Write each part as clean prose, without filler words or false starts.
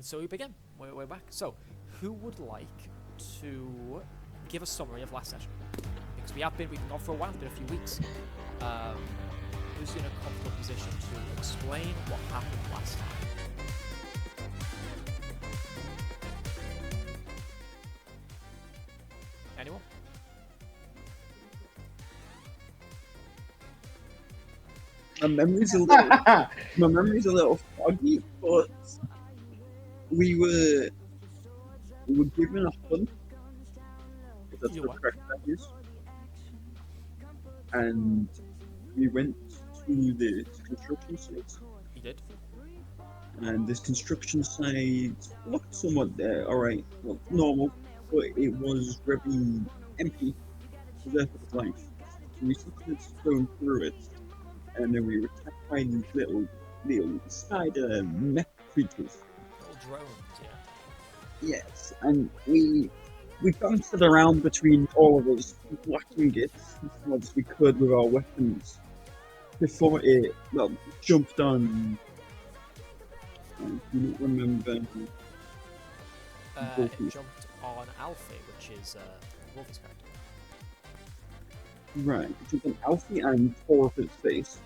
And so we begin. We're back. So, who would like to give a summary of last session? Because we've been gone for a while, it's been a few weeks. Who's in a comfortable position to explain what happened last time? Anyone? My memory's a little foggy, but we were given a hunt. If that's the correct values. And we went to the construction site. You did? And this construction site looked somewhat alright, well, normal, but it was very empty, deserted of life. So we started going through it, and then we were attacked by these little spider mech creatures. Little drones, yeah. Yes, and we bounced it around between all of us, blocking it as much as we could with our weapons before it, jumped on. I do not remember. It jumped on Alfie, which is Wolfie's character. Right, it jumped on Alfie and tore off its face.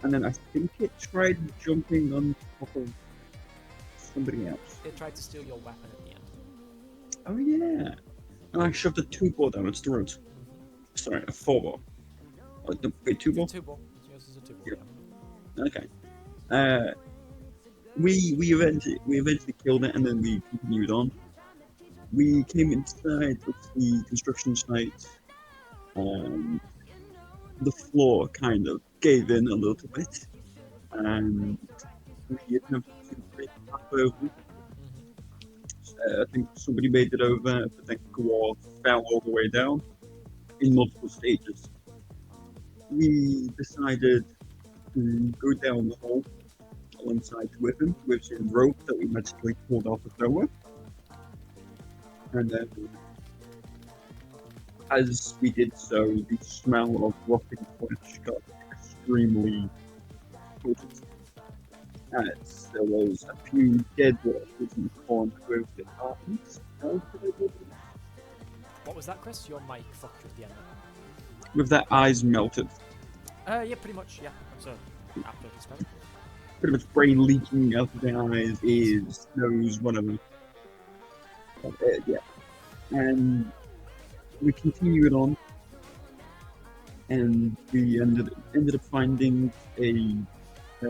And then I think it tried jumping on top of somebody else. It tried to steal your weapon at the end. Oh yeah. And I shoved a 2-ball down its throat. Sorry, a 4-ball. Oh, no, wait, 2-ball? 2-ball. Yours is a 2-ball, yeah. Okay. We eventually killed it, and then we continued on. We came inside of the construction site. The floor kind of gave in a little bit, and we attempted to break the path over. I think somebody made it over, but then Gwar fell all the way down in multiple stages. We decided to go down the hole alongside with him, with a rope that we magically pulled out of nowhere. And then, as we did so, the smell of rotting flesh got extremely potent. As there was a few dead walkers in the corner with the Ardence. What was that, Chris? Your mic fucked with the end. With their eyes melted. Yeah, pretty much, yeah. So, after this moment. Pretty much brain leaking out of their eyes, ears, nose, whatever. Yeah. And we continued on, and we ended up finding a I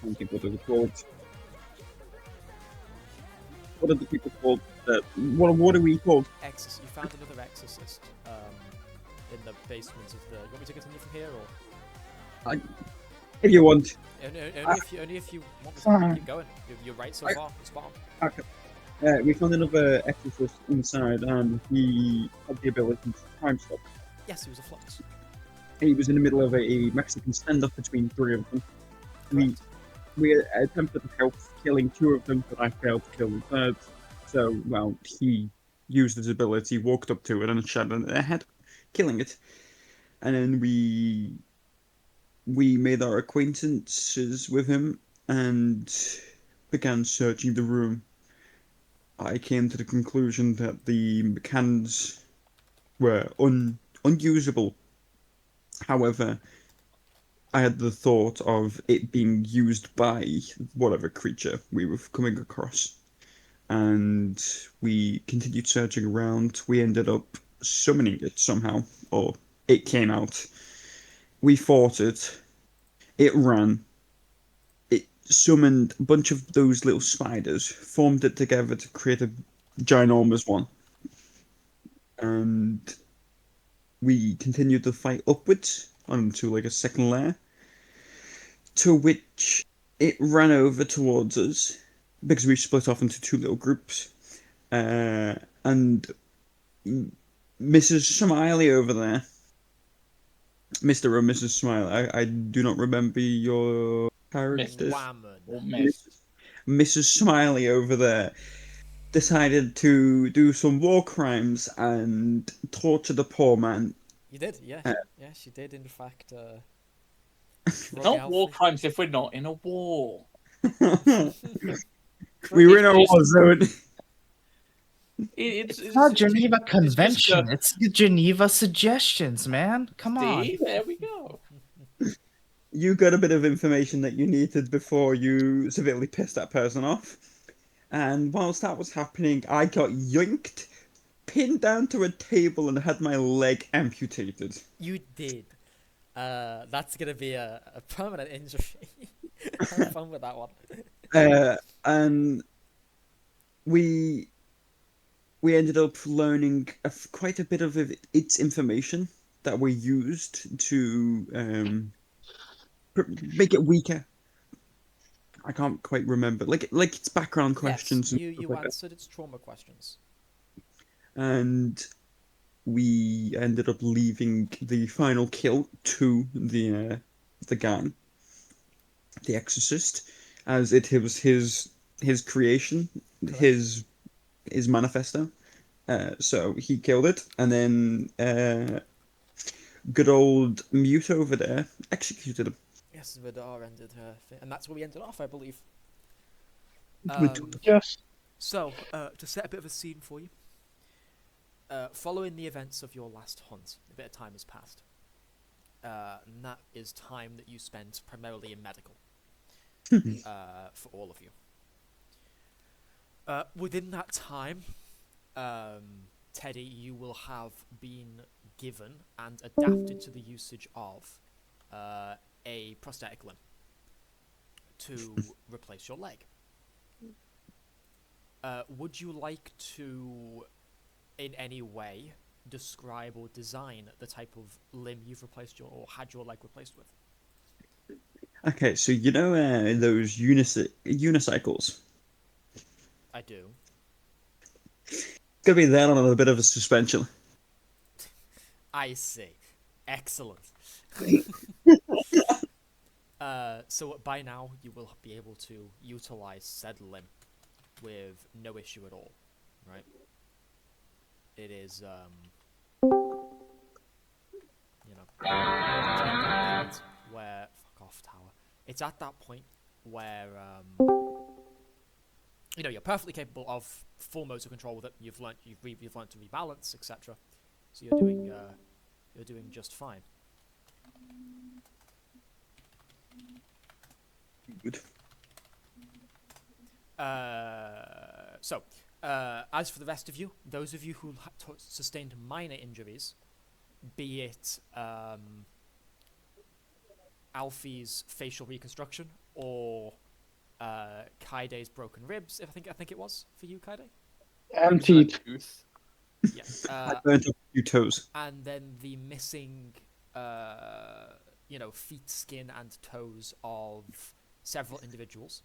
can't think what they were called. What are the people called? What are we called? Exorcist. You found another exorcist in the basement of the. You want me to continue from here, or? If you want. Only if you want to keep going. You're right so far. It's spot on. Okay. We found another exorcist inside, and he had the ability to time stop. Yes, he was a Flux. He was in the middle of a Mexican standoff between 3 of them. We attempted to help killing 2 of them, but I failed to kill the 3rd. So, well, he used his ability, walked up to it, and shot it in the head, killing it. And then we made our acquaintances with him and began searching the room. I came to the conclusion that the cans were unusable. However, I had the thought of it being used by whatever creature we were coming across. And we continued searching around. We ended up summoning it somehow, or it came out. We fought it. It ran. It summoned a bunch of those little spiders, formed it together to create a ginormous one. And we continued the fight upwards onto like a second layer, to which it ran over towards us because we split off into 2 little groups. And Mrs. Smiley over there, Mr. or Mrs. Smiley, I do not remember your characters. Mrs. Smiley over there decided to do some war crimes and torture the poor man. You did, yeah. Yeah, she did, in fact. Not war crimes if we're not in a war. We were in a war zone. It's not just- Geneva it's just, Convention. It's Geneva Suggestions, man. Come on. see, there we go. You got a bit of information that you needed before you severely pissed that person off. And whilst that was happening, I got yoinked, pinned down to a table, and had my leg amputated. You did. That's gonna be a permanent injury. Have fun with that one. And we ended up learning quite a bit of its information that we used to make it weaker. I can't quite remember, like its background questions. Yes, and you stuff like that. answered its trauma questions. And we ended up leaving the final kill to the gang, the Exorcist, as it was his creation, Correct. his manifesto. So he killed it, and then good old Mute over there executed him. Yes, Vidarr ended her thing, and that's where we ended off, I believe. Yes. So, to set a bit of a scene for you, following the events of your last hunt, a bit of time has passed. And that is time that you spent primarily in medical, for all of you. Within that time, Teddy, you will have been given and adapted to the usage of a prosthetic limb to replace your leg. Would you like to, in any way, describe or design the type of limb you've replaced or had your leg replaced with? Okay, so you know those unicycles? I do. It's gonna be that on a bit of a suspension. I see. Excellent. So by now you will be able to utilize said limb with no issue at all, right? It is, where fuck off tower. It's at that point where you're perfectly capable of full motor control with it. You've learned to rebalance, etc. So you're doing just fine. Good. As for the rest of you, those of you who sustained minor injuries, be it Alfie's facial reconstruction or Kaede's broken ribs, I think it was for you, Kaede. Emptied. Tooth. Yeah. I burnt up a few toes. And then the missing, feet, skin, and toes of several individuals.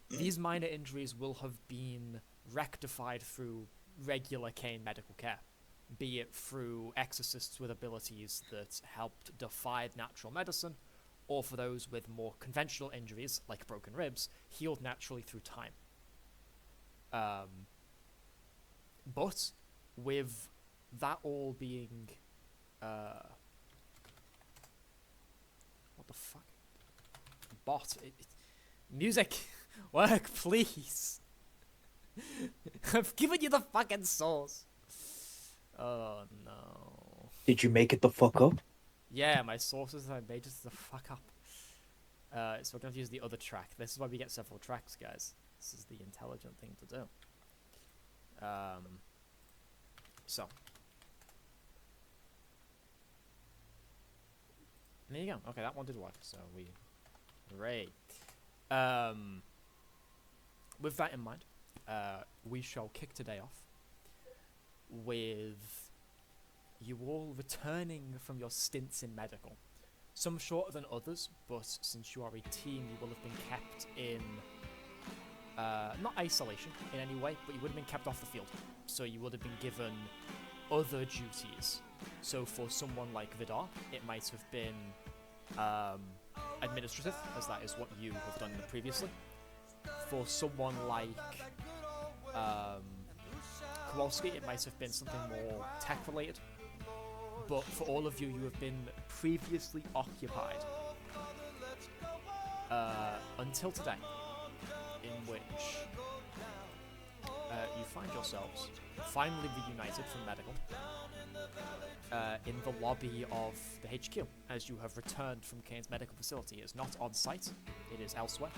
These minor injuries will have been rectified through regular CAIN medical care, be it through exorcists with abilities that helped defy natural medicine, or for those with more conventional injuries, like broken ribs, healed naturally through time. But with that all being... what the fuck? Bot. Music! Work, please! I've given you the fucking source! Oh no. Did you make it the fuck up? Yeah, my sources that I made just the fuck up. So we're going to use the other track. This is why we get several tracks, guys. This is the intelligent thing to do. So. There you go. Okay, that one did work. So Great. With that in mind, we shall kick today off with you all returning from your stints in medical. Some shorter than others, but since you are a team, you will have been kept in, not isolation in any way, but you would have been kept off the field. So you would have been given other duties. So for someone like Vidarr, it might have been administrative, as that is what you have done previously. For someone like Kowalski, it might have been something more tech-related. But for all of you, you have been previously occupied until today in which you find yourselves finally reunited from medical in the lobby of the HQ, as you have returned from CAIN's medical facility. It is not on site, it is elsewhere.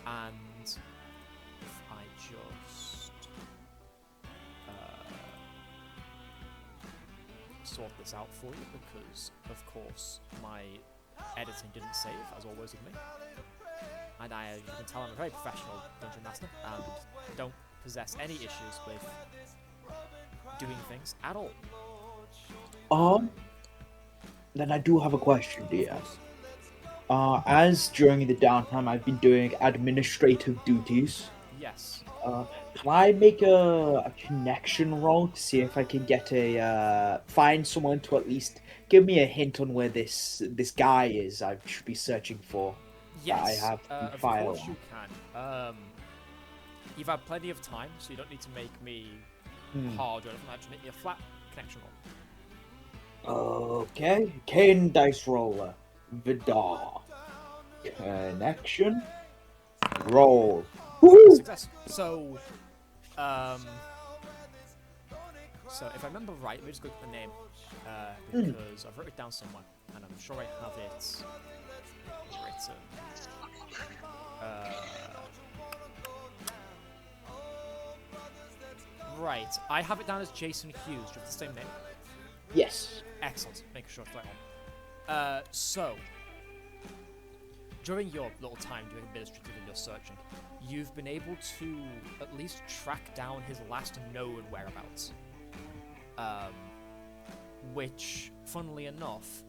And if I just sort this out for you, because of course my editing didn't save, as always with me. And you can tell I'm a very professional dungeon master and don't possess any issues with doing things at all. Then I do have a question, dear. As during the downtime I've been doing administrative duties. Yes. Can I make a connection roll to see if I can get find someone to at least give me a hint on where this guy is I should be searching for? Yes. I have of file. course you can. You've had plenty of time, so you don't need to make me hard or anything. Just make me a flat connection roll. Okay. CAIN dice roller. Vidarr. Connection. Roll. Woo! Success. So if I remember right, let me just go at the name, because I've written it down somewhere, and I'm sure I have it written. Right, I have it down as Jason Hughes. Do you have the same name? Yes. Excellent. Making sure it's right on. So, during your little time doing administrative and your searching, you've been able to at least track down his last known whereabouts. Which, funnily enough,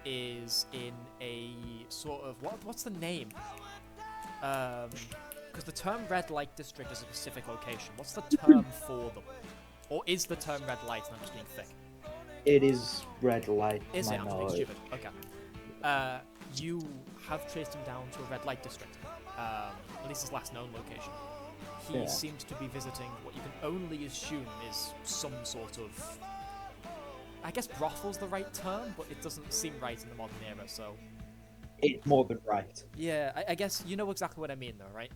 is in a sort of... What's the name? Because the term red light district is a specific location. What's the term for them? Or is the term red light and I'm just being thick? It is red light. Is it? I'm being stupid. Okay. You have traced him down to a red light district. At least his last known location. He seems to be visiting what you can only assume is some sort of... I guess brothel's the right term, but it doesn't seem right in the modern era, so... It's more than right. Yeah, I guess you know exactly what I mean, though, right?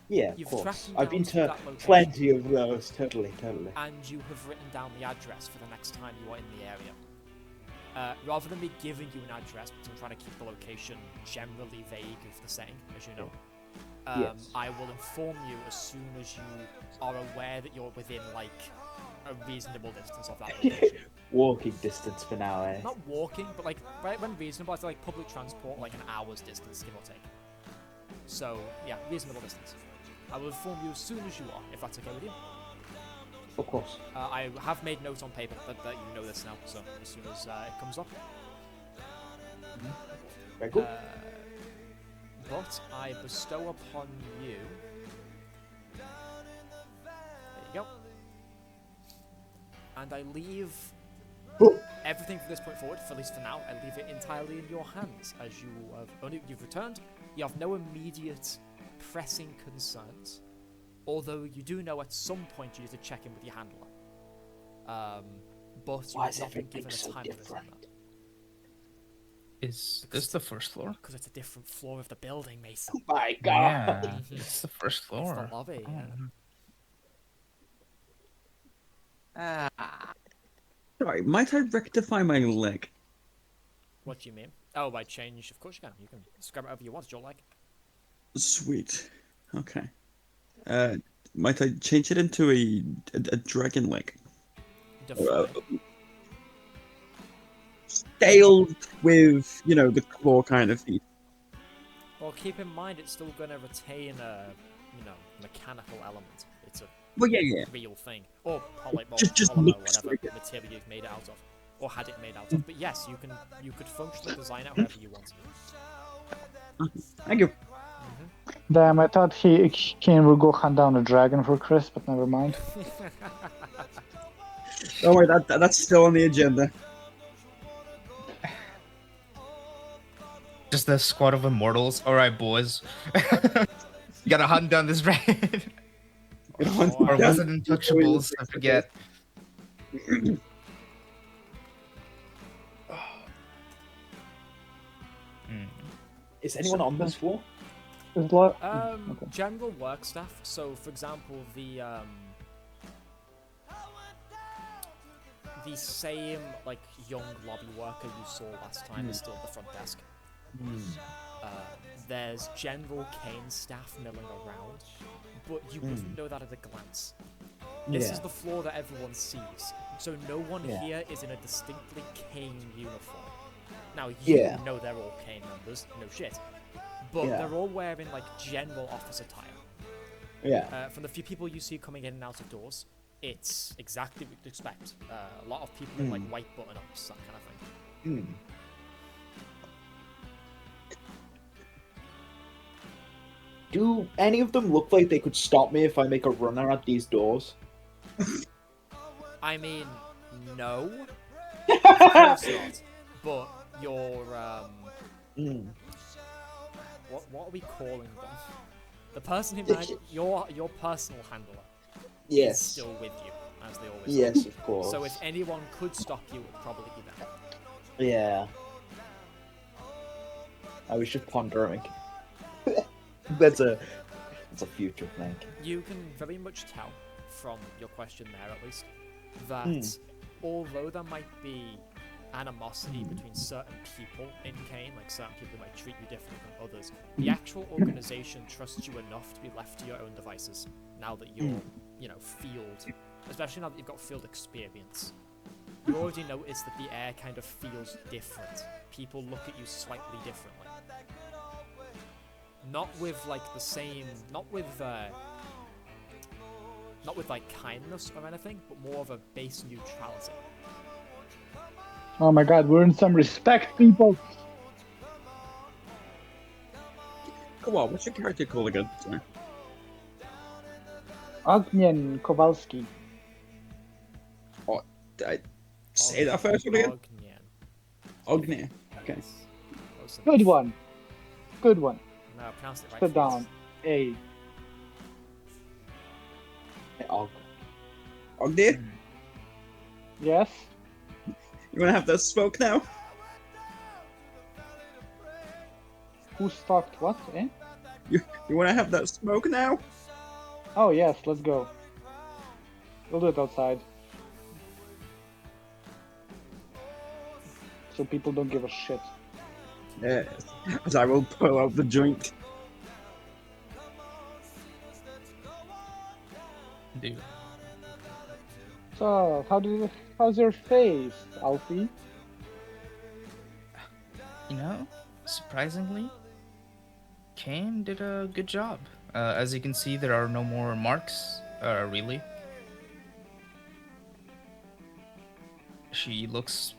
Yeah, You've of tracked course. him I've down been to to that location. plenty of those. Totally. And you have written down the address for the next time you are in the area. Rather than me giving you an address, because I'm trying to keep the location generally vague, if the same, as you know, Yes. I will inform you as soon as you are aware that you're within, like, a reasonable distance of that location. Walking distance for now, eh? Not walking, but, like, right when reasonable, it's like public transport, like an hour's distance, give or take. So, yeah, reasonable distance. I will inform you as soon as you are, if that's okay with you. Of course. I have made notes on paper that you know this now, so as soon as it comes up. Very good. But I bestow upon you... There you go. And I leave everything from this point forward, for at least for now, I leave it entirely in your hands, as you've returned. You have no immediate pressing concerns, although you do know at some point you need to check in with your handler. But Why you've is not been everything given a so time limit on different? that. Is this the first floor? Because it's a different floor of the building, Mason. Oh my Yeah, god. it's the first It's floor. the lobby, Sorry, might I rectify my leg? What do you mean? Oh, by change? Of course you can. You can scrub it however you want. It's your leg. Sweet. Okay. Might I change it into a dragon leg? Define. Scaled with, the claw kind of feet. Well, keep in mind it's still going to retain a, mechanical element. It's a Well, yeah. real thing. Or polymer, Just polymer, looks whatever like it. material you've made it out of. Or had it made out of. But yes, you could functionally design it however you want. Thank you. Damn, I thought Cain would go hunt down a dragon for Chris, but never mind. Don't worry, that's still on the agenda. Just the squad of immortals. All right, boys. You gotta hunt down this dragon. Or was it Untouchables? I forget. Is anyone on this floor? There's a lot. Okay. General work stuff. So, for example, the same like young lobby worker you saw last time is still at the front desk. There's general CAIN staff milling around, but you wouldn't know that at a glance. This is the floor that everyone sees, so no one here is in a distinctly CAIN uniform. Now, you know they're all CAIN members, no shit, but they're all wearing like general office attire. From the few people you see coming in and out of doors, it's exactly what you'd expect. A lot of people in like white button-ups, that kind of thing. Do any of them look like they could stop me if I make a runner at these doors? I mean, no. Of course not. But your what are we calling them? The person who your personal handler is still with you, as they always are. Yes, of course. So if anyone could stop you, it would probably be them. Yeah. I was just pondering. That's a future thing. You can very much tell from your question there, at least, that although there might be animosity between certain people in CAIN, like certain people might treat you differently from others, the actual organization trusts you enough to be left to your own devices now that you're, field, especially now that you've got field experience. You already noticed that the air kind of feels different. People look at you slightly differently. Not with like the same, not with like kindness or anything, but more of a base neutrality. Oh my god, we're in some respect, people! Come on, what's your character called again? Sorry. Ognjen Kowalski. Oh, did I say that first one again? Ognjen. Okay. Good one. Good one. No, I pronounced it right. Sit down. A. Ognjen? Yes? You wanna have that smoke now? Who stalked what, eh? You wanna have that smoke now? Oh yes, let's go. We'll do it outside. So people don't give a shit. Yes, as I will pull out the joint. Dude. So, how's your face, Alfie? Surprisingly, CAIN did a good job. As you can see, there are no more marks, really. She looks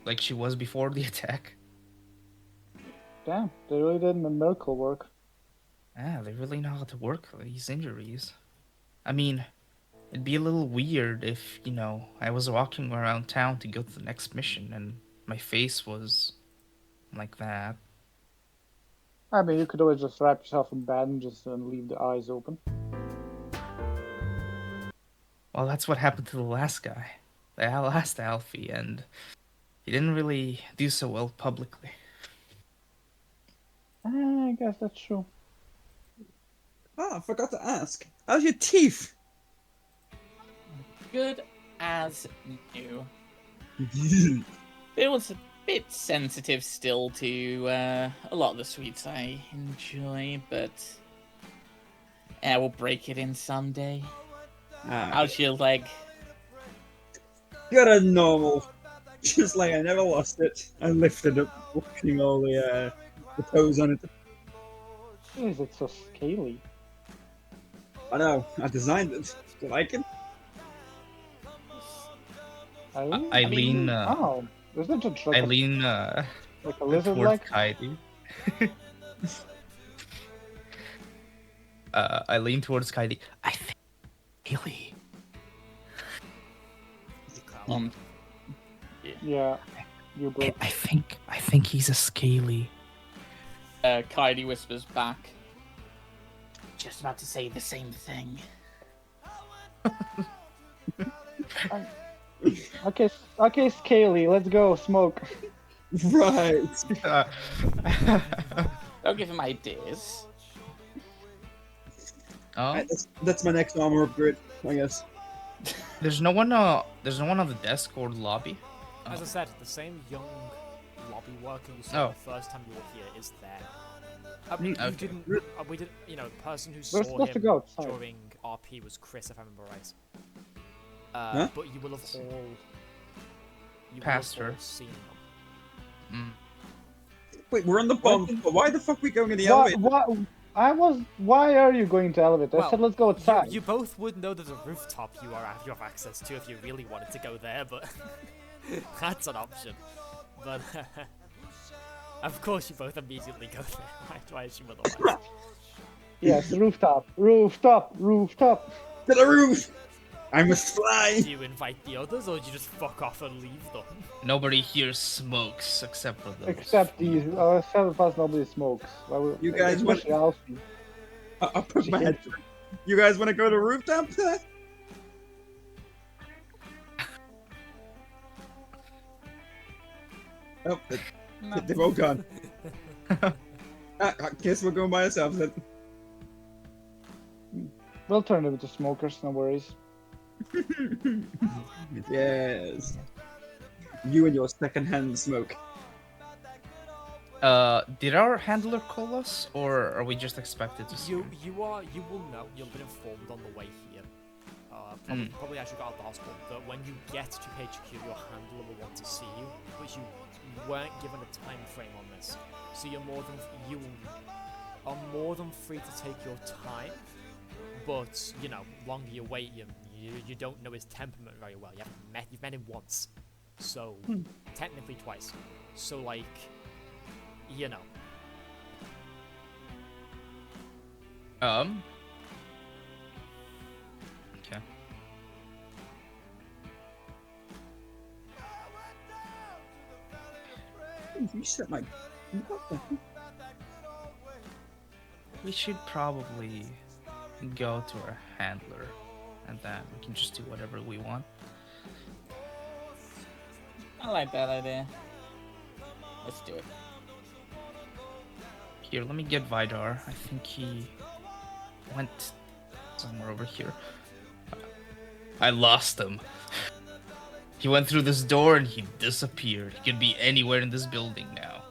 like she was before the attack. Damn, they really did miracle work. Yeah, they really know how to work these injuries. I mean, it'd be a little weird if, I was walking around town to go to the next mission and my face was like that. I mean, you could always just wrap yourself in bed and just leave the eyes open. Well, that's what happened to the last guy. The last Alfie, and he didn't really do so well publicly. I guess that's true. Ah, I forgot to ask. How's your teeth? Good as new. It was a bit sensitive still to a lot of the sweets I enjoy, but yeah, we'll break it in someday. How's your leg? Got a normal. Just like I never lost it. I lifted up, watching all the toes on it. Is it so scaly? I know, I designed it. Do you like it? Eileen, oh, isn't it like Eileen, like a lizard towards like? Kaede. I lean towards Kaede. I think really. Yeah, you broke. I think he's a scaly. Kaede whispers back. Just about to say the same thing. Okay, Scaly, let's go smoke. Right. Don't give him ideas. Oh, That's my next armor upgrade, I guess. there's no one on the desk or the lobby. As I said, the same young lobby worker you saw the first time you were here is there. You Okay. didn't. We did. You know, the person who We're saw supposed to him go outside. during RP was Chris, if I remember right. Huh? But you will have all. You Passed will have her. all seen them. Mm. Wait, we're on the bomb. Why the fuck are we going in the What? elevator? Why are you going to elevator? I Well, said let's go outside. You both would know there's a rooftop you have access to if you really wanted to go there, but that's an option. But of course, you both immediately go there. Why assume otherwise? Yes, rooftop, rooftop, rooftop. To the roof! I must fly! Do you invite the others, or do you just fuck off and leave them? Nobody here smokes except for those. Except these, except of us, nobody smokes. You guys want- especially Alfie. I'll put my head through. You guys want to go to the rooftop? Oh, they've all gone. I guess we're going by ourselves then. We'll turn them into smokers, no worries. Yes. You and your second-hand smoke. Did our handler call us, or are we just expected to see? You will know. You'll be informed on the way here. Probably as you got out of the hospital. That when you get to HQ, your handler will want to see you, but you weren't given a time frame on this, so you are more than free to take your time. But you know, longer you wait, you don't know his temperament very well. You've met him once, so technically twice. So like, you know. Okay. You said my. What the heck? We should probably go to our handler, and then we can just do whatever we want. I like that idea. Let's do it. Here, let me get Vidarr. I think he went somewhere over here. I lost him. He went through this door and he disappeared. He could be anywhere in this building now.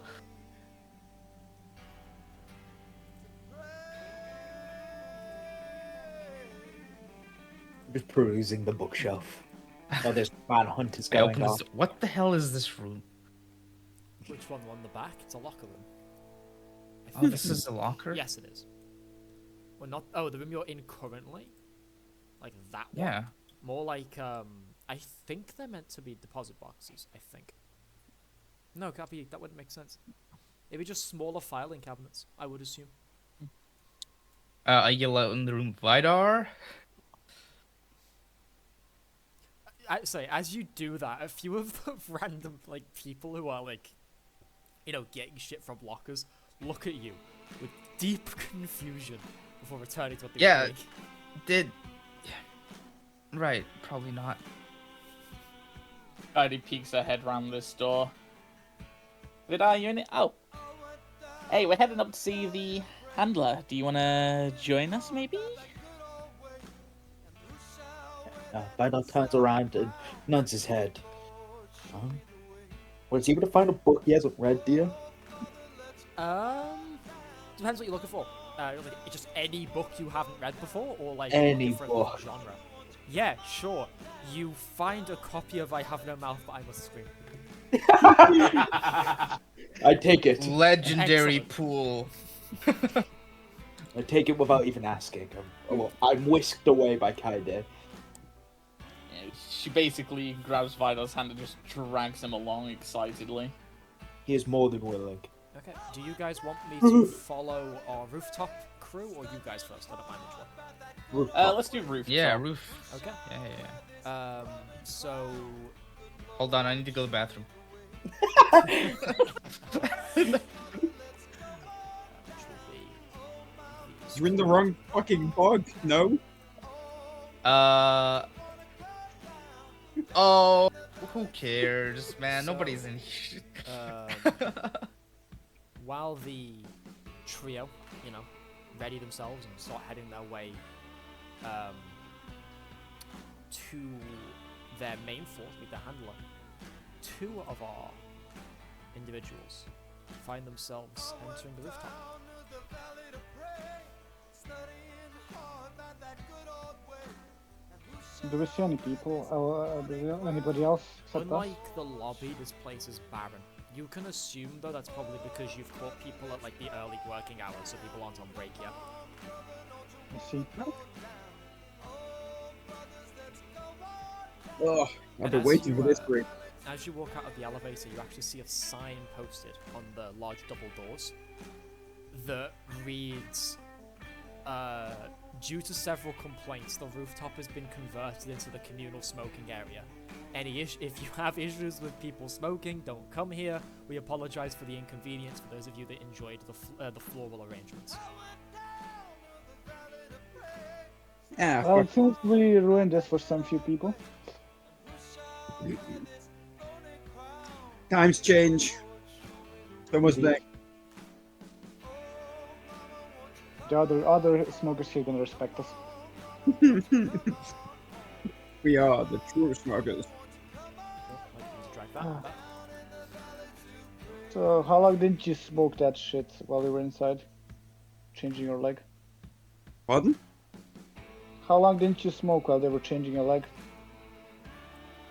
Just perusing the bookshelf. Oh, there's manhunters I going opened on. this. What the hell is this room? Which one? On the back? It's a locker room. Oh, this is a locker? Yes, it is. Well, not. Oh, the room you're in currently. Like that one. Yeah. More like I think they're meant to be deposit boxes. I think. No, can't be. That wouldn't make sense. It'd be just smaller filing cabinets. I would assume. I yell out in the room, Vidarr. Sorry, as you do that, a few of the random like people who are like, you know, getting shit from lockers, look at you with deep confusion before returning to what they were doing. Right, probably not. Kaede peeks her head round this door. Vidarr, you in it? Oh. Hey, we're heading up to see the handler. Do you want to join us, maybe? Vidarr turns around and nods his head. Was he able to find a book he hasn't read, dear? Depends what you're looking for. Like, just any book you haven't read before, or like Any a different book. genre. Yeah, sure. You find a copy of I Have No Mouth, but I Must Scream. I take it. Legendary Excellent. pool. I take it without even asking. I'm whisked away by Kaede. Yeah, she basically grabs Vidar's hand and just drags him along excitedly. He is more than willing. Okay. Do you guys want me to follow our rooftop crew, or you guys first? I don't mind which one. Let's do roof. Yeah, top. roof. Okay. Yeah. So Hold on, I need to go to the bathroom. You're in the wrong fucking bog. No. Oh, who cares, man? So, Nobody's in here. while the trio, you know, ready themselves and start heading their way to their main fort with their handler, two of our individuals find themselves entering the rooftop. Do we see any people? Anybody else except us? Unlike the lobby, this place is barren. You can assume, though, that's probably because you've caught people at like the early working hours, so people aren't on break yet. I see. Oh, I've And been as waiting you, for this break. As you walk out of the elevator, you actually see a sign posted on the large double doors that reads, due to several complaints, the rooftop has been converted into the communal smoking area. If you have issues with people smoking, don't come here. We apologize for the inconvenience for those of you that enjoyed the floral arrangements. Ah, Well, fuck. it seems we ruined this for some few people. Times change. Someone's Indeed. back. The other smokers here gonna respect us. We are the true smokers. Oh, I need to drag that Ah. back. So, how long didn't you smoke that shit while you were inside? Changing your leg? Pardon? How long didn't you smoke while they were changing your leg?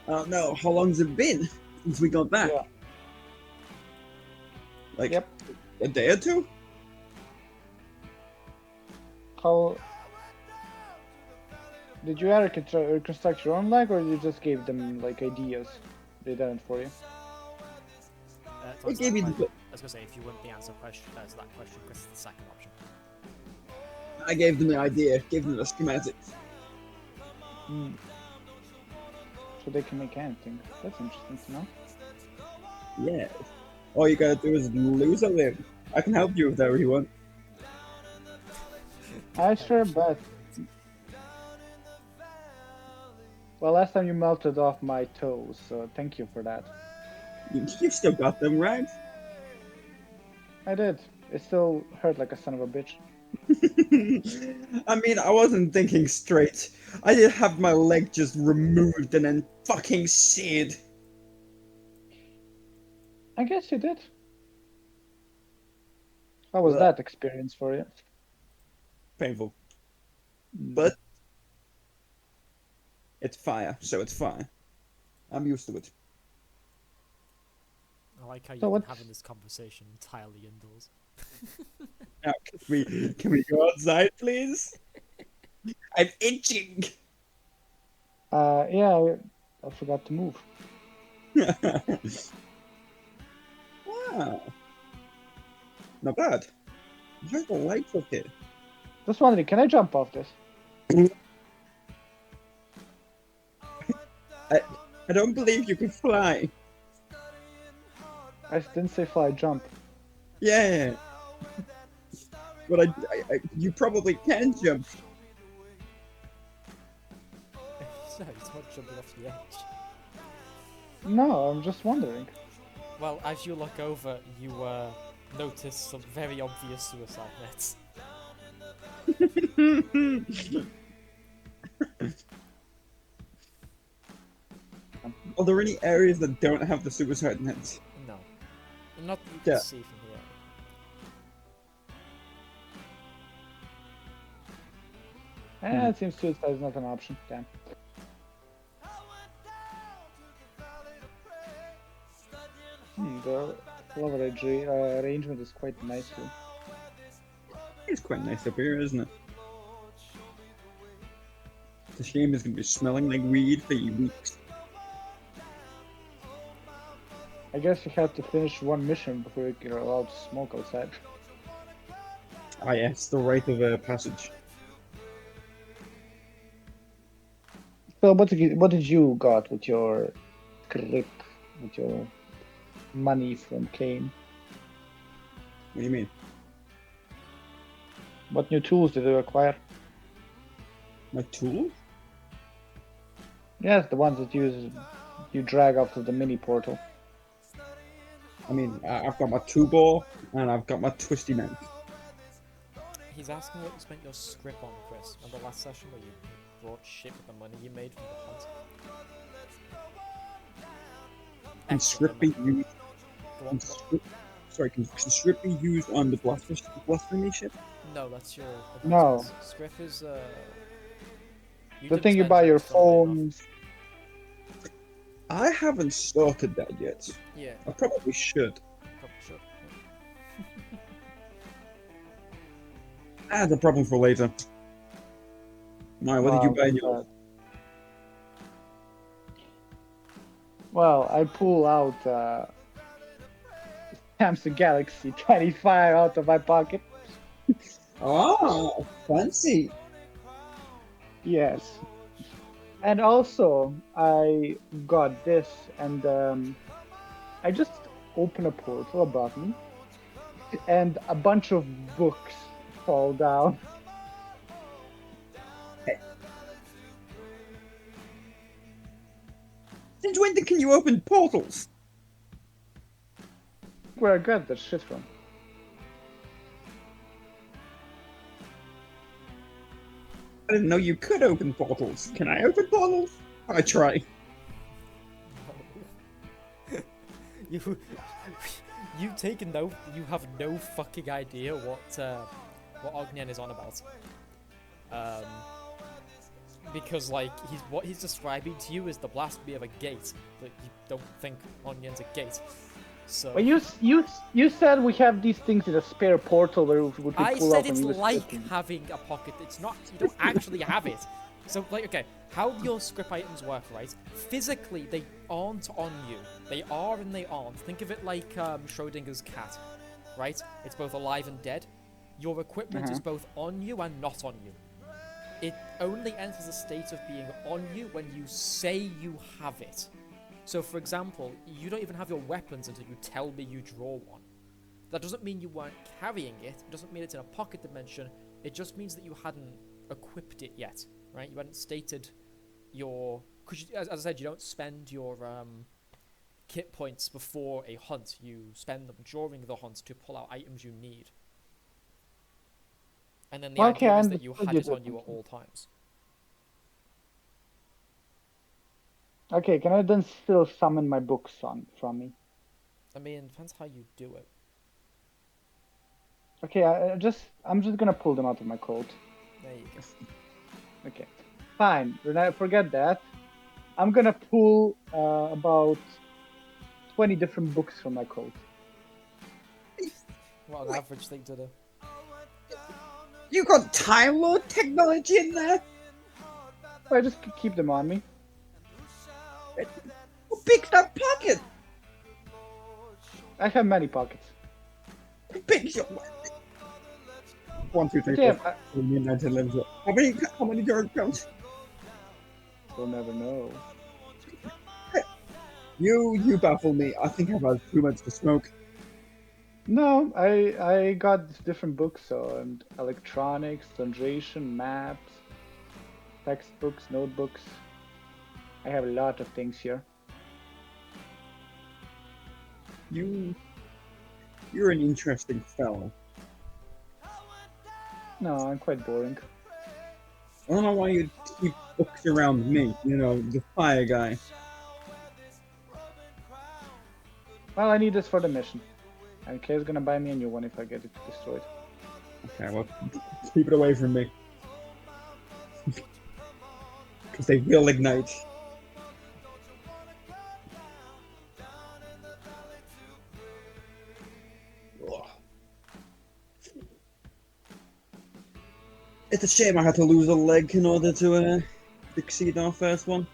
No, how long's it been since we got back? Yeah. Like Yep. a day or two? How... Did you ever reconstruct your own leg, or you just gave them, like, ideas? They did it for you? To answer gave that you the- question- I was going to say, if you want the answer to that question, Chris is the second option. I gave them the idea, gave them the schematics. Hmm. So they can make anything. That's interesting to know. Yeah. All you gotta do is lose a limb. I can help you with that if you want. I sure bet. Well, last time you melted off my toes, so thank you for that. You've still got them, right? I did. It still hurt like a son of a bitch. I mean, I wasn't thinking straight. I did have my leg just removed and then fucking seared. I guess you did. How was Well- that experience for you? Painful. But it's fire, so it's fine. I'm used to it. I like how you've So been what's- having this conversation entirely indoors. Now, can we go outside, please? I'm itching. Yeah, I forgot to move. Wow. Not bad. Where's the lights up here? Just wondering, can I jump off this? I don't believe you can fly. I didn't say fly, jump. Yeah. But you probably can jump. So it's not jumping off the edge. No, I'm just wondering. Well, as you look over, you notice some very obvious suicide nets. Are there any areas that don't have the suicide nets? No. Not that you can Yeah. see from here. It seems suicide is not an option. Damn. The coverage arrangement is quite nice too. It's quite nice up here, isn't it? The shame is going to be smelling like weed for weeks. I guess you have to finish one mission before you're allowed to smoke outside. Ah yes, the rite of passage. So what did you got with your grip, with your money from CAIN? What do you mean? What new tools did you acquire? My tool? Yes, the ones that you drag out of the mini portal. I mean, I've got my 2-ball and I've got my twisty knife. He's asking what you spent your script on, Chris. Remember last session where you brought shit with the money you made from the hunt? Can script be used? Go on. Can script be used on the blasphemy ship? No, that's your. No. Script is you The didn't thing you spend buy your yours on later on. phones. I haven't started that yet. Yeah, I probably should. probably should. That's a problem for later. Why? What did you Wow, buy in look at yours? that. Well, I pull out Samsung Galaxy 25 out of my pocket. Oh, fancy. Yes. And also, I got this, and I just open a portal above me, and a bunch of books fall down. Since when can you open portals? Where I got that shit from. I didn't know you could open portals. Can I open portals? I try. you you have no fucking idea what Ognjen is on about. Because like what he's describing to you is the blasphemy of a gate, but you don't think Ognjen's a gate. So But you said we have these things in a spare portal where we could I pull said up it's and use like it. having a pocket. It's not. You don't actually have it. So like, okay, how your script items work, right? Physically, they aren't on you. They are and they aren't. Think of it like Schrodinger's cat, right? It's both alive and dead. Your equipment is both on you and not on you. It only enters a state of being on you when you say you have it. So, for example, you don't even have your weapons until you tell me you draw one. That doesn't mean you weren't carrying it. It doesn't mean it's in a pocket dimension. It just means that you hadn't equipped it yet, right? You hadn't stated your... Because, as I said, you don't spend your kit points before a hunt. You spend them during the hunt to pull out items you need. And then the idea is that you had it on you at all times. Okay, can I then still summon my books from me? I mean, it depends how you do it. Okay, I'm just gonna pull them out of my coat. There you go. Okay, fine. Then I forget that. I'm gonna pull about 20 different books from my coat. What an average thing to do. You got Time Lord technology in there? I just keep them on me. Who picks that pocket? I have many pockets. Who picks your... 1, 2, 3, Okay, 4, 5, 6, 7, 8, 9, 10, 11, 12. How many yard counts? We'll never know. You baffle me. I think I've had too much to smoke. No, I got different books on electronics, translation, maps, textbooks, notebooks. I have a lot of things here. You're an interesting fellow. No, I'm quite boring. I don't know why you keep books around me, you know, the fire guy. Well, I need this for the mission. And Kay's gonna buy me a new one if I get it destroyed. Okay, well, keep it away from me. Because they will ignite. Ugh. It's a shame I had to lose a leg in order to succeed our first one.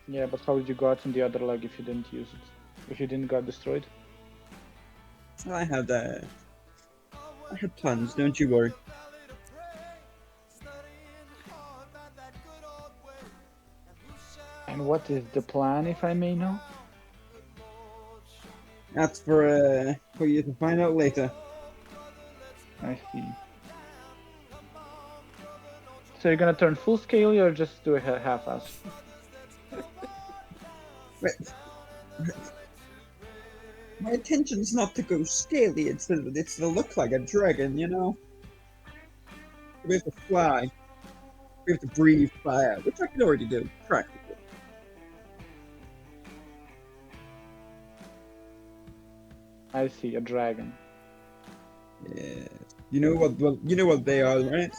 Yeah, but how did you got in the other leg if you didn't use it? If you didn't got destroyed? I had plans, don't you worry. And what is the plan, if I may know? That's for you to find out later. I see. So you're gonna turn full scale or just do a half-ass? My intention's not to go scaly, it's to look like a dragon, you know? We have to fly. We have to breathe fire, which I can already do, practically. I see a dragon. Yeah. You know what? Well, you know what they are, right?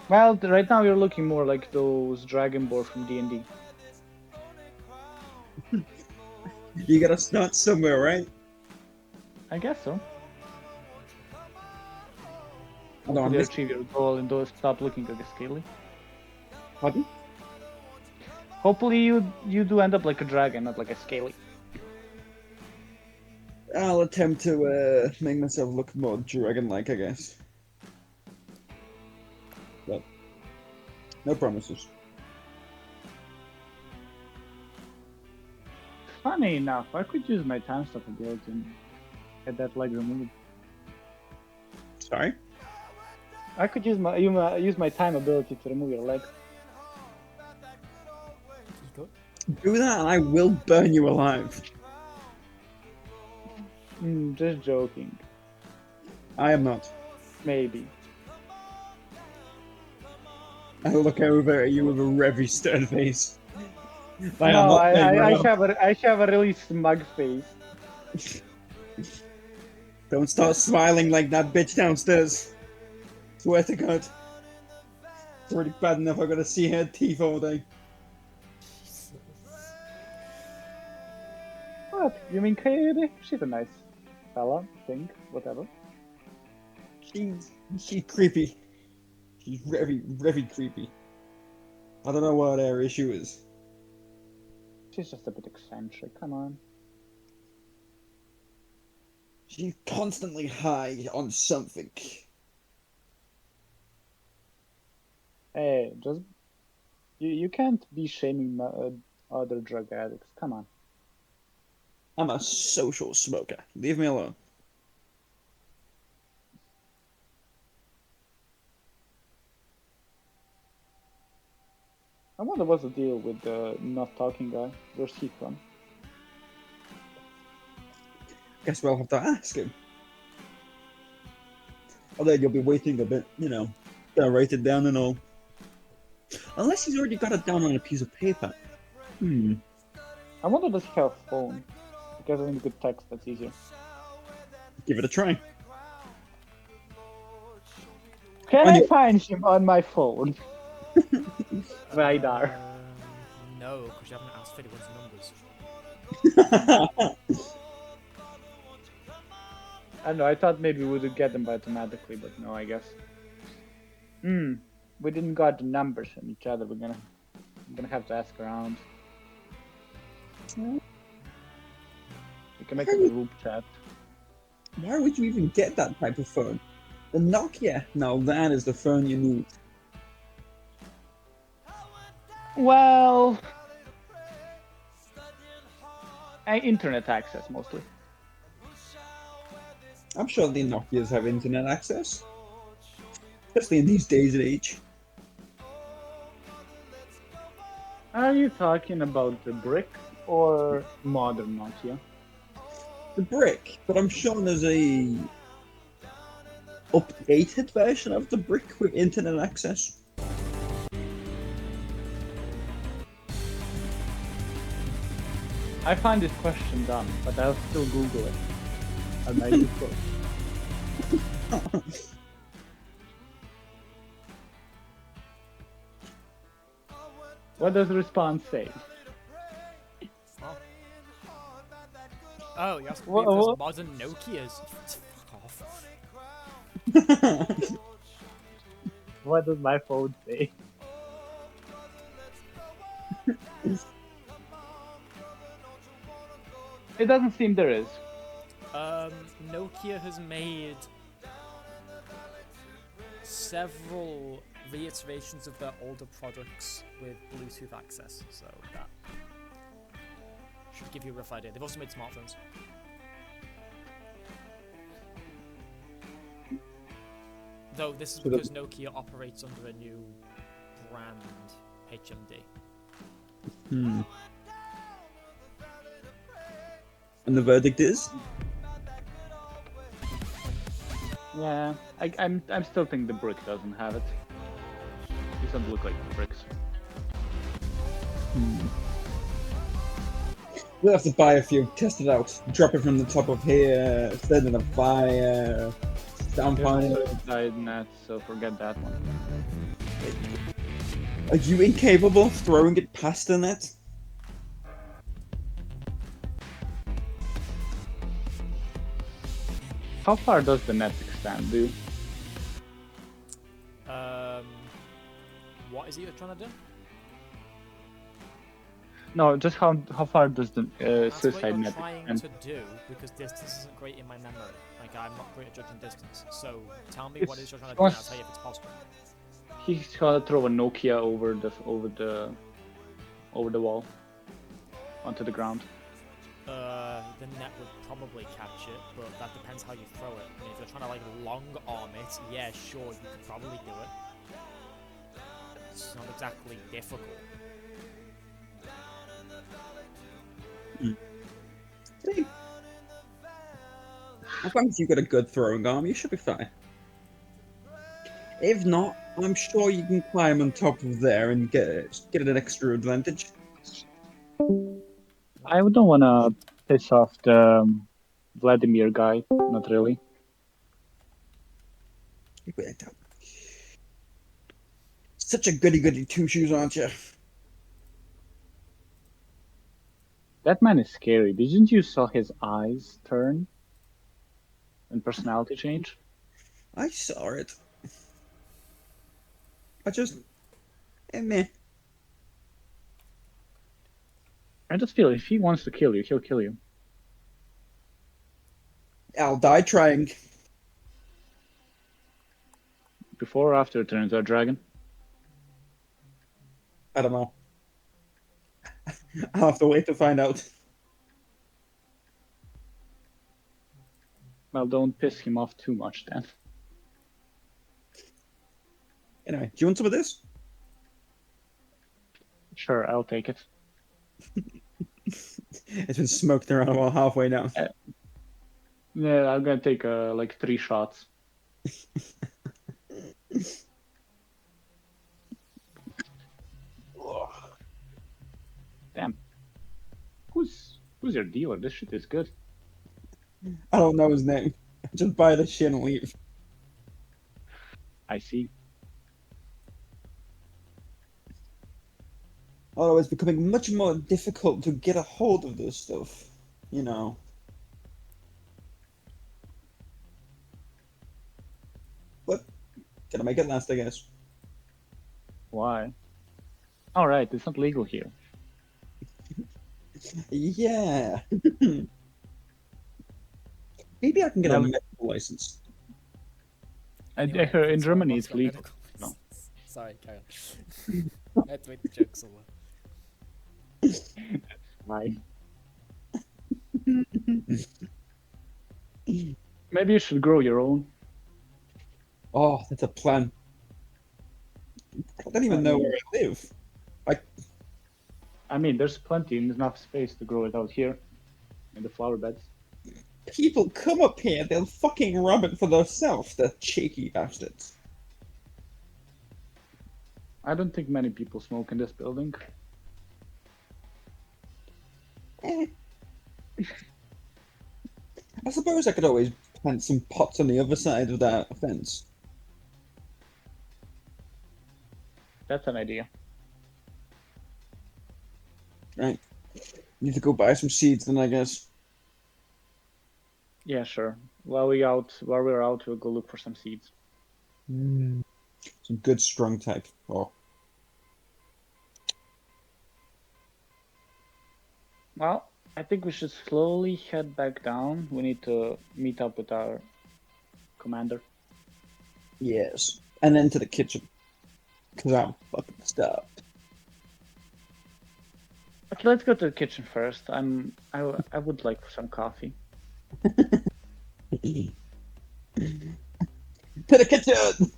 Well, right now you're looking more like those dragonborn from D&D. You gotta start somewhere, right? I guess so. Although Hopefully I'm achieve your goal and don't stop looking like a scaly. Pardon? Hopefully you do end up like a dragon, not like a scaly. I'll attempt to make myself look more dragon-like, I guess. But no promises. Funny enough, I could use my time stop ability and get that leg removed. Sorry? I could use my time ability to remove your leg. You Do that and I will burn you alive. Just joking. I am not. Maybe. I look over at you with a very stern face. Like, I'm No, not playing I around. have a really smug face. Don't start smiling like that bitch downstairs. Swear to God. It's already bad enough I gotta see her teeth all day. What? You mean Kaede? She's a nice fella, think, whatever. She's creepy. She's very creepy. I don't know what her issue is. She's just a bit eccentric, come on. She's constantly high on something. Hey, just... You can't be shaming other drug addicts, come on. I'm a social smoker. Leave me alone. I wonder what's the deal with the not talking guy. Where's he from? Guess we'll have to ask him. Although you'll be waiting a bit, you know. Gotta write it down and all. Unless he's already got it down on a piece of paper. I wonder does he have a phone? Because I think good text, that's easier. Give it a try. Can On I your- find him on my phone? Vidarr. No, because you haven't asked for anyone's numbers. I don't know, I thought maybe we would get them automatically, but no, I guess. We didn't got the numbers from each other. I'm gonna have to ask around. We can make a group chat. Why would you even get that type of phone? The Nokia? No, that is the phone you need. Well, internet access mostly. I'm sure the Nokias have internet access. Especially in these days and age. Are you talking about the brick or modern Nokia? The brick, but I'm sure there's a updated version of the brick with internet access. I find this question dumb, but I'll still Google it. And I use both. What does the response say? Oh, you're asking What- me if there's what? modern Nokias? Fuck off. What does my phone say? It doesn't seem there is. Nokia has made several reiterations of their older products with Bluetooth access, so that should give you a rough idea. They've also made smartphones. Though this is So the- because Nokia operates under a new brand, HMD. And the verdict is? Yeah, I'm still thinking the brick doesn't have it. These don't look like bricks. We'll have to buy a few, test it out. Drop it from the top of here, set it on fire, stand fire. Suicide net, so forget that one. Are you incapable of throwing it past the net? How far does the net extend, dude? What is it you're trying to do? No, just how far does the That's suicide what you're net trying extend? to do, because distance isn't great in my memory. Like, I'm not great at judging distance. So, tell me what it is you're trying to do, and I'll tell you if it's possible. He's gonna throw a Nokia over the wall onto the ground. The net would probably catch it, but that depends how you throw it. I mean, if you're trying to, like, long arm it, yeah, sure, you could probably do it. It's not exactly difficult. As long as you've got a good throwing arm, you should be fine. If not, I'm sure you can climb on top of there and get an extra advantage. I don't wanna piss off the Vladimir guy, not really. Such a goody-goody two-shoes, aren't you? That man is scary. Didn't you saw his eyes turn and personality change? I saw it. I just... meh. I just feel if he wants to kill you, he'll kill you. I'll die trying. Before or after it turns out dragon? I don't know. I'll have to wait to find out. Well, don't piss him off too much then. Anyway, do you want some of this? Sure, I'll take it. It's been smoked around about halfway now. Yeah, I'm gonna take like 3 shots. Damn. Who's your dealer? This shit is good. I don't know his name. Just buy the shit and leave. I see. Although it's becoming much more difficult to get a hold of this stuff. You know. But, gotta make it last, I guess. Why? Alright, it's not legal here. Yeah. Maybe I can get a Well- medical license. I Anyway, heard in that's Germany what's it's got legal. medical No. license. Sorry, carry on. I had to make the joke somewhere. Why? Maybe you should grow your own. Oh, that's a plan. I don't even know where I live. I mean, there's plenty enough space to grow it out here in the flower beds. People come up here, they'll fucking rub it for themselves, the cheeky bastards. I don't think many people smoke in this building. Eh. I suppose I could always plant some pots on the other side of that fence. That's an idea. Right. Need to go buy some seeds then, I guess. Yeah, sure. While we're out, we'll go look for some seeds. Some good strong type. Oh. Well, I think we should slowly head back down. We need to meet up with our commander. Yes. And then to the kitchen. Because I'm fucking stuffed. Okay, let's go to the kitchen first. I would like some coffee. To the kitchen!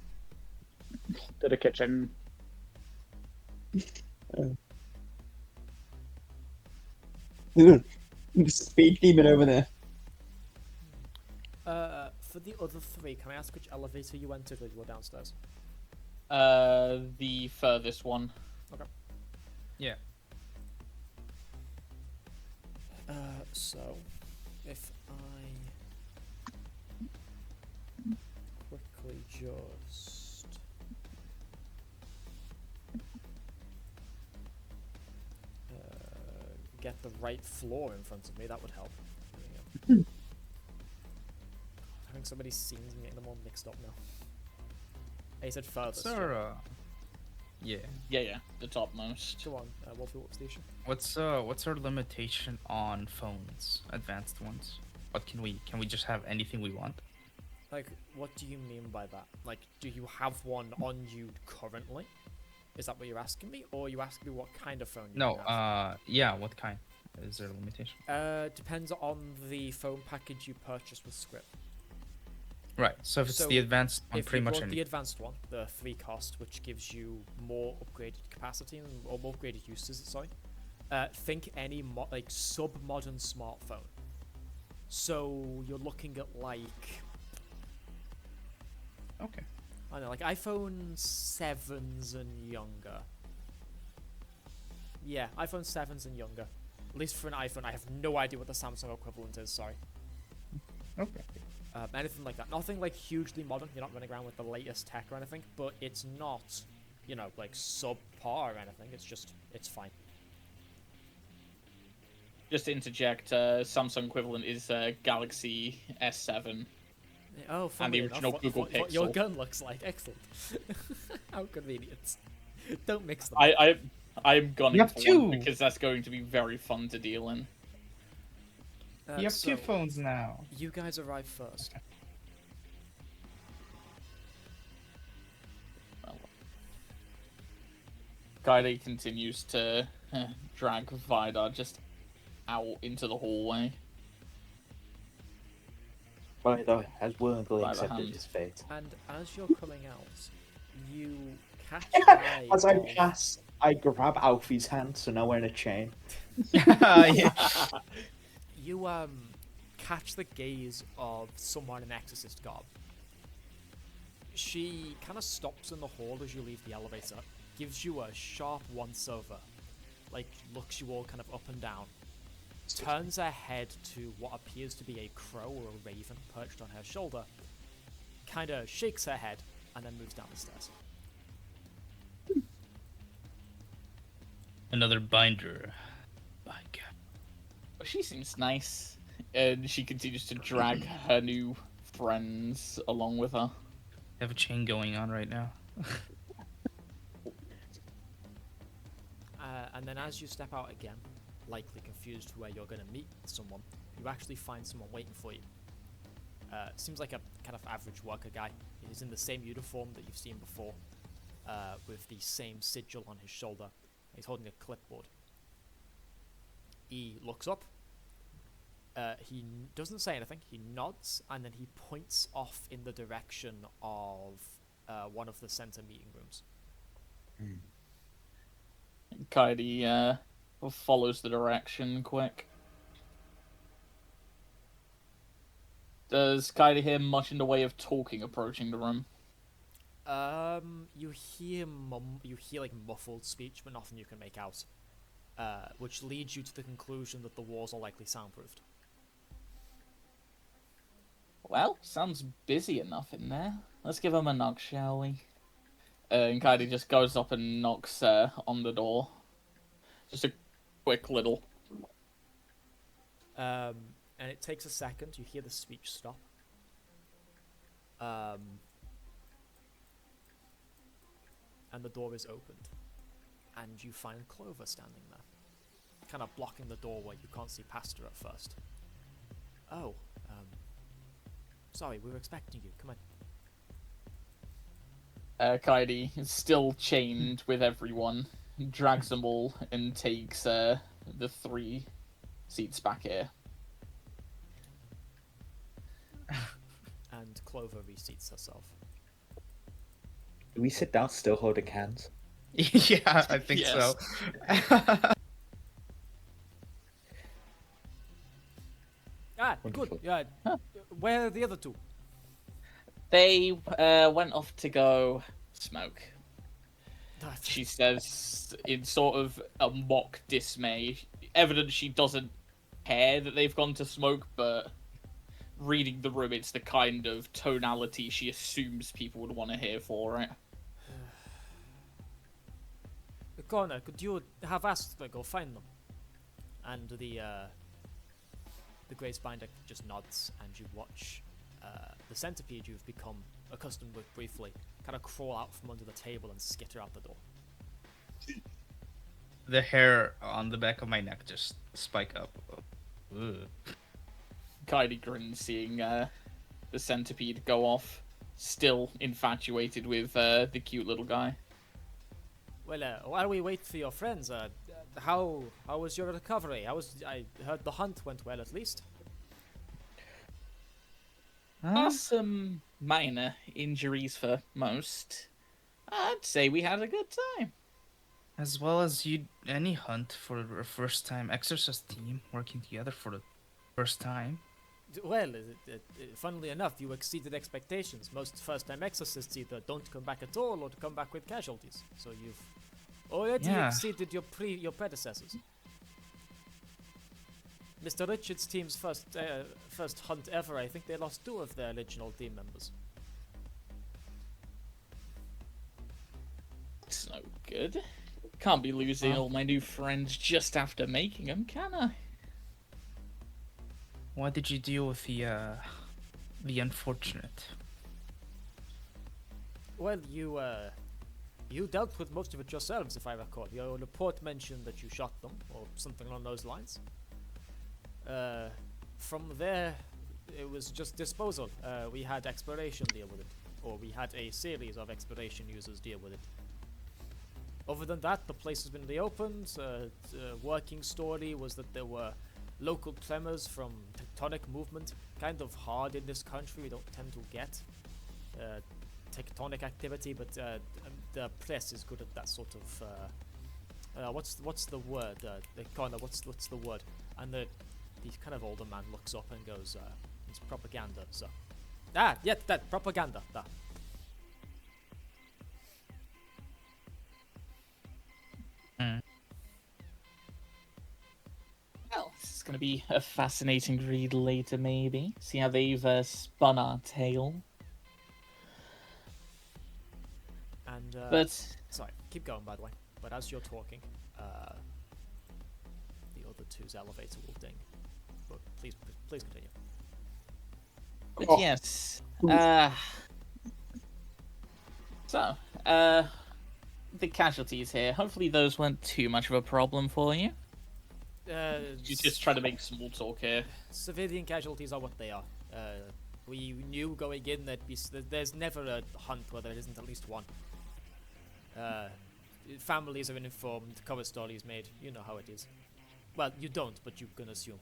To the kitchen. Speed demon over there. For the other three, can I ask which elevator you entered when you were downstairs? The furthest one. Okay. Yeah. So, if I quickly just get the right floor in front of me, that would help. There we go. I think somebody's scenes and getting them all mixed up now. He said furthest. Sir, yeah. Yeah, the topmost. Go on, Wooflie, what's the issue? What's our limitation on phones, advanced ones? What can we just have anything we want? Like, what do you mean by that? Like, do you have one on you currently? Is that what you're asking me? Or are you asking me what kind of phone you No, have? yeah, what kind? Is there a limitation? Depends on the phone package you purchased with Script. Right, so if it's the advanced one, If pretty you much want any. the advanced one, the 3 cost, which gives you more upgraded capacity or more upgraded uses, sorry. Think any like sub-modern smartphone. So you're looking at like, Okay. I don't know, like iPhone 7s and younger. Yeah, iPhone 7s and younger. At least for an iPhone, I have no idea what the Samsung equivalent is, sorry. Okay. Anything like that. Nothing like hugely modern. You're not running around with the latest tech or anything, but it's not, you know, like subpar or anything. It's just, it's fine. Just to interject, Samsung equivalent is Galaxy S7. Oh, And funny the enough, original Google what your Pixel. gun looks like. Excellent. How convenient. Don't mix them. I'm gunning You have for two. one because that's going to be very fun to deal in. You have so two phones now. You guys arrive first. Kaede continues to drag Vidarr just out into the hallway. Vidarr has willingly By the accepted hand. his fate. And as you're coming out, you catch the eye As I of- pass, I grab Alfie's hand, so now we're in a chain. Yeah. You catch the gaze of someone in exorcist garb. She kind of stops in the hall as you leave the elevator, gives you a sharp once-over, like looks you all kind of up and down, turns her head to what appears to be a crow or a raven perched on her shoulder, kind of shakes her head, and then moves down the stairs. Another binder. My God. She seems nice, and she continues to drag her new friends along with her. I have a chain going on right now. And then as you step out again, likely confused to where you're going to meet someone, you actually find someone waiting for you. Seems like a kind of average worker guy. He's in the same uniform that you've seen before, with the same sigil on his shoulder. He's holding a clipboard. He looks up. He doesn't say anything. He nods, and then he points off in the direction of one of the center meeting rooms. Kaede follows the direction quick. Does Kaede hear much in the way of talking approaching the room? You hear like muffled speech, but nothing you can make out. Which leads you to the conclusion that the walls are likely soundproofed. Well, sounds busy enough in there. Let's give him a knock, shall we? And Kaede just goes up and knocks on the door. Just a quick little. And it takes a second. You hear the speech stop. And the door is opened. And you find Clover standing there. Kind of blocking the doorway. You can't see past her at first. Oh, sorry, we were expecting you. Come on. Kaede is still chained with everyone, drags them all, and takes the 3 seats back here. And Clover reseats herself. Do we sit down still holding hands? Yeah, I think Yes. so. Wonderful. Yeah. Huh. Where are the other two? They went off to go smoke. She says in sort of a mock dismay. Evident she doesn't care that they've gone to smoke, but reading the room, it's the kind of tonality she assumes people would want to hear for it. Connor, could you have asked to go find them? And the Grace Binder just nods, and you watch the centipede you've become accustomed with briefly kind of crawl out from under the table and skitter out the door. The hair on the back of my neck just spike up. Ugh. Kaede grins seeing the centipede go off, still infatuated with the cute little guy. Well, while we wait for your friends, how was your recovery? I heard the hunt went well, at least. Some minor injuries for most. I'd say we had a good time. As well as any hunt for a first time exercise team working together for the first time. Well, funnily enough, you exceeded expectations. Most first-time exorcists either don't come back at all or come back with casualties. So you've already exceeded your predecessors. Mr. Richards' team's first hunt ever, I think they lost 2 of their original team members. It's no good. Can't be losing all my new friends just after making them, can I? Why did you deal with the unfortunate? Well, you dealt with most of it yourselves, if I recall. Your report mentioned that you shot them, or something along those lines. From there, it was just disposal. We had exploration deal with it, or we had a series of exploration users deal with it. Other than that, the place has been reopened. Working story was that there were local tremors from tectonic movement. Kind of hard in this country. We don't tend to get tectonic activity, but the press is good at that sort of. What's the word? Connor, what's the word? And the kind of older man looks up and goes, "It's propaganda." So, that propaganda. That. Well, this is going to be a fascinating read later, maybe. See how they've spun our tale. And But sorry, keep going. By the way, but as you're talking, the other two's elevator will ding. But please continue. But yes. So, the casualties here. Hopefully those weren't too much of a problem for you. You just try to make small talk here. Civilian casualties are what they are. We knew going in that there's never a hunt where there isn't at least one. Families are informed, cover stories made. You know how it is. Well, you don't, but you can assume.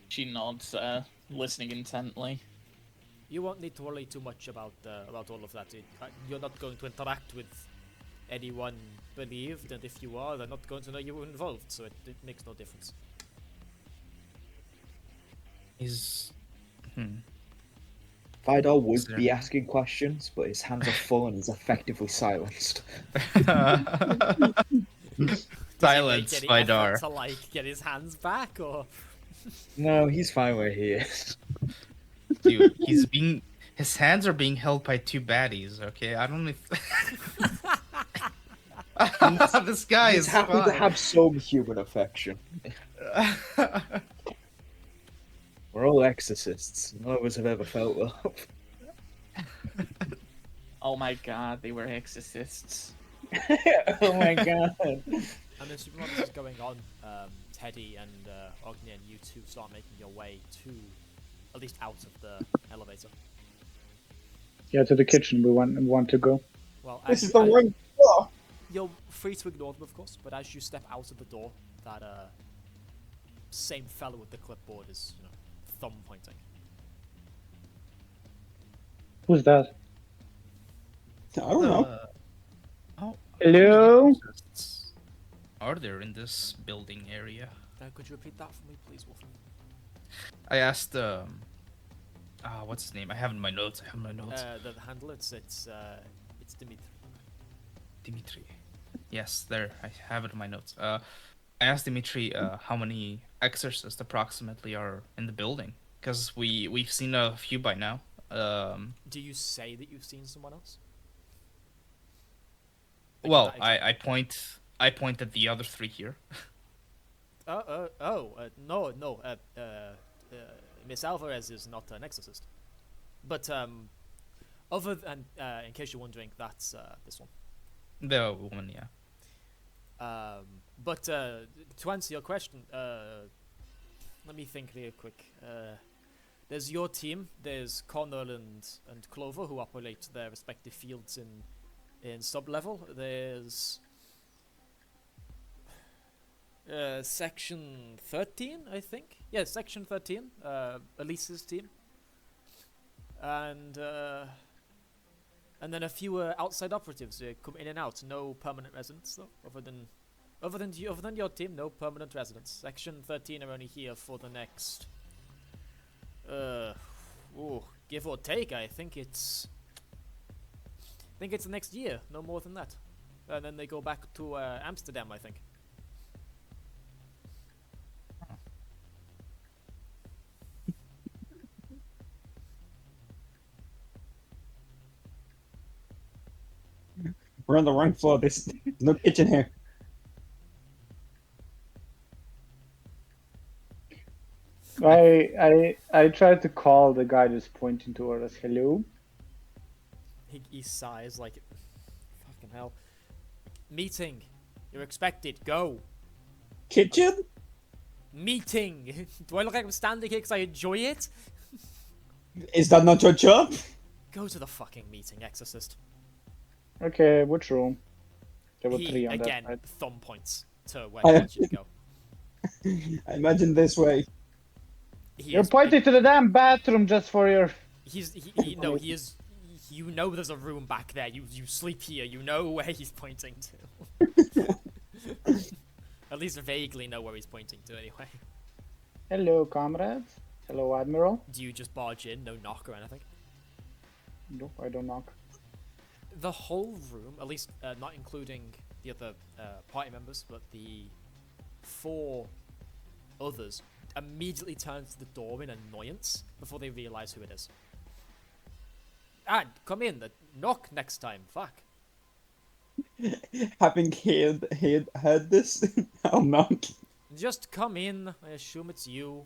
She nods, listening intently. You won't need to worry too much about all of that. You're not going to interact with anyone believed, and if you are, they're not going to know you were involved, so it makes no difference. Vidarr would be asking questions, but his hands are full and he's effectively silenced. Silence, Vidarr. To get his hands back, or No, he's fine where he is. Dude, his hands are being held by 2 baddies, okay? I don't know if... This guy He's is happy fine. to have some human affection. We're all exorcists. None of us have ever felt love. Oh my god, they were exorcists. Oh my god. And as while this is going on, Teddy and Ognjen, you two start making your way to, at least out of the elevator. Yeah, to the kitchen we want to go. Well, This is the wrong door. You're free to ignore them, of course, but as you step out of the door, that same fellow with the clipboard is, thumb pointing. Who's that? I don't know. How Hello? many exorcists are there in this building area? Could you repeat that for me, please, Wooflie? I asked what's his name? I have it in my notes. The handler, it's Dimitri. Dimitri. Yes, there. I have it in my notes. I asked Dimitri how many exorcists approximately are in the building, because we've seen a few by now. Do you say that you've seen someone else? Well, I point at the other three here. No. Miss Alvarez is not an exorcist. But other than, in case you're wondering, that's this one. The woman, yeah. But to answer your question, let me think real quick. There's your team. There's Connor and Clover, who operate their respective fields in sub-level. There's Section 13, I think. Yeah, Section 13. Elise's team. And then a few outside operatives come in and out. No permanent residents, though, other than your team. No permanent residents. Section 13 are only here for the next. Give or take, I think it's the next year. No more than that. And then they go back to Amsterdam, I think. We're on the wrong floor. There's no kitchen here. I tried to call the guy just pointing toward us. Hello? He sighs like, fucking hell. Meeting. You're expected. Go. Kitchen? Meeting. Do I look like I'm standing here because I enjoy it? Is that not your job? Go to the fucking meeting, exorcist. Okay, which room? There were He, three on again, that side. thumb points to where he wants you to go. I imagine this way. You're pointing to the damn bathroom just for your... He is... You know there's a room back there. You sleep here. You know where he's pointing to. At least vaguely know where he's pointing to, anyway. Hello, comrades. Hello, Admiral. Do you just barge in, no knock or anything? Nope, I don't knock. The whole room, at least not including the other party members, but the 4 others, immediately turns to the door in annoyance before they realise who it is. Come in. Knock next time. Fuck. Having heard this, I'll knock. Just come in. I assume it's you.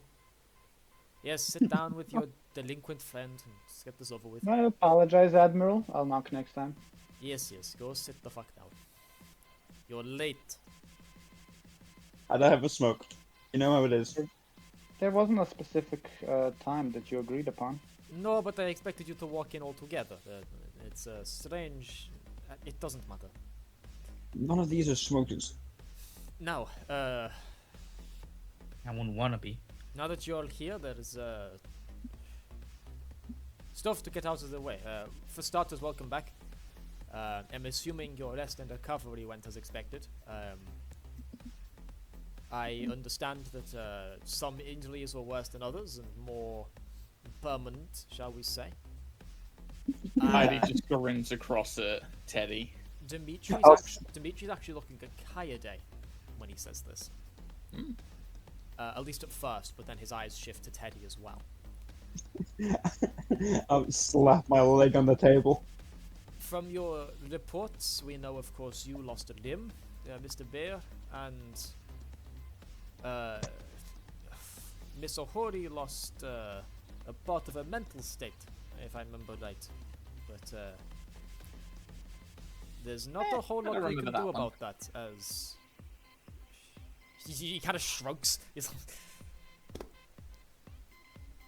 Yes, sit down with your delinquent friend and just get this over with. I apologize, Admiral. I'll knock next time. Yes. Go sit the fuck down. You're late. I don't have a smoke. You know how it is. There wasn't a specific time that you agreed upon. No, but I expected you to walk in all together. It's strange. It doesn't matter. None of these are smokers. Now, I wouldn't wanna be. now that you're all here, there's stuff to get out of the way. For starters, welcome back. I'm assuming your rest and recovery went as expected. I understand that some injuries were worse than others and more permanent, shall we say. Heidi just grins across at Teddy. Dimitri's actually looking at Kaede when he says this. At least at first, but then his eyes shift to Teddy as well. I'll slap my leg on the table. From your reports, we know, of course, you lost a limb, Mr. Behr, and Miss Ohori lost a part of her mental state, if I remember right. But there's not a whole lot we can do about that, as he kind of shrugs.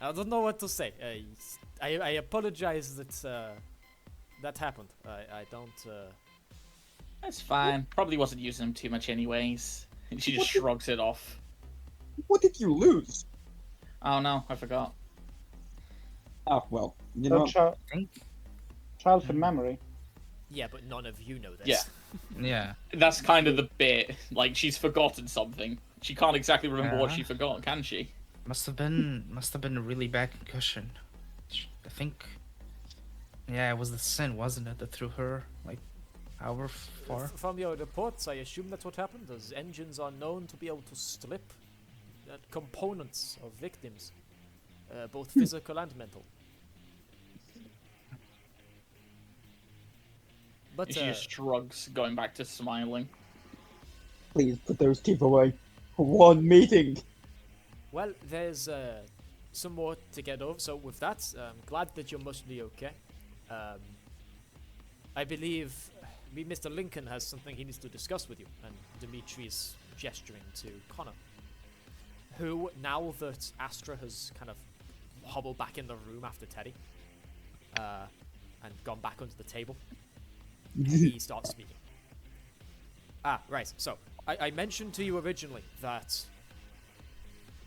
I don't know what to say. I apologize that that happened. I don't. That's fine. Probably wasn't using them too much anyways. And she just shrugs it off. What did you lose? Oh no, I forgot. Oh, well, you know. Childhood memory. Yeah, but none of you know this. Yeah. Yeah. That's kind of the bit. Like, she's forgotten something. She can't exactly remember what she forgot, can she? Must have been a really bad concussion. I think. Yeah, it was the sin, wasn't it, that threw her like however far? From your reports, I assume that's what happened, as engines are known to be able to strip components of victims, both physical and mental. But She just shrugs, going back to smiling. Please put those teeth away. One meeting. well, there's some more to get over. So with that, I'm glad that you're mostly okay. I believe Mr. Lincoln has something he needs to discuss with you, and Dimitri's gesturing to Connor, who, now that Astra has kind of hobbled back in the room after Teddy, and gone back under the table, he starts speaking. Right, so, I mentioned to you originally that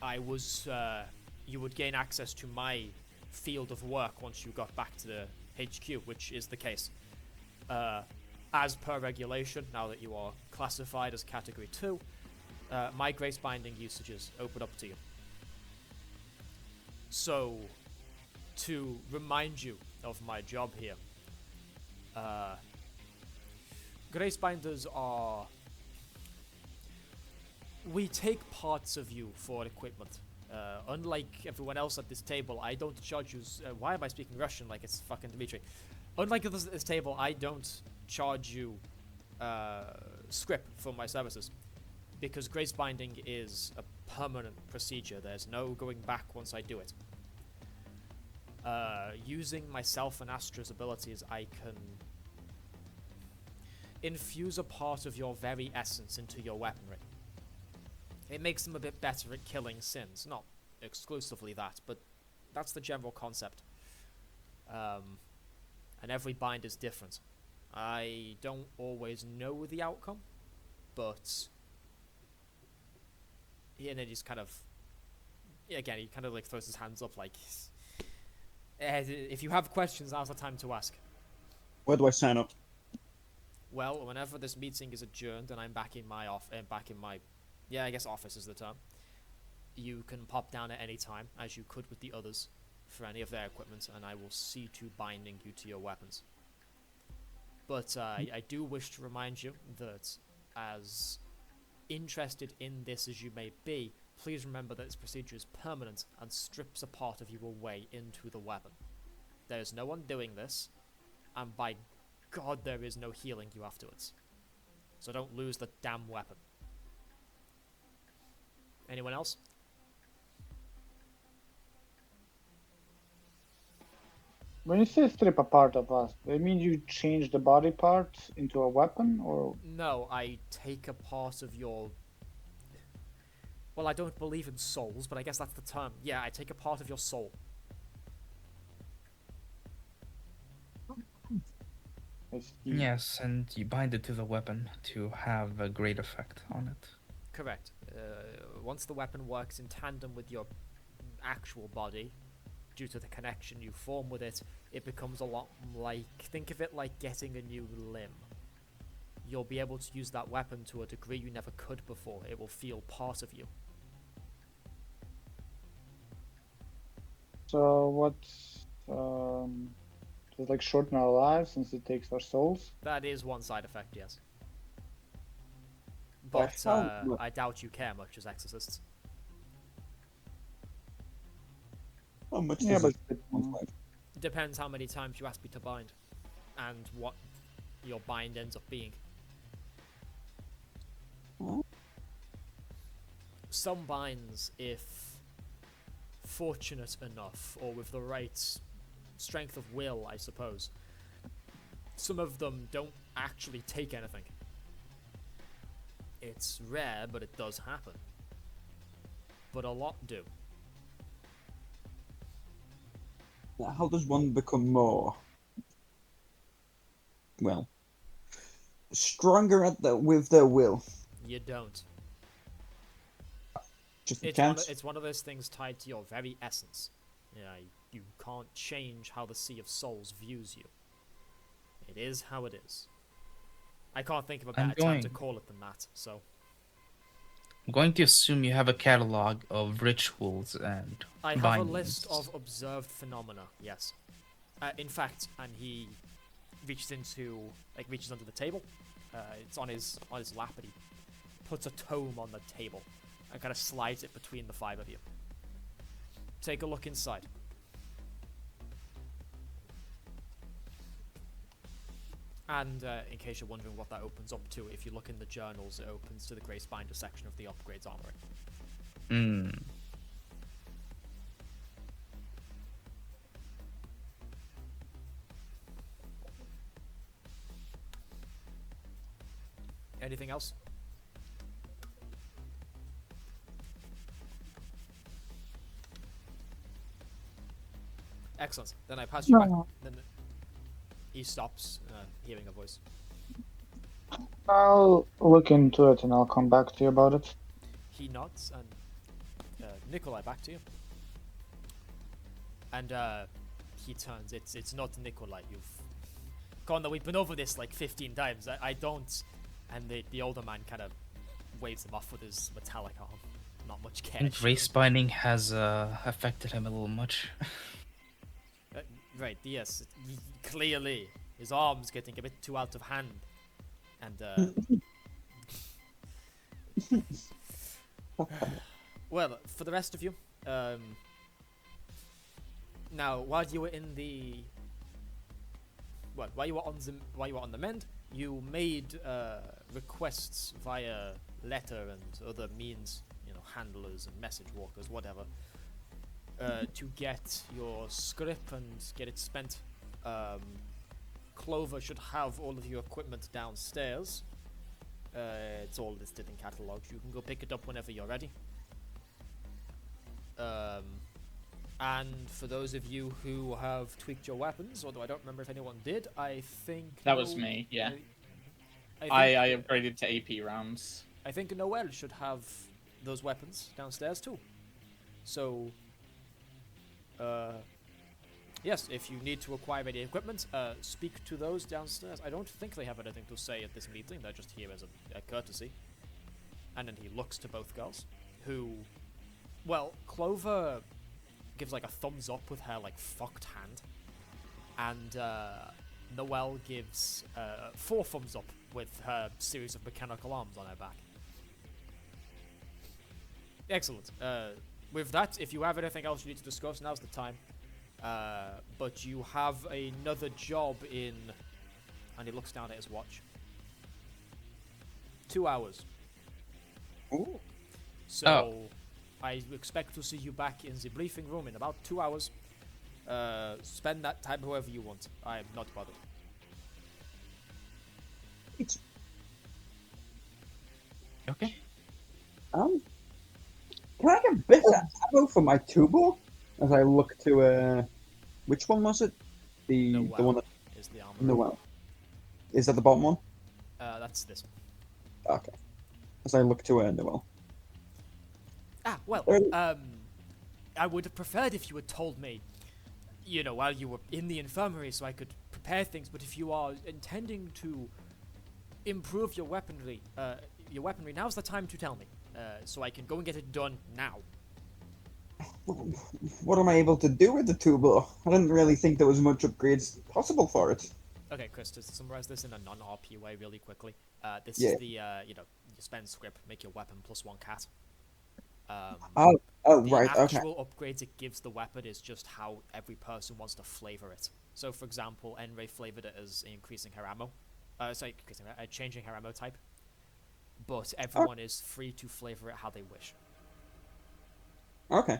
I was, you would gain access to my field of work once you got back to the HQ, which is the case. As per regulation, now that you are classified as Category 2, my grace binding usages open up to you. So, to remind you of my job here, grace binders are... We take parts of you for equipment. Unlike everyone else at this table, I don't charge you... why am I speaking Russian like it's fucking Dimitri? Unlike others at this table, I don't charge you scrip for my services, because grace binding is a permanent procedure. There's no going back once I do it. Using myself and Astra's abilities, I can infuse a part of your very essence into your weaponry. It makes them a bit better at killing sins. Not exclusively that, but that's the general concept. And every bind is different. I don't always know the outcome, but... And then he's kind of... Again, he kind of like throws his hands up like... if you have questions, now's the time to ask. Where do I sign up? Well, whenever this meeting is adjourned and I'm back in my yeah, I guess office is the term, you can pop down at any time, as you could with the others, for any of their equipment, and I will see to binding you to your weapons. But I do wish to remind you that, as interested in this as you may be, please remember that this procedure is permanent and strips a part of you away into the weapon. There is no undoing this, and by God, there is no healing you afterwards. So don't lose the damn weapon. Anyone else? When you say strip a part of us, do you mean you change the body parts into a weapon, or? No, I take a part of your... Well, I don't believe in souls, but I guess that's the term. Yeah, I take a part of your soul. I see. Yes, and you bind it to the weapon to have a great effect on it. Correct. Once the weapon works in tandem with your actual body, due to the connection you form with it, it becomes a lot like... Think of it like getting a new limb. You'll be able to use that weapon to a degree you never could before. It will feel part of you. So what's does it like shorten our lives since it takes our souls? That is one side effect, yes. But But how- I doubt you care much as exorcists. How much Yeah, does but it Depends how many times you ask me to bind, and what your bind ends up being. Hmm? Some binds, if fortunate enough, or with the right strength of will, I suppose, some of them don't actually take anything. It's rare, but it does happen. But a lot do. How does one become more, well, stronger with their will? You don't. Just a It's chance? it's one of those things tied to your very essence. Yeah, you can't change how the Sea of Souls views you. It is how it is. I can't think of a I'm better time to going- call it than that, so... I'm going to assume you have a catalog of rituals and I have a list bindings. of observed phenomena. Yes. In fact, and he reaches under the table. It's on his lap, and he puts a tome on the table and kind of slides it between the five of you. Take a look inside. And in case you're wondering what that opens up to, if you look in the journals, it opens to the Grace Binder section of the Upgrades Armory. Hmm. Anything else? Excellent. Then I pass you back. No. Then he stops, hearing a voice. I'll look into it and I'll come back to you about it. He nods, and Nikolai, back to you. And he turns. It's not Nikolai. You've gone. That we've been over this like 15 times. I don't. And the older man kind of waves him off with his metallic arm. Not much I cash. think race binding has affected him a little much. Right. Yes. Clearly, his arm's getting a bit too out of hand. And well, for the rest of you, now while you were in the while you were on the mend, you made requests via letter and other means, handlers and message walkers, whatever, to get your script and get it spent. Clover should have all of your equipment downstairs. It's all listed in catalogs. You can go pick it up whenever you're ready. And for those of you who have tweaked your weapons, although I don't remember if anyone did, I think... That was me, yeah. I I upgraded to AP rounds. I think Noel should have those weapons downstairs too. So... yes, if you need to acquire any equipment, speak to those downstairs. I don't think they have anything to say at this meeting. They're just here as a courtesy. And then he looks to both girls, who... Well, Clover gives like a thumbs up with her like fucked hand. And Noelle gives 4 thumbs up with her series of mechanical arms on her back. Excellent. With that, if you have anything else you need to discuss, now's the time. But you have another job in... And he looks down at his watch. 2 hours. Ooh. So, I expect to see you back in the briefing room in about 2 hours. Spend that time however you want. I am not bothered. Okay. Can I get better ammo for my tubo? As I look to which one was it? The one that Is the armor. Noel. Is that the bottom one? That's this one. Okay. As I look to Noel. Well, I would have preferred if you had told me, while you were in the infirmary so I could prepare things, but if you are intending to improve your weaponry, now's the time to tell me, so I can go and get it done now. What am I able to do with the tubo? I didn't really think there was much upgrades possible for it. Okay, Chris, to summarize this in a non-RP way really quickly, this Yeah. is the, you spend script, make your weapon +1 cat. Oh, The right, okay. actual upgrades it gives the weapon is just how every person wants to flavor it. So, for example, Enrei flavored it as increasing her ammo. Changing her ammo type. But everyone is free to flavor it how they wish. Okay.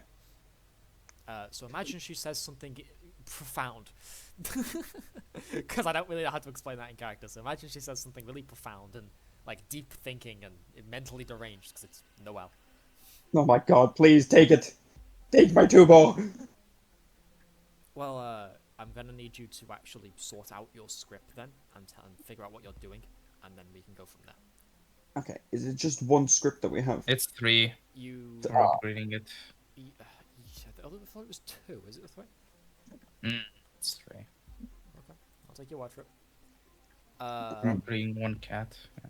So imagine she says something profound. Because I don't really know how to explain that in character. So imagine she says something really profound and like deep thinking and mentally deranged because it's Noel. Oh my god, please take it. Take my tubo. Well, I'm gonna need you to actually sort out your script then and figure out what you're doing, and then we can go from there. Okay, is it just one script that we have? It's 3. You... We're upgrading it. I thought it was 2. Is it 3? It's 3. Okay, I'll take your word for it. We're upgrading 1 cat. Yeah.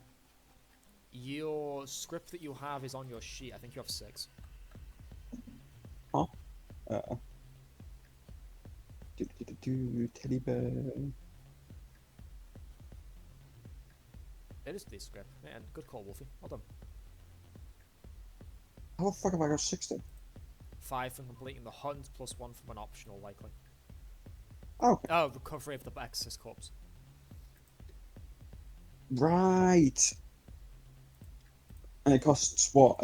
Your script that you have is on your sheet. I think you have 6. Uh, Teddy bear. It is the script. Yeah, and good call, Woofie. Well done. How the fuck have I got 60? 5 from completing the hunt, plus 1 from an optional, likely. Okay. Oh, recovery of the exorcist corpse. Right. And it costs what?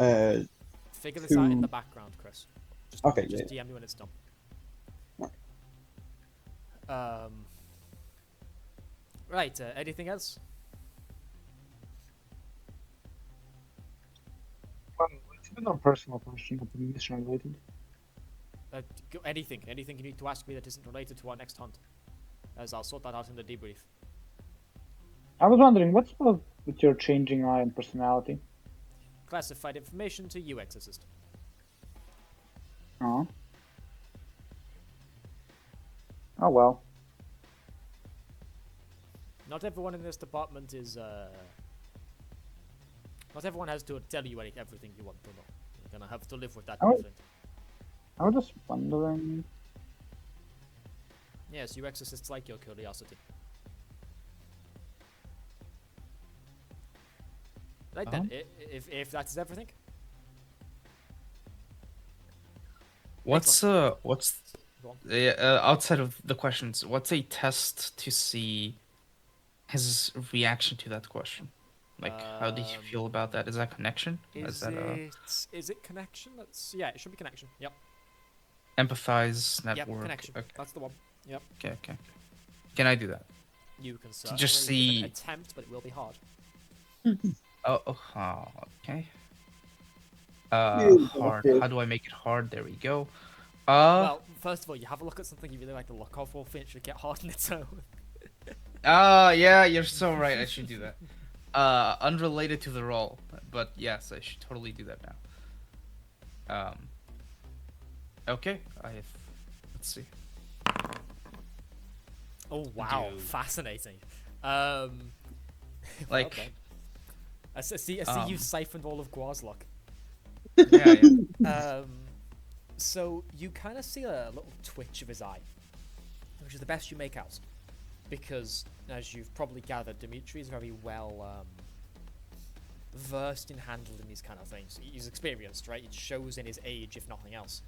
Figure this out in 2. the background, Chris. Just, Okay, just yeah. DM me when it's done. Right. Right, anything else? Well, it's a bit of a personal question, but mission related. Anything you need to ask me that isn't related to our next hunt. As I'll sort that out in the debrief. I was wondering, what's up with your changing eye and personality? Classified information to you, Exorcist. Oh. Oh well. Not everyone in this department is, Not everyone has to tell you everything you want to know. You're gonna have to live with that, my Oh. friend. I was just wondering. Yes, you Exorcists like your curiosity. Right then, if that's everything. What's Go on. outside of the questions? What's a test to see his reaction to that question? Like, how did you feel about that? Is that connection? Is that it connection? Yeah, it should be connection. Yep. empathize Yep, network? connection. Okay. That's the one. Yep. Okay. Can I do that? You can certainly just give see- an attempt, but it will be hard. Okay. Yeah, Hard. okay. How do I make it hard? There we go. Well, first of all, you have a look at something you really like the look of, Wolfie, it should get hard on its own. Yeah, you're so right. I should do that. Unrelated to the role, but yes, I should totally do that now. Okay, let's see. Oh wow, Do- fascinating. Well Like, done. I see um, you siphoned all of Gwar's luck. yeah. So you kind of see a little twitch of his eye, which is the best you make out, because as you've probably gathered, Dimitri is very well versed in handling these kind of things. He's experienced, right? It shows in his age, if nothing else.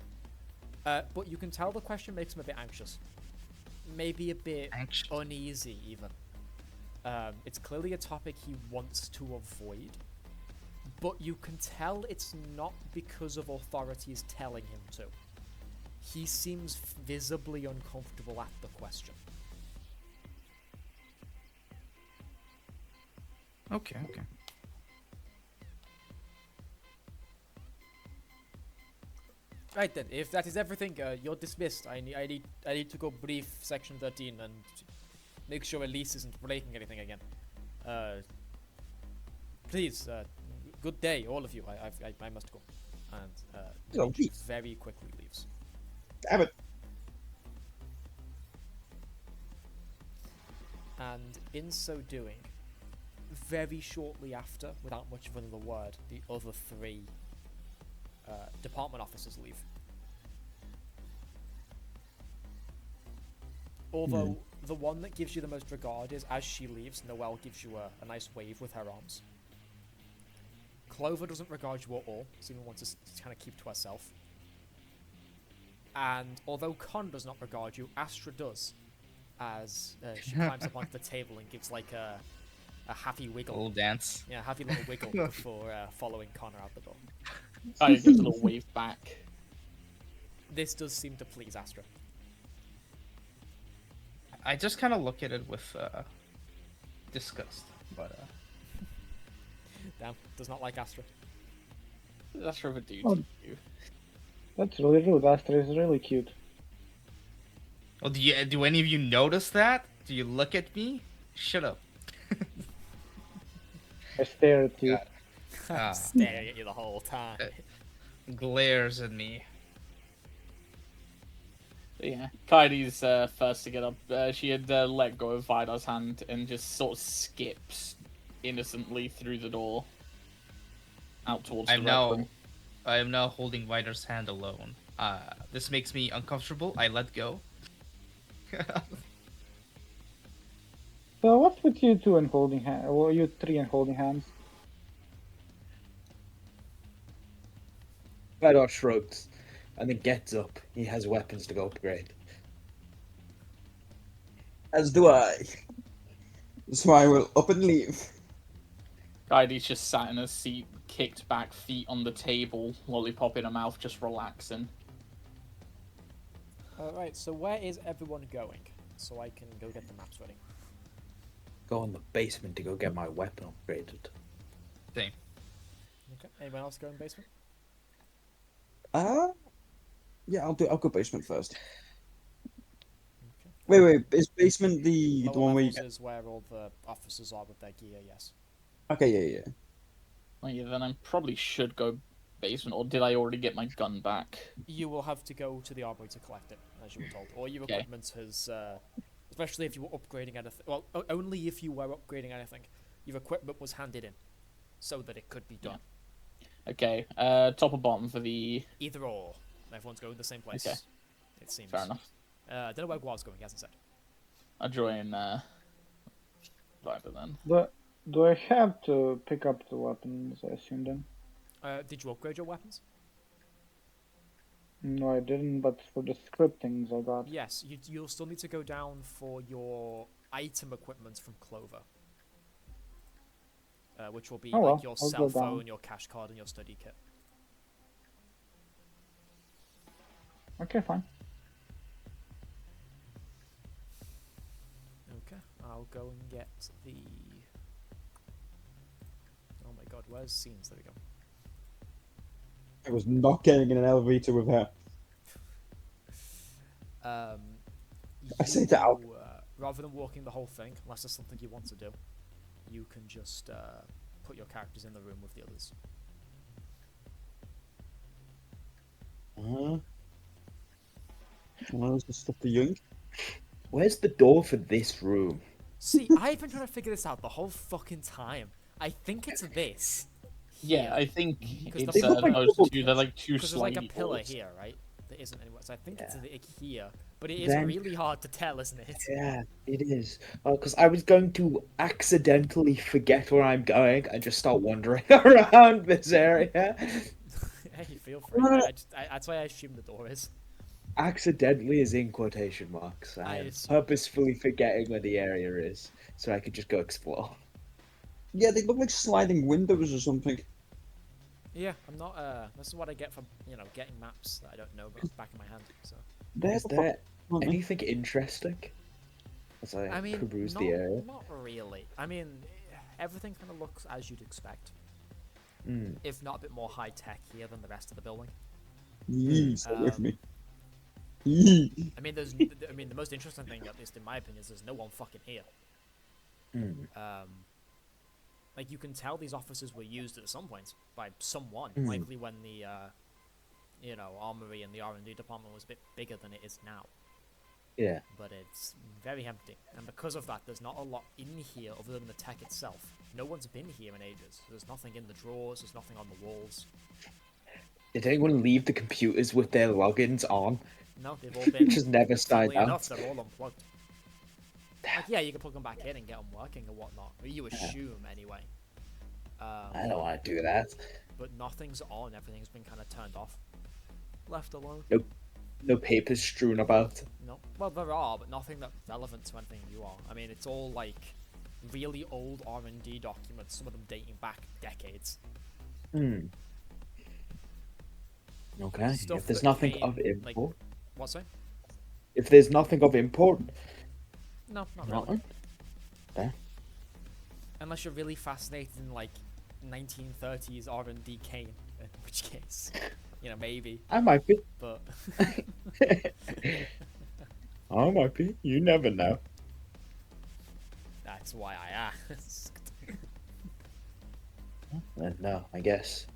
But you can tell the question makes him a bit anxious, maybe a bit Anxious. uneasy, even. It's clearly a topic he wants to avoid. But you can tell it's not because of authorities telling him to. He seems visibly uncomfortable at the question. Okay. Right then, if that is everything, you're dismissed. I need to go brief Section 13 and make sure Elise isn't breaking anything again. Please, good day, all of you. I must go. And Dimitri very quickly leaves. Damn it. And in so doing, very shortly after, without much of another word, the other 3 department officers leave. Although the one that gives you the most regard is, as she leaves, Noelle gives you a nice wave with her arms. Clover doesn't regard you at all, seeming wants to kind of keep to herself. And although Con does not regard you, Astra does, as she climbs up onto the table and gives like a happy wiggle. A little dance. Yeah, happy little wiggle before following Connor out the door. I give a little wave back. This does seem to please Astra. I just kind of look at it with disgust, but Damn, does not like Astra. That's rather dude Oh. to you. That's really rude. Astra is really cute. oh, do any of you notice that? Do you look at me? Shut up. I stare at you. Ah. Staring at you the whole time. Glares at me. But yeah, Kaede's first to get up. She had let go of Vidar's hand and just sort of skips innocently through the door. out towards I'm the red room. I am now holding Vidarr's hand alone. This makes me uncomfortable. I let go. So what's with you two and holding hand? Well, you three and holding hands. Vidarr shrugs and then gets up. He has weapons to go upgrade. As do I. So I will up and leave. Kaede's just sat in a seat, kicked back, feet on the table, lollipop in her mouth, just relaxing. Alright, so where is everyone going? So I can go get the maps ready. Go in the basement to go get my weapon upgraded. Same. Okay. Anyone else go in basement? Yeah, I'll go basement first. Okay. Wait, is basement the Lower one where you levels get... is where all the officers are with their gear, yes. Okay, yeah. Oh yeah, then I probably should go basement, or did I already get my gun back? You will have to go to the armory to collect it, as you were told. Or your Okay. equipment has, especially if you were upgrading anything. Well, only if you were upgrading anything. Your equipment was handed in, so that it could be done. Okay, top or bottom for the... Either or. Everyone's going to the same place. Okay. It seems. Fair enough. I don't know where Gwar's going, he hasn't said. I'll join, Viper then. Do I have to pick up the weapons? I assume then. Did you upgrade your weapons? No, I didn't. But for the scriptings, I got. Yes, you'll still need to go down for your item equipment from Clover. Which will be Oh, well, like your I'll cell go down. phone, your cash card, and your study kit. Okay, fine. Okay, I'll go and get the... Oh my god, where's scenes? There we go. I was not getting in an elevator with her. I say that out. Rather than walking the whole thing, unless there's something you want to do, you can just put your characters in the room with the others. Well, that's stuff for young. Where's the door for this room? See, I've been trying to figure this out the whole fucking time. I think it's this. Yeah, I think Because it's the pillar- those two, they're like two Because there's like a slidey pillar doors. here, right? There isn't anywhere. So I think it's Yeah. here. But it is Then- really hard to tell, isn't it? Yeah, it is. Because I was going to accidentally forget where I'm going and just start wandering around this area. Hey, feel free. That's why I assume the door is. Accidentally is in quotation marks. I I'm assume- purposefully forgetting where the area is so I could just go explore. Yeah, they look like sliding windows or something. Yeah, I'm not. This is what I get from getting maps that I don't know but back in my hand. So Is there anything interesting as I, I mean, peruse not, the area? not really. I mean, everything kind of looks as you'd expect, Mm. if not a bit more high tech here than the rest of the building. Stay away from me. I mean, the most interesting thing, at least in my opinion, is there's no one fucking here. Mm. Like you can tell these offices were used at some point by someone, Mm. likely when the armory and the R&D department was a bit bigger than it is now. Yeah. But it's very empty, and because of that, there's not a lot in here other than the tech itself. No one's been here in ages. There's nothing in the drawers. There's nothing on the walls. Did anyone leave the computers with their logins on? No, they've all been. Just never signed funnily enough, out. they're all unplugged. Like, yeah, you can plug them back in and get them working and whatnot. Or you assume, anyway. I don't want to do that. But nothing's on. Everything's been kind of turned off. Left alone. No papers strewn about. No. Well, there are, but nothing that's relevant to anything you are. I mean, it's all, like, really old R&D documents, some of them dating back decades. Hmm. Okay. Stuff If there's that nothing came, of like- import. What's that? If there's nothing of import, No, not really. nothing. Okay. Unless you're really fascinated in, like, 1930s R&D CAIN, in which case, maybe. I might be. But I might be. You never know. that's why I asked. No, I guess.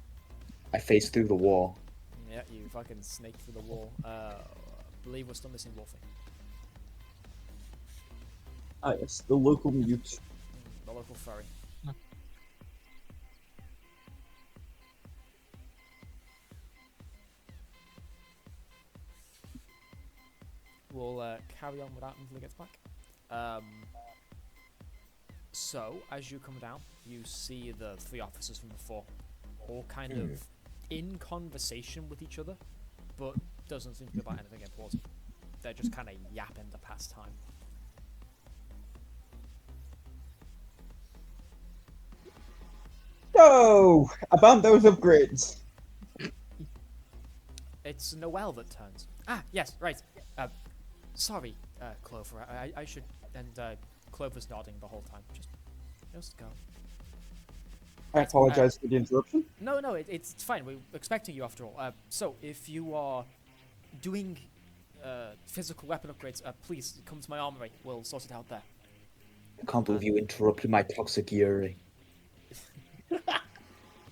I faced through the wall. Yeah, you fucking snaked through the wall. Believe we're still missing Wooflie. Ah, yes, the local mute. The local furry. carry on with that until he gets back. So, as you come down, you see the 3 officers from before, all kind of in conversation with each other, but doesn't seem to be about anything important. They're just kind of yapping the past time. So, about those upgrades. It's Noelle that turns. Ah, yes, right. Sorry, Clover. I should. And Clover's nodding the whole time. Just go. I apologize for the interruption. No, it's fine. We're expecting you after all. So if you are doing physical weapon upgrades, please come to my armory. We'll sort it out there. I can't believe you interrupted my toxic Yuri.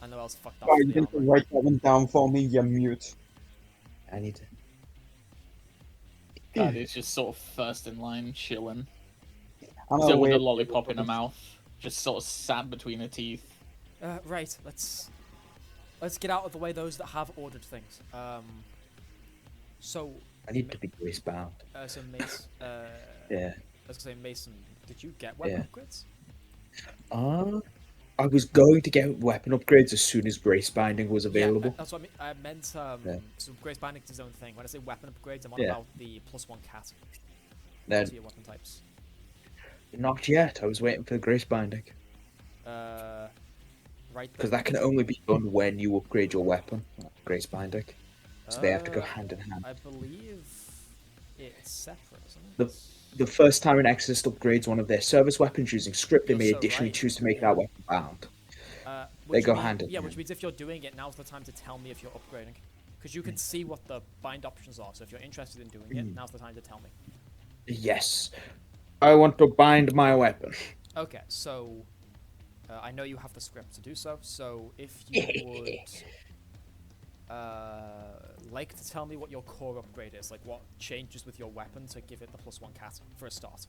I know I was fucked up. Sorry, you didn't write that one down for me, you mute. I need to. Kaede's just sort of first in line, chilling. I'm Still with aware- a lollipop in her mouth, just sort of sat between her teeth. Right. Let's get out of the way those that have ordered things. So. I need to be grace bound. So Mace. Yeah. I was gonna say, Mason, did you get weapon upgrades? I was going to get weapon upgrades as soon as grace binding was available. Yeah, that's what I meant. So Grace Binding is his own thing. When I say weapon upgrades, I'm on about the +1 cat Then, to your weapon types. not yet. I was waiting for the grace binding. Right. Because that can only be done when you upgrade your weapon, grace binding. So they have to go hand in hand. I believe it's separate, isn't it? The first time an Exorcist upgrades one of their service weapons using script, they You're may so additionally right. choose to make that weapon bound. They go hand in hand. Which means if you're doing it, now's the time to tell me if you're upgrading. Because you can see what the bind options are, so if you're interested in doing it, now's the time to tell me. Yes. I want to bind my weapon. Okay, so I know you have the script to do so, so if you would like to tell me what your core upgrade is, like what changes with your weapon to give it the +1 cat for a start.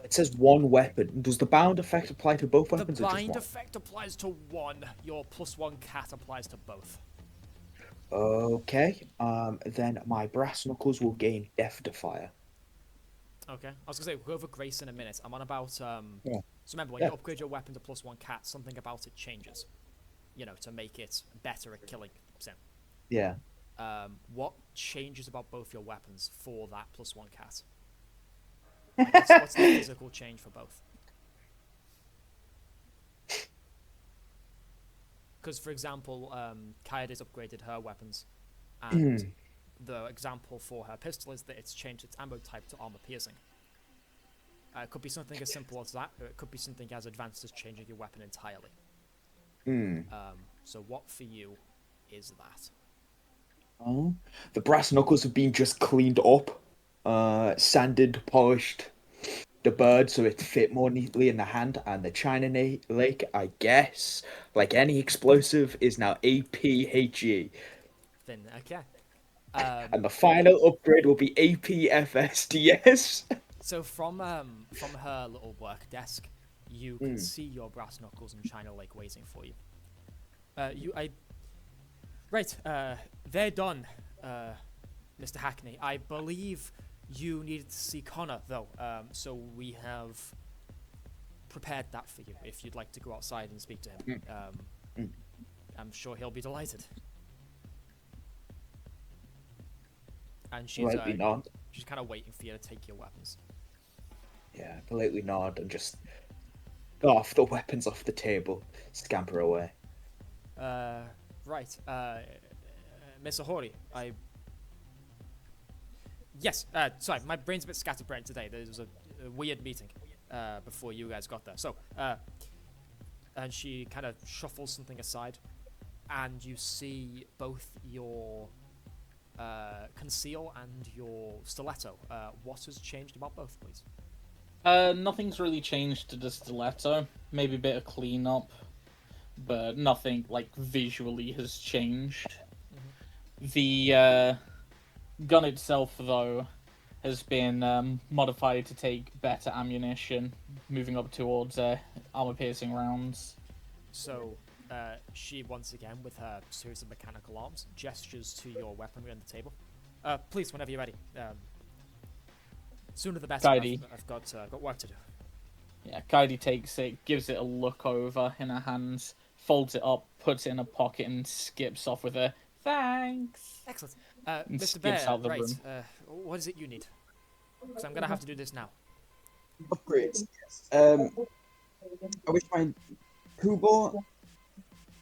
It says one weapon. Does the bound effect apply to both weapons The or just bind one? effect applies to one. Your +1 cat applies to both. Okay. Then my brass knuckles will gain Death Defier. Okay. I was gonna say we'll go over Grace in a minute. I'm on about So remember, when Yeah. you upgrade your weapon to +1 cat, something about it changes. You know, to make it better at killing Sin. Yeah. What changes about both your weapons for that +1 cat? Like, what's the physical change for both? Because, for example, Kaede's upgraded her weapons, and the example for her pistol is that it's changed its ammo type to armor piercing. It could be something as simple as that, or it could be something as advanced as changing your weapon entirely. So what for you is that? The brass knuckles have been just cleaned up, sanded, polished, deburred so it fit more neatly in the hand, and the China Lake, I guess, like any explosive, is now APHE. Then, okay. And the final upgrade will be APFSDS. So from her little work desk, you can see your brass knuckles and China Lake waiting for you. They're done, Mr. Hackney. I believe you needed to see Connor, though, so we have prepared that for you, if you'd like to go outside and speak to him. I'm sure he'll be delighted. And she's kind of waiting for you to take your weapons. Yeah, politely nod and just off the weapons off the table, scamper away. Right. Miss Ohori, Yes, sorry, my brain's a bit scatterbrained today. There was a weird meeting before you guys got there. So, and she kind of shuffles something aside, and you see both your conceal and your stiletto. What has changed about both, please? Nothing's really changed to the stiletto. Maybe a bit of cleanup, but nothing like visually has changed. The gun itself, though, has been modified to take better ammunition, moving up towards armor-piercing rounds. So, she once again, with her series of mechanical arms, gestures to your weaponry on the table. Please, whenever you're ready. Sooner the better. Kaede. I've got work to do. Yeah, Kaede takes it, gives it a look over in her hands, folds it up, puts it in a pocket, and skips off with a thanks. Excellent. And Mr. skips Behr, out the right. room. What is it you need? Because I'm going to have to do this now. Upgrades. Yes. I wish my Kubo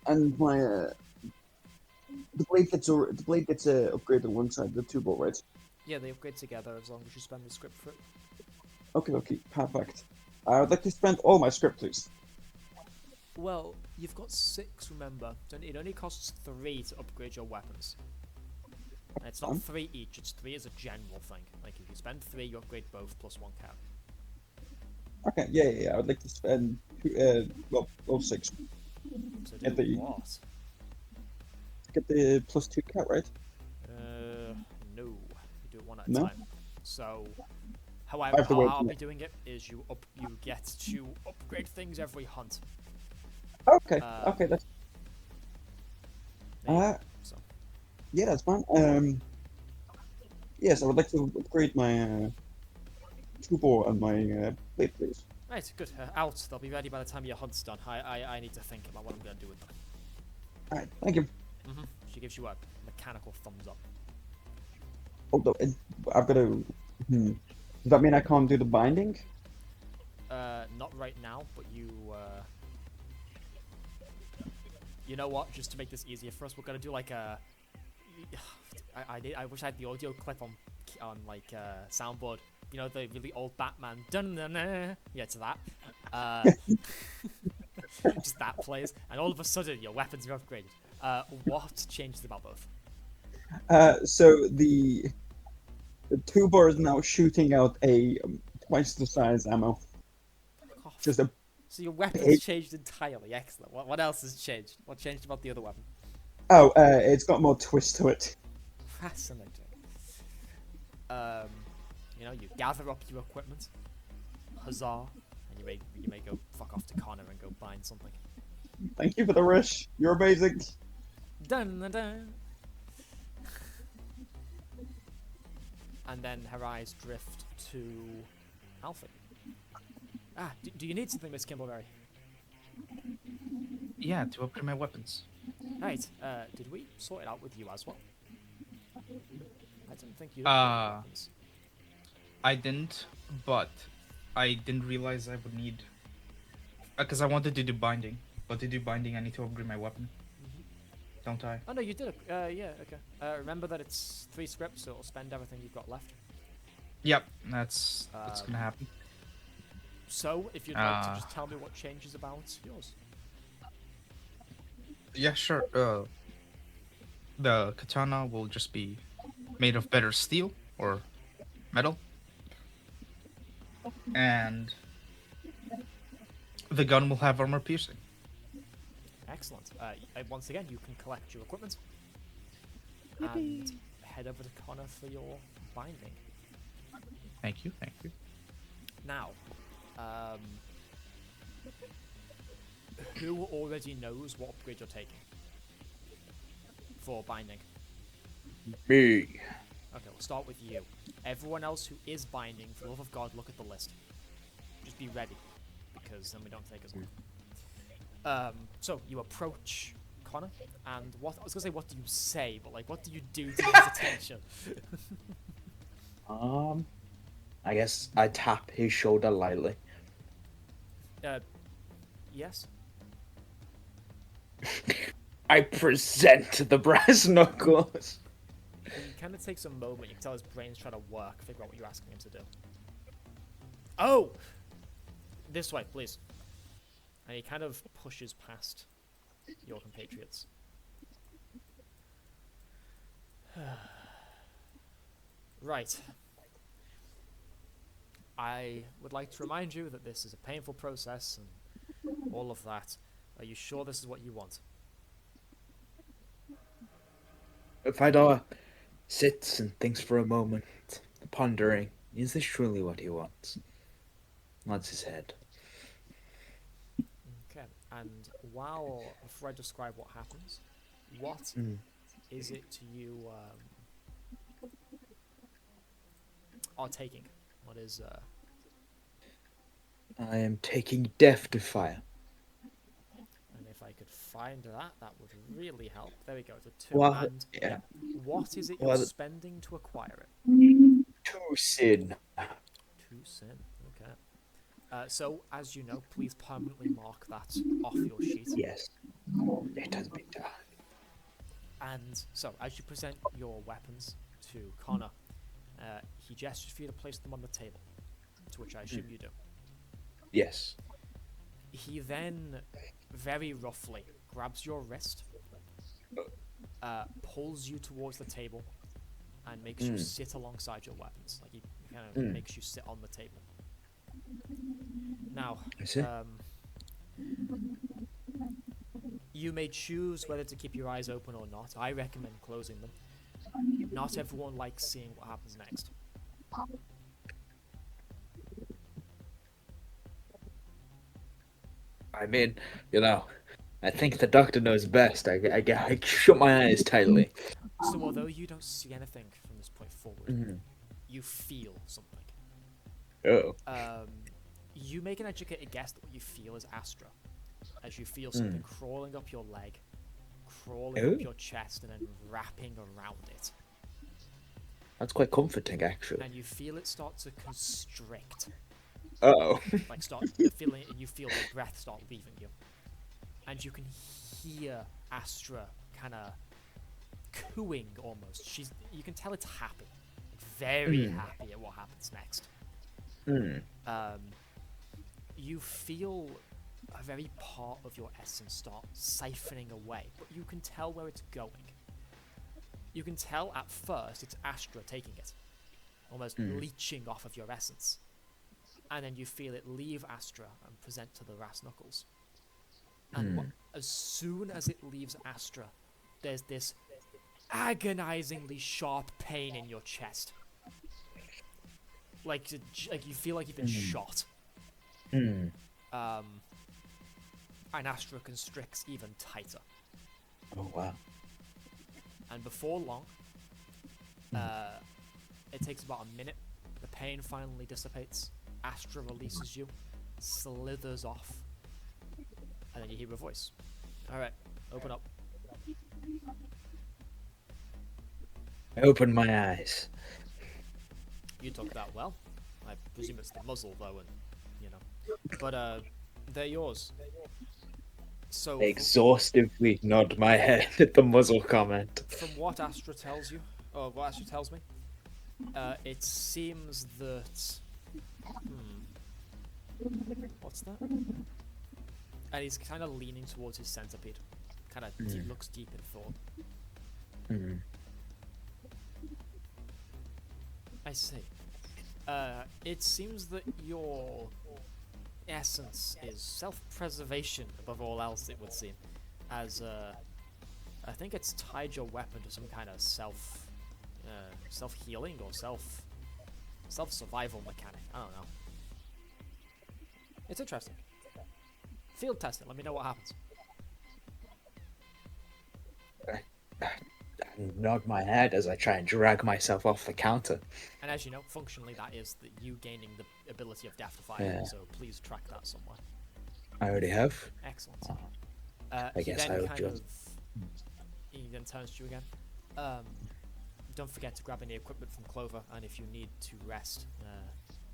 and my the blade gets upgraded alongside the Tubo, right? Yeah, they upgrade together as long as you spend the script for it. Okay, perfect. I would like to spend all my script, please. Well, you've got 6, remember. So it only costs 3 to upgrade your weapons. And it's not 3 each, it's 3 as a general thing. Like, if you spend 3, you upgrade both plus 1 cap. Okay, yeah. I would like to spend all 6. So Get do the- what? Get the plus 2 cat, right? No. You do it one at a No? time. So, I however, have to how wait I'll for be doing it is you get to upgrade things every hunt. Okay, Um, okay, that's Maybe. So, yeah, that's fine. Yes, I would like to upgrade my Tubo and my blade, please. right, good. Out. They'll be ready by the time your hunt's done. I need to think about what I'm going to do with them. Alright, thank you. She gives you a mechanical thumbs up. Although I've got to. Does that mean I can't do the binding? Not right now, but you. You know what? Just to make this easier for us, we're gonna do like a. I wish I had the audio clip on like soundboard. You know, the really old Batman. Dun-dun-dun. Yeah, to that. Just that plays, and all of a sudden your weapons are upgraded. What changes about both? So the Tubo is now shooting out a twice the size ammo. Oh, Just a so your weapons big- changed entirely. Excellent. What else has changed? What changed about the other weapon? it's got more twist to it. Fascinating. You know, you gather up your equipment, huzzah, and you may go fuck off to Connor and go bind something. Thank you for the rush. You're amazing. Dun dun dun. And then her eyes drift to Alfie. Do you need something, Miss Kimbleberry? Yeah, to upgrade my weapons. Right. Did we sort it out with you as well? I didn't think you. Weapons. I didn't, but I didn't realize I would need. Because I wanted to do binding, but to do binding I need to upgrade my weapon. Don't I? Oh no, you did. Yeah. Okay. Remember that it's 3 scripts, so it'll spend everything you've got left. Yep, that's gonna happen. So, if you'd like to just tell me what changes about yours. Yeah, sure. The katana will just be made of better steel or metal, and the gun will have armor piercing. Excellent. Once again, you can collect your equipment and head over to Connor for your binding. Thank you. Now, who already knows what upgrade you're taking for binding? Me. Okay, we'll start with you. Everyone else who is binding, for the love of God, look at the list. Just be ready, because then we don't take as long. So you approach Connor, and what I was gonna say, what do you say? But like, what do you do to get his attention? I guess I tap his shoulder lightly. Yes. I present the brass knuckles. He kind of takes a moment. You can tell his brain's trying to work, figure out what you're asking him to do. Oh! This way, please. And he kind of pushes past your compatriots. Right. I would like to remind you that this is a painful process and all of that. Are you sure this is what you want? Vidarr sits and thinks for a moment, pondering, is this truly what he wants? Nods his head. Okay, and before I describe what happens, what is it you are taking What is I am taking death to fire. and if I could find that, that would really help. There we go. It's a 2. Well, And yeah. what is it you're Well, spending to acquire it? 2 sin. 2 sin. Okay. So, as you know, please permanently mark that off your sheet. Yes. It has been done. And so, as you present your weapons to Connor, he gestures for you to place them on the table, to which I assume you do. Yes. He then, very roughly, grabs your wrist, pulls you towards the table, and makes you sit alongside your weapons. Like, he kind of makes you sit on the table. Now, you may choose whether to keep your eyes open or not. I recommend closing them. Not everyone likes seeing what happens next. I mean, you know, I think the doctor knows best. I shut my eyes tightly. So although you don't see anything from this point forward, you feel something. Oh. You make an educated guess that what you feel is Astra, as you feel something crawling up your leg, crawling up your chest, and then wrapping around it. That's quite comforting, actually. And you feel it start to constrict. Uh-oh. Like start feeling it, and you feel the breath start leaving you. And you can hear Astra kind of cooing almost. You can tell it's happy, very happy at what happens next. You feel a very part of your essence start siphoning away, but you can tell where it's going. You can tell at first it's Astra taking it, almost leeching off of your essence. And then you feel it leave Astra and present to the brass knuckles. And as soon as it leaves Astra, there's this agonizingly sharp pain in your chest. Like you feel like you've been shot. And Astra constricts even tighter. Oh, wow. And before long, it takes about a minute. The pain finally dissipates. Astra releases you, slithers off, and then you hear a voice. Alright, open up. I opened my eyes. You took that well. I presume it's the muzzle, though, and, you know. But, they're yours. So, Exhaustively nod my head at the muzzle comment. from what Astra tells you, or what Astra tells me, it seems that... What's that? And he's kind of leaning towards his centipede. Kind of looks deep in thought. I see. It seems that your essence is self-preservation above all else, it would seem. As, I think it's tied your weapon to some kind of self-healing or self-survival mechanic. I don't know. It's interesting. Field test it. Let me know what happens. I nod my head as I try and drag myself off the counter. And as you know, functionally that is you gaining the ability of death to fire. Yeah. So please track that somewhere. I already have. Excellent. I guess I would just... He then turns to you again. Don't forget to grab any equipment from Clover, and if you need to rest,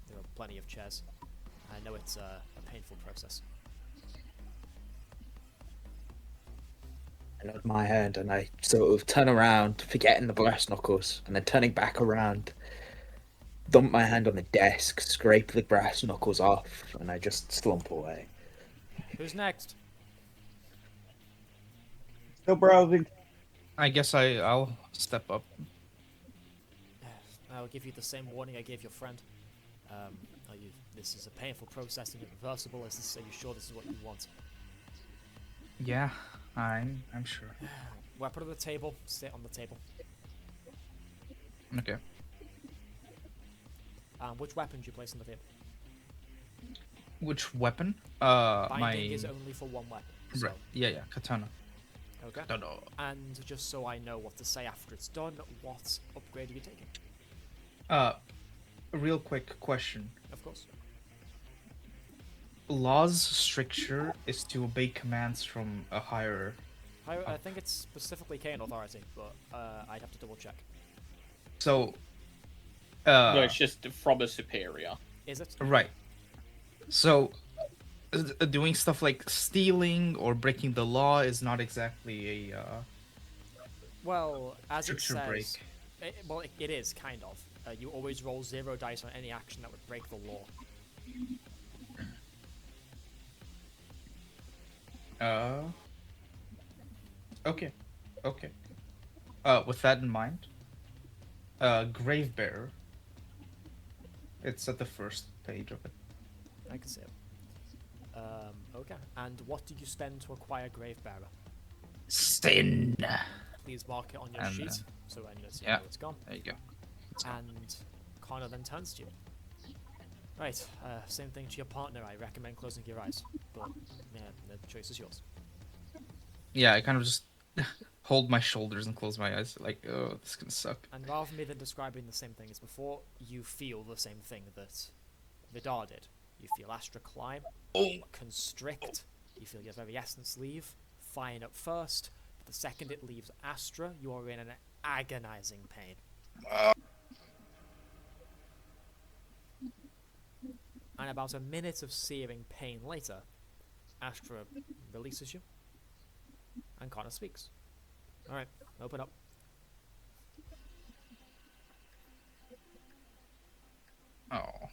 there are plenty of chairs. I know it's a painful process. I nod my head and I sort of turn around, forgetting the brass knuckles, and then turning back around, dump my hand on the desk, scrape the brass knuckles off, and I just slump away. Who's next? Still browsing. I guess I'll step up. I'll give you the same warning I gave your friend. This is a painful process and irreversible. Are you sure this is what you want? Yeah, I'm sure. Weapon on the table. Sit on the table. Okay. Which weapon do you place on the table? Which weapon? Binding is only for one weapon. So. Right. Yeah, katana. Okay. No. And just so I know what to say after it's done, what upgrade are you taking? A real quick question. Of course. Law's stricture is to obey commands from a higher. I think it's specifically CAIN authority, but I'd have to double check. So. No, it's just from a superior. Is it? Right. So, doing stuff like stealing or breaking the law is not exactly a. Well, as it Stricture break. says, it is kind of. You always roll 0 dice on any action that would break the law. Okay. Okay. With that in mind, Behr. It's at the first page of it. I can see it. Okay. And what do you spend to acquire Gravebearer? Sin. Please mark it on your And, sheet, so I know yeah. it's gone. There you go. And Connor then turns to you. Right, same thing to your partner. I recommend closing your eyes, but yeah, the choice is yours. Yeah, I kind of just hold my shoulders and close my eyes, like, oh, this is gonna suck. And rather than describing the same thing as before, you feel the same thing that Vidarr did. You feel Astra climb, constrict, you feel your very essence leave, fine at first, but the second it leaves Astra, you are in an agonizing pain. And about a minute of searing pain later, Astra releases you, and Connor speaks. Alright, open up. Oh,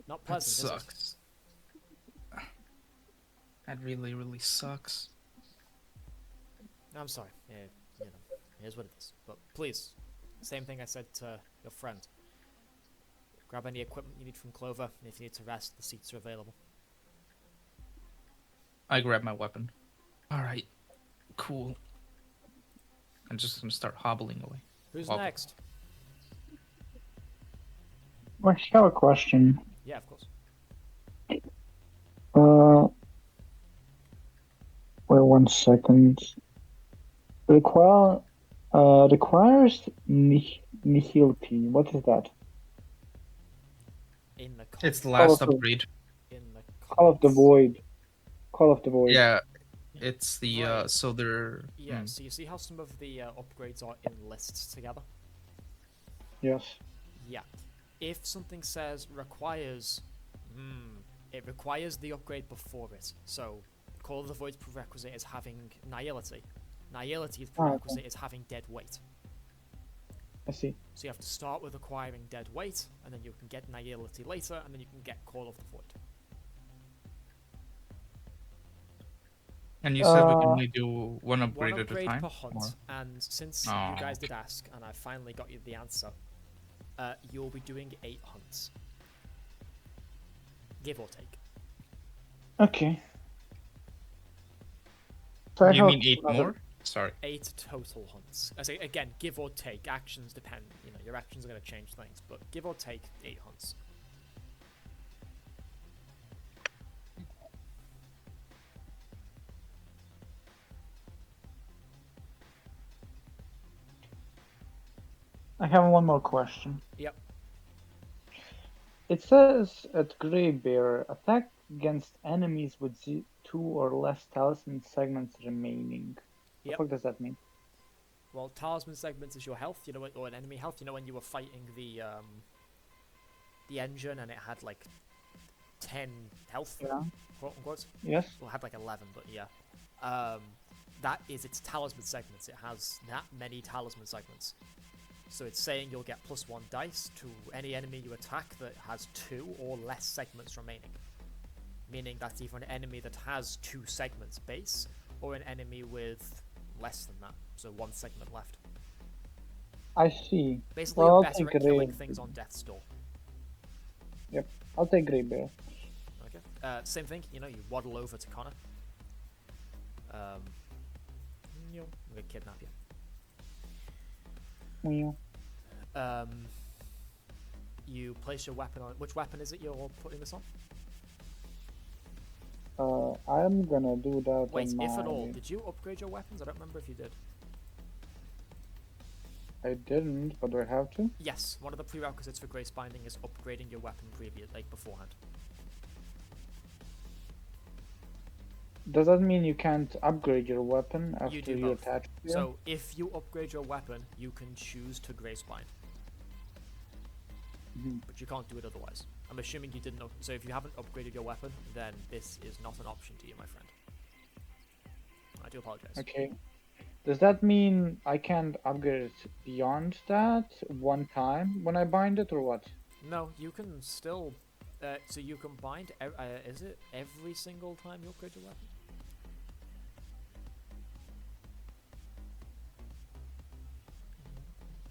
Not that pleasant, is it? sucks. That really, really sucks. I'm sorry. Yeah, you know, here's what it is. But please, same thing I said to your friend. Grab any equipment you need from Clover, and if you need to rest, the seats are available. I grab my weapon. Alright, cool. I'm just gonna start hobbling away. Who's Wobble. next? I have a question. Yeah, of course. Wait 1 second. Requires nihility. What is that? In the It's the con- last Call of the- upgrade. in the Call of the cons- Void. Call of the Void. Yeah, it's the, Right. so they're... Yeah, so you see how some of the upgrades are in lists together? Yes. Yeah. If something says requires, it requires the upgrade before it. So, Call of the Void's prerequisite is having nihility. Nihility's prerequisite is having dead weight. I see. So you have to start with acquiring dead weight, and then you can get nihility later, and then you can get Call of the Void. And you said we can only do one One upgrade at a upgrade time? per hunt, or- and since Oh. you guys did ask, and I finally got you the answer, you'll be doing 8 hunts. Give or take. Okay. So I You have mean 8 another- more? Sorry. 8 total hunts. I say again, give or take. Actions depend. You know, your actions are going to change things, but give or take 8 hunts. I have one more question. Yep. It says at Behr, attack against enemies with 2 or less talisman segments remaining. Yep. What does that mean? Well, talisman segments is your health, you know, or an enemy health. You know when you were fighting the engine and it had like 10 health, Yeah. quote unquote. Yes. Well, it had like 11, but yeah. That is its talisman segments. It has that many talisman segments. So it's saying you'll get +1 dice to any enemy you attack that has 2 or less segments remaining. Meaning that's either an enemy that has 2 segments base, or an enemy with less than that, so 1 segment left. I see. Basically, Well, you're I'll better take at killing Ray. things on death's door. I'll take Behr. Okay. Same thing, you know, you waddle over to Connor. I'm gonna kidnap you. Meow. You place your weapon on. Which weapon is it you're putting this on? I'm gonna do that Wait, on if at all, my- did you upgrade your weapons? I don't remember if you did. I didn't, but do I have to? Yes, one of the prerequisites for grace binding is upgrading your weapon beforehand. Does that mean you can't upgrade your weapon after You do you both. attach it? So if you upgrade your weapon, you can choose to grace bind, but you can't do it otherwise. I'm assuming you didn't know. So if you haven't upgraded your weapon, then this is not an option to you, my friend. I do apologize. Okay. Does that mean I can't upgrade it beyond that one time when I bind it, or what? No, you can still. So you can bind. Is it every single time you upgrade your weapon?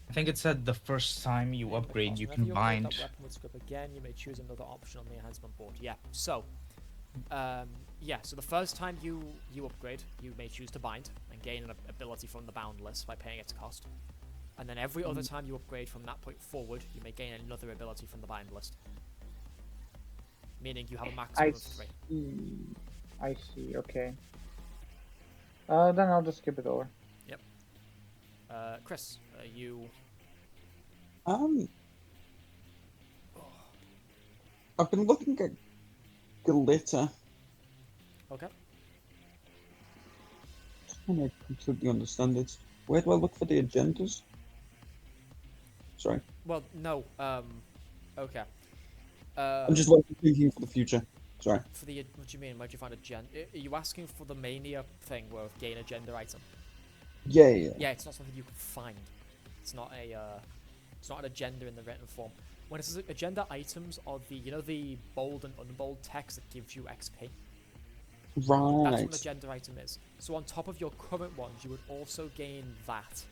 I think it said the first time you upgrade, you can Whenever you upgrade bind. that weapon with script again, you may choose another option on the enhancement board. Yeah. So, So the first time you upgrade, you may choose to bind and gain an ability from the bound list by paying its cost. And then every other time you upgrade from that point forward, you may gain another ability from the bind list. Meaning you have a maximum of 3. I see. Okay. Then I'll just skip it over. Chris, you. I've been looking at glitter. Okay. I don't completely understand it. Where do I look for the agendas? Sorry. Well, no. Okay. I'm just like thinking for the future. Sorry. For the what do you mean? Where'd you find agenda? Are you asking for the mania thing where gain agenda item? Yeah. Yeah, it's not something you can find. It's not a. It's not an agenda in the written form. When it says agenda items are the bold and unbold text that gives you XP. That's what an Right. agenda item is. So on top of your current ones, you would also gain that.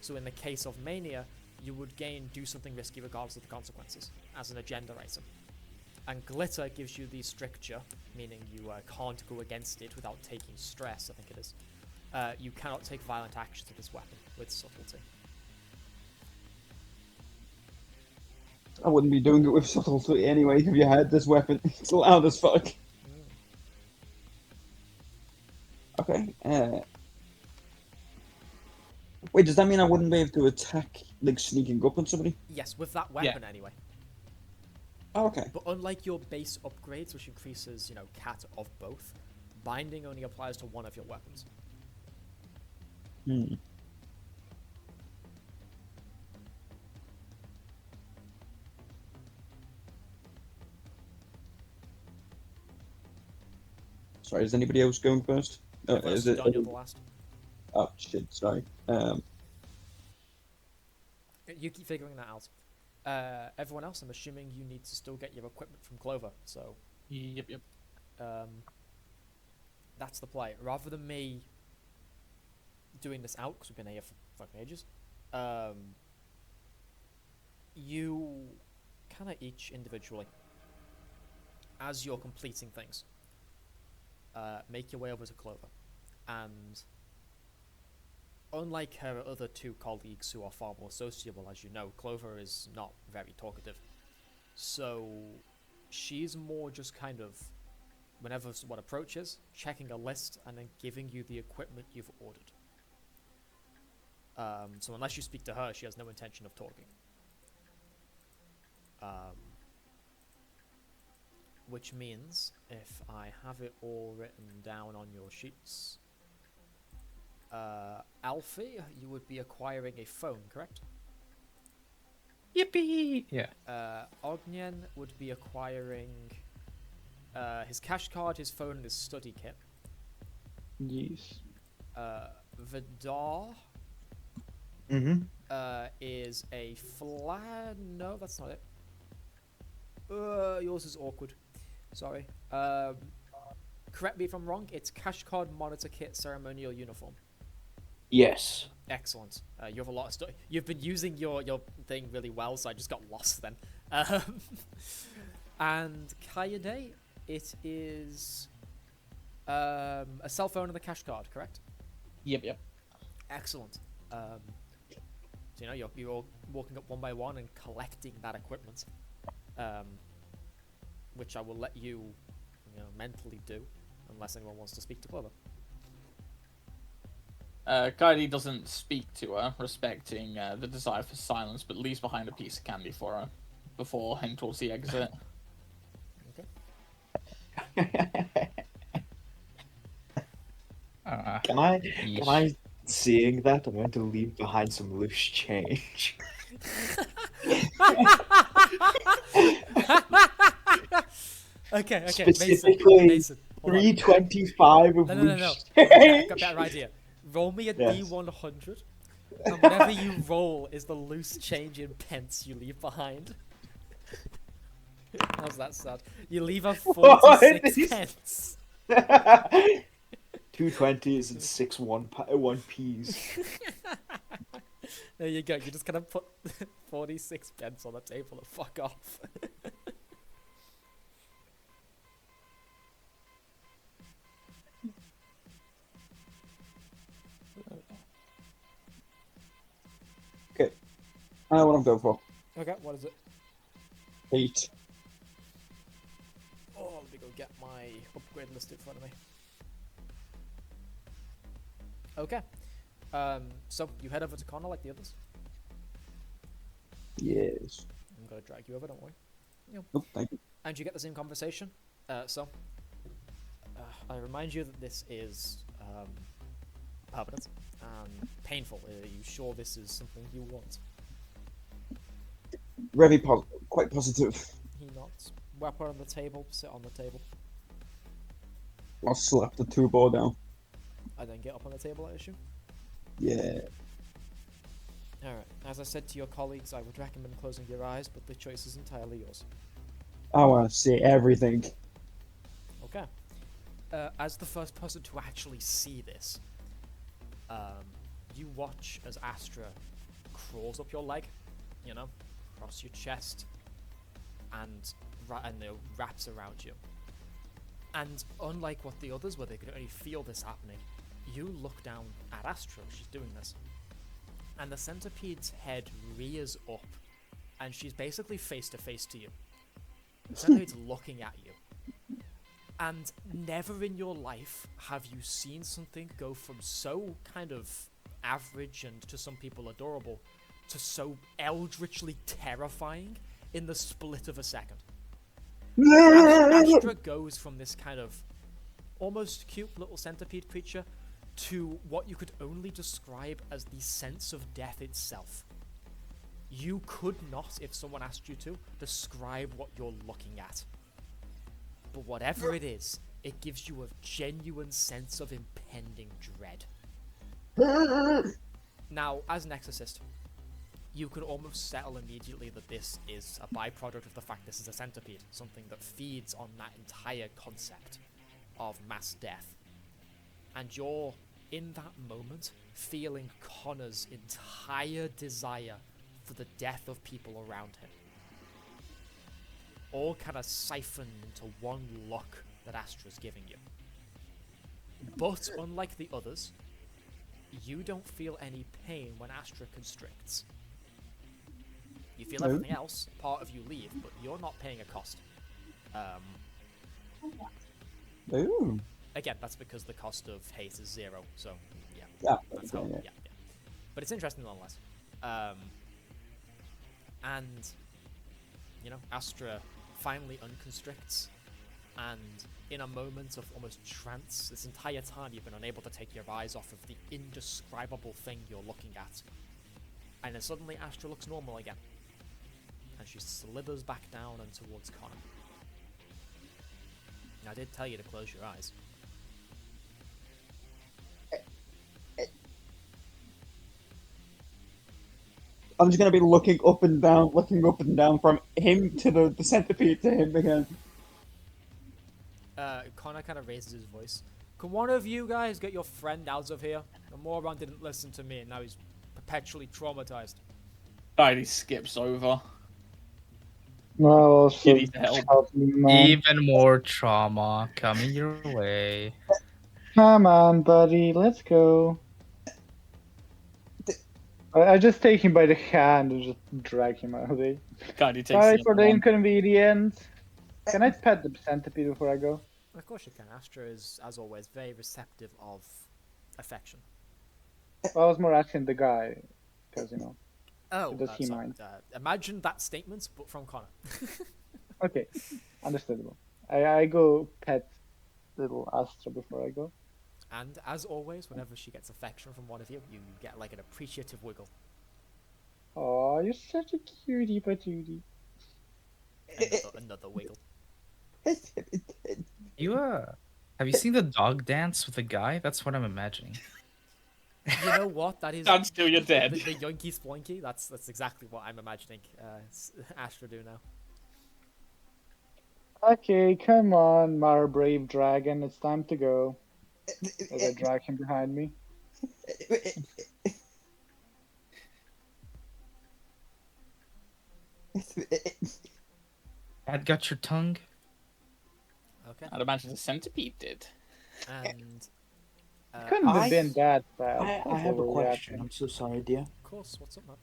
So in the case of mania, you would gain do something risky regardless of the consequences as an agenda item. And glitter gives you the stricture, meaning you can't go against it without taking stress, I think it is. You cannot take violent actions with this weapon with subtlety. I wouldn't be doing it with subtlety anyway if you had this weapon. It's loud as fuck. Okay. Wait, does that mean I wouldn't be able to attack, like, sneaking up on somebody? Yes, with that weapon anyway. Oh, okay. But unlike your base upgrades, which increases, cat of both, binding only applies to one of your weapons. Sorry, is anybody else going first? Is it? Daniel the last. Oh shit! Sorry. You keep figuring that out. Everyone else, I'm assuming you need to still get your equipment from Clover, so... Yep. That's the play. Rather than me doing this out, because we've been here for fucking ages, you kind of each individually, as you're completing things, make your way over to Clover. And unlike her other two colleagues who are far more sociable, as you know, Clover is not very talkative. So she's more just kind of, whenever someone approaches, checking a list and then giving you the equipment you've ordered. So unless you speak to her, she has no intention of talking. Which means, if I have it all written down on your sheets, Alfie, you would be acquiring a phone, correct? Yippee! Yeah. Ognjen would be acquiring his cash card, his phone, and his study kit. Yes. Vidarr is a flat. No, that's not it. Yours is awkward. Sorry. Correct me if I'm wrong. It's cash card, monitor kit, ceremonial uniform. Yes. Excellent. You have a lot of stuff. You've been using your thing really well, so I just got lost then. And Kaede, it is a cell phone and a cash card, correct? Yep. Excellent. So you're all walking up one by one and collecting that equipment, which I will let you mentally do, unless anyone wants to speak to Clover. Kaede doesn't speak to her, respecting the desire for silence, but leaves behind a piece of candy for her before heading towards the exit. Can I, Yeesh. seeing that, I'm going to leave behind some loose change. Okay, Specifically, Mason. Hold on. 325 of No. loose I've got a change. better idea. Roll me a Yes. D100, and whatever you roll is the loose change in pence you leave behind. How's that sound? You leave a 46 pence. 220s and 6 one P's. There you go. You just kind of put 46 pence on the table and fuck off. Okay. I know what I'm going for. Okay, what is it? 8. Oh, let me go get my upgrade list in front of me. Okay. So you head over to Connor like the others. Yes. I'm gonna drag you over, don't worry. Oh, thank you. And you get the same conversation. I remind you that this is permanent and painful. Are you sure this is something you want? Very quite positive. He nods. Weapon on the table. Sit on the table. I'll slap the 2-ball down. And then get up on the table, I assume. Yeah. Alright. As I said to your colleagues, I would recommend closing your eyes, but the choice is entirely yours. I want to see everything. Okay. As the first person to actually see this, you watch as Astra crawls up your leg, across your chest, and wraps around you. And unlike what the others, where they could only feel this happening, you look down at Astra as she's doing this. And the centipede's head rears up, and she's basically face to face to you. The centipede's looking at you. And never in your life have you seen something go from so kind of average and to some people adorable to so eldritchly terrifying in the split of a second. Astra goes from this kind of almost cute little centipede creature to what you could only describe as the sense of death itself. You could not, if someone asked you to, describe what you're looking at. But whatever it is, it gives you a genuine sense of impending dread. Now, as an exorcist, you can almost settle immediately that this is a byproduct of the fact this is a centipede, something that feeds on that entire concept of mass death. And you're, in that moment, feeling Connor's entire desire for the death of people around him. All kind of siphoned into one look that Astra's giving you. But, unlike the others, you don't feel any pain when Astra constricts. You feel everything else, part of you leave, but you're not paying a cost. Ooh. Again, that's because the cost of hate is 0, so yeah. Yeah. That's how, Yeah. yeah. But it's interesting nonetheless. And, Astra finally unconstricts, and in a moment of almost trance, this entire time you've been unable to take your eyes off of the indescribable thing you're looking at. And then suddenly Astra looks normal again. And she slithers back down and towards Connor. Now, I did tell you to close your eyes. I'm just going to be looking up and down from him to the centipede to him again. Connor kind of raises his voice. Can one of you guys get your friend out of here? The moron didn't listen to me and now he's perpetually traumatized. Kaede skips over. Well, You need to help. help me, man. Even more trauma coming your way. Come on, buddy, let's go. I just take him by the hand and just drag him out of the way. Kaede takes Sorry the for other the one. inconvenience. Can I pet the centipede before I go? Of course you can. Astra is, as always, very receptive of affection. Well, I was more asking the guy, because Oh, does he sorry. mind? Imagine that statement, but from Connor. Okay, understandable. I go pet little Astra before I go. And as always, whenever she gets affection from one of you, you get like an appreciative wiggle. Oh, you're such a cutie patootie. Another wiggle. You have you seen the dog dance with a guy? That's what I'm imagining. You know what? That is Stand still, you're dead. the yoinky sploinky. That's exactly what I'm imagining. Astra do now. Okay, come on, my brave dragon. It's time to go. As I drag him behind me. Dad got your tongue? Okay. I'd imagine the centipede did. And Couldn't have been that I bad. Don't have a overreact. question. I'm so sorry, dear. of course, what's up, man?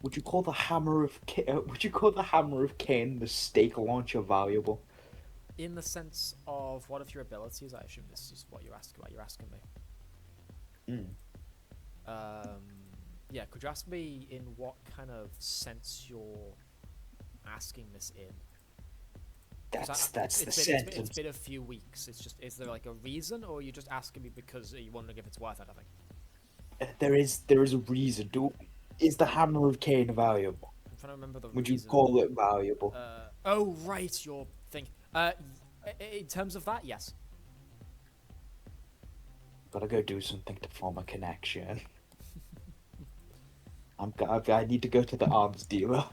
Would you call the hammer of CAIN the stake launcher valuable? In the sense of one of your abilities, I assume this is what you're asking. What you're asking me. Yeah. Could you ask me in what kind of sense you're asking this in? 'Cause That's the it's sentence. been a few weeks. It's just, is there like a reason, or are you just asking me because you wondering if it's worth anything? There is a reason. Is the hammer of CAIN valuable? I'm trying to remember the Would you reason. call it valuable? Oh right, your thing. In terms of that, yes. Gotta go do something to form a connection. I need to go to the arms dealer.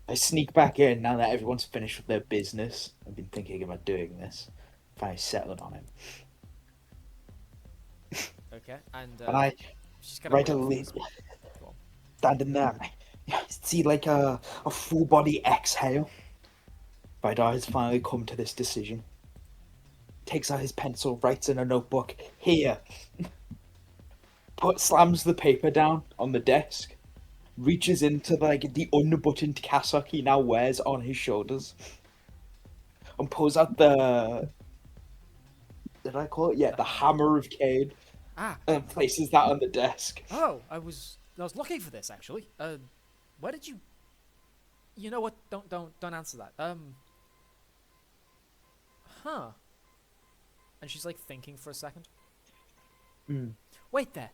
I sneak back in now that everyone's finished with their business. I've been thinking about doing this. Finally settled on him. Okay, and And I she's gonna write a wait for link, this. Go on. standing there. See, like a full body exhale. Vidarr has finally come to this decision. Takes out his pencil, writes in a notebook. Here. Slams the paper down on the desk. Reaches into the unbuttoned cassock he now wears on his shoulders. And pulls out the... Did I call it? Yeah, the hammer of CAIN. Ah. And places that on the desk. Oh, I was looking for this actually. Where did you? You know what? Don't answer that. Huh. And she's like thinking for a second. Wait there.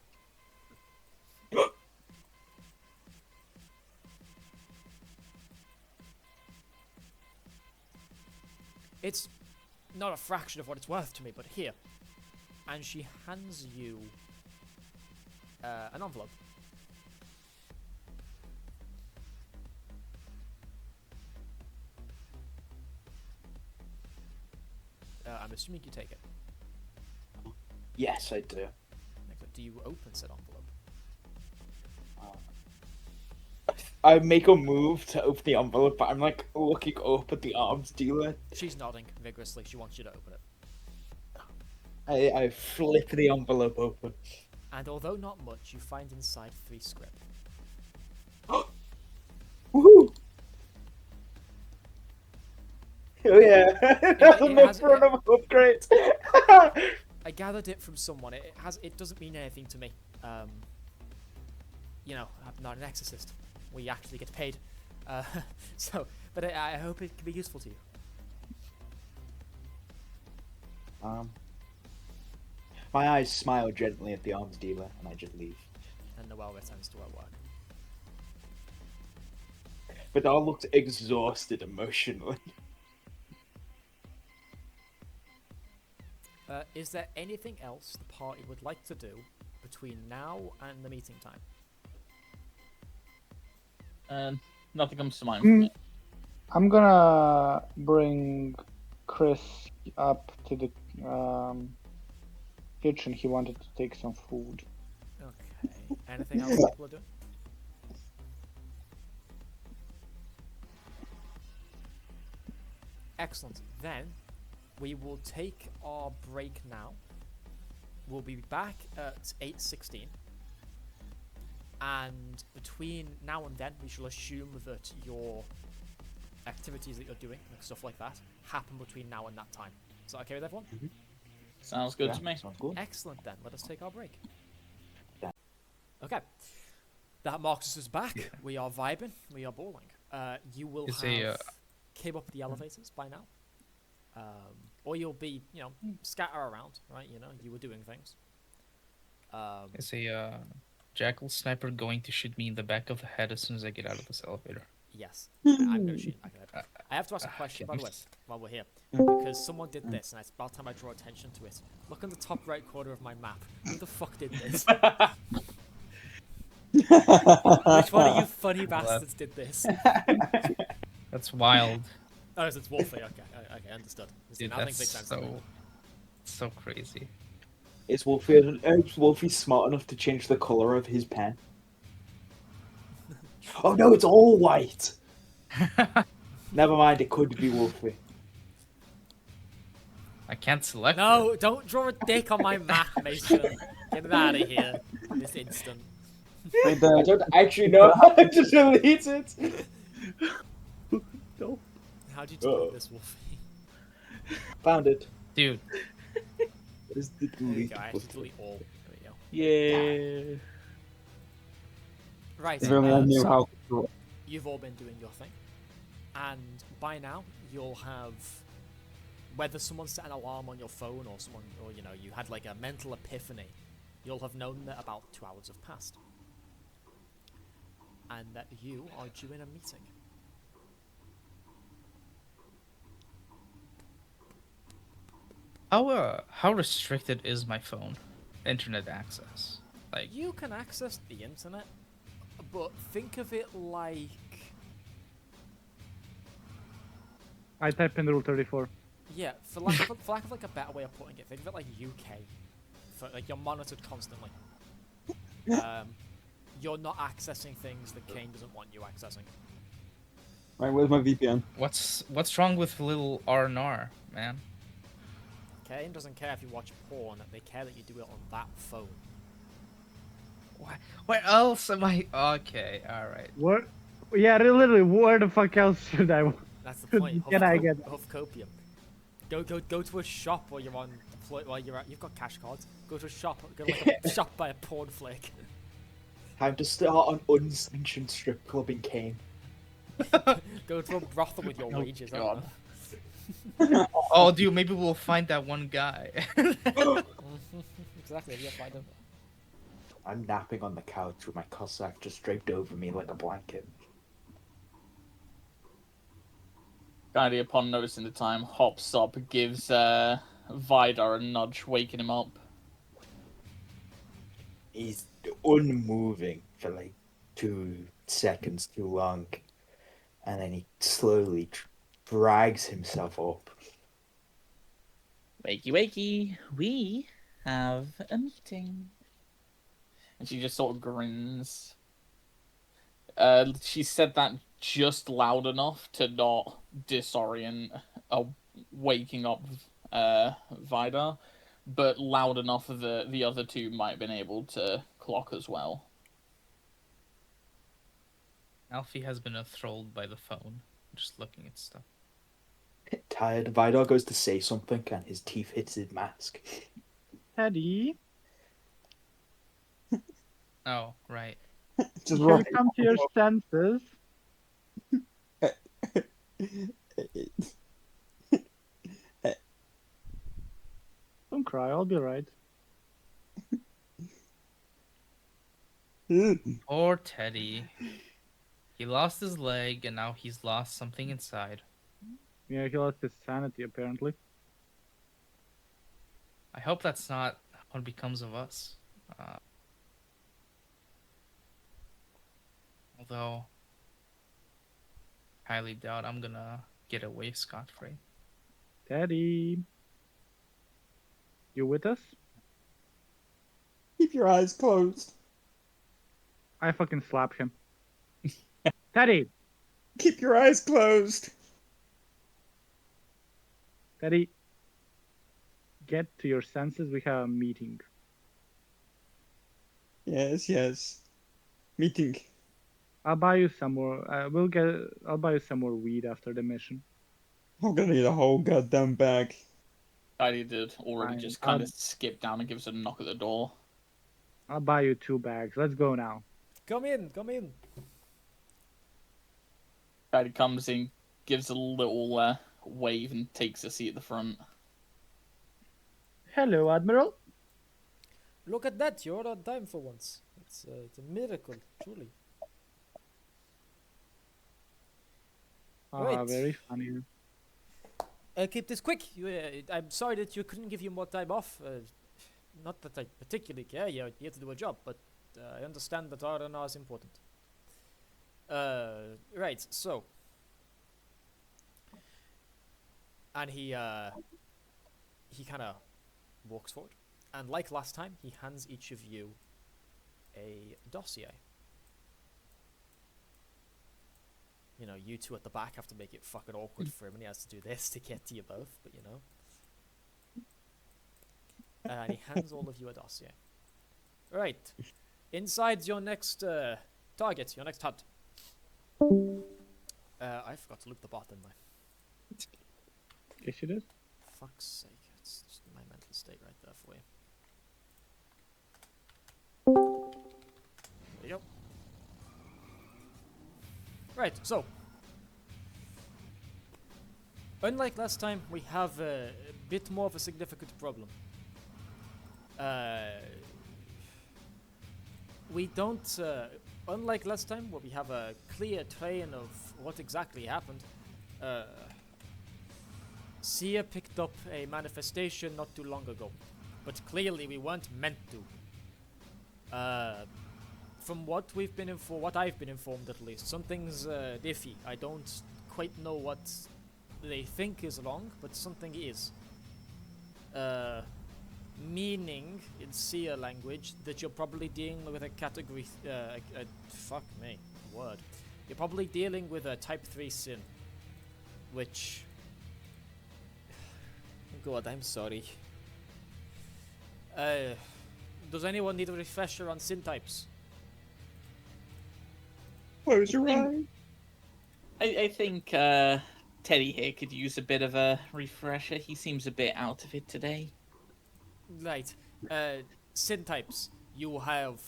It's not a fraction of what it's worth to me, but here. And she hands you an envelope. I'm assuming you take it. Yes, I do. Do you open said envelope? I make a move to open the envelope, but I'm like looking up at the arms dealer. She's nodding vigorously. She wants you to open it. I flip the envelope open. And although not much, you find inside 3 script. Woohoo! Oh yeah! has- for another upgrade. I gathered it from someone. It doesn't mean anything to me. You know, I'm not an exorcist. We actually get paid. But I hope it can be useful to you. My eyes smile gently at the arms dealer, and I just leave. And Noelle returns to her work. But I looked exhausted emotionally. Is there anything else the party would like to do between now and the meeting time? Nothing comes to mind. From me. I'm gonna bring Chris up to the kitchen. He wanted to take some food. Okay. Anything else people are doing? Excellent. Then we will take our break now. We'll be back at 8:16. And between now and then, we shall assume that your activities that you're doing, like stuff like that, happen between now and that time. Is that okay with everyone? Sounds good Yeah, to me. sounds good. Excellent then. Let us take our break. Yeah. Okay. That marks us back. We are vibing. We are balling. You will Is have a, came up the elevators by now. Or you'll be, scatter around, right? You were doing things. Is a jackal sniper going to shoot me in the back of the head as soon as I get out of this elevator? Yes. I'm going to shoot you back ahead. I have to ask a question, by the way, while we're here. Because someone did this, and it's about time I draw attention to it. Look in the top right corner of my map. Who the fuck did this? Which one of you funny bastards did this? That's wild. Oh, it's Wooflie. Okay, understood. See, Dude, now things make sense to me. so crazy. Is Wolfie smart enough to change the color of his pen? Oh no, it's all white. Never mind, it could be Wolfie. I can't select it. No, don't draw a dick on my map, Mason. Get it out of here this instant. I don't actually know how to delete it. No. How'd you delete this, Wolfie? Found it. Dude, Where's the There you delete go, I button? actually delete all. There we go. Yeah. Right, If only I knew so how to draw. you've all been doing your thing. And by now, you'll have, whether someone set an alarm on your phone or you had like a mental epiphany, you'll have known that about 2 hours have passed. And that you are due in a meeting. how restricted is my phone? Internet access. Like, You can access the internet, but think of it like... I type in rule 34. Yeah, for lack of like a better way of putting it, think of it like UK. For, like, you're monitored constantly. You're not accessing things that CAIN doesn't want you accessing. Right, where's my VPN? what's wrong with little R&R, man? CAIN doesn't care if you watch porn, they care that you do it on that phone. Where else am I? Okay, alright. What? Yeah, literally, where the fuck else should I? That's the point. Can I get? Huff copium. Go to a shop while you're on while you're at. You've got cash cards. Go to a shop. Go to like a shop by a porn flick. Time to start an unsanctioned strip club in CAIN. Go to a brothel with your wages. I don't God. know. Oh, dude, maybe we'll find that one guy. Exactly. Yeah, find him. I'm napping on the couch with my Cossack just draped over me like a blanket. Kaede, upon noticing the time, hops up, gives Vidarr a nudge, waking him up. He's unmoving for like 2 seconds too long, and then he slowly drags himself up. Wakey, wakey, we have a meeting. And she just sort of grins. She said that just loud enough to not disorient a waking up Vidarr, but loud enough that the other two might have been able to clock as well. Alfie has been enthralled by the phone, just looking at stuff. Tired, Vidarr goes to say something, and his teeth hits his mask. Teddy, Oh, right. Just you right. come to your senses. Don't cry, I'll be right. Poor Teddy. He lost his leg, and now he's lost something inside. Yeah, he lost his sanity apparently. I hope that's not what becomes of us. Although, highly doubt I'm gonna get away scot-free. Teddy, you with us? Keep your eyes closed. I fucking slap him. Teddy, Keep your eyes closed. Teddy, get to your senses. We have a meeting. Yes. Meeting. I'll buy you some more. I'll buy you some more weed after the mission. I'm gonna need a whole goddamn bag. Kaede did already Fine. just kind of skip down and gives a knock at the door. I'll buy you 2 bags. Let's go now. Come in, come in. Kaede comes in, gives a little wave, and takes a seat at the front. Hello, Admiral. Look at that, you're on time for once. It's a miracle, truly. Ah, Right. very funny. Keep this quick. I'm sorry that you couldn't give you more time off. Not that I particularly care. You're here to do a job, but I understand that R&R is important. Right, so. And he kind of walks forward. And like last time, he hands each of you a dossier. You know, you two at the back have to make it fucking awkward for him, and he has to do this to get to you both, but you know. And he hands all of you a dossier. Right. Inside your next target, your next hunt. I forgot to loop the bot, didn't I? Yes, you did. Fuck's sake. It's just my mental state right there for you. There you go. Right, so. Unlike last time, we have a bit more of a significant problem. We don't, unlike last time, where we have a clear train of what exactly happened, Sia picked up a manifestation not too long ago, but clearly we weren't meant to. From what we've been what I've been informed at least, something's iffy. I don't quite know what they think is wrong, but something is. Meaning, in Sia language, that you're probably dealing with a category, fuck me, word. You're probably dealing with a type 3 sin, which... God, I'm sorry. Does anyone need a refresher on sin types? Close your eyes. I think Teddy here could use a bit of a refresher. He seems a bit out of it today. Right. Sin types. You have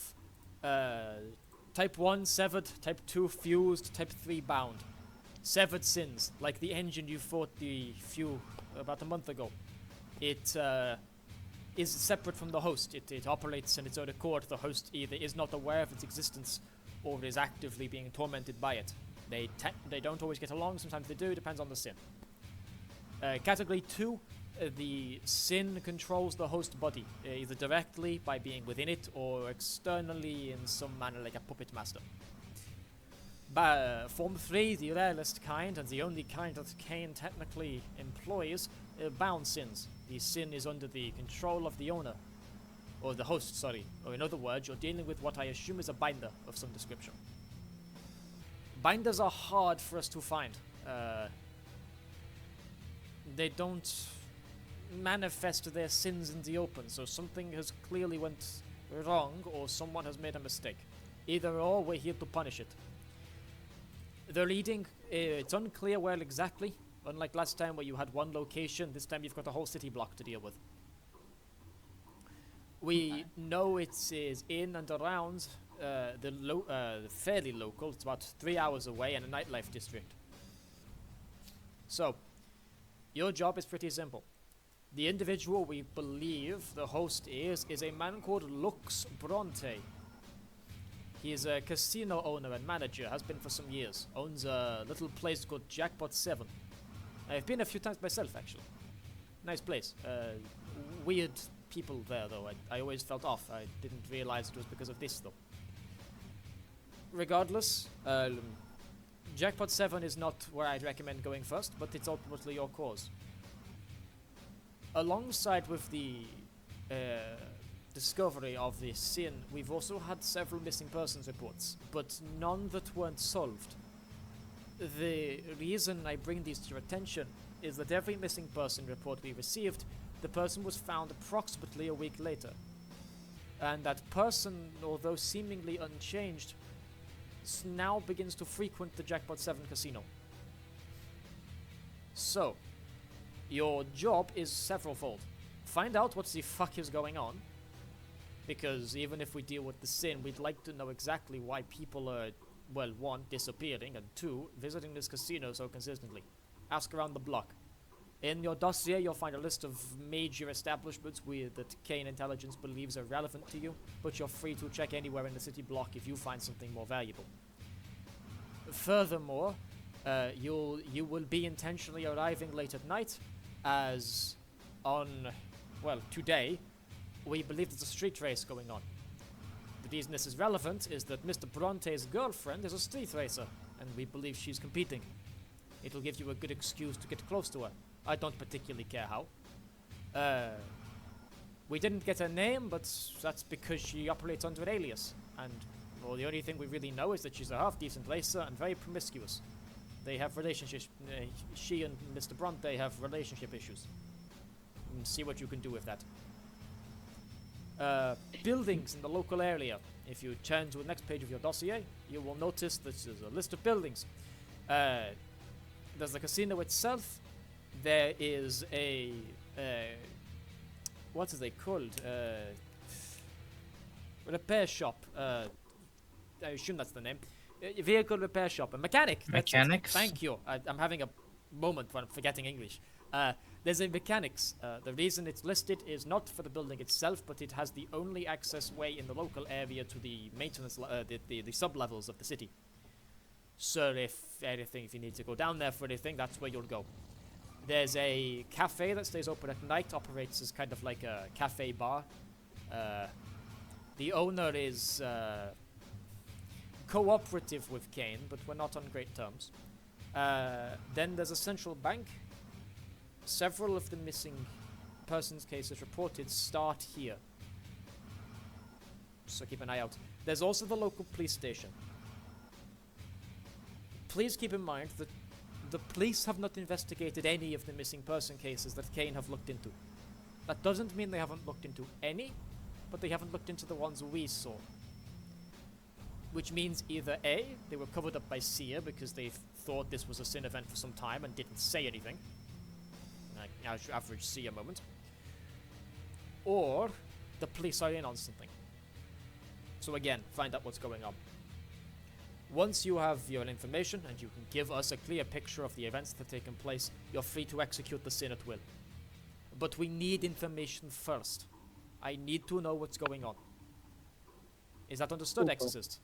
type 1 severed, type 2 fused, type 3 bound. Severed sins, like the engine you fought about a month ago. It is separate from the host. It operates in its own accord. The host either is not aware of its existence or is actively being tormented by it. They don't always get along. Sometimes they do. Depends on the sin. Category 2. The sin controls the host body, either directly by being within it or externally in some manner like a puppet master. Form 3, the rarest kind, and the only kind that CAIN technically employs, bound sins. The sin is under the control of the owner, or the host, sorry. Or in other words, you're dealing with what I assume is a binder of some description. Binders are hard for us to find. They don't manifest their sins in the open, so something has clearly went wrong or someone has made a mistake. Either or, we're here to punish it. The leading, it's unclear where exactly. Unlike last time where you had one location, this time you've got a whole city block to deal with. We know it is in and around fairly local, it's about 3 hours away, and a nightlife district. So, your job is pretty simple. The individual we believe the host is a man called Lux Bronte. He is a casino owner and manager, has been for some years. Owns a little place called Jackpot 7. I've been a few times myself, actually. Nice place. Weird people there, though. I always felt off. I didn't realize it was because of this, though. Regardless, Jackpot 7 is not where I'd recommend going first, but it's ultimately your cause. Alongside with the discovery of this sin, we've also had several missing persons reports, but none that weren't solved. The reason I bring these to your attention is that every missing person report we received, the person was found approximately a week later. And that person, although seemingly unchanged, now begins to frequent the Jackpot 7 casino. So, Your job is severalfold. Find out what the fuck is going on. Because even if we deal with the sin, we'd like to know exactly why people are, well, one, disappearing, and two, visiting this casino so consistently. Ask around the block. In your dossier, you'll find a list of major establishments that CAIN intelligence believes are relevant to you, but you're free to check anywhere in the city block if you find something more valuable. Furthermore, you will be intentionally arriving late at night, as on, well, today, we believe there's a street race going on. The reason this is relevant is that Mr. Bronte's girlfriend is a street racer, and we believe she's competing. It'll give you a good excuse to get close to her. I don't particularly care how. We didn't get her name, but that's because she operates under an alias. And, well, the only thing we really know is that she's a half-decent racer and very promiscuous. They have relationships. She and Mr. Bronte have relationship issues. And see what you can do with that. Buildings in the local area. If you turn to the next page of your dossier, you will notice that there's a list of buildings. There's the casino itself. There is a what is they called? Repair shop. I assume that's the name. Vehicle repair shop. A mechanic. Mechanics? Thank you. I'm having a moment when I'm forgetting English. There's a mechanics. The reason it's listed is not for the building itself, but it has the only access way in the local area to the maintenance, the sub-levels of the city. So if you need to go down there for anything, that's where you'll go. There's a cafe that stays open at night, operates as kind of like a cafe bar. The owner is cooperative with CAIN, but we're not on great terms. Then there's a central bank. Several of the missing persons cases reported start here. So keep an eye out. There's also the local police station. Please keep in mind that the police have not investigated any of the missing person cases that CAIN have looked into. That doesn't mean they haven't looked into any, but they haven't looked into the ones we saw. Which means either A, they were covered up by SEER because they thought this was a sin event for some time and didn't say anything. Average SEER moment. Or the police are in on something. So again, find out what's going on. Once you have your information and you can give us a clear picture of the events that have taken place, you're free to execute the sin at will. But we need information first. I need to know what's going on. Is that understood, Okay. Exorcist?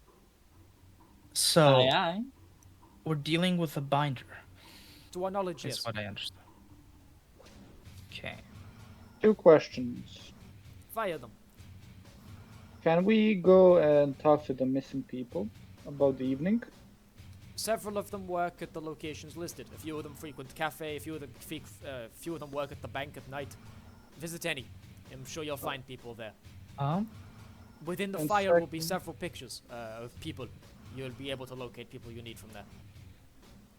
So, Aye, aye. we're dealing with a binder, To our knowledge, is yes. what I understand. Okay. 2 questions. Fire them. Can we go and talk to the missing people about the evening? Several of them work at the locations listed. A few of them frequent cafe. A few of them work at the bank at night. Visit any. I'm sure you'll find people there. Within the And file will be second- several pictures of people. You'll be able to locate people you need from there.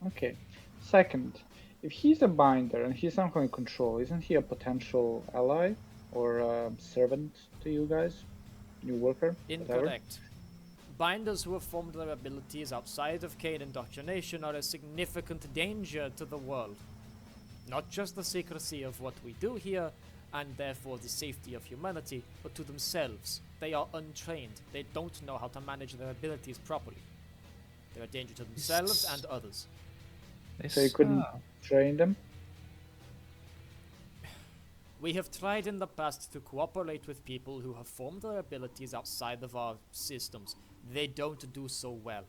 Okay. Second, if he's a binder and he's somehow in control, isn't he a potential ally or a servant to you guys? New worker? Whatever? Incorrect. Binders who have formed their abilities outside of CAIN indoctrination are a significant danger to the world. Not just the secrecy of what we do here, and therefore the safety of humanity, but to themselves. They are untrained. They don't know how to manage their abilities properly. They're a danger to themselves and others. So you couldn't train them? We have tried in the past to cooperate with people who have formed their abilities outside of our systems. They don't do so well.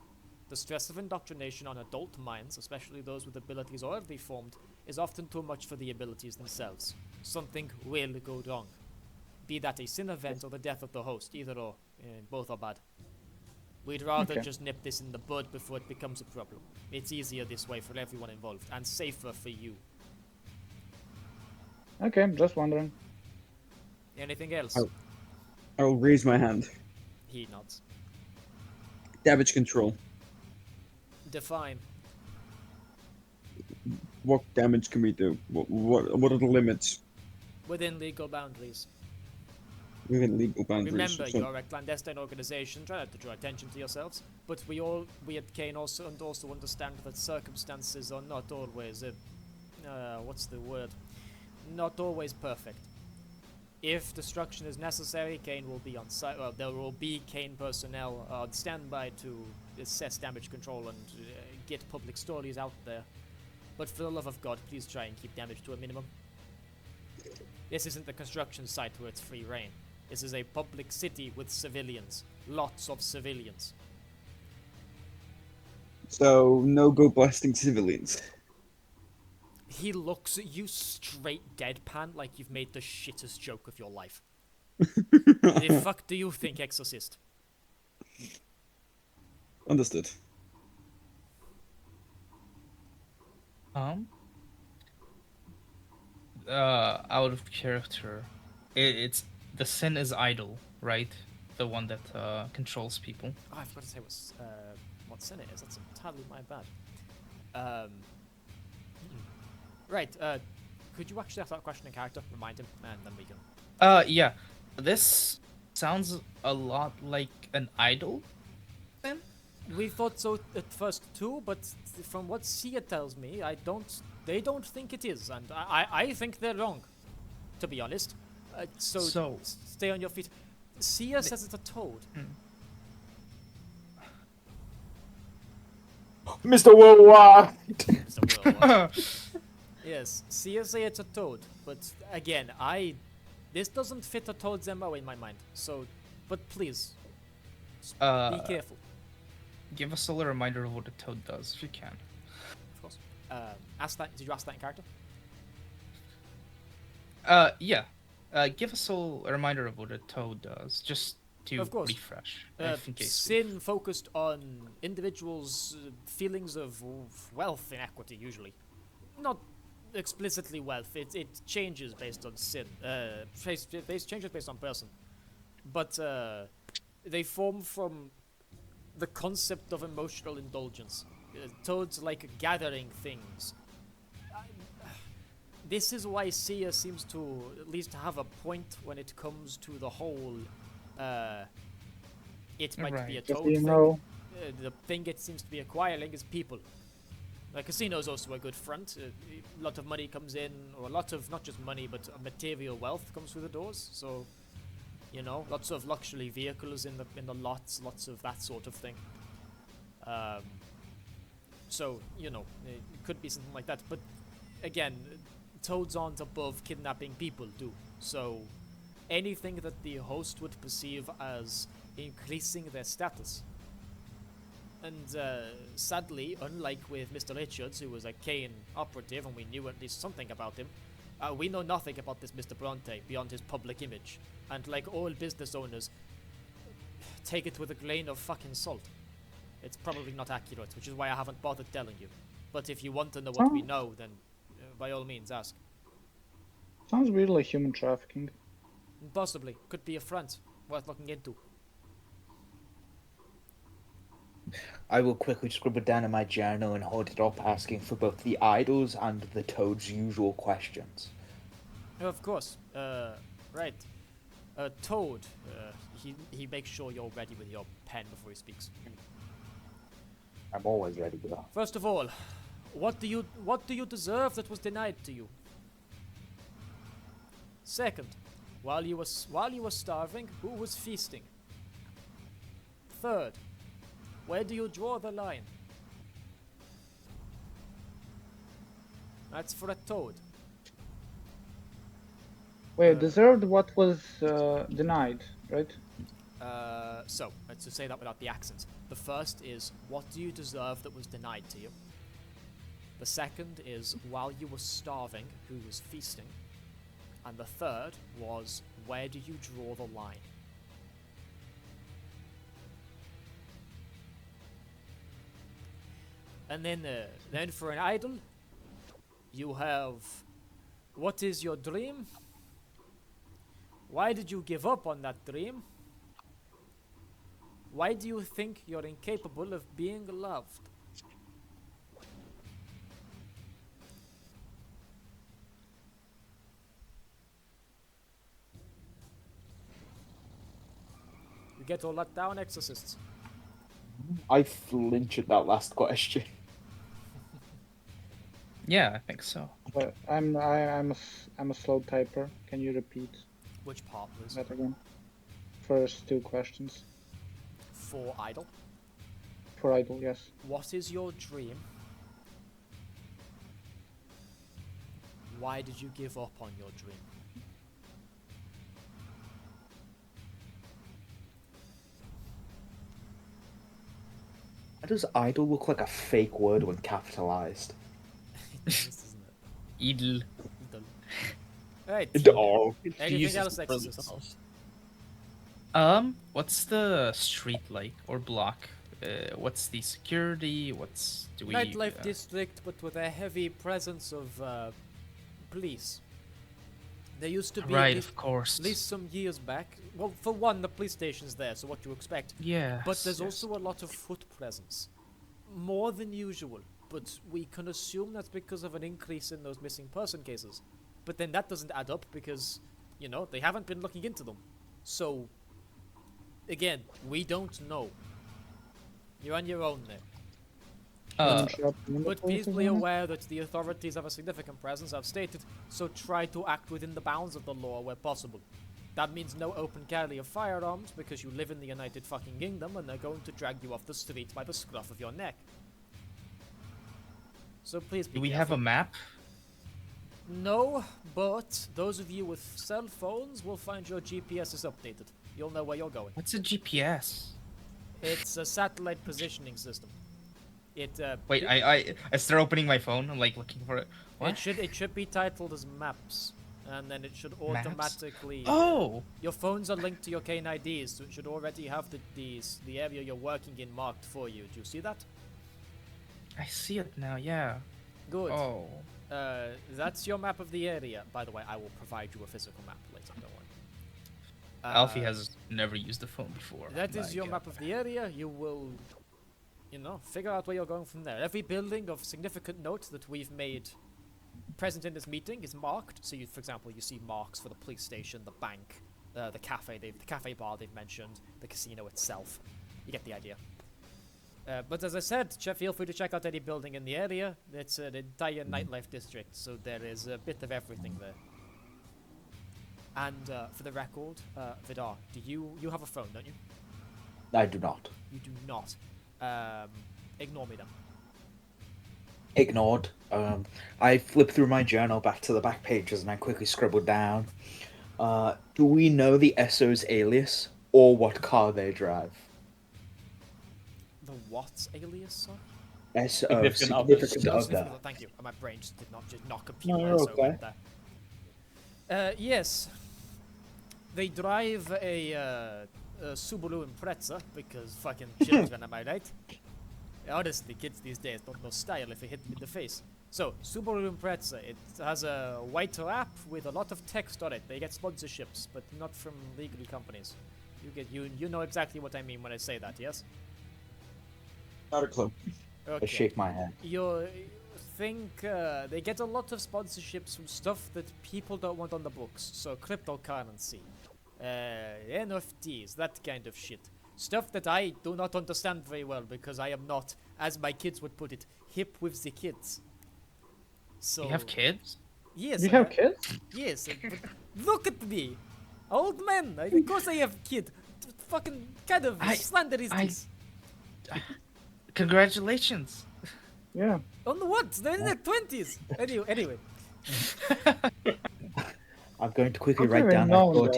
The stress of indoctrination on adult minds, especially those with abilities already formed, is often too much for the abilities themselves. Something will go wrong. Be that a sin event or the death of the host, either or. Both are bad. We'd rather Okay. just nip this in the bud before it becomes a problem. It's easier this way for everyone involved, and safer for you. Okay, just wondering. Anything else? Oh. I'll raise my hand. He nods. Damage control. Define. What damage can we do? What are the limits Within legal boundaries. within legal boundaries? Remember, So- you're a clandestine organization. Try not to draw attention to yourselves. But we at CAIN also understand that circumstances are not always what's the word? not always perfect. If destruction is necessary, CAIN will be on site. Well, there will be CAIN personnel on standby to assess damage control and get public stories out there. But for the love of God, please try and keep damage to a minimum. This isn't the construction site where it's free reign. This is a public city with civilians. Lots of civilians. So, no go blasting civilians. He looks at you straight deadpan like you've made the shittest joke of your life. The fuck do you think, Exorcist? Understood. Out of character, it's the sin is idle, right? The one that controls people. Oh, I forgot to say what sin it is. That's entirely my bad. Right. Could you actually ask that question in character? Remind him, and then we can. Yeah. This sounds a lot like an idol sin. We thought so at first too, but from what Sia tells me, they don't think it is, and I think they're wrong, to be honest. So stay on your feet. Sia says it's a toad. Mr. Worldwide! Mr. Worldwide. Yes, Sia say it's a toad, but again, this doesn't fit a toad's MO in my mind. So, but please, be careful. Give us all a reminder of what a toad does, if you can. Of course. Did you ask that in character? Yeah. Give us all a reminder of what a toad does, just to Of course. refresh. In case Sin focused on individuals' feelings of wealth inequity, usually. Not explicitly wealth. It changes based on sin. Changes based on person. But they form from the concept of emotional indulgence. Toads like gathering things. This is why Sia seems to at least have a point when it comes to the whole it might be a toad You thing. know, The thing it seems to be acquiring is people. The casino is also a good front. A lot of money comes in, or a lot of not just money, but material wealth comes through the doors. So, lots of luxury vehicles in the lots, lots of that sort of thing. So, it could be something like that. But again, toads aren't above kidnapping people, too. So, anything that the host would perceive as increasing their status. And sadly, unlike with Mr. Richards, who was a CAIN operative and we knew at least something about him, we know nothing about this Mr. Bronte beyond his public image. And like all business owners, take it with a grain of fucking salt. It's probably not accurate, which is why I haven't bothered telling you. But if you want to know what we know, then by all means ask. sounds weird like human trafficking. Possibly. Could be a front. Worth looking into. I will quickly scribble down in my journal and hold it up, asking for both the idols and the toad's usual questions. Of course. Right. Toad. He makes sure you're ready with your pen before he speaks. I'm always ready for that. First of all, what do you deserve that was denied to you? Second, while you were starving, who was feasting? Third, where do you draw the line? That's for a toad. Wait, deserved what was denied, right? So, let's just say that without the accents. The first is, what do you deserve that was denied to you? The second is, while you were starving, who was feasting? And the third was, where do you draw the line? And then for an idol, you have, what is your dream? Why did you give up on that dream? Why do you think you're incapable of being loved? You get all that down, exorcists? I flinch at that last question. Yeah, I think so. But I'm a slow typer. Can you repeat Which part, please? that again? First two questions. For idle. For idle, yes. What is your dream? Why did you give up on your dream? Why does idle look like a fake word when capitalized? It does, doesn't it? Idle. Done. Alright. Oh. Anything Jesus else, Christ. Exorcists? What's the street like or block? What's the security? Do we? Nightlife district, but with a heavy presence of police. There used to be Right, of course. at least some years back. Well, for one, the police station's there, so what do you expect? Yeah. But there's also a lot of foot presence. More than usual, but we can assume that's because of an increase in those missing person cases. But then that doesn't add up because, you know, they haven't been looking into them. So, again, we don't know. You're on your own there. But please be aware that the authorities have a significant presence, I've stated, so try to act within the bounds of the law where possible. That means no open carry of firearms, because you live in the United fucking Kingdom and they're going to drag you off the street by the scruff of your neck. So please be Do we careful. have a map? No, but those of you with cell phones will find your GPS is updated. You'll know where you're going. What's a GPS? It's a satellite positioning system. Wait, I start opening my phone. I'm like looking for it. What? It should be titled as maps, and then it should Maps? automatically. Oh. Your phones are linked to your CAIN IDs, so it should already have the area you're working in marked for you. Do you see that? I see it now. Yeah. Good. Oh. That's your map of the area. By the way, I will provide you a physical map later. Don't worry. Alfie has never used the phone before. That is My your God. map of the area. You will, you know, figure out where you're going from there. Every building of significant note that we've made present in this meeting is marked. So, for example, you see marks for the police station, the bank, the cafe bar they've mentioned, the casino itself. You get the idea. But as I said, feel free to check out any building in the area. It's an entire nightlife district, so there is a bit of everything there. And for the record, Vidarr, do you have a phone, don't you? I do not. You do not. Ignore me then. Ignored. I flipped through my journal back to the back pages and I quickly scribbled down. Do we know the SO's alias or what car they drive? The what alias, sir? SO, Significant significant other. other. Thank you. My brain just did not compute No, you're SO okay. right there. Yes. They drive a Subaru Impreza because fucking children, am I right? Honestly, kids these days don't know style if you hit them in the face. So, Subaru Impreza, it has a white wrap with a lot of text on it. They get sponsorships, but not from legal companies. You know exactly what I mean when I say that, yes? Not a clue. I shake my head. You think they get a lot of sponsorships from stuff that people don't want on the books. So cryptocurrency, NFTs, that kind of shit. Stuff that I do not understand very well because I am not, as my kids would put it, hip with the kids. So You have kids? Yes. You have kids? Yes. But look at me, old man. Of course I have kid. Fucking kind of slander is this? Congratulations. Yeah. On what? They're in their 20s. Anyway. I'm going to quickly I don't write even down. know,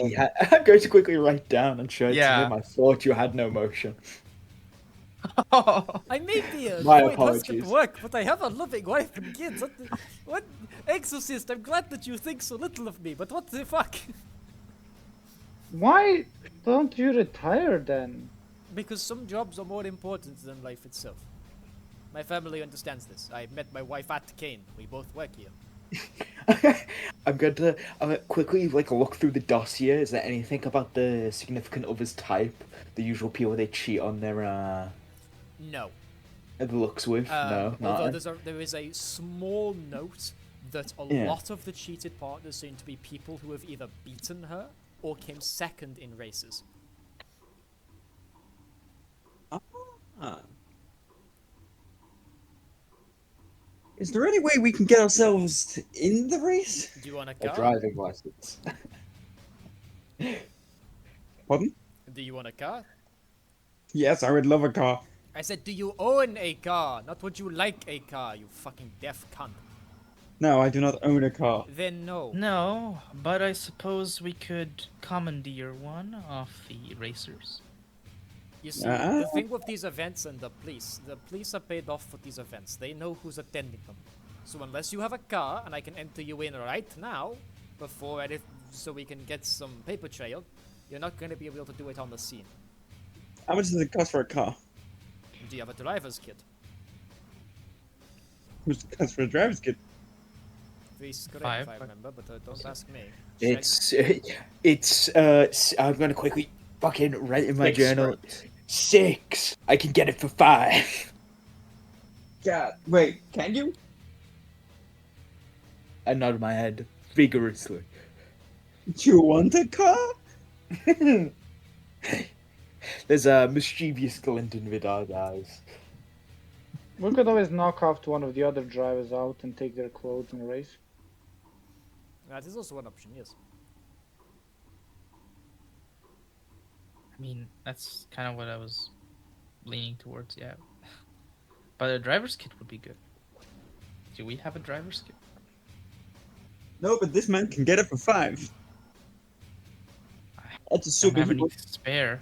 I'm going to quickly write down and show it to Yeah. him. I thought you had no motion. I may be a My great husband apologies. to work, but I have a loving wife and kids. What? Exorcist, I'm glad that you think so little of me, but what the fuck? Why don't you retire then? Because some jobs are more important than life itself. My family understands this. I met my wife at CAIN. We both work here. I'm going to quickly look through the dossier. Is there anything about the significant other's type? The usual people they cheat on their No. looks with? No, Although not. there is a small note that a Yeah. lot of the cheated partners seem to be people who have either beaten her or came second in races. Is there any way we can get ourselves in the race? Do you want a A car? driving license. Pardon? Do you want a car? Yes, I would love a car. I said, do you own a car? Not would you like a car, you fucking deaf cunt. No, I do not own a car. Then no. No, but I suppose we could commandeer one off the racers. You see, the thing with these events and the police are paid off for these events. They know who's attending them. So unless you have a car and I can enter you in right now, so we can get some paper trail, you're not going to be able to do it on the scene. How much does it cost for a car? Do you have a driver's kit? Who's the cost for a driver's kit? Please, correct Five. if I remember, but don't ask me. I'm gonna quickly fucking write in my 6 journal. scripts. 6. I can get it for 5. Yeah, wait, can you? I nod my head vigorously. Do you want a car? There's a mischievous glint in Vidarr's eyes. We could always knock off one of the other drivers out and take their clothes in a race. That is also an option, yes. I mean, that's kind of what I was leaning towards, yeah. But a driver's kit would be good. Do we have a driver's kit? No, but this man can get it for 5. That's a I don't super have any good. spare.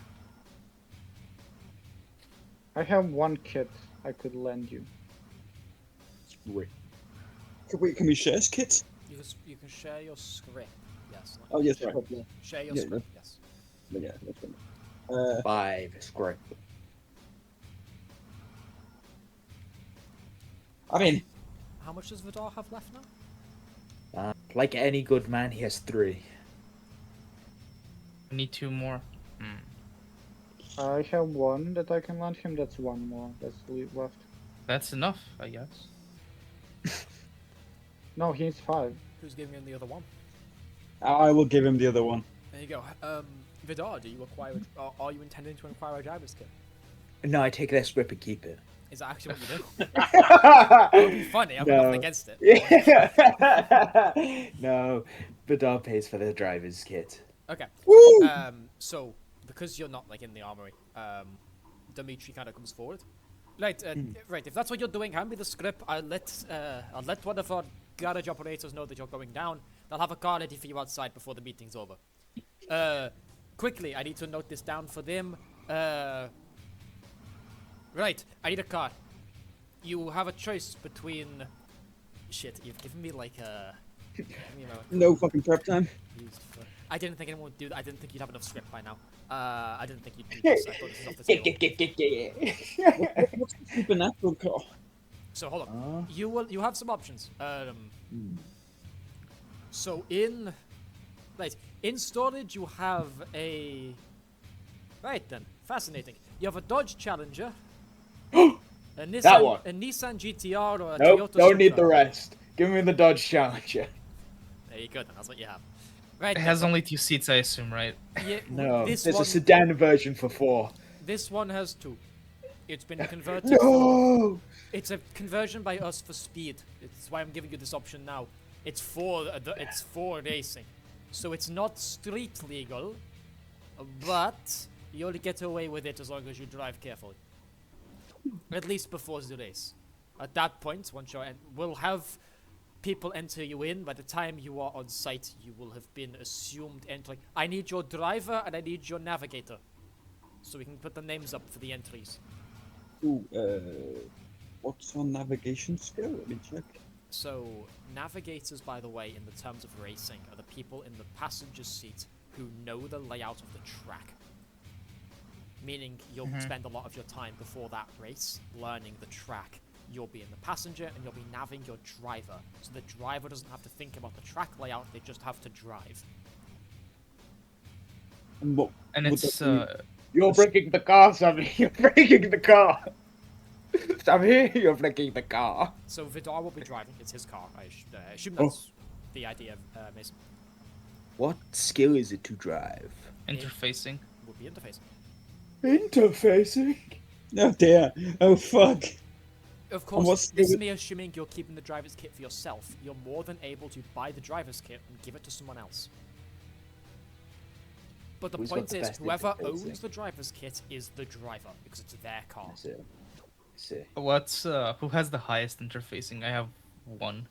I have one kit I could lend you. Wait. Wait, can we share his kit? You can share your script. Yes. Oh, yes, right. Share your Yeah, script, yes. Yeah, that's fine. 5. Scrape. I mean, How much does Vidarr have left now? Like any good man, he has 3. I need 2 more. I have one that I can lend him. That's one more that's left. That's enough, I guess. No, he needs 5. Who's giving him the other one? I will give him the other one. There you go. Vidarr, are you intending to acquire a driver's kit? No, I take their script and keep it. Is that actually what you do? That would be funny. I've got No. nothing against it. No, Vidarr pays for the driver's kit. Okay. Woo! So because you're not like in the armory, Dimitri kind of comes forward. Right, right. If that's what you're doing, hand me the script. I'll let one of our garage operators know that you're going down. They'll have a car ready for you outside before the meeting's over. Quickly, I need to note this down for them. Right, I need a car. You have a choice between. Shit, you've given me like a. No fucking prep time. I didn't think anyone would do that. I didn't think you'd have enough script by now. I didn't think you'd do this. I thought this was off the table. What's the supernatural car? So hold on. You have some options. So in storage you have a. Right then, fascinating. You have a Dodge Challenger. A Nissan, That one. A Nissan GTR or a Nope, Toyota don't need Supra. the rest. Give me the Dodge Challenger. There you go. Then that's what you have. Right. It has only 2 seats, I assume, right? Yeah, No, this there's one, a sedan version for 4. This one has 2. It's been converted. No! It's a conversion by us for speed. It's why I'm giving you this option now. It's for racing, so it's not street legal, but you'll get away with it as long as you drive carefully. At least before the race. At that point, once you're we'll have people enter you in. By the time you are on site, you will have been assumed entering. I need your driver and I need your navigator, so we can put the names up for the entries. Ooh, what's on navigation skill? Let me check. So, navigators, by the way, in the terms of racing, are the people in the passenger seat who know the layout of the track. Meaning, you'll spend a lot of your time before that race learning the track. You'll be in the passenger and you'll be navving your driver. So the driver doesn't have to think about the track layout, they just have to drive. And what? And would it's that You're breaking the car, Sammy. You're breaking the car. Sammy, you're breaking the car. So Vidarr will be driving, it's his car. I assume that's the idea, Mason. What skill is it to drive? interfacing. Will be interfacing. Interfacing? be? Oh dear. Oh fuck. Of course, what's this is the- me assuming you're keeping the driver's kit for yourself. You're more than able to buy the driver's kit and give it to someone else. But the Who's got point the is, best whoever interfacing? owns the driver's kit is the driver, because it's their car. I see. What's who has the highest interfacing? I have one.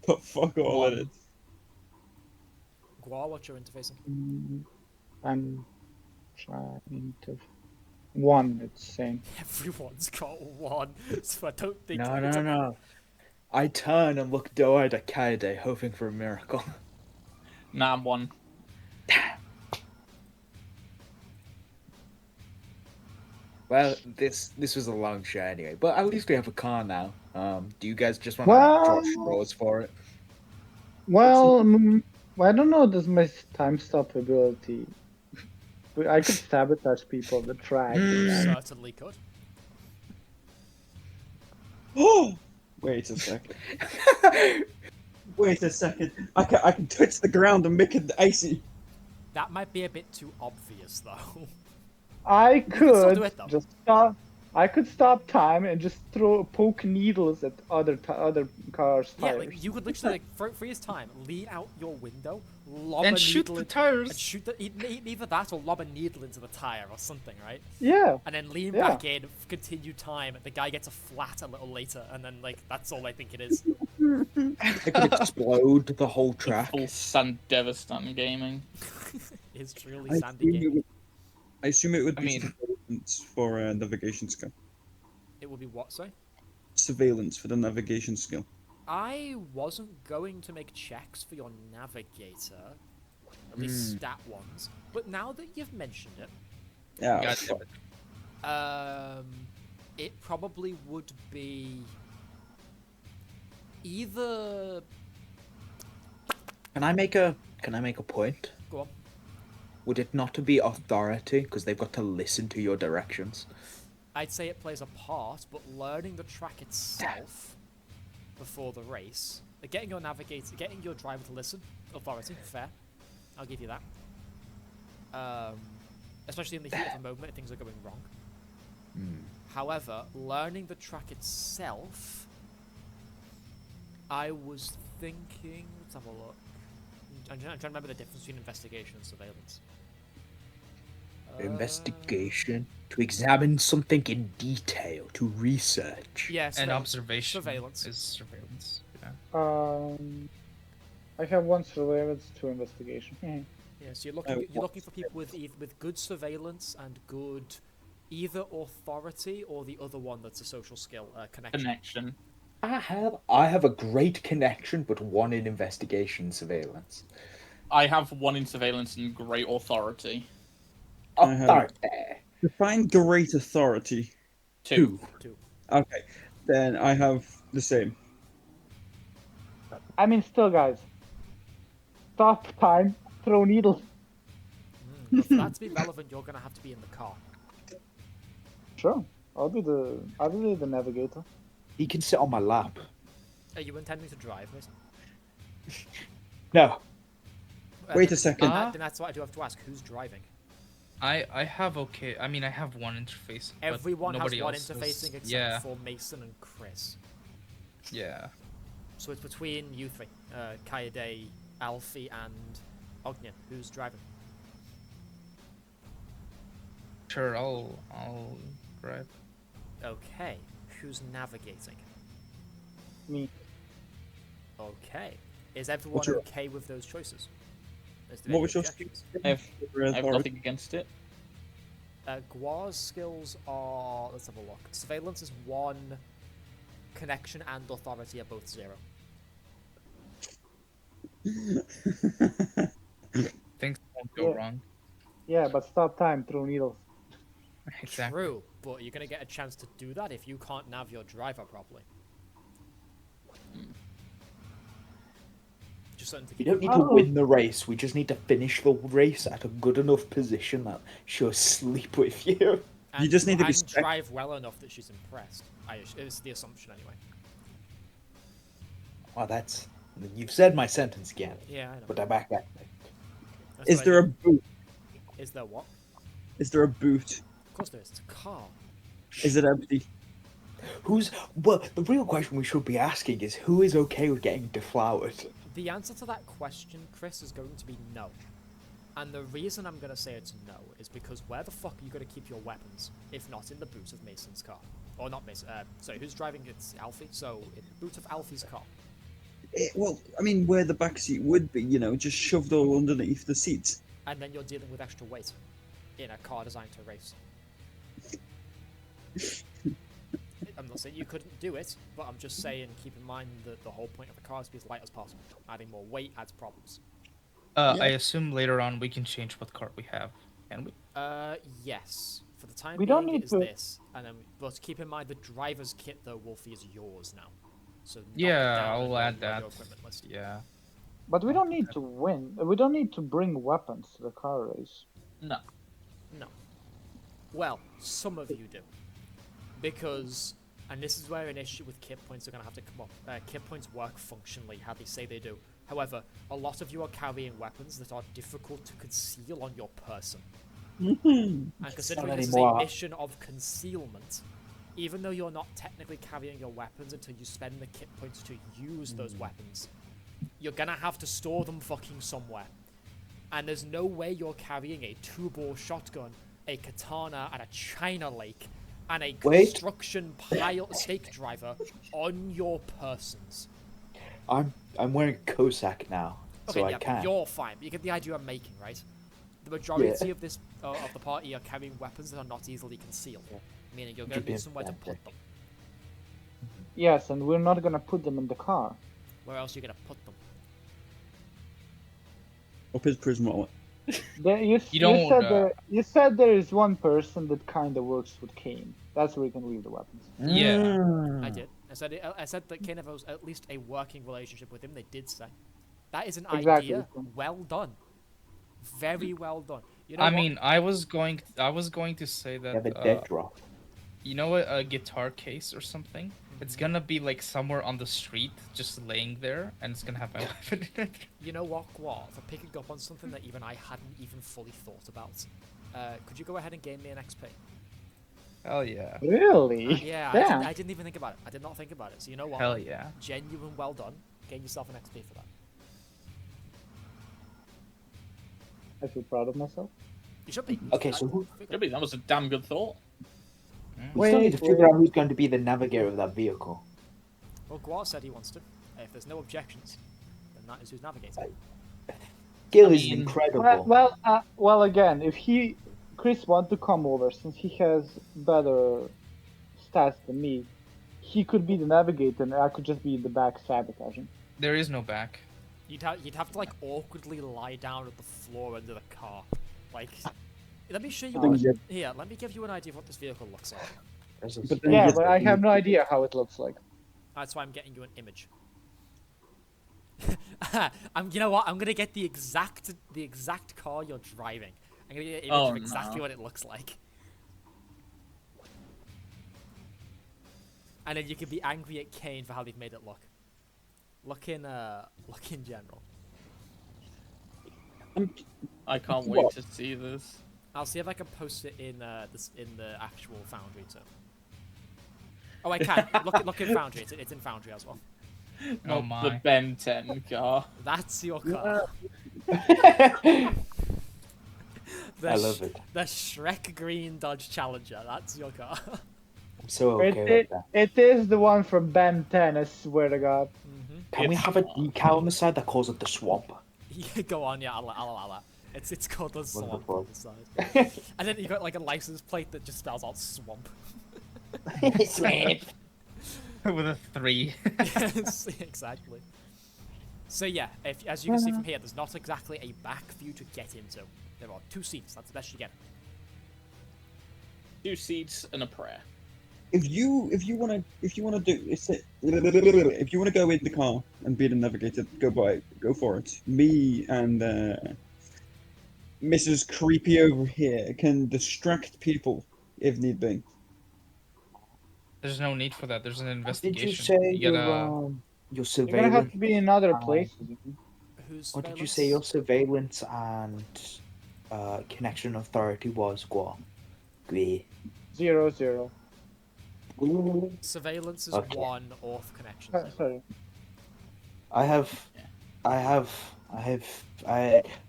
But fuck all of One. it. Gwar, what's your interfacing? I'm trying to. One, it's saying. Everyone's got one, so I don't think... No, it's no, a- no. I turn and look doe-eyed at Kaede, hoping for a miracle. Nah, I'm one. Well, this was a long shot anyway, but at least we have a car now. Do you guys just want to Well- draw straws for it? Well, I don't know. Does my time stop ability? But I could sabotage people on the track. You certainly could. Oh! Wait a second. Wait a second. I can touch the ground and make it icy. That might be a bit too obvious, though. I can still could do it, though. just stop. I could stop time and just poke needles at other cars' Yeah, tires. like, you could literally, like, freeze time, lean out your window, lob And a shoot needle the and tires. shoot either that or lob a needle into the tire or something, right? Yeah. And then lean Yeah. back in, continue time, the guy gets a flat a little later, and then, like, that's all I think it is. It could explode the whole track. Full San Devastan gaming. It's truly I sandy game. assume it would I be mean- surveillance for navigation skill. It would be what, sorry? Surveillance for the navigation skill. I wasn't going to make checks for your navigator, at least stat ones, but now that you've mentioned it, Yeah. God fuck. damn it. it probably would be either... Can I make a point? Go on. Would it not be authority because they've got to listen to your directions? I'd say it plays a part, but learning the track itself before the race, getting your navigator, getting your driver to listen, authority, fair. I'll give you that. Especially in the heat of the moment, if things are going wrong. However, learning the track itself, I was thinking. Let's have a look. I'm trying to remember the difference between investigation and surveillance. Investigation, to examine something in detail, to research. Yeah, And surveillance. observation Surveillance. is surveillance. Yeah. I have one surveillance, two investigation. Yeah, so you're looking for people with good surveillance and good either authority or the other one that's a social skill connection. Connection. I have a great connection, but one in investigation surveillance. I have one in surveillance and great authority. I have- Authority. Define great authority. Two. Okay. Then I have the same. I mean, still, guys. Stop time. Throw needles. But for that to be relevant, you're gonna have to be in the car. Sure. I'll be the navigator. He can sit on my lap. Are you intending to drive, Mason? No. Wait then- a second. Then that's what I do have to ask. Who's driving? I have okay. I mean, I have one interface. but Everyone has nobody one else interfacing except yeah, for Mason and Chris. yeah. So it's between you three, Kaede, Alfie, and Ognjen. Who's driving? Sure, I'll drive. Okay. Who's navigating? Me. Okay. Is everyone What's your- okay with those choices? Is there What any was your objections? I have nothing against it. Gwar's skills are... Let's have a look. Surveillance is 1. Connection and authority are both 0. Things won't go Yeah. wrong. Yeah, but stop time. Throw needles. Exactly. True, but you're going to get a chance to do that if you can't nav your driver properly. Just something to We keep don't in need mind. to win the race. We just need to finish the race at a good enough position that she'll sleep with you. And, just need to be and spec- drive well enough that she's impressed. It's the assumption anyway. Oh, that's... You've said my sentence again. Yeah, I know. But I back that. That's Is what I there a do. boot? Is there what? Is there a boot? Of course there is. It's a car. Is it empty? Well, the real question we should be asking is who is okay with getting deflowered? The answer to that question, Chris, is going to be no. And the reason I'm going to say it's no is because where the fuck are you going to keep your weapons if not in the boot of Mason's car? Or not Mason, sorry, who's driving? It's Alfie, so in the boot of Alfie's car. Well, I mean, where the back seat would be, just shoved all underneath the seats. And then you're dealing with extra weight in a car designed to race. I'm not saying you couldn't do it, but I'm just saying keep in mind that the whole point of the car is to be as light as possible. Adding more weight adds problems. I assume later on we can change what cart we have, can we? Yes. For the time We being, don't need it is to- this. And then, but keep in mind the driver's kit, though, Wooflie, is yours now. So knock it Yeah, down I'll and add on that. your equipment list. Yeah. But we don't need to win. We don't need to bring weapons to the car race. No. No. Well, some of you do. Because, and this is where an issue with kit points are going to have to come up. Kit points work functionally, how they say they do. However, a lot of you are carrying weapons that are difficult to conceal on your person. And considering this is a anymore. mission of concealment, even though you're not technically carrying your weapons until you spend the kit points to use those weapons, you're gonna have to store them fucking somewhere. And there's no way you're carrying a 2-bore shotgun, a katana, and a China lake, and a Wait. construction pile stake driver on your persons. I'm wearing a Cossack now, Okay, so yeah, I can. you're fine. But you get the idea I'm making, right? The majority of this of the party are carrying weapons that are not easily concealed, meaning you're going to need somewhere to put them. Yes, and we're not gonna put them in the car. Where else are you going to put them? Up his prison wallet. You said there is one person that kind of works with CAIN. That's where you can leave the weapons. Yeah. I did. I said that Kaede was at least a working relationship with him. They did say that is an Exactly. idea. Well done. Very well done. You know I what? mean, I was going to say You have a that dead drop. you know a guitar case or something. It's gonna be like somewhere on the street, just laying there, and it's gonna have my weapon in it. You know what, Gwar? For picking up on something that even I hadn't even fully thought about, could you go ahead and gain me an XP? Hell yeah. Really? Yeah, Damn. I didn't even think about it. I did not think about it. So you know what? Hell yeah. Genuine well done. Gain yourself an XP for that. I feel proud of myself. You should be. Okay, so who? Maybe that was a damn good thought. We still need to figure out who's going to be the navigator of that vehicle. Well, Gwar said he wants to. If there's no objections, then that is who's navigating. Gil is mean, incredible. Well, again, if Chris wants to come over, since he has better stats than me, he could be the navigator, and I could just be in the back sabotaging. There is no back. You'd have to like awkwardly lie down at the floor under the car. Like, let me show you. Here, let me give you an idea of what this vehicle looks like. But then Yeah, you but I have no idea how it looks like. That's why I'm getting you an image. You know what? I'm gonna get the exact car you're driving. I'm gonna get an image of exactly what it looks like. And then you can be angry at CAIN for how they've made it look. Look in general. I can't wait to see this. I'll see if I can post it in the actual Foundry too. Oh, I can. look in Foundry. It's in Foundry as well. Oh Not my. the Ben 10 car. That's your car. I love it. The Shrek Green Dodge Challenger. That's your car. I'm so okay with that. It is the one from Ben 10, I swear to God. Can we have a decal on the side that calls it the swamp? Yeah, go on. Yeah, I'll allow that. It's called the swamp Wonderful. on the side. And then you got like a license plate that just spells out swamp. Swamp. With a 3. Yes, exactly. So yeah, as you can see from here, there's not exactly a back for you to get into. There are 2 seats. That's the best you get. 2 seats and a prayer. If you want to go in the car and be the navigator, go for it. Me and Mrs. Creepy over here can distract people if need be. There's no need for that. There's an Did investigation. you say You gotta... your You're gonna surveillance? have to be in other places. Who's What did you say your surveillance and connection authority was, Gwar? Gwar. 0-0. Surveillance is Okay. 1, off connection 0. Sorry. I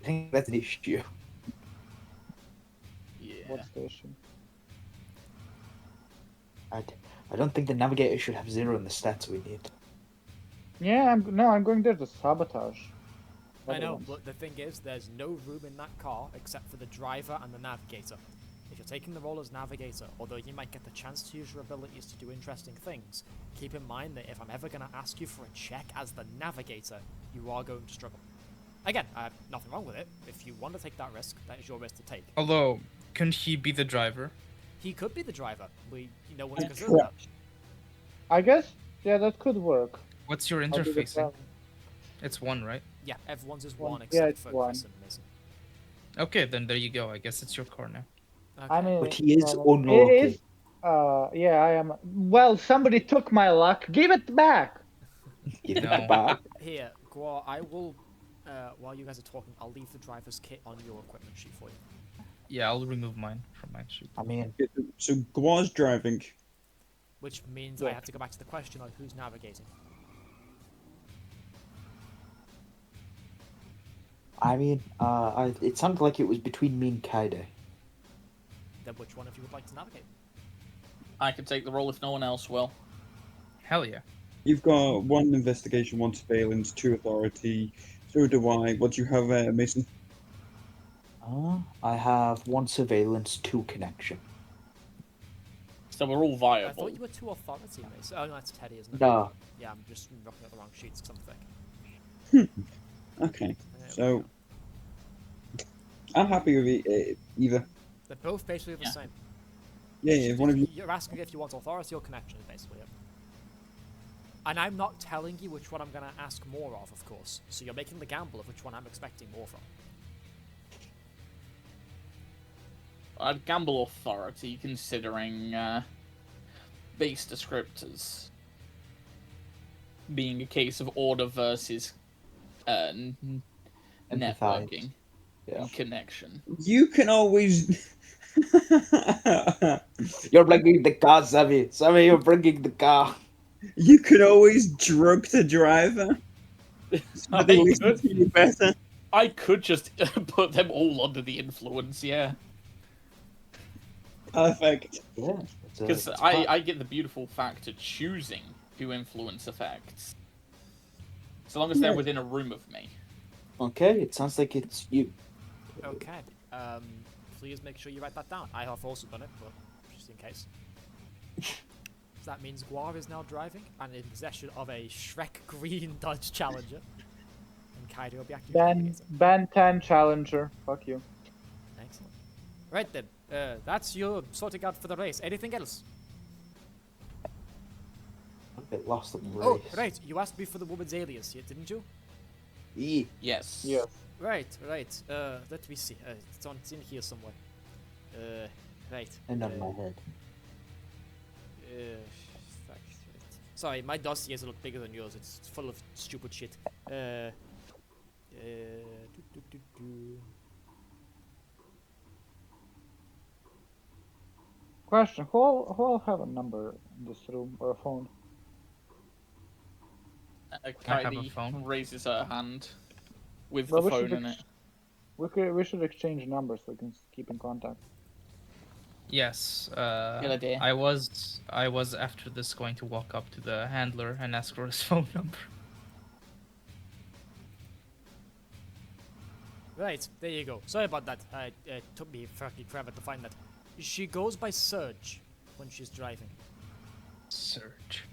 think that's an issue. Yeah. What's the issue? I don't think the navigator should have 0 in the stats we need. Yeah, I'm going there to sabotage. I know, Evidence. but the thing is, there's no room in that car except for the driver and the navigator. If you're taking the role as navigator, although you might get the chance to use your abilities to do interesting things, keep in mind that if I'm ever going to ask you for a check as the navigator, you are going to struggle. Again, I have nothing wrong with it. If you want to take that risk, that is your risk to take. Although, couldn't he be the driver? He could be the driver. No one's I'm considered that. I guess, yeah, that could work. What's your I'll do the interfacing? driver. It's 1, right? Yeah, everyone's is One. 1 Yeah, except it's for 1. Chris and Mason. Okay, then there you go. I guess it's your car now. Okay. I mean, But he is well, unlucky. It is, yeah, I am. Well, somebody took my luck. Give it back. You No. know, back. Here, Gwar, I will, while you guys are talking, I'll leave the driver's kit on your equipment sheet for you. Yeah, I'll remove mine from my sheet. I mean, So Gwar's driving. Which means Yeah. I have to go back to the question of who's navigating. it sounded like it was between me and Kaede. Then which one of you would like to navigate? I could take the role if no one else will. Hell yeah. You've got 1 investigation, 1 surveillance, 2 authority. So do I. What do you have, Mason? I have 1 surveillance, 2 connection. So we're all I viable. thought you were 2 authority, Mason. Oh, no, that's Teddy, isn't it? No. Yeah, I'm just looking at the wrong sheets because I'm thick. Okay. There we So go. I'm happy with either. They're both basically the Yeah. same. Yeah, yeah. One of you. You're asking if you want authority or connection, basically. Yep. And I'm not telling you which one I'm going to ask more of course. So you're making the gamble of which one I'm expecting more from. I'd gamble authority considering base descriptors being a case of order versus networking Yeah. and connection. You can always. You're bringing the car, Sammy. Sammy, you're bringing the car. You can always drug the driver. So they listen to you better. I could just put them all under the influence, yeah. Perfect. Yeah. Because I get the beautiful fact of choosing who influence affects. So long as they're Yeah. within a room of me. Okay, it sounds like it's you. Okay. Please make sure you write that down. I have also done it, but just in case. So that means Gwar is now driving and in possession of a Shrek Green Dodge Challenger. And Kaede will be acting as navigator. Ben 10 Challenger. Fuck you. Excellent. Right then. That's your sorting out for the race. Anything else? I'm a bit lost on the race. Oh, right. You asked me for the woman's alias, didn't you? Yes. Yes. Right. Let me see. It's in here somewhere. Right. And on my head. Fuck. Right. Sorry, my dossiers look bigger than yours. It's full of stupid shit. Question: who'll have a number in this room or a phone? I have a Kaede phone. raises her hand with Well, the we phone should in it. We should exchange numbers so we can keep in contact. Yes. Good idea. I was after this going to walk up to the handler and ask for his phone number. Right, there you go. Sorry about that. It took me fucking forever to find that. She goes by Surge when she's driving. Search.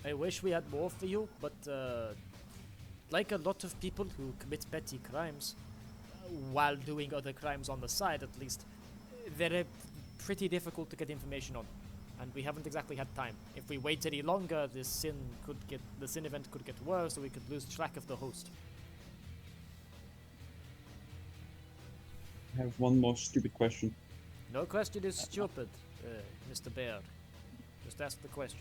I wish we had more for you, but like a lot of people who commit petty crimes, while doing other crimes on the side at least, they're pretty difficult to get information on. And we haven't exactly had time. If we wait any longer, the sin event could get worse, or we could lose track of the host. I have one more stupid question. No question is stupid, Mr. Behr. Just ask the question.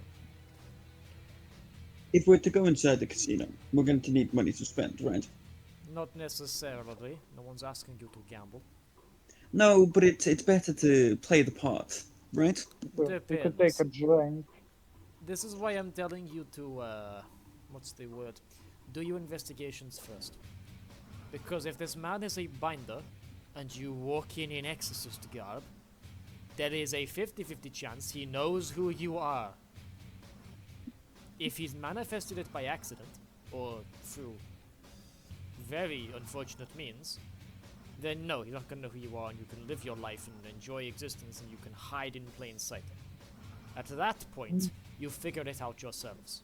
If we're to go inside the casino, we're going to need money to spend, right? Not necessarily. No one's asking you to gamble. No, but it's better to play the part, right? So we could take a Depends. drink. This is why I'm telling you to, what's the word? Do your investigations first. Because if this man is a binder, and you walk in exorcist garb, there is a 50-50 chance he knows who you are. If he's manifested it by accident, or through very unfortunate means, then no, he's not gonna know who you are, and you can live your life and enjoy existence, and you can hide in plain sight. At that point, you figure it out yourselves.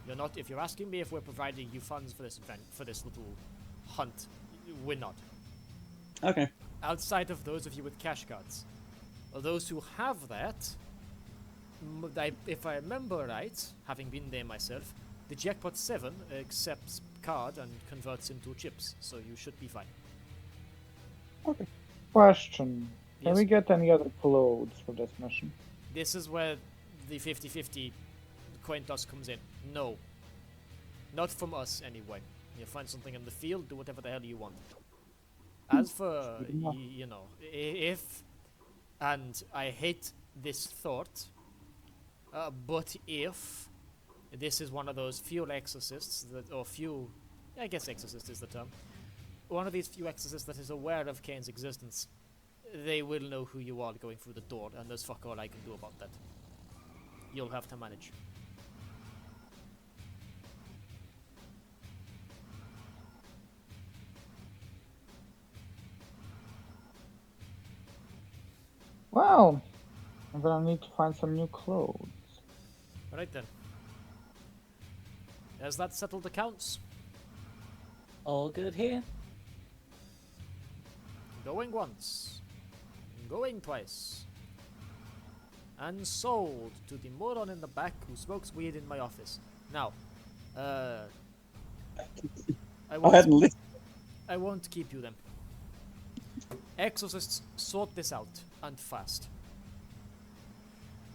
You're not. If you're asking me if we're providing you funds for this event, for this little hunt, we're not. Okay. Outside of those of you with cash cards, or those who have that, if I remember right, having been there myself, the Jackpot 7 accepts card and converts into chips, so you should be fine. Okay. Question. Can Yes. we get any other clothes for this mission? This is where the 50-50 coin toss comes in. No. Not from us, anyway. You find something in the field, do whatever the hell you want. As for, you know, if, and I hate this thought, but if this is one of those few exorcists, that, or few, I guess exorcist is the term, one of these few exorcists that is aware of CAIN's existence, they will know who you are going through the door, and there's fuck all I can do about that. You'll have to manage. Well, I'm gonna need to find some new clothes. Alright then. Has that settled accounts? All good here? Going once. Going twice. And sold to the moron in the back who smokes weed in my office. Now, I I won't, hadn't listened. I won't keep you then. Exorcists, sort this out, and fast.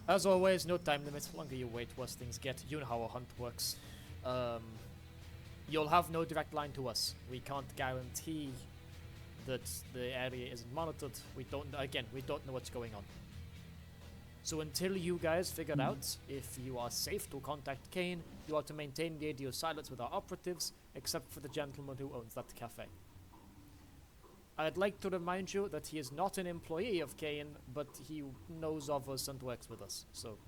As always, no time limit. The longer you wait, worse things get. You know how a hunt works. You'll have no direct line to us. We can't guarantee that the area isn't monitored. We don't know what's going on. So until you guys figure out if you are safe to contact CAIN, you are to maintain radio silence with our operatives, except for the gentleman who owns that cafe. I'd like to remind you that he is not an employee of CAIN, but he knows of us and works with us. So,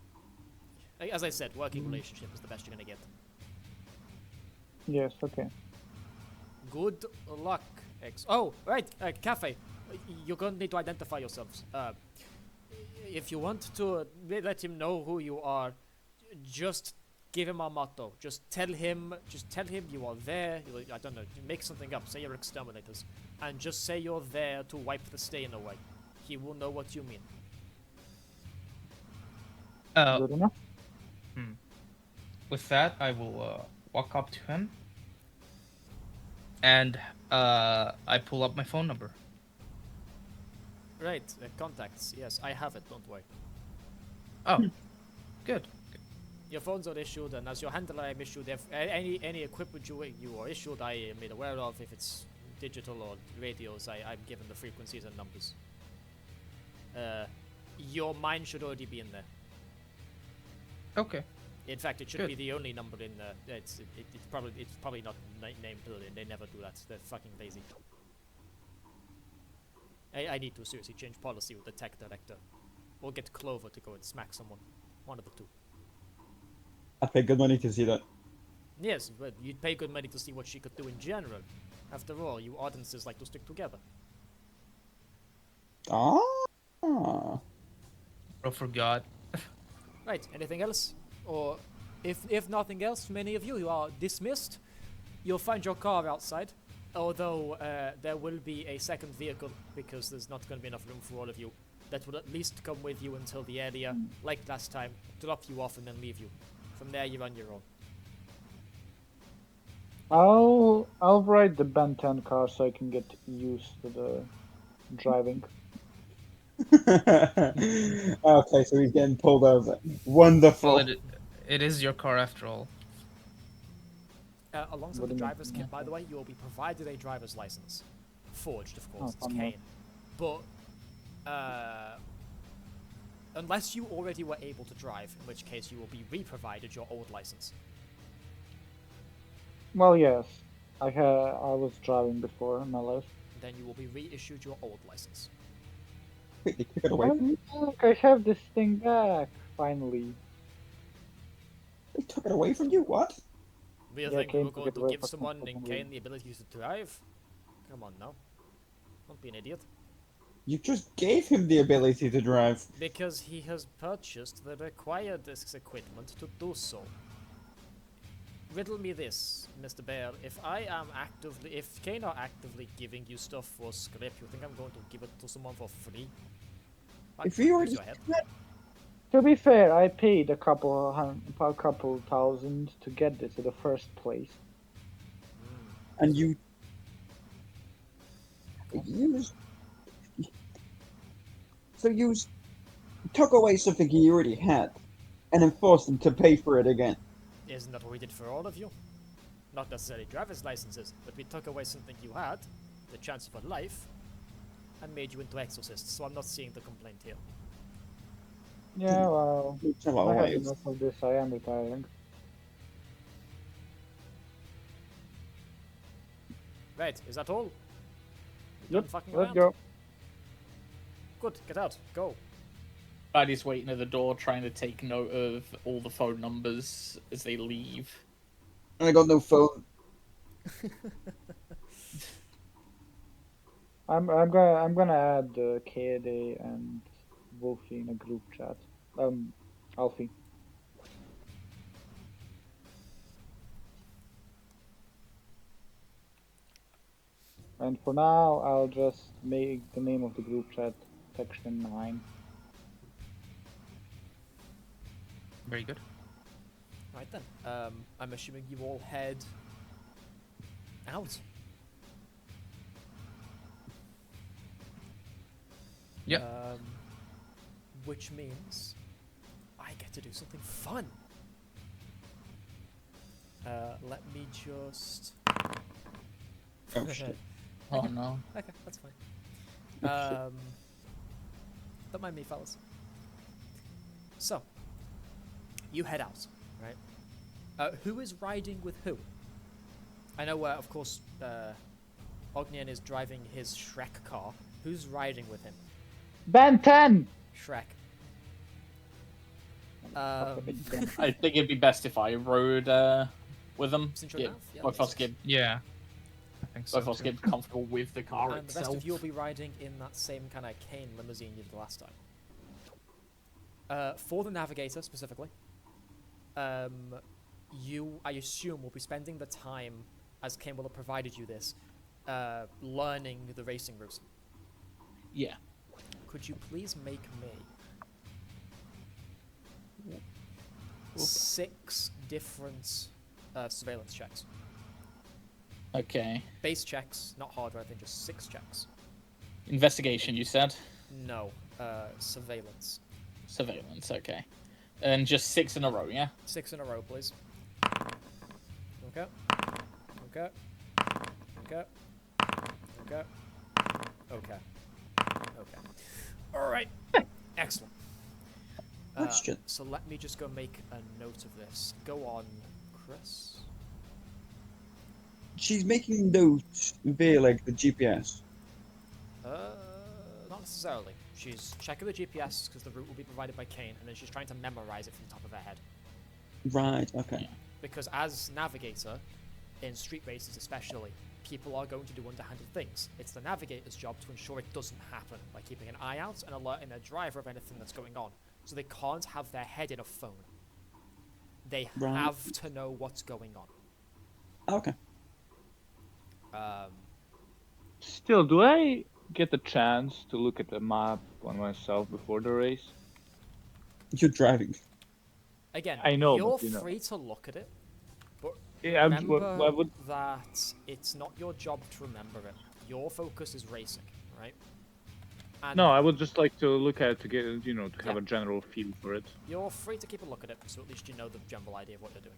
as I said, working relationship is the best you're gonna get. Yes, okay. Good luck, Oh, right, cafe. You're gonna need to identify yourselves. If you want to let him know who you are, just give him our motto. Just tell him you are there. I don't know, make something up. Say you're exterminators. And just say you're there to wipe the stain away. He will know what you mean. Good enough? With that, I will walk up to him, and I pull up my phone number. Right, contacts. Yes, I have it, don't worry. Oh, good. Your phones are issued, and as your handler, I'm issued any equipment you are issued, I am made aware of. If it's digital or radios, I'm given the frequencies and numbers. Your mine should already be in there. Okay. In fact, it should Good. be the only number in there. It's probably not named earlier. They never do that. They're fucking lazy. I need to seriously change policy with the tech director, or get Clover to go and smack someone. One of the two. I'd pay good money to see that. Yes, but you'd pay good money to see what she could do in general. After all, you Ardences like to stick together. Ah. Bro forgot. Right, anything else? Or, if nothing else, from any of you, you are dismissed. You'll find your car outside. Although, there will be a second vehicle, because there's not going to be enough room for all of you. That will at least come with you until the area, like last time, drop you off and then leave you. From there, you're on your own. I'll ride the Ben 10 car so I can get used to the driving. Okay, so he's getting pulled over. Wonderful. Well, it is your car after all. Alongside What the do you mean? driver's kit, by the way, you will be provided a driver's license. Forged, of course, it's fun CAIN. But, unless you already were able to drive, in which case you will be re-provided your old license. Well, yes. I was driving before in my life. Then you will be reissued your old license. Wait, they took it away from you? Look, I have this thing back, finally. They took it away from you? What? Do you Yeah, think CAIN we're took going it to away give for someone some in fucking CAIN reason. the ability to drive? Come on now. Don't be an idiot. You just gave him the ability to drive. Because he has purchased the required equipment to do so. Riddle me this, Mr. Behr. If CAIN are actively giving you stuff for script, you think I'm going to give it to someone for free? If you already Use your head. To be fair, I paid a couple thousand to get this in the first place. and you used, so you took away something he already had, and then forced him to pay for it again. Isn't that what we did for all of you? Not necessarily driver's licenses, but we took away something you had, the chance of a life, and made you into exorcists, so I'm not seeing the complaint here. Yeah, well, It's a lot I of have ways. enough of this. I am retiring. Right, is that all? You Yep, done fucking let's around? go. Good, get out, go. Buddy's waiting at the door, trying to take note of all the phone numbers as they leave. I got no phone. I'm gonna add Kaede and Wooflie in a group chat. Alfie. And for now, I'll just make the name of the group chat section 9. Very good. Right then, I'm assuming you all head out. Yep. Which means I get to do something fun. Let me just. Oh shit. Oh no. Okay, that's fine. Don't mind me, fellas. So, you head out, right? Who is riding with who? I know, of course, Ognjen is driving his Shrek car. Who's riding with him? Ben 10! Shrek. I think it'd be best if I rode with them. Since you're Get, nav, yeah, both of makes us get sense. Yeah. I think so. both of us too. get comfortable with the car And the rest itself. of you will be riding in that same kind of CAIN limousine you did last time. For the navigator specifically, you, I assume, will be spending the time, as CAIN will have provided you this, learning the racing routes. Yeah. Could you please make me 6 different surveillance checks? Okay. Base checks, not hard or anything, just 6 checks. Investigation, you said? No, surveillance. Surveillance, okay. And just 6 in a row, yeah? 6 in a row, please. Okay. Okay. Okay. Okay. Okay. Okay. Alright. Excellent. Question. So let me just go make a note of this. Go on, Chris. She's making notes via like the GPS. Not necessarily. She's checking the GPS because the route will be provided by CAIN, and then she's trying to memorize it from the top of her head. Right. Okay. Because as navigator, in street races especially, people are going to do underhanded things. It's the navigator's job to ensure it doesn't happen by keeping an eye out and alerting their driver of anything that's going on. So they can't have their head in a phone. They Right. have to know what's going on. Okay. Still, do I get the chance to look at the map on myself before the race? You're driving. Again, I know, you're but, you know. free to look at it, but Yeah, remember I would. that it's not your job to remember it. Your focus is racing, right? And No, I would just like to look at it to get, to have Yeah. a general feel for it. you're free to keep a look at it, so at least you know the general idea of what you're doing.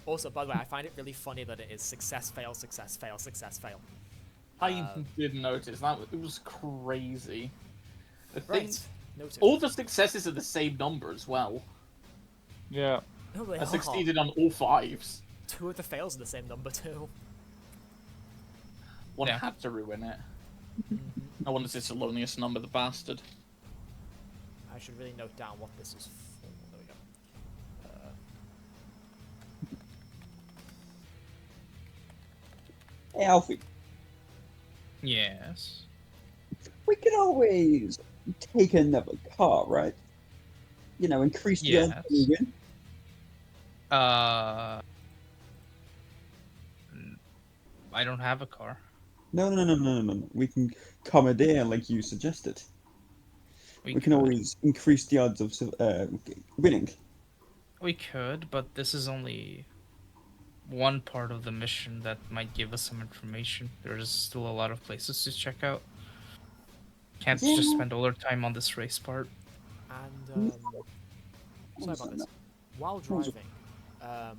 Also, by the way, I find it really funny that it is success, fail, success, fail, success, fail. I did notice that. It was crazy. I think Right. Noted. all the successes are the same number as well. Yeah. No, they I are. succeeded on all 5s. 2 of the fails are the same number too. One Yeah. had to ruin it. I wonder if it's the loneliest number, the bastard. I should really note down what this is for. There we go. Hey, Alfie, Yes. we can always take another car, right? You know, increase the odds Yes. we win. I don't have a car. No. We can commandeer like you suggested. We can could. always increase the odds of winning. We could, but this is only one part of the mission that might give us some information. There's still a lot of places to check out. Can't just Yeah. spend all our time on this race part. And sorry about this. While driving, Gwar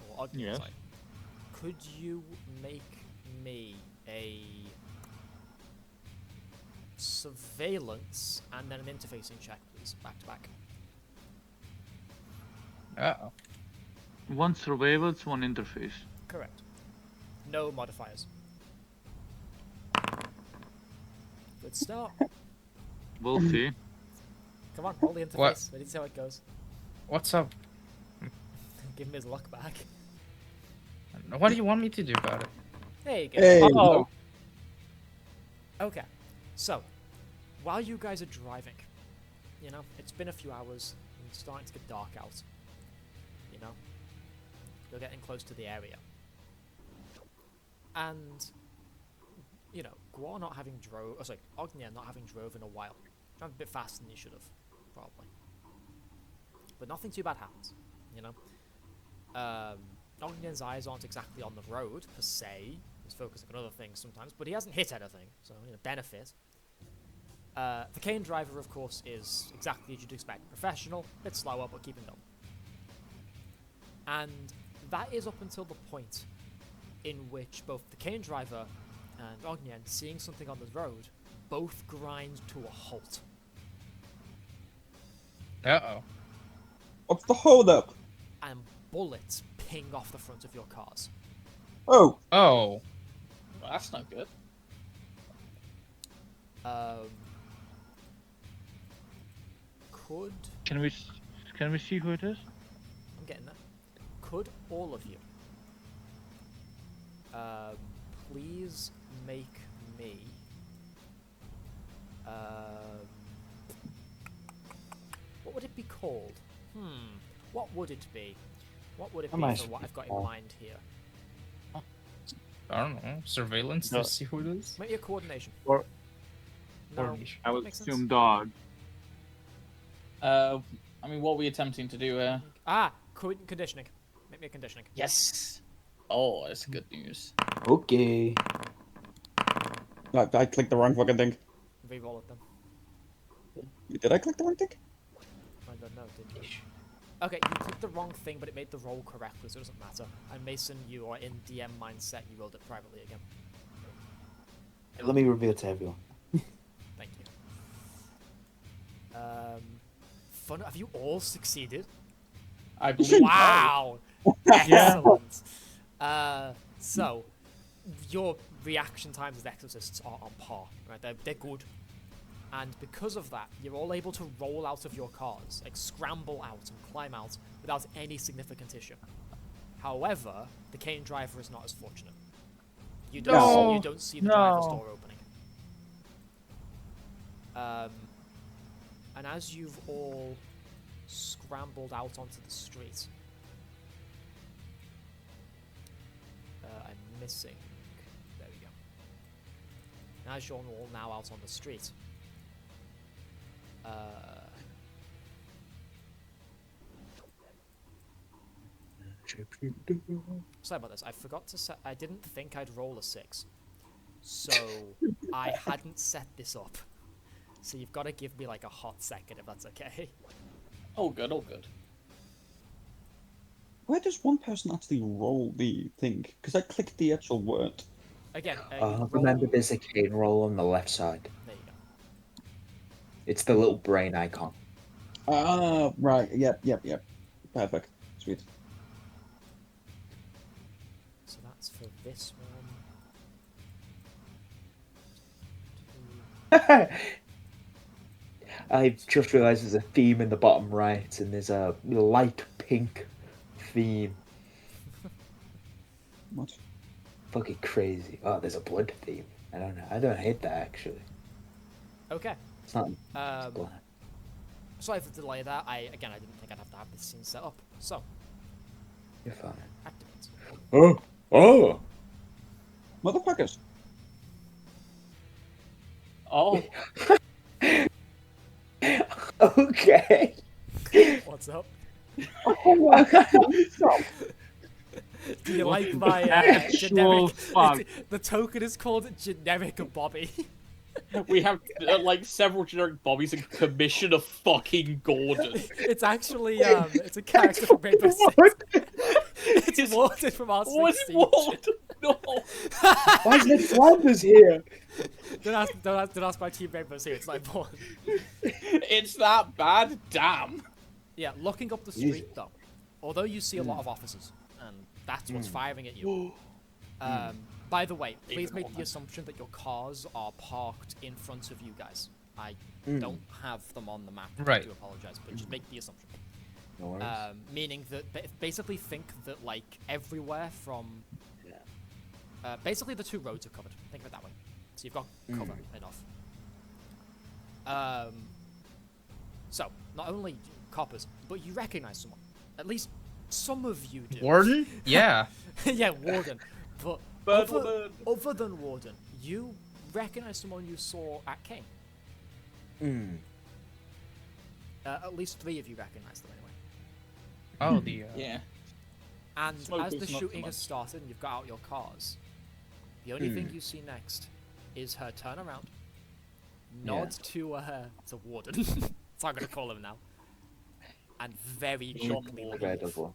or Ognjen, Yes. sorry, could you make me a surveillance and then an interfacing check, please, back to back? Uh-oh. One surveillance, one interface. Correct. No modifiers. Good start. We'll see. Come on, roll the interface. What? Ready to see how it goes. What's up? Give him his luck back. What do you want me to do about it? There you go. Hey, Oh, Okay, so while you guys are driving, you know, it's been a few hours and it's starting to get dark out. You know, you're getting close to the area, and you know, Gwar not having drove, oh sorry, Ognjen not having drove in a while, drove a bit faster than you should have, probably, but nothing too bad happens. You know, Ognjen's eyes aren't exactly on the road per se. He's focusing on other things sometimes, but he hasn't hit anything, so you know, benefit. The CAIN driver, of course, is exactly as you'd expect. Professional, a bit slower, but keeping up. And that is up until the point in which both the CAIN driver and Ognjen, seeing something on the road, both grind to a halt. Uh-oh. what's the holdup? And bullets ping off the front of your cars. Oh, Oh. Well, that's not good. Could... can we see who it is? I'm getting there. Could all of you please make me what would it be called? What would it be? What would it be for what I've got in mind here? I don't know. Surveillance No. to see who it is? Make your coordination. Or- No, Coordination. I would makes sense. assume dog. I mean, what were we attempting to do here? Conditioning. Make me a conditioning. Yes. Oh, that's good news. Okay. I clicked the wrong fucking thing. Reroll it then. Did I click the wrong thing? I don't know, did you? Okay, you clicked the wrong thing, but it made the roll correctly, so it doesn't matter. And Mason, you are in DM mindset. You rolled it privately again. Let me reveal to everyone. Thank you. Fun. Have you all succeeded? I believe. Wow! Excellent. So, your reaction times as exorcists are on par, right? They're good. And because of that, you're all able to roll out of your cars, like scramble out and climb out without any significant issue. However, the CAIN driver is not as fortunate. You don't see the driver's door opening. And as you've all scrambled out onto the street, I'm missing. There we go. And as you're all now out on the street, sorry about this. I forgot to set. I didn't think I'd roll a 6, so I hadn't set this up. So you've got to give me like a hot second if that's okay. Oh, good. Oh, good. Where does one person actually roll the thing? Because I clicked the actual word. Again, Remember, roll... there's a CAIN roll on the left side. There you go. It's the little brain icon. Ah, right. Yep. Perfect. Sweet. So that's for this one. I just realised there's a theme in the bottom right, and there's a light pink theme. What? Fucking crazy. Oh, there's a blood theme. I don't know. I don't hate that actually. Okay. It's not. Sorry for the delay there. I didn't think I'd have to have this scene set up. So, You're fine. activate. Oh. Motherfuckers. Oh, Okay. What's up? Oh my god. Stop. Do you like my Actual generic? fuck. The token is called generic Bobby. we have like several generic Bobbies and commission of fucking Gordon. It's actually it's a character from Rainbow Six. It's Warden from our What Six is Siege. Ward? No. Why is Nick Flanders here? Don't ask my team Rainbow Six. It's not important. It's that bad? Damn. Yeah, looking up the street though, although you see a lot of officers, and that's what's firing at you. By the way, please make the assumption that your cars are parked in front of you guys. I don't have them on the map. Right. I do apologize, but just make the assumption. No worries. Meaning that basically think that like everywhere from basically the two roads are covered. Think of it that way. So you've got cover enough. So not only coppers, but you recognize someone. At least some of you do. Warden? Yeah. Yeah, Warden. But other than Warden, you recognize someone you saw at CAIN. At least 3 of you recognize them anyway. Oh, the Yeah. And as Smokers, the not so shooting much. has started and you've got out your cars, the only thing you see next is her turn around, nod to Warden. That's what I'm going to call him now. And very quickly leave. Incredible.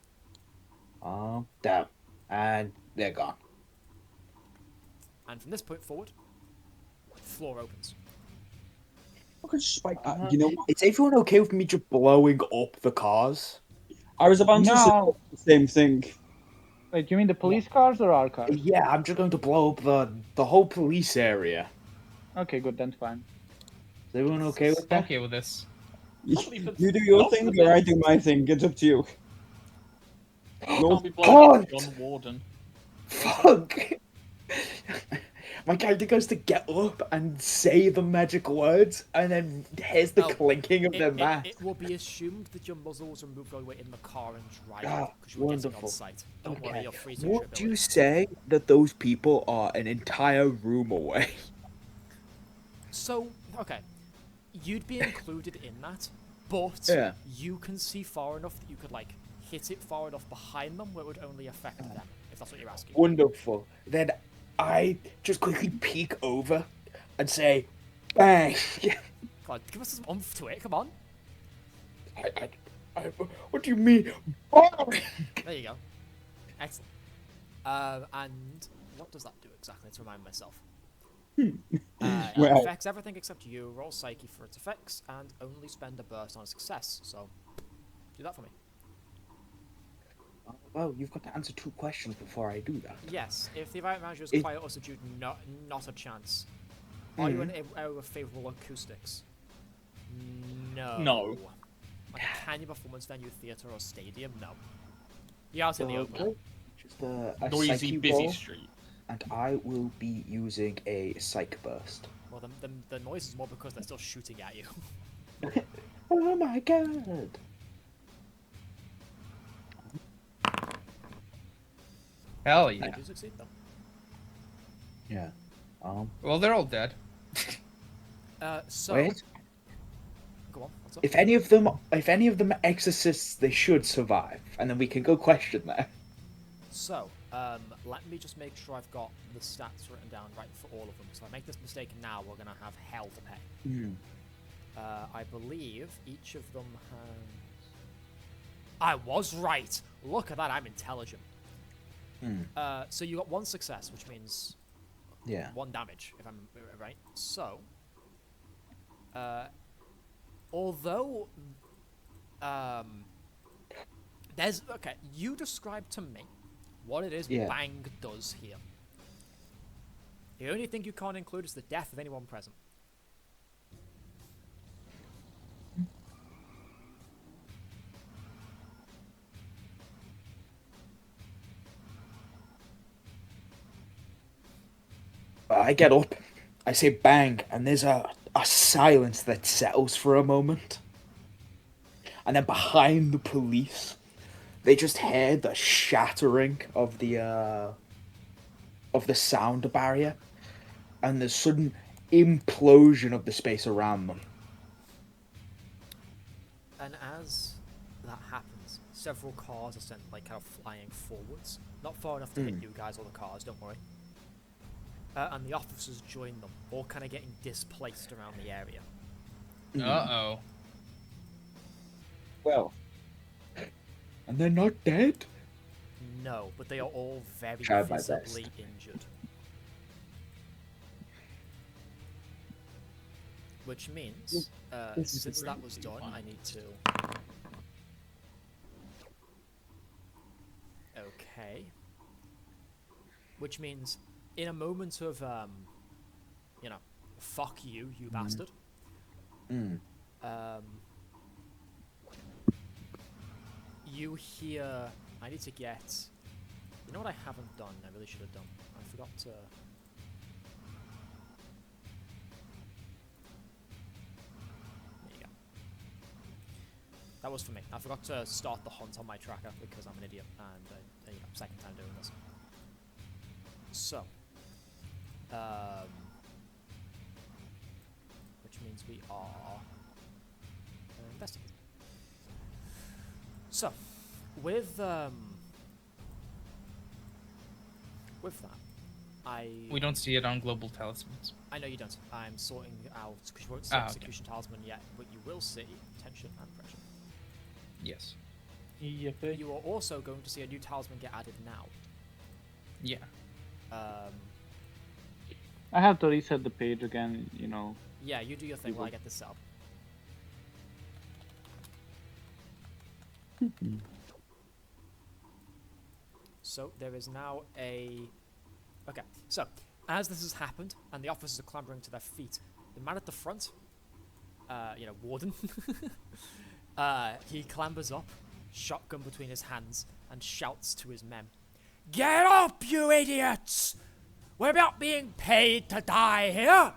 Damn. And they're gone. And from this point forward, floor opens. Fucking spike. You know what? Is everyone okay with me just blowing up the cars? I was about to say No. the same thing. Wait, you mean the police cars or our cars? Yeah, I'm just going to blow up the whole police area. Okay, good, then fine. Is everyone okay with that? okay with this. You even do your stop thing, the or I do my thing. It's up to you. No. Can't be blowing up God. John Warden. Fuck! My character goes to get up and say the magic words, and then here's the Oh, clinking of their mask. It will be assumed that your muzzles are moved all the way in the car and drive Ah, because you're getting on wonderful. site. Don't worry, Okay. you're free to use your Would you abilities. say that those people are an entire room away? So, okay, you'd be included in that, but Yeah. you can see far enough that you could like hit it far enough behind them where it would only affect them, if that's what you're asking. Wonderful. Then I just quickly peek over and say, bang! God, give us some oomph to it, come on. What do you mean? Bang! There you go. Excellent. And what does that do exactly, to remind myself? It Well- affects everything except you. Roll Psyche for its effects and only spend a burst on a success. So, do that for me. Well, you've got to answer 2 questions before I do that. Yes, if the environment manager is It- quiet or subdued, not a chance. Are you in an area with favourable acoustics? No. No. Like a canyon performance venue, theatre, or stadium? No. You're out in the open. Okay. Just a Noisy, psyche busy roll, street. and I will be using a psych burst. Well, the noise is more because they're still shooting at you. Oh my god! Hell You yeah. do succeed, though. Yeah. Well, they're all dead. So... Wait. Go on, what's up? If any of them are exorcists, they should survive, and then we can go question that. So, let me just make sure I've got the stats written down right for all of them. So if I make this mistake now, we're going to have hell to pay. I believe each of them has... I was right. Look at that, I'm intelligent. Hmm. So you got 1 success, which means Yeah. 1 damage, if I'm right. So, although, okay, you describe to me what it is Yeah. Bang does here. The only thing you can't include is the death of anyone present. I get up, I say bang, and there's a silence that settles for a moment. And then behind the police, they just hear the shattering of the sound barrier, and the sudden implosion of the space around them. And as that happens, several cars are sent like kind of flying forwards, not far enough to hit you guys or the cars. Don't worry. And the officers join them, all kind of getting displaced around the area. Uh-oh. Well, And they're not dead? No, but they are all very Tried my visibly best. injured. Which means, this is since that was done, I need to... Okay. Which means, in a moment of, you know, fuck you, you bastard. Mm. You hear... I need to get... You know what I haven't done? I really should have done. I forgot to... There you go. That was for me. I forgot to start the hunt on my tracker because I'm an idiot and you know, second time doing this. So, which means we are investigating. So, with that, We don't see it on global talismans. I know you don't. I'm sorting out because you won't see Ah, okay. execution talisman yet, but you will see tension and pressure. Yes. Yippee. You are also going to see a new talisman get added now. Yeah. I have to reset the page again, you know. Yeah, you do your thing while I get this set up. So there is now a... Okay, so as this has happened and the officers are clambering to their feet, the man at the front, you know, Warden, he clambers up, shotgun between his hands, and shouts to his men, "Get up, you idiots! We're not being paid to die here!"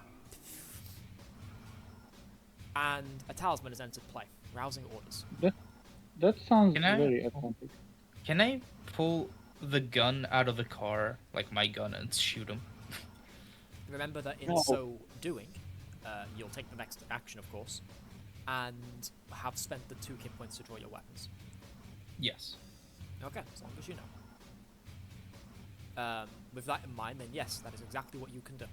And a talisman has entered play, rousing orders. That sounds Can I- very authentic. Can I pull the gun out of the car, like my gun, and shoot him? Remember that in No. so doing, you'll take the next action, of course, and have spent the 2 kit points to draw your weapons. Yes. Okay, as long as you know. With that in mind, then yes, that is exactly what you can do.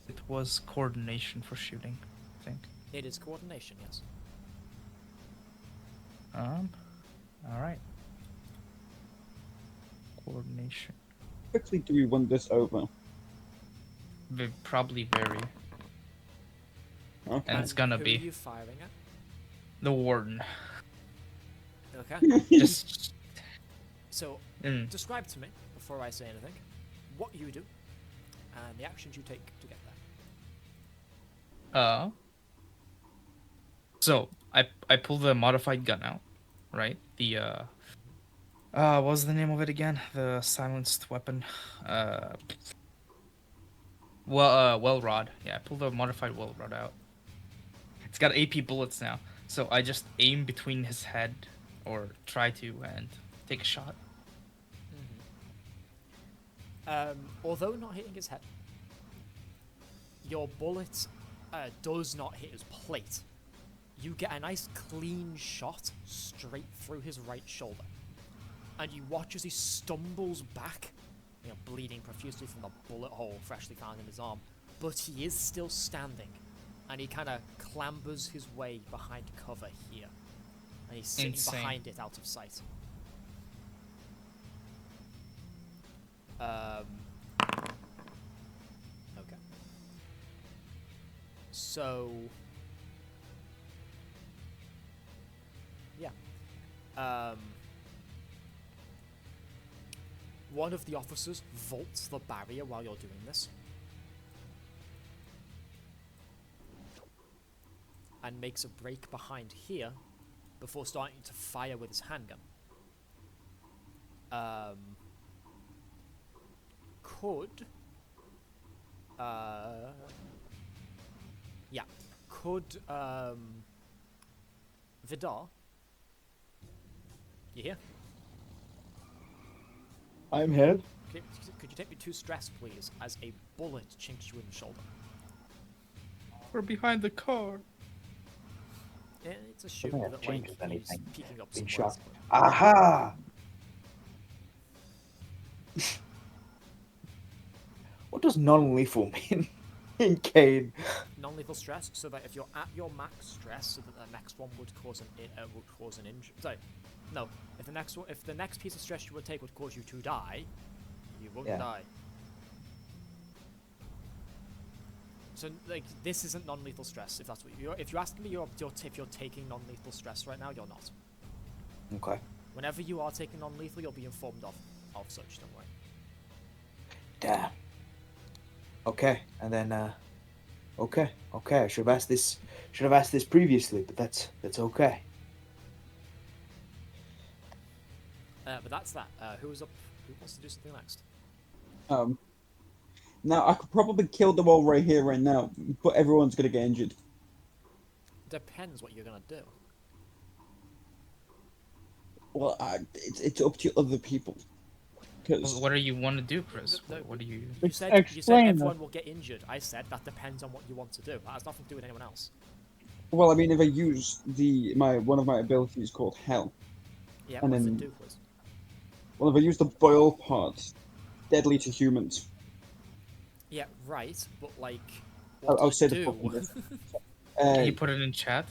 It was coordination for shooting, I think. It is coordination, yes. Alright. Coordination. quickly do we want this over? Probably very. Okay. And it's gonna Who be are you firing at? the warden. Okay. Just. So, Mm. describe to me, before I say anything, what you do, and the actions you take to get there. So I pull the modified gun out, right? The what was the name of it again? The silenced weapon. Well rod. Yeah, I pulled the modified well rod out. It's got AP bullets now, so I just aim between his head, or try to, and take a shot. Although not hitting his head, your bullet does not hit his plate. You get a nice clean shot straight through his right shoulder. And you watch as he stumbles back, you know, bleeding profusely from the bullet hole freshly found in his arm. But he is still standing, and he kind of clambers his way behind cover here. And he's sitting Insane. behind it out of sight. Okay. So... Yeah. One of the officers vaults the barrier while you're doing this. And makes a break behind here before starting to fire with his handgun. Could Vidarr, you here? I'm here. Could you take me 2 stress, please, as a bullet chinks you in the shoulder? We're behind the car. Yeah, it's assumed Doesn't have that changes like he's anything. peeking up Been somewhere. shot. Aha! What does non-lethal mean in CAIN? Non-lethal stress, so that if you're at your max stress, so that the next one would cause an injury. Sorry, no. If the next piece of stress you would take would cause you to die, you won't die. So like this isn't non-lethal stress. If that's what if you're asking me, if you're taking non-lethal stress right now, you're not. Okay. Whenever you are taking non-lethal, you'll be informed of such. Don't worry. Damn. Okay, and then okay. I should have asked this. Should have asked this previously, but that's okay. But that's that. Who's up? Who wants to do something next? Now I could probably kill them all right here, right now, but everyone's gonna get injured. Depends what you're gonna do. Well, it's up to other people. Because What do you want to do, Chris? No, What do you? You said Explain everyone will get injured. I said that depends on what you want to do. That has nothing to do with anyone else. well, I mean, if I use one of my abilities called Hell, Yeah, And what does then- it do, please? well, if I use the boil part, deadly to humans. Yeah, right, but like, what I'll does say it the do? fucking bit. Can you put it in chat?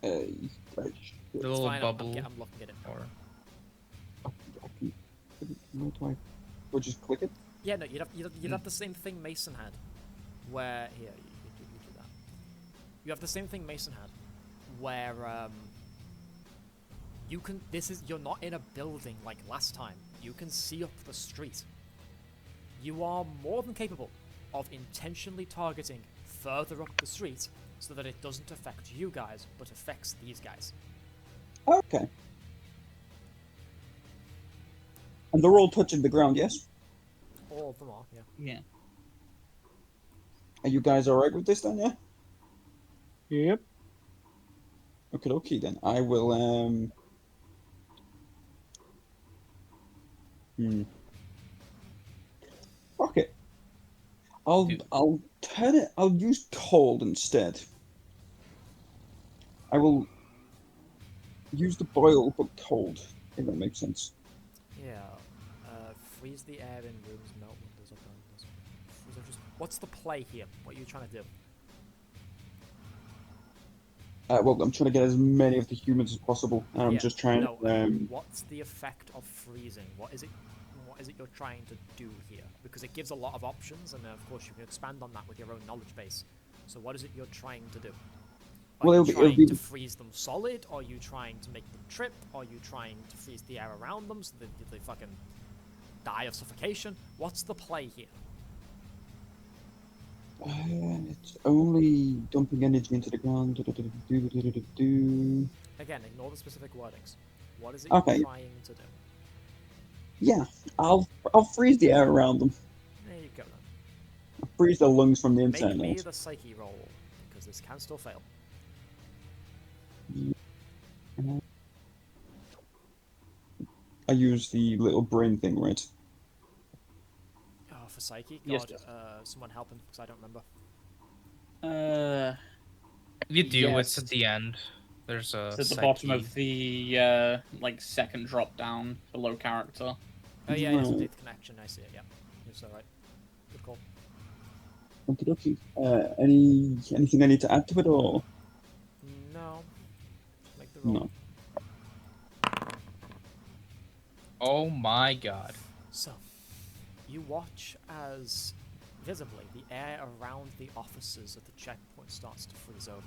Right, The It's little fine, bubble. I'm looking at it. Or Where do I? Or just click it? Yeah, no, you'd have the same thing Mason had, where here you do that. You have the same thing Mason had, where you can. You're not in a building like last time. You can see up the street. You are more than capable of intentionally targeting further up the street so that it doesn't affect you guys, but affects these guys. Okay. And they're all touching the ground, yes? All of them are, yeah. Yeah. Are you guys alright with this then, yeah? Yep. Okay, then. I will, Okay. I'll turn it. I'll use cold instead. I will use the boil but cold, if that makes sense. Yeah. Freeze the air in rooms, melt windows up windows. What's the play here? What are you trying to do? Well, I'm trying to get as many of the humans as possible, and I'm Yeah, just trying no, to. What's the effect of freezing? What is it you're trying to do here? Because it gives a lot of options, and of course you can expand on that with your own knowledge base. So what is it you're trying to do? Are Well, you it'll trying be to freeze them solid? Are you trying to make them trip? Are you trying to freeze the air around them so that they fucking die of suffocation? What's the play here? It's only dumping energy into the ground. Again, ignore the specific wordings. What is it Okay. you're trying to do? Yeah, I'll freeze the air around them. There you go then. I'll freeze their lungs from the inside Make me out. the psyche roll, because this can still fail. I use the little brain thing, right? Oh, for psyche? Yes, God, someone help him, because I don't remember. you do. Yes. It's at the end. There's a. It's at the bottom of the like second drop down below character. Oh yeah, it's a Right. data connection, I see it, yeah. It's alright. Good call. Okie dokie. Anything I need to add to it, or No. Just make the roll. no? Oh my god. So, you watch as, visibly, the air around the offices at the checkpoint starts to freeze over.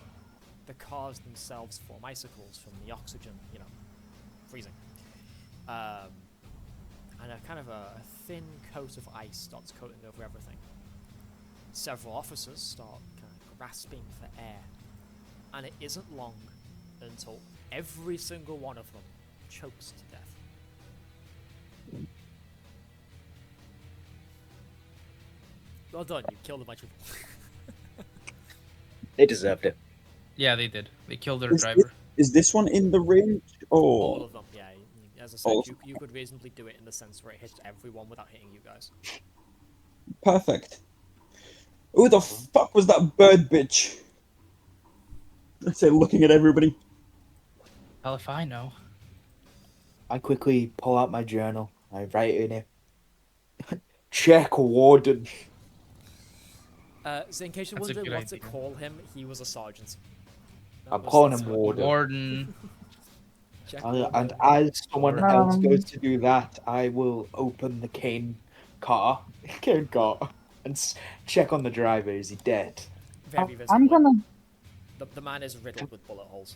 The cars themselves form icicles from the oxygen, freezing. And a kind of a thin coat of ice starts coating over everything. Several officers start kind of grasping for air. And it isn't long until every single one of them chokes to death. Well done, you killed a bunch of people. They deserved it. Yeah, they did. They killed their Is driver. this one in the range? All Oh, of them, yeah. As I said, All- you could reasonably do it in the sense where it hits everyone without hitting you guys. perfect. Who the fuck was that bird bitch? I say, looking at everybody. Hell if I know. I quickly pull out my journal. I write in it. Check warden. So in case you're That's a wondering good what to idea. call him, he was a sergeant. I'm calling that's him what- warden. Warden. Check And warden. as someone Warden. else goes to do that, I will open the CAIN car, and check on the driver. Is he dead? Very visibly. I'm gonna. The man is riddled with bullet holes.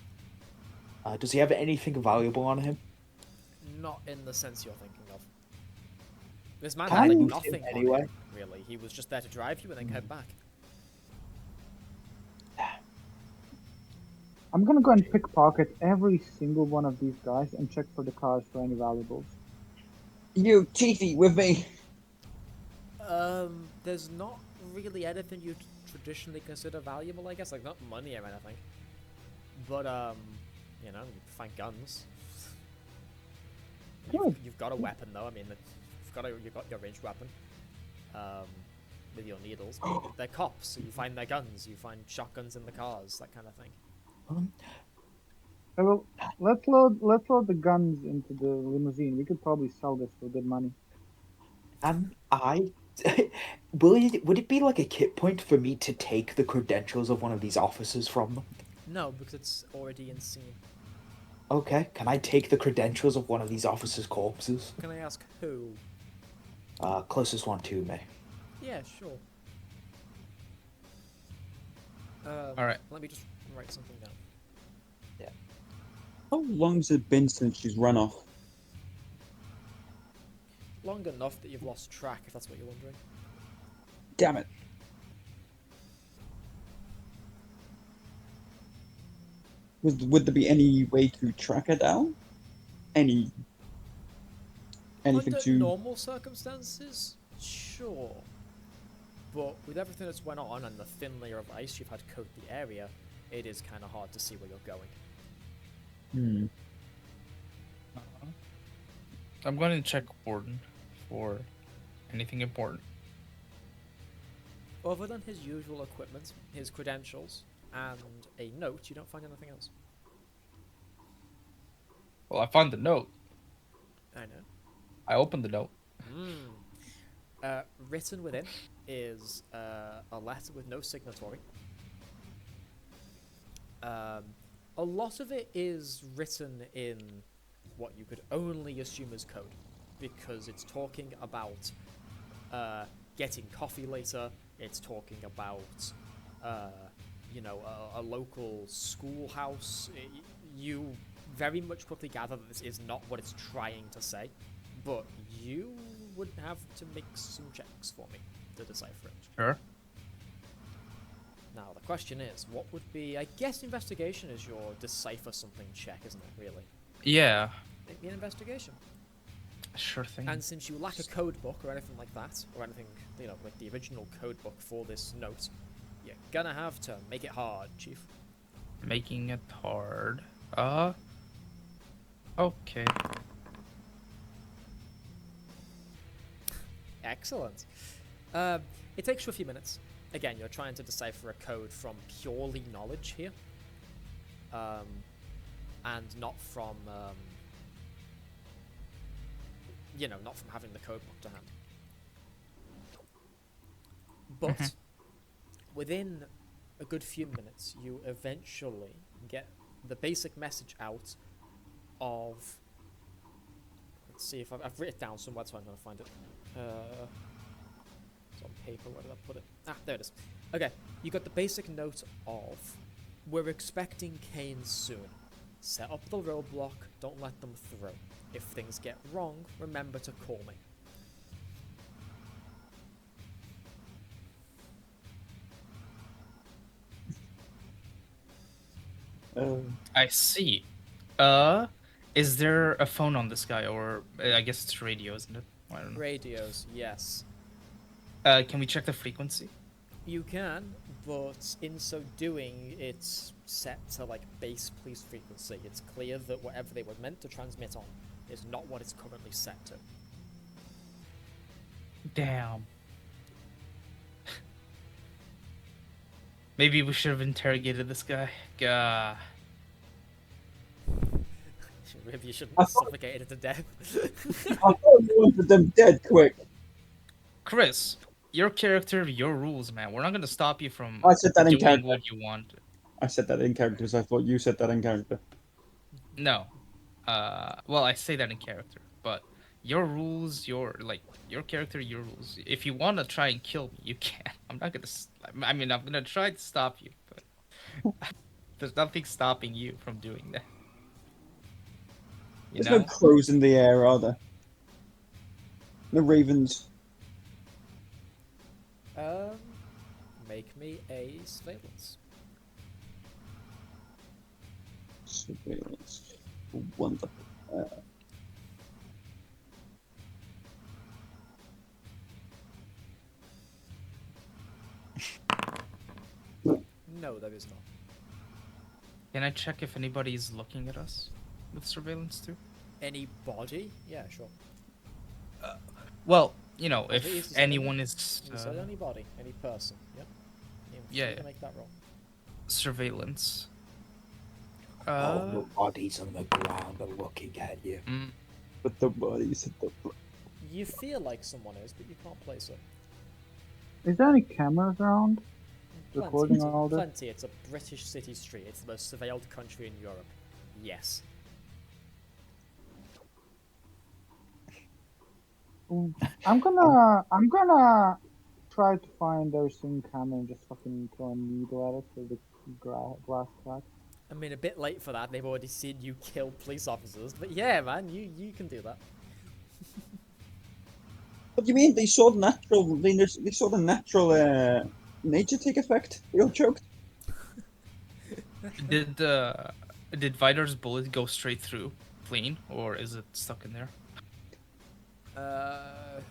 Does he have anything valuable on him? Not in the sense you're thinking of. This man Can had I like use nothing him on anyway? him, really. He was just there to drive you and then come back. I'm gonna go and pickpocket every single one of these guys and check for the cars for any valuables. You teethy with me. There's not really anything you'd traditionally consider valuable, I guess. Like, not money or anything. But, you find guns. Good. You've got a weapon, though. I mean, you've got your ranged weapon. With your needles. They're cops, so you find their guns. You find shotguns in the cars, that kind of thing. Well, let's load the guns into the limousine. We could probably sell this for good money. And I would it be like a kit point for me to take the credentials of one of these officers from them? No, because it's already in scene. Okay, can I take the credentials of one of these officers' corpses? Can I ask who? Closest one to me. Yeah, sure. Alright. Let me just write something down. How long's it been since she's run off? Long enough that you've lost track, if that's what you're wondering. Damn it. Would there be any way to track her down? Anything Under to... normal circumstances, sure. But with everything that's went on and the thin layer of ice you've had coat the area, it is kind of hard to see where you're going. I'm going to check Warden for anything important. Other than his usual equipment, his credentials, and a note, you don't find anything else. Well, I found the note. I know. I opened the note. Written within is a letter with no signatory. A lot of it is written in what you could only assume is code, because it's talking about getting coffee later. It's talking about a local schoolhouse. You very much quickly gather that this is not what it's trying to say, but you would have to make some checks for me to decipher it. Sure. Now, the question is, what would be... I guess investigation is your decipher something check, isn't it, really? Yeah. Make me an investigation. Sure thing. And since you lack a code book or anything like that, or anything, like the original code book for this note, you're gonna have to make it hard, Chief. Making it hard. Okay. Excellent. It takes you a few minutes. Again, you're trying to decipher a code from purely knowledge here. And not from, not from having the code book to hand. But within a good few minutes, you eventually get the basic message out of see if I've written it down somewhere, so I'm gonna find it. It's on paper. Where did I put it? Ah, there it is. Okay, you got the basic note of we're expecting CAIN soon. Set up the roadblock. Don't let them through. If things get wrong, remember to call me. I see. Is there a phone on this guy, or I guess it's radio, isn't it? I don't know. Radios, yes. Can we check the frequency? You can, but in so doing, it's set to like base police frequency. It's clear that whatever they were meant to transmit on is not what it's currently set to. Damn. Maybe we should have interrogated this guy. Gah. Maybe you shouldn't I have thought- suffocated to death. I thought you wanted them dead quick. Chris, your character, your rules, man. We're not gonna stop you from I said that in doing character. what you want. I said that in character because I thought you said that in character. No. Well, I say that in character, but your rules, your character, your rules. If you want to try and kill me, you can. I'm not gonna. I mean, I'm gonna try to stop you, but there's nothing stopping you from doing that. You There's no know? crows in the air, are there? No ravens. Make me a surveillance. Surveillance. Wonderful. No, there is not. Can I check if anybody's looking at us with surveillance too? Anybody? Yeah, sure. Well, you know, Please, if is it anyone is You said anybody, any person. Yep. Yeah, You can yeah. make that roll. surveillance. Oh, the bodies on the ground are looking at you. But the bodies at the You feel like someone is, but you can't place it. Is there any cameras around? Recording Plenty, all this? plenty. It's a British city street. It's the most surveilled country in Europe. Yes. I'm gonna try to find their scene camera and just fucking throw a needle at it so the glass cracks. I mean, a bit late for that. They've already seen you kill police officers. But yeah, man, you can do that. What do you mean? They saw the natural. They saw the natural nature take effect. They all choked. Did Vidarr's bullet go straight through, clean, or is it stuck in there?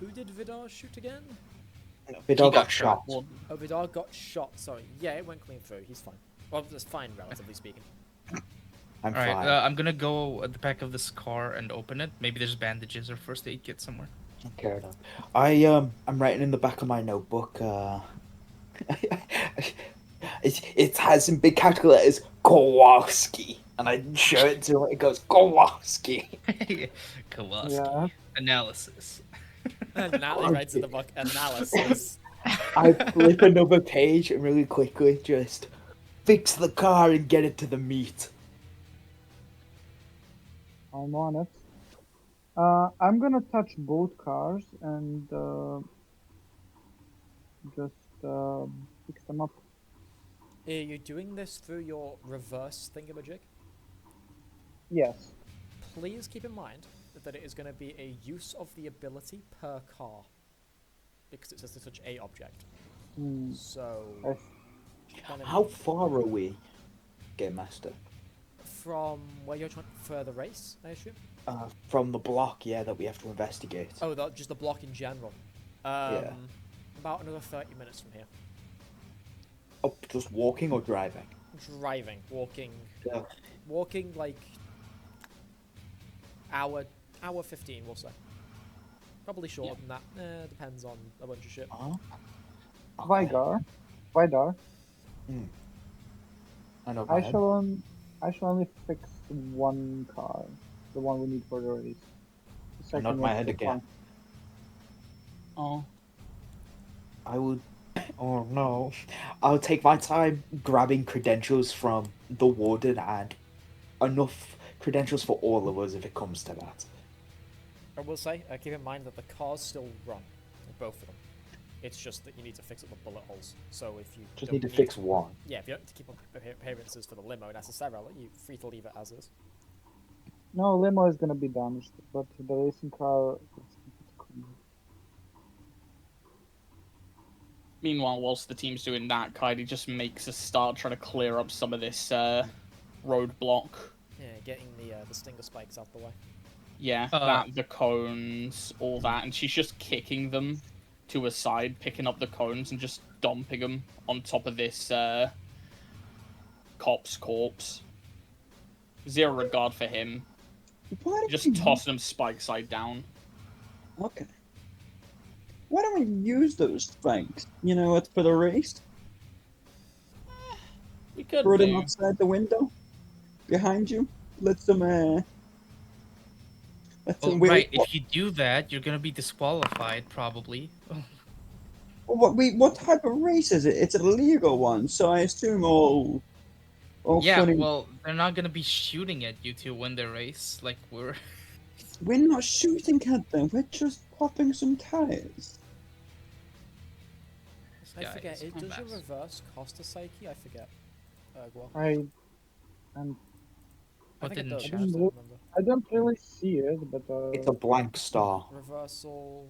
Who did Vidarr shoot again? Vidarr He got shot. Oh, Vidarr got shot. Sorry. Yeah, it went clean through. He's fine. Well, it's fine, relatively speaking. I'm All right, fine. I'm gonna go at the back of this car and open it. Maybe there's bandages or first aid kit somewhere. Fair enough. I'm writing in the back of my notebook. It has in big capital letters Kowalski, and I show it to it. It goes Kowalski. Kowalski. Yeah. Analysis. Natalie writes in the book analysis. I flip another page and really quickly just fix the car and get it to the meat. I'm on it. I'm gonna touch both cars and just fix them up. Are you doing this through your reverse thingamajig? Yes. Please keep in mind that it is going to be a use of the ability per car. Because it says to touch a object. Hmm. So... I- How far are we, Game Master? From where you're trying for the race, I assume? From the block, yeah, that we have to investigate. Oh, just the block in general. Yeah. About another 30 minutes from here. Oh, just walking or driving? Driving, walking... Yeah. Walking, like... Hour 15, we'll say. Probably shorter than that. Depends on a bunch of shit. Oh. Vidarr. I know. I shall only fix one car, the one we need for the race. The I nod second my one's head the again. fun. Oh. I would. Oh no. I'll take my time grabbing credentials from the warden and enough credentials for all of us if it comes to that. I will say, keep in mind that the cars still run, both of them. It's just that you need to fix up the bullet holes. So if you Just don't need to fix one. Yeah, if you don't need to keep up appearances for the limo necessarily, you're free to leave it as is. No, limo is gonna be damaged, but the racing car. Let's keep it clean. Meanwhile, whilst the team's doing that, Kaede just makes a start trying to clear up some of this roadblock. Yeah, getting the stinger spikes out the way. Yeah, that, the cones, all that, and she's just kicking them to a side, picking up the cones and just dumping them on top of this cop's corpse. Zero regard for him. Just tossing them spike side down. Okay. Why don't we use those spikes? You know, it's for the race. We could Throw them do. outside the window, behind you. Let them. Oh, right. If you do that, you're gonna be disqualified, probably. What type of race is it? It's a legal one, so I assume all Yeah, funny. well, they're not gonna be shooting at you to win the race, like we're. We're not shooting at them. We're just popping some tires. I forget. Does your reverse cost a psyche? I forget. Gwar. I think it does. I don't really see it, but It's a blank star. Reversal.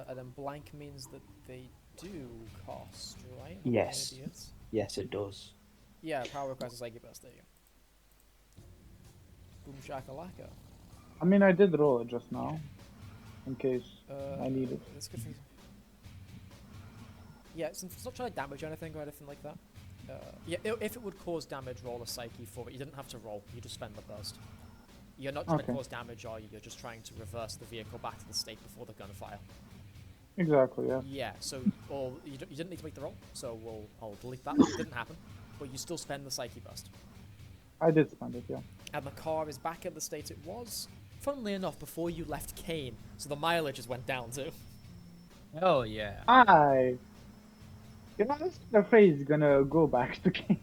And then blank means that they do cost, right? Yes. Yes, it does. Yeah, power request is like your best. There you go. Boom shakalaka. I mean, I did roll it just now, in case I need it. That's good for you. Yeah, since it's not trying to damage anything or anything like that. Yeah, if it would cause damage, roll a psyche for it. You didn't have to roll. You just spend the burst. You're not trying to cause damage, are you? You're just trying to reverse the vehicle back to the state before the gunfire. Exactly, yeah. Yeah, so you didn't need to make the roll, so I'll delete that. It didn't happen, but you still spend the psyche burst. I did spend it, yeah. And the car is back at the state it was, funnily enough, before you left CAIN, so the mileage has went down too. Oh yeah. You know, this afraid is gonna go back to CAIN.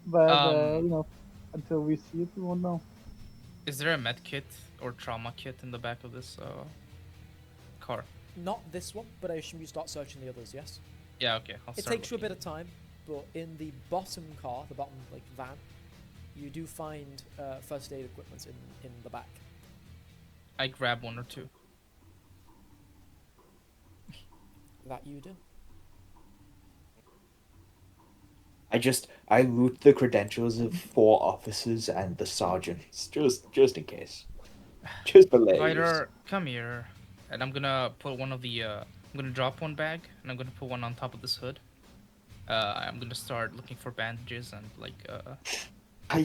But, you know, until we see it, we won't know. Is there a med kit or trauma kit in the back of this car? Not this one, but I assume you start searching the others, yes? Yeah, okay. It takes you a bit of time, but in the bottom car, the bottom van, you do find first aid equipment in the back. I grab one or two. That you do. I loot the credentials of 4 officers and the sergeants, just in case. Just for layers. Vidarr, come here, and I'm gonna put one of the. I'm gonna drop one bag, and I'm gonna put one on top of this hood. I'm gonna start looking for bandages and like. I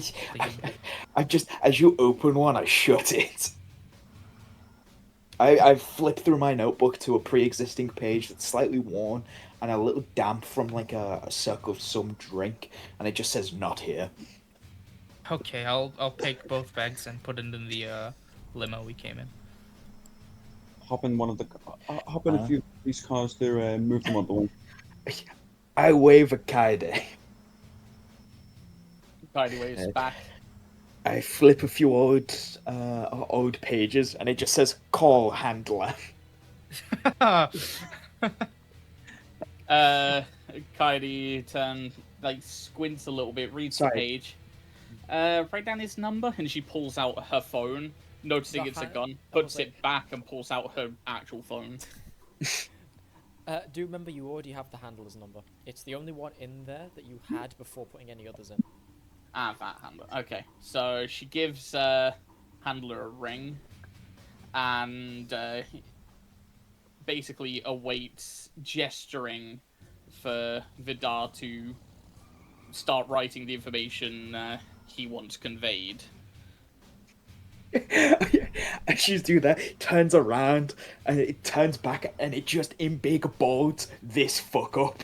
just, as you open one, I shut it. I flip through my notebook to a pre-existing page that's slightly worn and a little damp from like a suck of some drink, and it just says "not here." Okay, I'll take both bags and put it in the limo we came in. Hop in one of the. Hop in a few of these cars to move them on the way. I wave at Kaede. Kaede waves back. I flip a few old pages, and it just says "call handler." Kaede squints a little bit, reads the page. Write down his number, and she pulls out her phone, noticing it's a gun, puts it back, and pulls out her actual phone. Do remember you already have the handler's number. It's the only one in there that you had before putting any others in. That handler. Okay, so she gives handler a ring, and basically awaits, gesturing for Vidarr to start writing the information he wants conveyed. As she's doing that, turns around and it turns back, and it just in big bold, "this fuck up."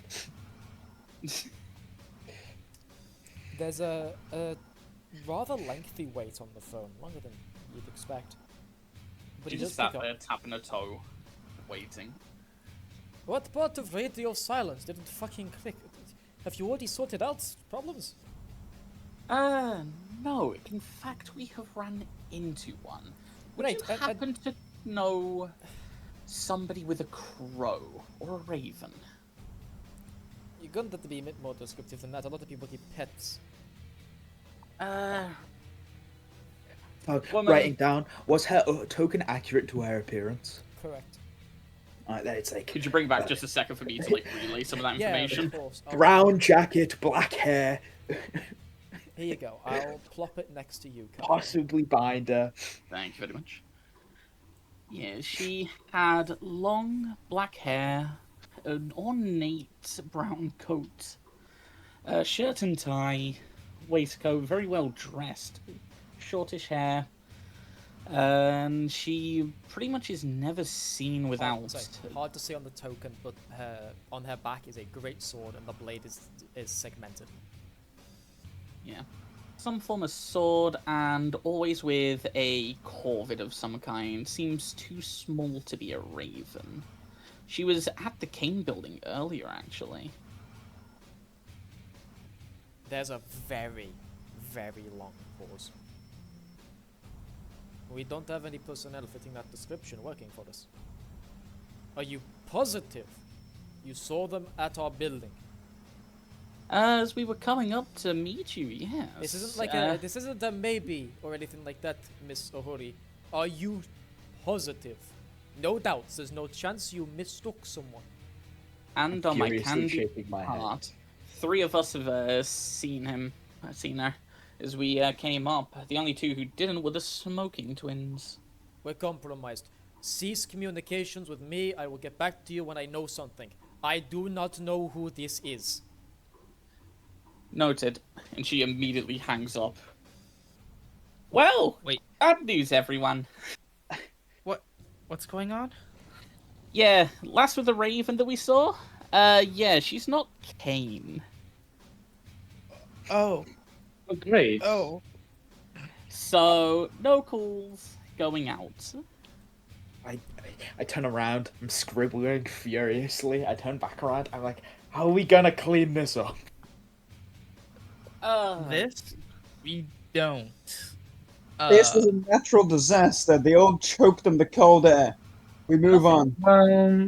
There's a rather lengthy wait on the phone, longer than you'd expect. But She just sat there tapping her toe, waiting. What part of radio silence didn't fucking click? Have you already sorted out problems? No. In fact, we have run into one. Would Right, you happen to know somebody with a crow or a raven? You're going to have to be a bit more descriptive than that. A lot of people keep pets. Woman. Writing down, was her token accurate to her appearance? Correct. Alright, then it's like Could you bring back just a second for me to like relay some of that Yeah, information? of course. brown jacket, black hair, Here you go. I'll plop it next to you. Kyle. possibly binder. Thank you very much. Yeah, she had long black hair, an ornate brown coat, shirt and tie, waistcoat, very well dressed, shortish hair, and she pretty much is never seen without. Hard to see on the token, but on her back is a great sword, and the blade is segmented. Yeah. Some form of sword, and always with a corvid of some kind. Seems too small to be a raven. She was at the CAIN building earlier, actually. There's a very, very long pause. We don't have any personnel fitting that description working for us. Are you positive you saw them at our building? As we were coming up to meet you, yes. This isn't like this isn't a maybe or anything like that, Miss Ohori. Are you positive? No doubts. There's no chance you mistook someone. And on my Furiously candy shaking my head. heart, 3 of us have seen her, as we came up. The only 2 who didn't were the smoking twins. We're compromised. Cease communications with me. I will get back to you when I know something. I do not know who this is. Noted. And she immediately hangs up. Well, Wait. bad news, everyone. What's going on? Yeah, last with the raven that we saw. Yeah, she's not CAIN. Oh, Oh, great. oh. So no calls going out. I turn around, I'm scribbling furiously. I turn back around, I'm like, how are we gonna clean this up? This we don't. This was a natural disaster. They all choked in the cold air. We move on.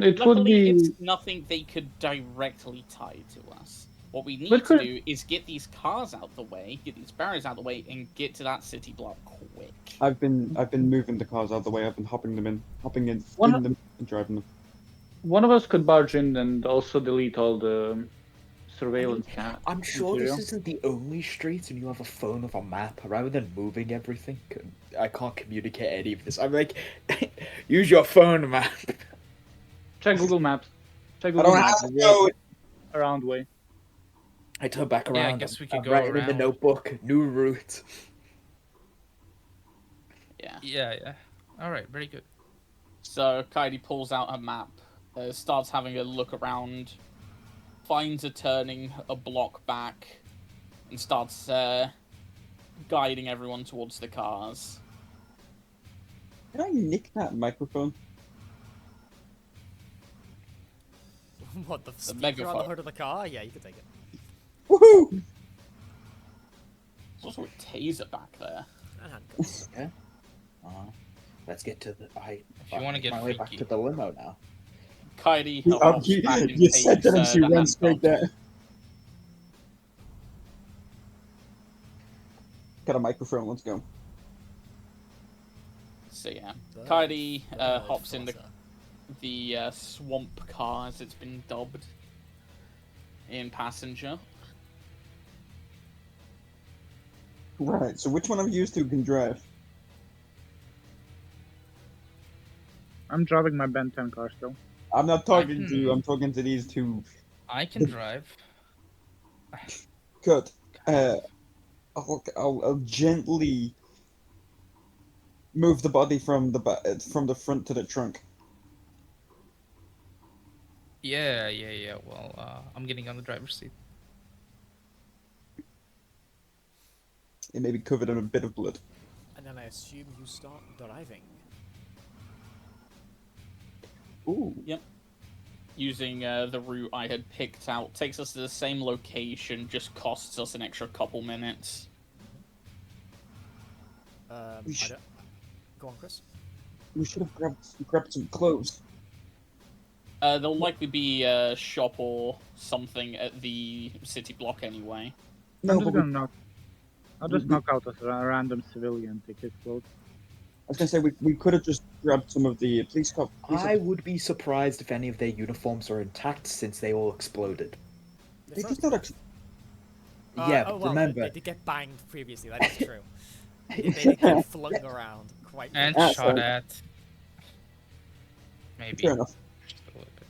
It would Luckily, be. it's nothing they could directly tie to us. What we need But to could- do is get these cars out the way, get these barriers out the way, and get to that city block quick. I've been moving the cars out of the way. I've been hopping in One- in them, and driving them. One of us could barge in and also delete all the surveillance cam. I'm sure material. this isn't the only street and you have a phone with a map. Rather than moving everything, I can't communicate any of this. I'm like, use your phone map. Check Google Maps. Check I Google don't Maps. have to know. Around way. I turn back around. Yeah, I guess we could I'm go writing in the around. notebook, new route. Yeah. Yeah. All right, very good. So Kaede pulls out a map, starts having a look around, finds a turning a block back, and starts guiding everyone towards the cars. Can I nick that microphone? What, the speaker on the megaphone. hood of the car? Yeah, you can take it. Woohoo! There's also a taser back there. And handcuffs. Yeah. Let's get to the. If you wanna get my way back freaky. to the limo now. Kaede You, hops back and you said takes that and she the ran straight handcuff. there. Got a microphone, let's go. So yeah, Kaede hops in the swamp car, as it's been dubbed, in passenger. Right, so which one of you two can drive? I'm driving my Ben 10 car still. I'm not talking to can- you, I'm talking to these two. I can drive. Good. I'll gently move the body from the front to the trunk. Yeah. Well, I'm getting on the driver's seat. It may be covered in a bit of blood. And then I assume you start driving. Ooh. Using the route I had picked out, takes us to the same location, just costs us an extra couple minutes. We I should- don't... Go on, Chris. We should have grabbed some clothes. There'll likely be a shop or something at the city block anyway. No, I'm but just we, gonna knock. I'll just knock out a random civilian, take his clothes. I was gonna say we could have just grabbed some of the police I would be surprised if any of their uniforms are intact since they all exploded. The They first did not one. actually. Yeah, Oh, but well, remember, they did get banged previously, that is true. They did get flung around quite And That's shot fine. at. Maybe. Fair enough. Just a little bit.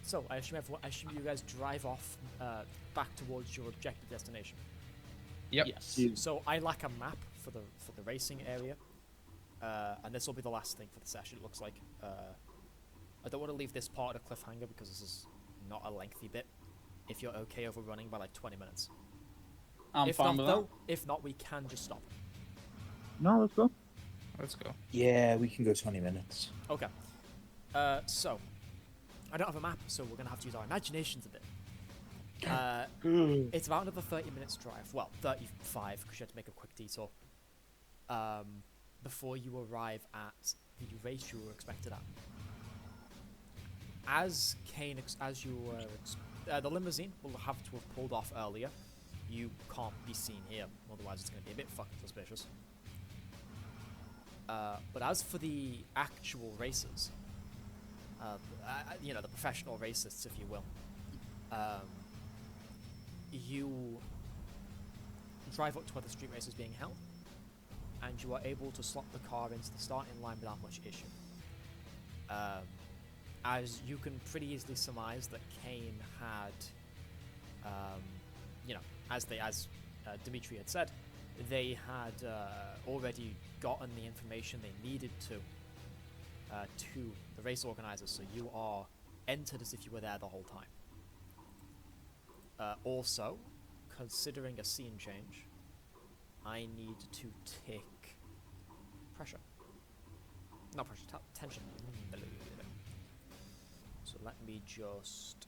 So, I assume you guys drive off back towards your objective destination. Yep. Yes. So, I lack a map for the racing area. And this will be the last thing for the session, it looks like. I don't want to leave this part at a cliffhanger because this is not a lengthy bit. If you're okay overrunning by like 20 minutes. I'm If fine not, with though, if not, we can just stop. No, let's go. Let's go. yeah, we can go 20 minutes. Okay. So, I don't have a map, so we're going to have to use our imaginations a bit. It's about another 30 minutes drive. Well, 35, because you had to make a quick detour. Before you arrive at the race you were expected at. As CAIN, the limousine will have to have pulled off earlier. You can't be seen here, otherwise it's going to be a bit fucking suspicious. But as for the actual racers, you know, the professional racists, if you will, you drive up to where the street race is being held, and you are able to slot the car into the starting line without much issue. As you can pretty easily surmise that CAIN had, you know, as Dimitri had said, they had already gotten the information they needed to the race organizers, so you are entered as if you were there the whole time. Also, considering a scene change, I need to take pressure. Not pressure, tension. So let me just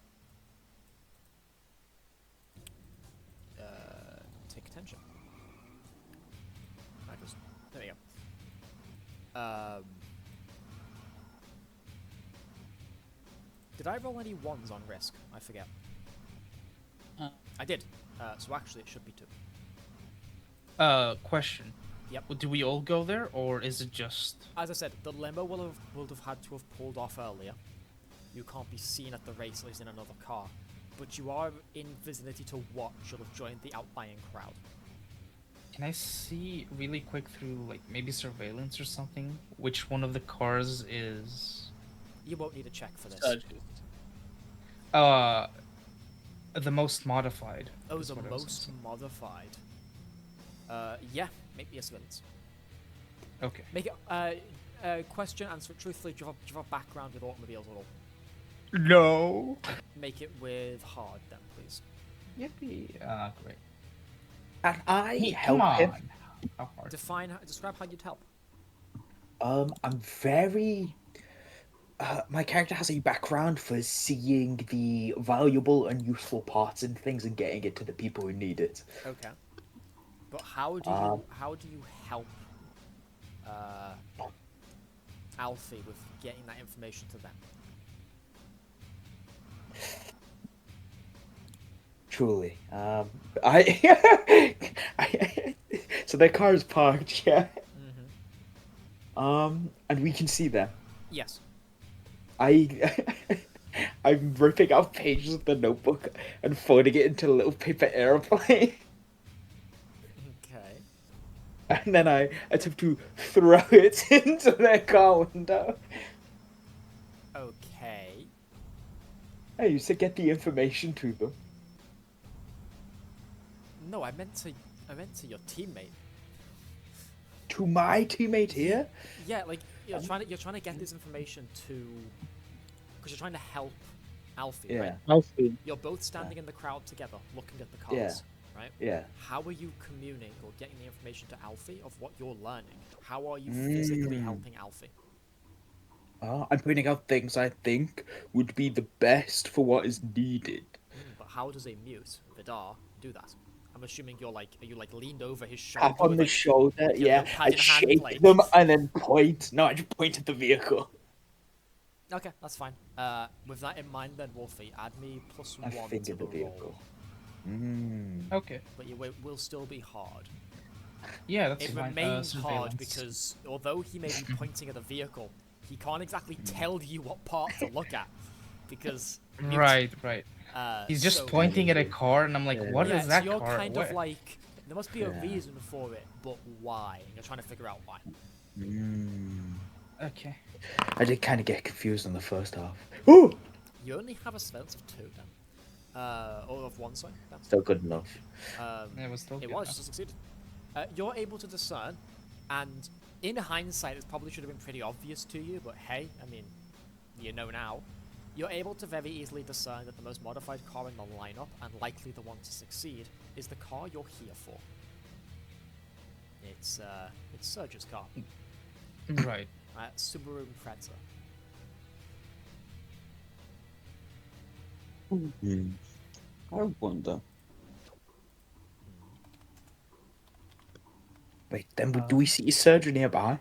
take attention. There we go. Did I roll any ones on risk? I forget. I did. So actually, it should be 2. Question. Yep. Do we all go there, or is it just? As I said, the limo will have had to have pulled off earlier. You can't be seen at the race, at least in another car. But you are in vicinity to watch. You'll have joined the outlying crowd. Can I see really quick through, like, maybe surveillance or something, which one of the cars is? You won't need a check for this. The most modified. Oh, is the what I was most gonna modified. Yeah, make me a surveillance. say. Okay. Make it, question, answer it truthfully. Do you have a background with automobiles at all? No. Make it with hard, then, please. Yippee. Great. And I Hey, help come him. on. How hard? Describe how you'd help. I'm very. My character has a background for seeing the valuable and useful parts in things and getting it to the people who need it. Okay. But how do you help Alfie with getting that information to them? Truly, so their car is parked, yeah. And we can see them. Yes. I'm ripping out pages of the notebook and folding it into a little paper airplane. Okay. And then I attempt to throw it into their car window. Okay. I used to get the information to them. No, I meant to your teammate. To my teammate here? Yeah, like you're trying to get this information to, because you're trying to help Alfie, right? Alfie. You're both standing in the crowd together, looking at the cars, right? Yeah. How are you communicating or getting the information to Alfie of what you're learning? How are you physically helping Alfie? I'm pointing out things I think would be the best for what is needed. But how does a mute, Vidarr, do that? I'm assuming are you like leaned over his shoulder? Tap on with, the like, shoulder, your yeah, notepad and in hand, shake like- them, and then point. No, I just point at the vehicle. Okay, that's fine. With that in mind, then Wooflie, add me +1 I to finger the the vehicle. roll. Okay. But it will still be hard. Yeah, that's It fine. remains hard Surveillance. because although he may be pointing at the vehicle, he can't exactly tell you what part to look at because mute. Right. He's just so- pointing at a car, and I'm like, what is Yeah, that so you're car? kind Where? of like there must be a Yeah. reason for it, but why? And you're trying to figure out why. Okay. I did kind of get confused on the first half. Ooh! You only have a surveillance of 2 then. Or of 1, sorry. That's, Still good enough. It was still it good was, enough. you succeeded. You're able to discern, and in hindsight, it probably should have been pretty obvious to you, but hey, I mean, you know now. You're able to very easily discern that the most modified car in the lineup, and likely the one to succeed, is the car you're here for. It's Serge's car. Right. Subaru Impreza. I wonder. Wait, then do we see a surgeon nearby?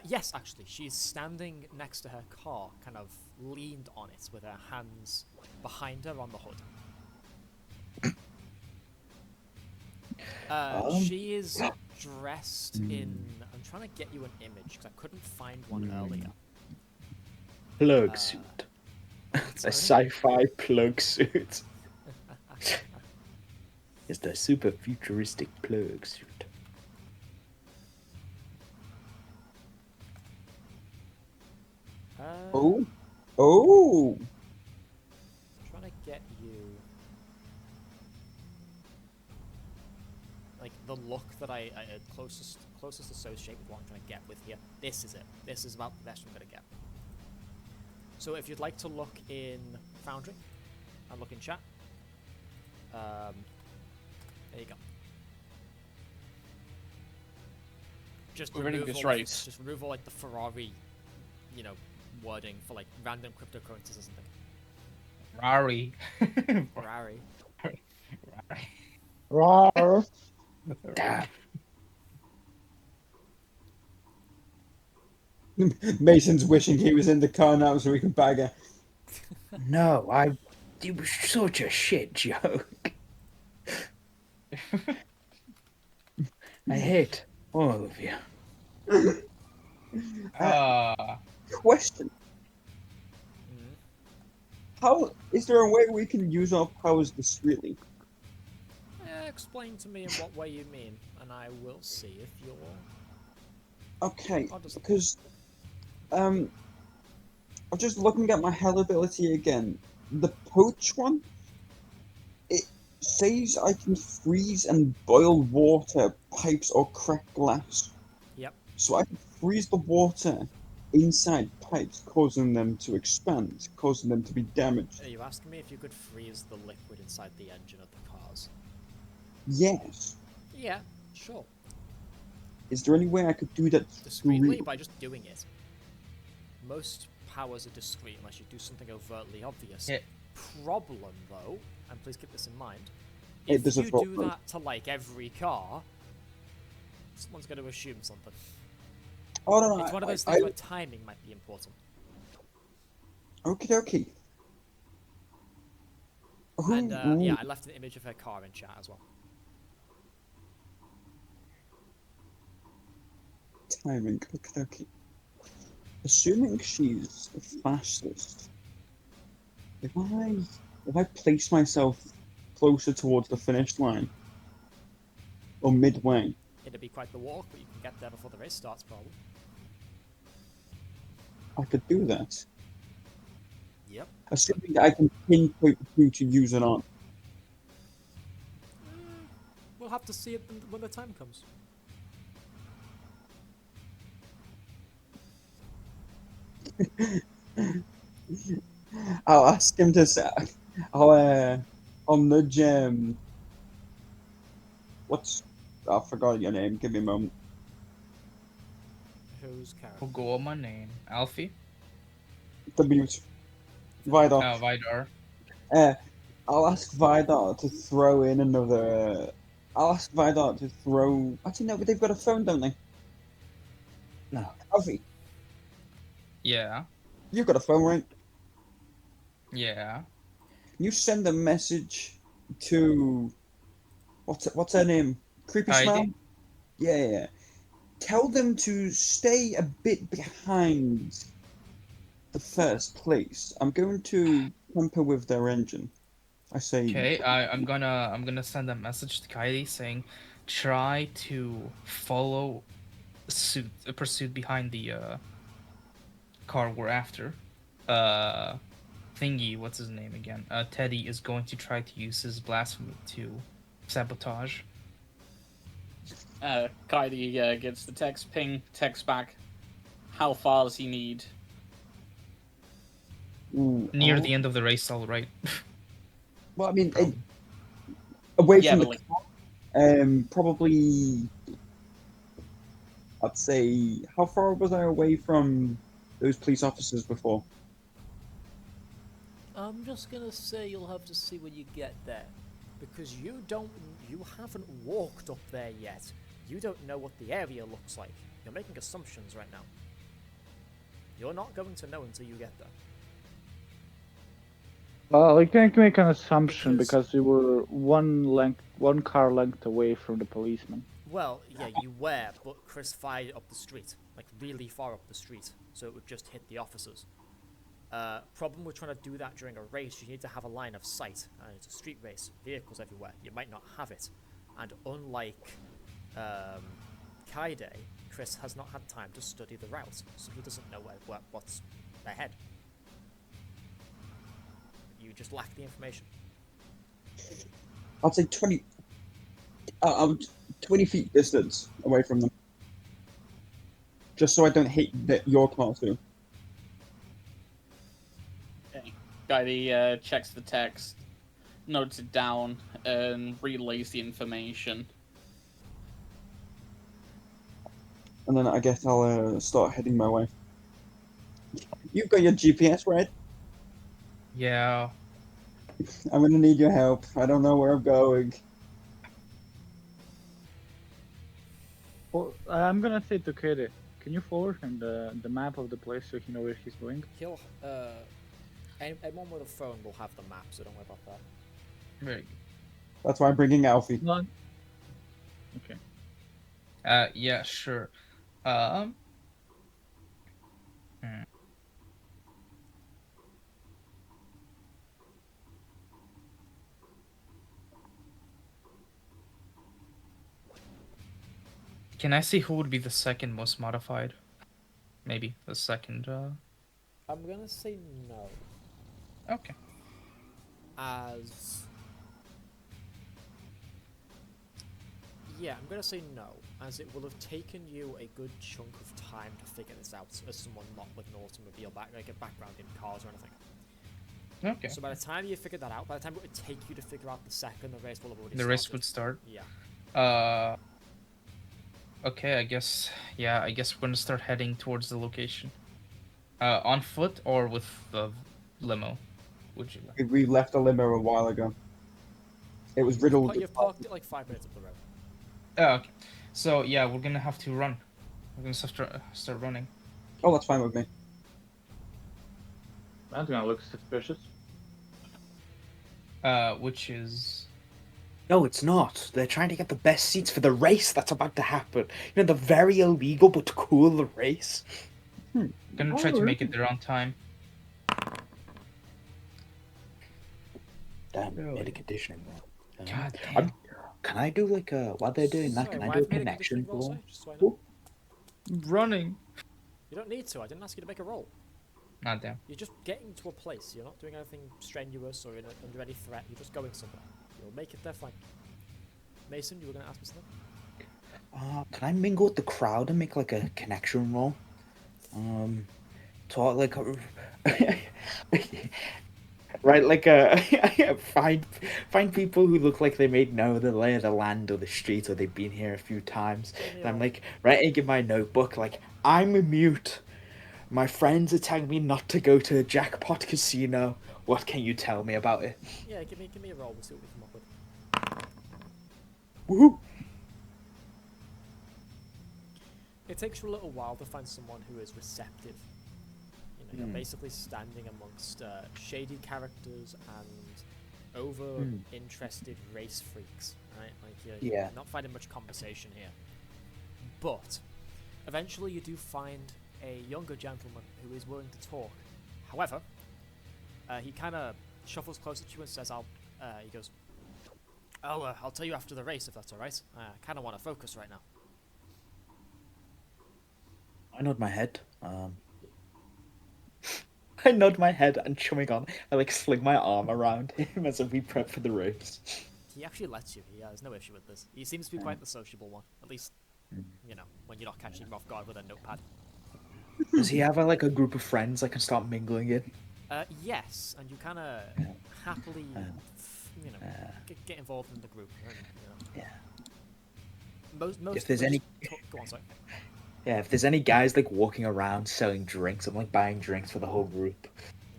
Yes, actually, she's standing next to her car, kind of leaned on it with her hands behind her on the hood. She is dressed in. I'm trying to get you an image because I couldn't find one earlier. Plug suit. A sci-fi plug suit. It's the super futuristic plug suit. Oh, Trying to get you like the look that I closest associate with what I'm trying to get with here. This is it. This is about the best I'm gonna get. So if you'd like to look in Foundry and look in chat, there you go. Just We're reading remove this all right. Just remove all like the Ferrari, wording for like random cryptocurrencies or something. Rari. Ferrari. Rawr. Damn. Mason's wishing he was in the car now so we can bag her. No, it was such a shit joke. I hate all of you. Question: How is there a way we can use our powers discreetly? Explain to me in what way you mean, and I will see if you're. Okay, I'll just- because I'm just looking at my hell ability again. The poach one, it says I can freeze and boil water, pipes, or crack glass. Yep. So I can freeze the water inside pipes, causing them to expand, causing them to be damaged. Are you asking me if you could freeze the liquid inside the engine of the cars? Yes. Yeah, sure. Is there any way I could do that Discreetly discreetly? by just doing it. Most powers are discreet unless you do something overtly obvious. Yeah. Problem though, and please keep this in mind, It if does a you do problem. that to like every car, someone's going to assume something. Oh no, It's one of those I, things where timing might be important. Okie dokie. And yeah, I left an image of her car in chat as well. Timing. Okie dokie. Assuming she's the fastest, if I place myself closer towards the finish line or midway, It'd be quite the walk, but you can get there before the race starts, probably. I could do that. Yep. Assuming I can pinpoint who to use it on. We'll have to see it when the time comes. I'll ask him to say. I'll nudge what's I forgot your name. Give me a moment. Who's character? We'll go on my name. Alfie? The mute. Vidarr. Oh, Vidarr. I'll ask Vidarr to throw in another. I'll ask Vidarr to throw. Actually, no, but they've got a phone, don't they? No. Alfie, Yeah. you've got a phone, right? Yeah. You send a message to what's her name? Creepy Smile? Kaede? Yeah. Tell them to stay a bit behind the first place. I'm going to tamper with their engine. I say, Okay, I'm gonna send a message to Kaede saying, try to follow pursuit behind the car we're after. Thingy, what's his name again? Teddy is going to try to use his blasphemy to sabotage. Kaede gets the text back. How far does he need? Near the end of the race, all right. well, I mean, Probably. away Yeah, from but the like, probably. I'd say, how far was I away from those police officers before? I'm just gonna say you'll have to see when you get there, because you haven't walked up there yet. You don't know what the area looks like. You're making assumptions right now. You're not going to know until you get there. Well, I can make an assumption Because- because we were one car length away from the policeman. Well, yeah, you were, but Chris fired up the street, like really far up the street, so it would just hit the officers. Problem with trying to do that during a race, you need to have a line of sight, and it's a street race, vehicles everywhere. You might not have it, and unlike Kaede, Chris has not had time to study the route, so he doesn't know what's ahead. You just lack the information. I'd say 20. I'm 20 feet distance away from them. Just so I don't hit your car too. Kaede checks the text, notes it down, and relays the information. And then I guess I'll start heading my way. You've got your GPS, right? Yeah. I'm gonna need your help. I don't know where I'm going. Well, I'm gonna say to Kaede, can you forward him the map of the place so he knows where he's going? He'll, anyone with a phone will have the map, so don't worry about that. Very good. That's why I'm bringing Alfie. None. Okay. Yeah, sure. Can I see who would be the second most modified? Maybe the second. I'm gonna say no, Okay. as... Yeah, I'm gonna say no, as it will have taken you a good chunk of time to figure this out as someone not with an automobile like a background in cars or anything. Okay. So by the time you figure that out, by the time it would take you to figure out the second, the race will have already The started. race would start. Yeah. Okay, I guess we're gonna start heading towards the location. On foot or with the limo? Would you like? We left a limo a while ago. It was riddled. You've parked it like 5 minutes up the road. Oh, okay. So yeah, we're gonna have to run. We're gonna start running. Oh, that's fine with me. That's gonna look suspicious. Which is No, it's not. They're trying to get the best seats for the race that's about to happen. You know, the very illegal but cool race. gonna try to make it there on time. Damn, Really? made a conditioning roll. God I'm- damn. Can I do like while they're doing that? Sorry, Can I why do a have you made connection conditioning roll, roll? sorry? Just so I know. Running. You don't need to. I didn't ask you to make a roll. Ah damn. You're just getting to a place. You're not doing anything strenuous or under any threat. You're just going somewhere. You'll make it there fine. Mason, you were going to ask me something? Can I mingle with the crowd and make like a connection roll? Talk like right, like find people who look like they may know the lay of the land or the street or they've been here a few times. And I'm like writing in my notebook like I'm a mute. My friends are telling me not to go to a jackpot casino. What can you tell me about it? Yeah, give me a roll. We'll see what we come up with. Woohoo! It takes you a little while to find someone who is receptive. You know, you're basically standing amongst shady characters and over-interested race freaks, right? Like you're not finding much conversation here. But eventually you do find a younger gentleman who is willing to talk. However, he kind of shuffles closer to you and says, he goes, I'll tell you after the race if that's alright. I kind of want to focus right now. I nod my head. I nod my head and chumming on. I like sling my arm around him as if we prep for the race. He actually lets you. He has no issue with this. He seems to be quite the sociable one. At least, you know, when you're not catching him off guard with a notepad. Does he have a group of friends I can start mingling in? Yes, and you kind of happily, get involved in the group. And, Most if there's any, go on, sorry. Yeah, if there's any guys like walking around selling drinks, I'm like buying drinks for the whole group.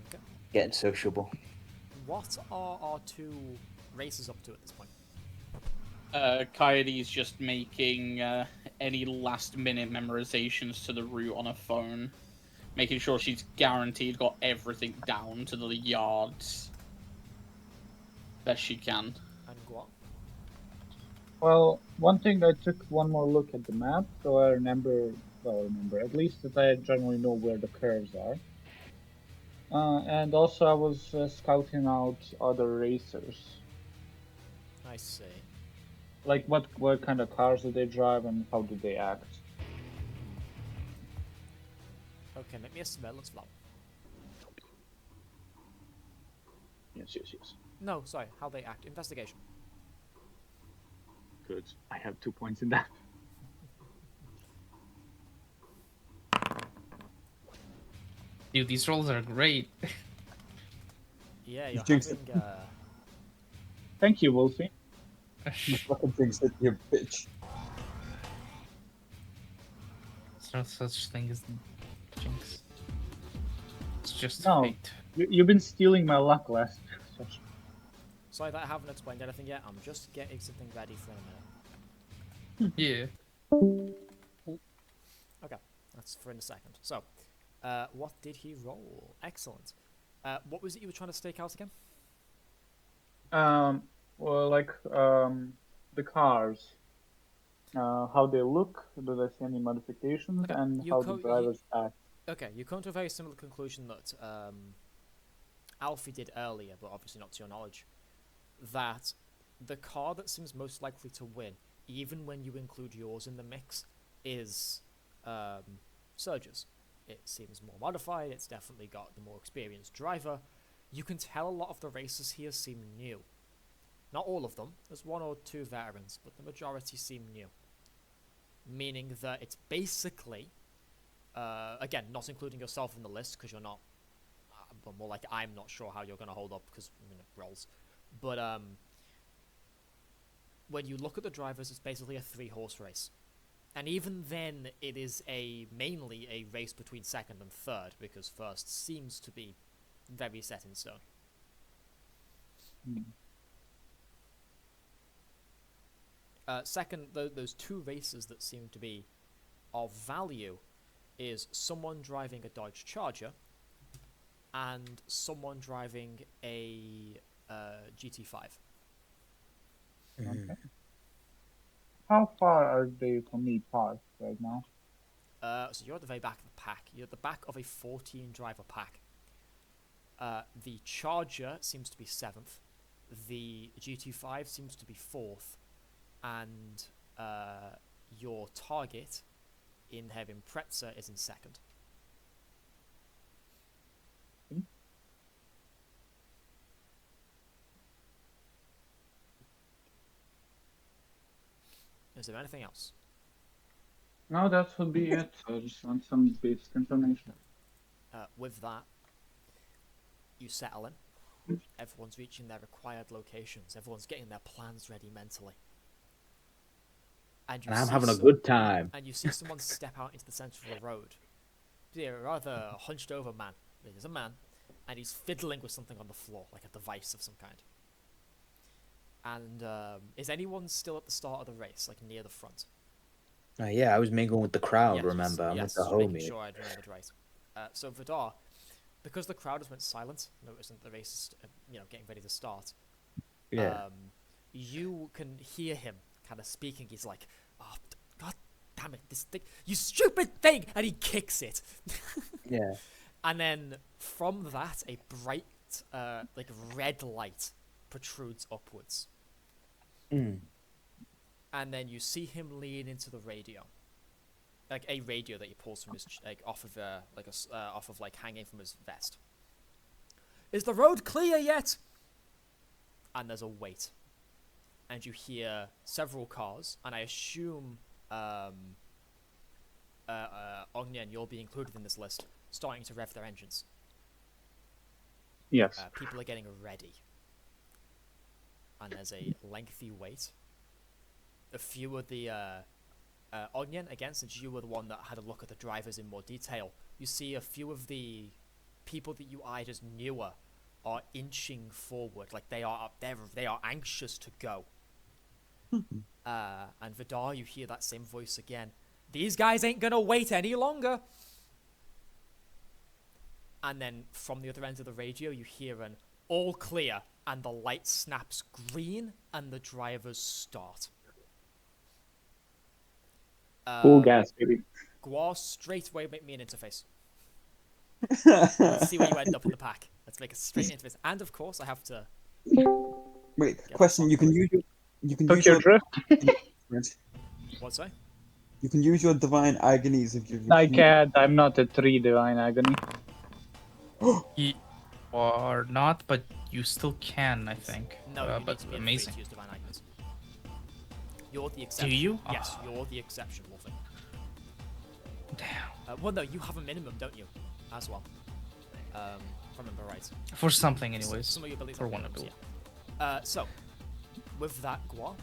Okay. Getting sociable. What are our two races up to at this point? Kaede's just making any last-minute memorizations to the route on her phone, making sure she's guaranteed got everything down to the yards best she can. And Gwar? Well, one thing, I took one more look at the map, so I remember at least that I generally know where the curves are. And also I was scouting out other racers. I see. Like what kind of cars do they drive and how do they act? Okay, make me a surveillance flop. Yes. No, sorry, how they act. Investigation. Good. I have 2 points in that. Dude, these rolls are great. Yeah, you're jinxed having, Thank you, Wooflie. Fucking things that you bitch. There's no such thing as jinx. It's just No. fate. You've been stealing my luck last session. sorry that I haven't explained anything yet. I'm just getting something ready for in a minute. Yeah. Okay, that's for in a second. So, what did he roll? Excellent. What was it you were trying to stake out again? Well, like the cars, how they look, do they see any modifications, Okay, and you how co- the drivers act. Okay, you come to a very similar conclusion that Alfie did earlier, but obviously not to your knowledge, that the car that seems most likely to win, even when you include yours in the mix, is Surge's. It seems more modified, it's definitely got the more experienced driver. You can tell a lot of the races here seem new. Not all of them, there's one or two veterans, but the majority seem new. Meaning that it's basically, again, not including yourself in the list, because you're not, but more like I'm not sure how you're going to hold up, because, rolls. But when you look at the drivers, it's basically a 3-horse race. And even then, it is mainly a race between second and third, because first seems to be very set in stone. Second, those two races that seem to be of value is someone driving a Dodge Charger and someone driving a GT5. Okay. How far are they from me parked right now? So you're at the very back of the pack. You're at the back of a 14-driver pack. The Charger seems to be 7th. The GT5 seems to be 4th. And your target in Heaven Pretzer is in 2nd. Is there anything else? No, that would be it. I just want some basic information. With that, you settle in. Everyone's reaching their required locations. Everyone's getting their plans ready mentally. And I'm having a good time. And you see someone step out into the center of the road. a rather hunched over man. There's a man, and he's fiddling with something on the floor, like a device of some kind. And is anyone still at the start of the race, like near the front? Yeah, I was mingling with the crowd, Yes, remember? I'm yes, with the making homie. sure I'd remembered right. So Vidarr, because the crowd has went silent, noticing the race is, getting ready to start. Yeah. You can hear him kind of speaking. He's like, "Oh, God damn it, this thing, you stupid thing!" And he kicks it. Yeah. And then from that, a bright, like red light protrudes upwards. Mm. And then you see him lean into the radio, like a radio that he pulls from his off of hanging from his vest. Is the road clear yet? And there's a wait, and you hear several cars, and I assume Ognjen, you'll be included in this list, starting to rev their engines. Yes. People are getting ready, and there's a lengthy wait. A few of the Ognjen, again, since you were the one that had a look at the drivers in more detail, you see a few of the people that you eyed as newer are inching forward, like they are anxious to go. And Vidarr, you hear that same voice again. These guys ain't gonna wait any longer. And then from the other end of the radio, you hear an all clear, and the light snaps green, and the drivers start. Full gas, baby. Gwar, straight away make me an interface. Let's see where you end up in the pack. Let's make a straight interface. And of course, I have to. Wait, Get question. the You can fuck use your Tokyo Drift? What's that? You can use your divine agonies if you. I can't. I'm not a 3 divine agony. You are not, but you still can, I think. No, you but need to be amazing. to use divine agonies. You're the exception. Do you? Yes, you're the exception, Wooflie. Damn. Well, no, you have a minimum, don't you? As well. If I remember right. For something, anyways. Some of your abilities For have one minimums, ability. yeah. So, with that, Gwar,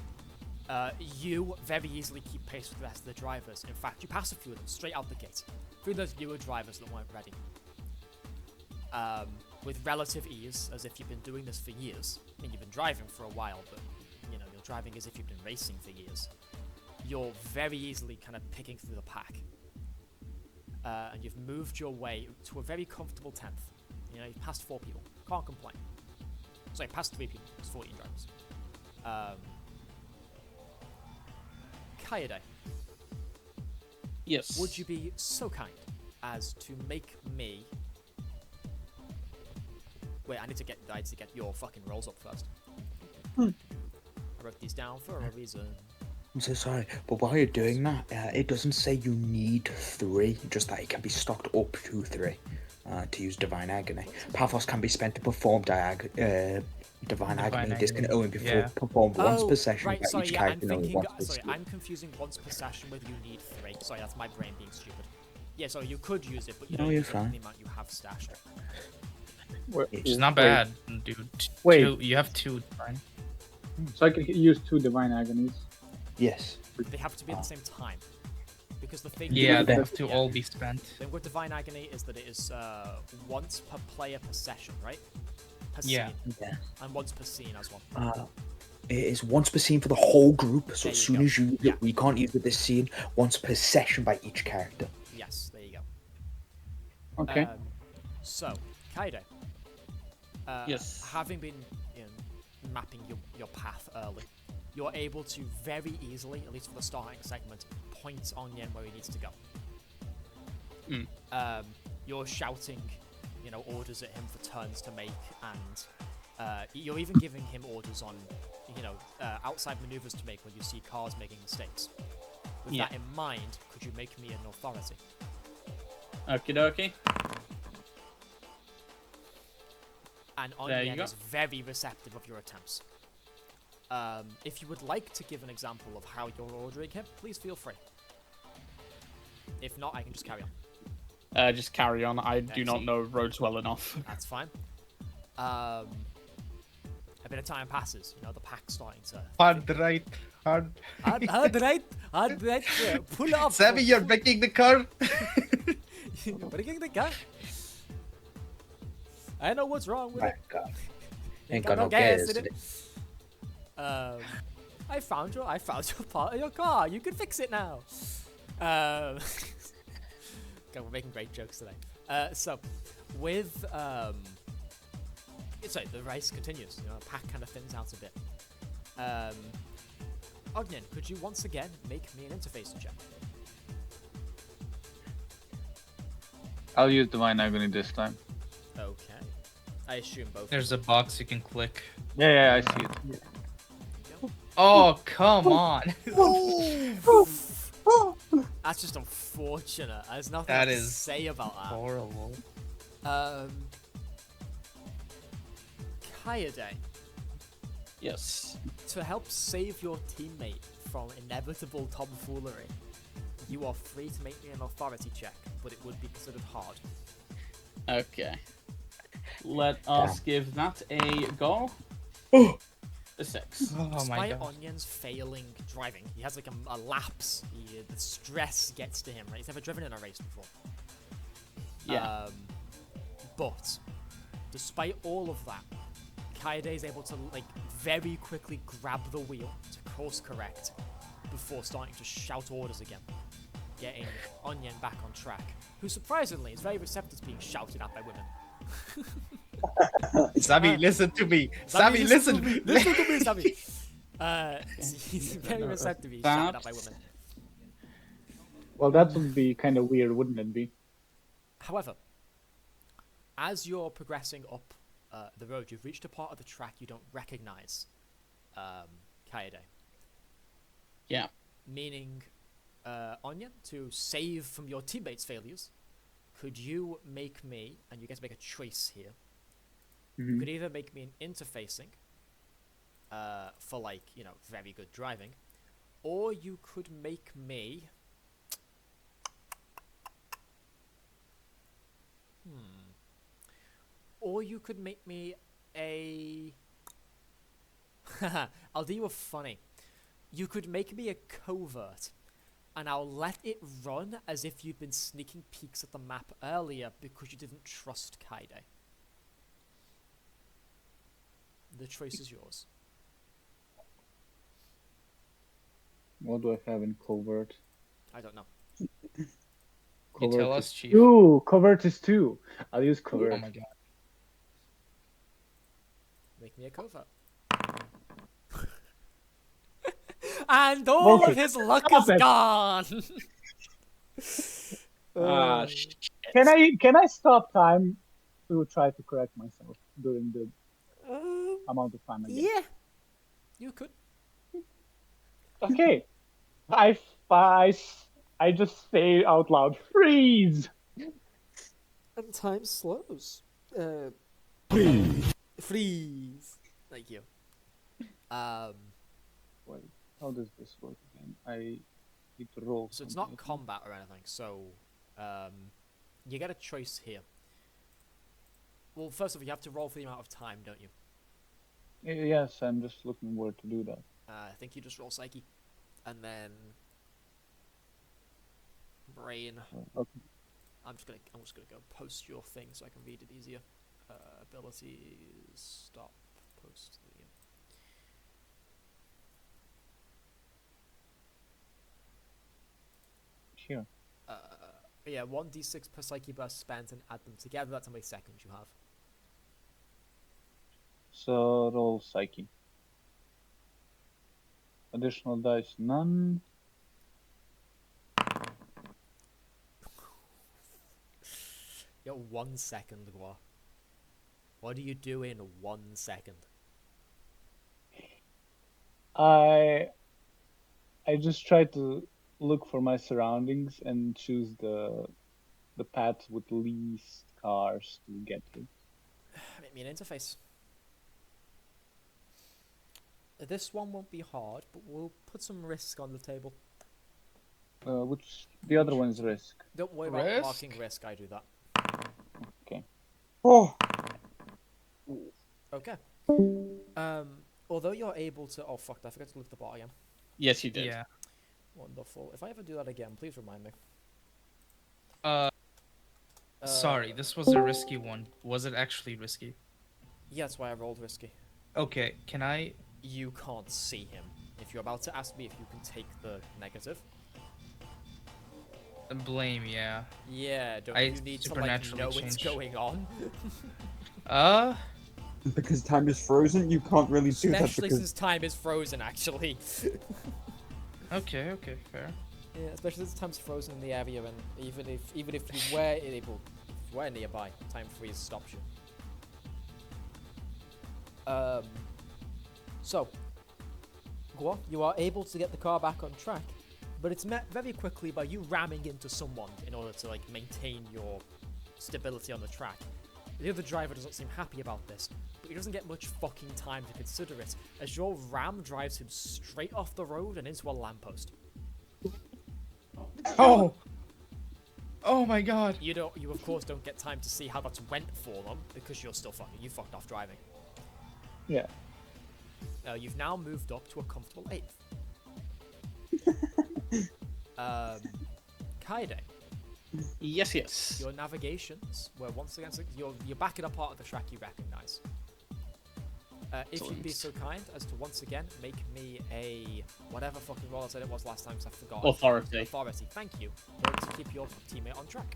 you very easily keep pace with the rest of the drivers. In fact, you pass a few of them straight out the gate. Through those newer drivers that weren't ready. With relative ease, as if you've been doing this for years. I mean, you've been driving for a while, but, you're driving as if you've been racing for years. You're very easily kind of picking through the pack. And you've moved your way to a very comfortable 10th. You've passed 4 people. Can't complain. Sorry, past 3 people. It's 14 drivers. Kaede, Yes. would you be so kind as to make me... Wait, I need to get your fucking rolls up first. I wrote these down for a reason. I'm so sorry, but while you're doing that, it doesn't say you need 3, just that it can be stocked up to 3 to use Divine Agony. Pathos can be spent to perform Divine Agony. This can only be performed once per session. Right, by sorry, each yeah, character only once per sorry, skill. I'm confusing once per session with you need 3. Sorry, that's my brain being stupid. Yeah, sorry, you could use it, but you No, don't you're use it in fine. the amount you have stashed. It's not bad, dude. Wait. You have 2, right? So I can use 2 divine agonies. Yes. They have to be at the same time. Because the thing Yeah, with- they have to all be spent. The thing with Divine Agony is that it is once per player per session, right? Per Yeah. scene. Yeah. And once per scene as well. It is once per scene for the whole group, so There as you soon go. as you use it, Yeah. we can't use it this scene. Once per session by each character. Yes, there you go. Okay. So, Kaede. Yes. Having been mapping your path early, you're able to very easily, at least for the starting segment, point Ognjen where he needs to go. You're shouting, orders at him for turns to make, and you're even giving him orders on, outside maneuvers to make when you see cars making mistakes. With Yeah. that in mind, could you make me an authority? Okie dokie. And There you Ognjen go. is very receptive of your attempts. If you would like to give an example of how you're ordering him, please feel free. If not, I can just carry on. Just carry on. I do not Excellent. know roads well enough. That's fine. A bit of time passes. The pack's starting to... Hard right. Hard. Hard right. Pull up. Sammy, you're breaking the car. What are you gonna get? I know what's wrong with My it. God. You Ain't got got no gas gas in today. it. I found your part of your car. You can fix it now. God, we're making great jokes today. So, with sorry, the race continues. You know, the pack kind of thins out a bit. Ognjen, could you once again make me an interface check? I'll use Divine Agony this time. Okay. I assume both. There's a box you can click. Yeah, I see it. Oh, come on. That's just unfortunate. There's nothing That to is say about that. Horrible. Kaede, Yes. to help save your teammate from inevitable tomfoolery, you are free to make me an authority check, but it would be considered hard. Okay. Let us give that a go. A 6. Oh my Despite god. Ognjen's failing driving, he has like a lapse. The stress gets to him, right? He's never driven in a race before. Yeah. But despite all of that, Kaede is able to like very quickly grab the wheel to course correct before starting to shout orders again, getting Ognjen back on track, who surprisingly is very receptive to being shouted at by women. Sabi, listen to me. Sabi, listen. Listen to me, Sabi. He's very receptive to being shouted at by women. Well, that would be kind of weird, wouldn't it be? However, as you're progressing up the road, you've reached a part of the track you don't recognize, Kaede. Yeah. Meaning, Ognjen, to save from your teammates' failures, could you make me, and you get to make a choice here, you could either make me an interfacing for, like, you know, very good driving, or you could make me... Or you could make me a... I'll do you a funny. You could make me a covert, and I'll let it run as if you'd been sneaking peeks at the map earlier because you didn't trust Kaede. The choice is yours. What do I have in covert? I don't know. You tell Covert us, is Chief. 2. Covert is 2. I'll use covert. Oh my god. Make me a covert. And all Okay. of his luck Stop is it. gone! Shit. Can I stop time to try to correct myself during the amount of time I get? Yeah. You could. Okay. I just say out loud, freeze! And time slows. Freeze. Thank you. Wait, how does this work again? I need to roll. So it's not something. combat or anything. So, you get a choice here. Well, first of all, you have to roll for the amount of time, don't you? Yes, I'm just looking where to do that. I think you just roll Psyche, and then Brain. Okay. I'm just gonna go post your thing so I can read it easier. Abilities. Stop. Post. Here. Yeah, 1d6 per Psyche burst spent, and add them together. That's how many seconds you have. So roll Psyche. Additional dice, none. You got 1 second, Gwar. What do you do in 1 second? I just try to look for my surroundings and choose the path with least cars to get to. Make me an interface. This one won't be hard, but we'll put some risk on the table. Which the other one's risk. Don't worry about Risk? marking risk, I do that. Okay. Oh, Okay. Although you're able to... Oh, fuck, I forgot to lift the bar again. Yes, you did. Yeah. Wonderful. If I ever do that again, please remind me. Sorry, this was a risky one. Was it actually risky? Yeah, that's why I rolled risky. Okay, can I... You can't see him. If you're about to ask me if you can take the negative. Blame, yeah. Yeah, don't I you need to like supernaturally know what's changed. going on? Because time is frozen, you can't really do that Especially because since time is frozen, actually. Okay, fair. Yeah, especially since time's frozen in the area, and even if you were able, if you were nearby, time freeze stops you. So, Gwar, you are able to get the car back on track, but it's met very quickly by you ramming into someone in order to like maintain your stability on the track. The other driver doesn't seem happy about this, but he doesn't get much fucking time to consider it, as your ram drives him straight off the road and into a lamppost. Oh! Oh my god! You of course don't get time to see how that's went for them, because you fucked off driving. Yeah. You've now moved up to a comfortable 8th. Kaede, Yes. your navigations were once again, you're back in a part of the track you recognize. If you'd be so kind as to once again make me a whatever fucking roll I said it was last time because I forgot. Authority. Thank you. In order to keep your teammate on track.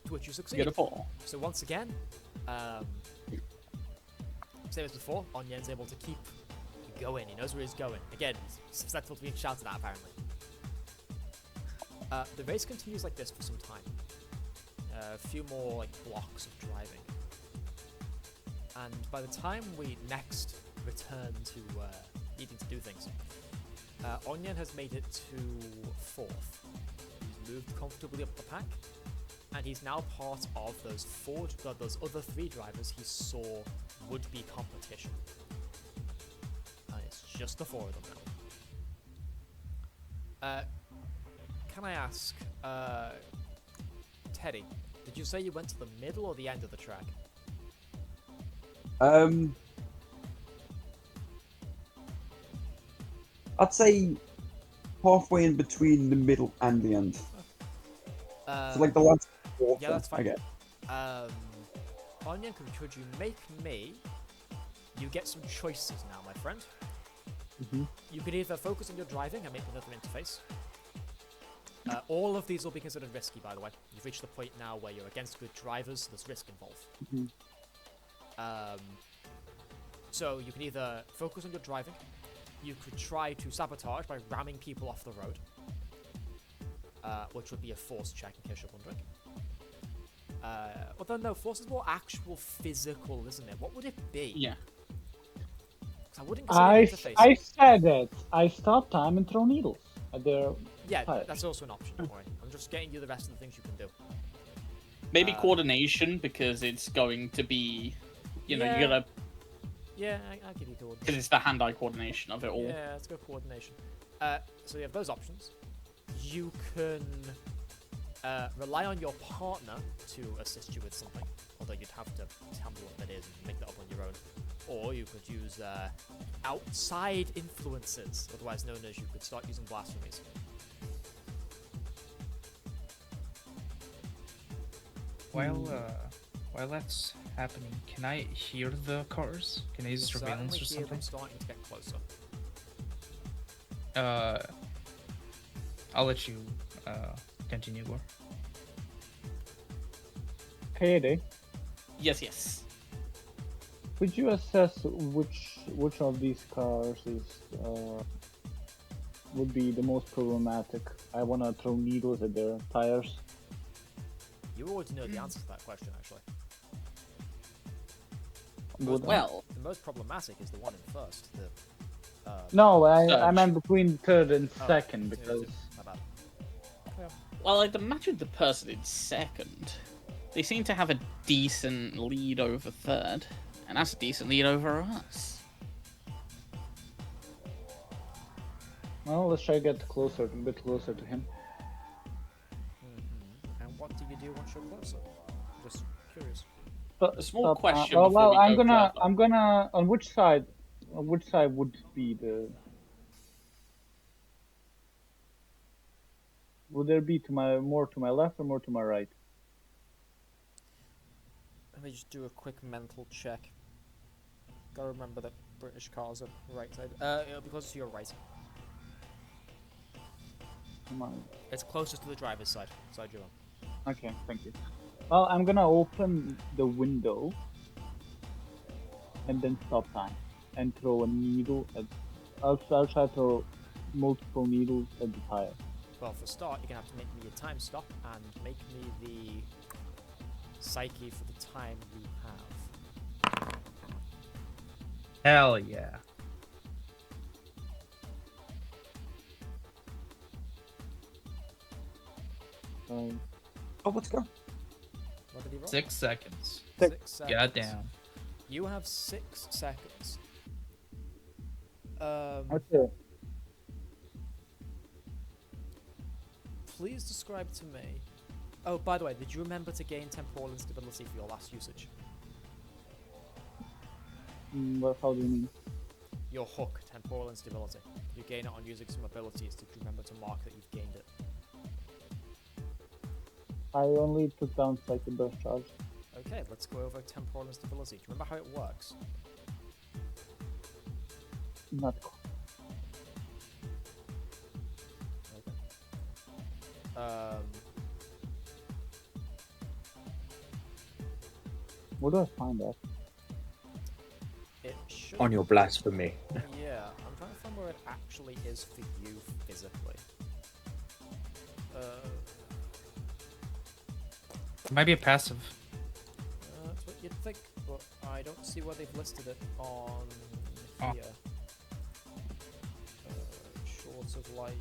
To which you succeed. Beautiful. So once again, same as before, Ognjen's able to keep going. He knows where he's going. Again, he's susceptible to being shouted at apparently. The race continues like this for some time. A few more like blocks of driving. And by the time we next return to needing to do things, Ognjen has made it to 4th. He's moved comfortably up the pack, and he's now part of those other 3 drivers he saw would be competition. And it's just the 4 of them now. Can I ask, Teddy, did you say you went to the middle or the end of the track? I'd say halfway in between the middle and the end. So like the last quarter, yeah, that's fine. I get. Ognjen, could you make me... You get some choices now, my friend. You can either focus on your driving and make another interface. All of these will be considered risky, by the way. You've reached the point now where you're against good drivers, so there's risk involved. So you can either focus on your driving, you could try to sabotage by ramming people off the road, which would be a force check in case you're wondering. But then no, force is more actual physical, isn't it? What would it be? Yeah. 'Cause I wouldn't consider it interface. I said it. I stop time and throw needles at their Yeah, tires. that's also an option, don't worry. I'm just getting you the rest of the things you can do. Maybe coordination, because it's going to be, you Yeah. gotta, Yeah, I'll give you coordination. because it's the hand-eye coordination of it all. Yeah, let's go coordination. So you have those options. You can rely on your partner to assist you with something, although you'd have to tell me what that is and make that up on your own. Or you could use outside influences, otherwise known as you could start using blasphemies. While that's happening, can I hear the cars? Can I use surveillance or Certainly hear them something? starting to get closer. I'll let you continue, Gwar. Kaede, Yes. could you assess which of these cars is would be the most problematic? I want to throw needles at their tires. You already know the answer to that question, actually. Well, The most problematic is the one in first. No, I Surge. meant between third and Oh, second yeah, because my bad. well, I'd imagine the person in second, they seem to have a decent lead over third, and that's a decent lead over us. well, let's try to get a bit closer to him. And what do you do once you're closer? Just curious. But A small question well, before we I'm go gonna, further. I'm gonna. On which side? On which side would be the? Would there be more to my left or more to my right? me just do a quick mental check. Gotta remember that British cars are right side. It'll be closer to your right. Come on. It's closest to the driver's side. Side you're on. Okay, thank you. Well, I'm gonna open the window and then stop time and throw a needle at. I'll try to throw multiple needles at the tire. Well, for a start, you're gonna have to make me a time stop and make me the psyche for the time you have. Hell yeah. Oh, let's go. What did he roll? 6 seconds. 6 seconds. Get down. You have 6 seconds. Okay. Please describe to me. Oh, by the way, did you remember to gain temporal instability for your last usage? Well, how do you mean? Your hook, temporal instability. You gain it on using some abilities. Did you remember to mark that you've gained it? I only took down psychic burst charge. Okay, let's go over temporal instability. Do you remember how it works? Not quite. Okay. Where do I find that? It should. On your blasphemy. Yeah, I'm trying to find where it actually is for you physically. It might be a passive. That's what you'd think, but I don't see where they've listed it on Oh. here. Short of like.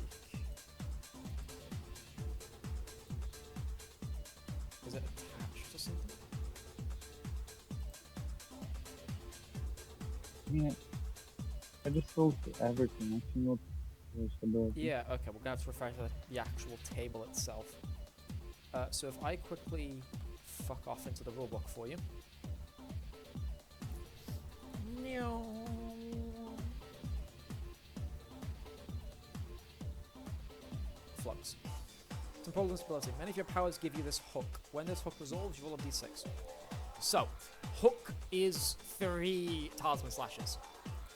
Is it attached to something? Yeah. I just rolled for everything. I see no stability. Yeah, okay, we're gonna have to refer to the actual table itself. So if I quickly fuck off into the rulebook for you. Flux. Temporal instability. Many of your powers give you this hook. When this hook resolves, you roll a d6. So, hook is 3 talisman slashes.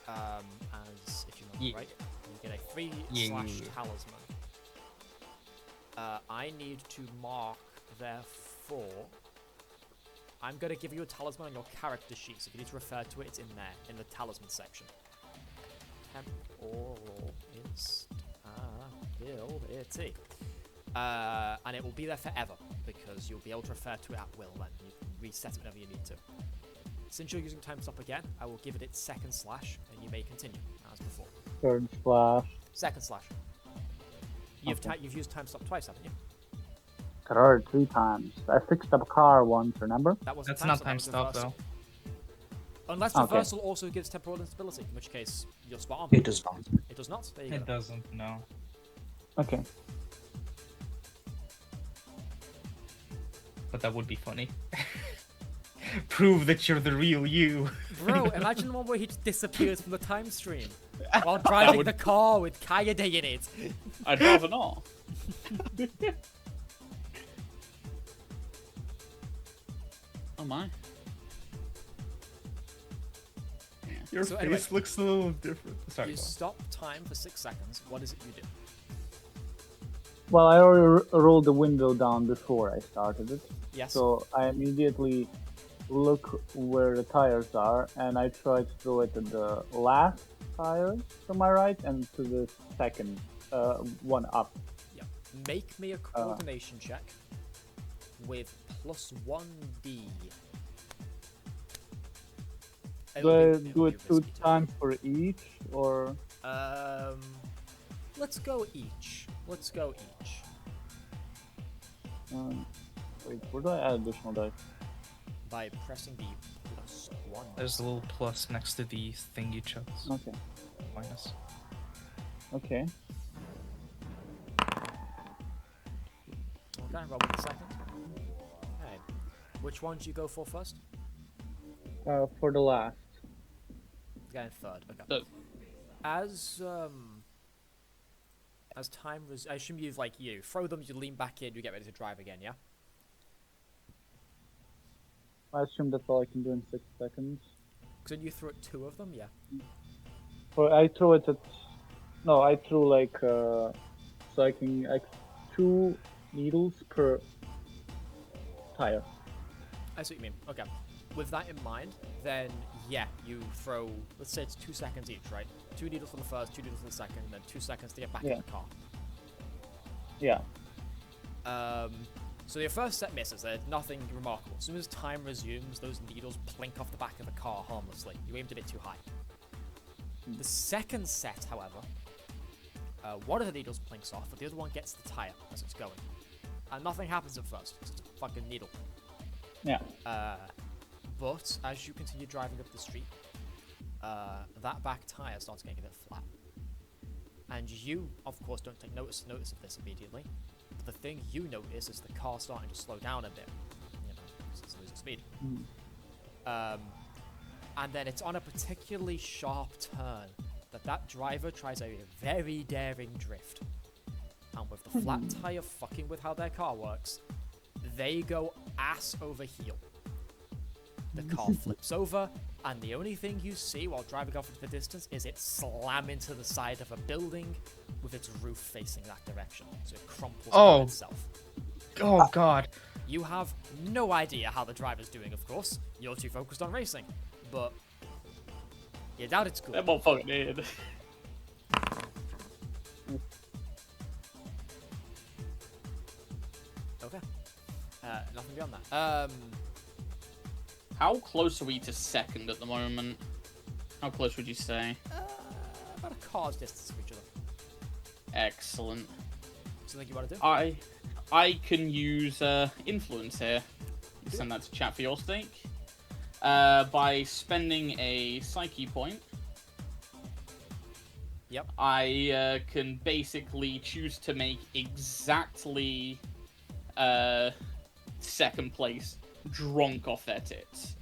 As if you remember Yeah. right, you get a 3 Yeah. slash talisman. I need to mark, therefore. I'm going to give you a talisman on your character sheet, so if you need to refer to it, it's in there, in the talisman section. Temporal instability. And it will be there forever, because you'll be able to refer to it at will then. You can reset it whenever you need to. Since you're using time stop again, I will give it its second slash, and you may continue, as before. Third slash. Second slash. You've, Okay. you've used time stop twice, haven't you? Third 3 times. I fixed up a car once, remember? That was That's time not stop, that time was stop reversal. though. Unless Okay. reversal also gives temporal instability, in which case you're spot on. It does not. It does not? There you go. It doesn't, no. Okay. But that would be funny. Prove that you're the real you. Bro, imagine the one where he just disappears from the time stream while driving the car with Kaede in it. I'd rather not. Oh my. Your So face anyway, looks a little different. Sorry. You go on. stop time for 6 seconds. What is it you do? Well, I already rolled the window down before I started it. Yes. So I immediately look where the tires are, and I try to throw it at the last tire to my right and to the second one up. Yeah. Make me a coordination check with +1d. Do I It'll do be it 2 risky to- times for each, or Let's go each. Let's go each. wait? Where do I add additional dice? By pressing the +1. There's a little plus next to the thing you chose. Okay. Minus. Okay. Okay, roll with the second. Okay. Which one do you go for first? For the last. Going third. Okay. Look. As time I assume you throw them, you lean back in, you get ready to drive again, yeah? I assume that's all I can do in 6 seconds. Because then you threw at 2 of them, yeah. Or I threw it at. No, I threw like so I can 2 needles per tire. I see what you mean. Okay. With that in mind, then yeah, you throw. Let's say it's 2 seconds each, right? 2 needles for the first, 2 needles for the second, then 2 seconds to get back in the car. Yeah. So your first set misses. There's nothing remarkable. As soon as time resumes, those needles plink off the back of the car harmlessly. You aimed a bit too high. The second set, however, one of the needles plinks off, but the other one gets the tire as it's going. And nothing happens at first, because it's a fucking needle. Yeah. But as you continue driving up the street, that back tire starts getting a bit flat. And you, of course, don't take notice of this immediately. But the thing you notice is the car starting to slow down a bit. You know, because it's losing speed. And then it's on a particularly sharp turn that driver tries a very daring drift. And with the flat tire fucking with how their car works, they go ass over heel. The car flips over, and the only thing you see while driving off into the distance is it slam into the side of a building with its roof facing that direction. So it crumples on itself. Oh god. You have no idea how the driver's doing, of course. You're too focused on racing. But you doubt it's good. That motherfucker did. Okay. Nothing beyond that. How close are we to second at the moment? How close would you say? About a car's distance from each other. Excellent. Something you want to do? I can use influence here. Send that to chat for your sake. By spending a psyche point. Yep. I can basically choose to make exactly second place drunk off their tits.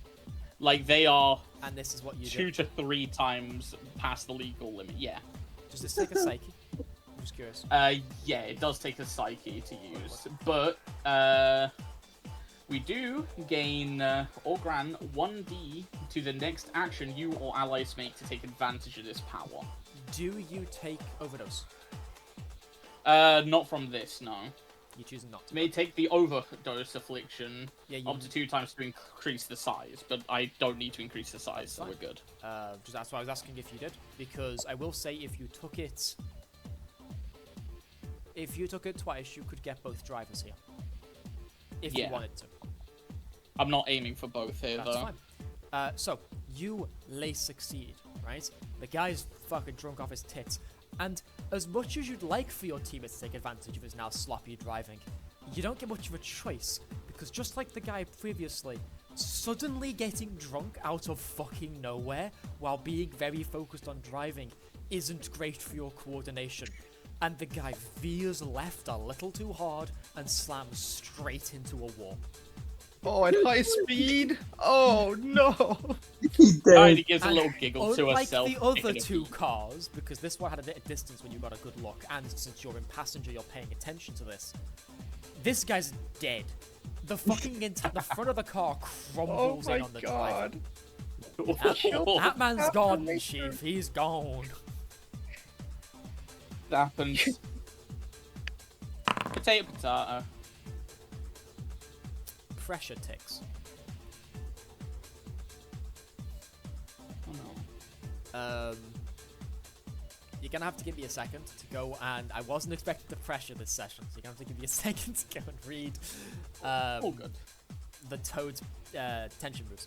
Like they are And this is what you 2 do. to 3 times past the legal limit. Yeah. Does this take a psyche? I'm just curious. Yeah, it does take a psyche to use, but we do gain or grant 1d to the next action you or allies make to take advantage of this power. Do you take overdose? Not from this, no. You choose not to. May take the overdose affliction Yeah, you up to 2 times to increase the size, but I don't need to increase the size, so we're good. Just that's why I was asking if you did, because I will say if you took it twice, you could get both drivers here. If you Yeah. wanted to. I'm not aiming for both here, That's though. fine. So, you lay succeed, right? The guy's fucking drunk off his tits. And as much as you'd like for your teammates to take advantage of his now sloppy driving, you don't get much of a choice. Because just like the guy previously, suddenly getting drunk out of fucking nowhere while being very focused on driving isn't great for your coordination. And the guy veers left a little too hard and slams straight into a wall. Oh, at high speed? Oh no! He's Kaede dead. gives a little giggle to Unlike herself. the other kicking a 2 feet. cars, because this one had a bit of distance when you got a good look, and since you're in passenger, you're paying attention to this. This guy's dead. The fucking the front of the car Oh crumbles in my on the driver. god! That man's gone, Mischief. He's gone. That happens. Potato, potato. Pressure ticks. Oh no. You're gonna have to give me a second to go, and I wasn't expecting the pressure this session, so you're gonna have to give me a second to go and read All good. the Toad's tension moves.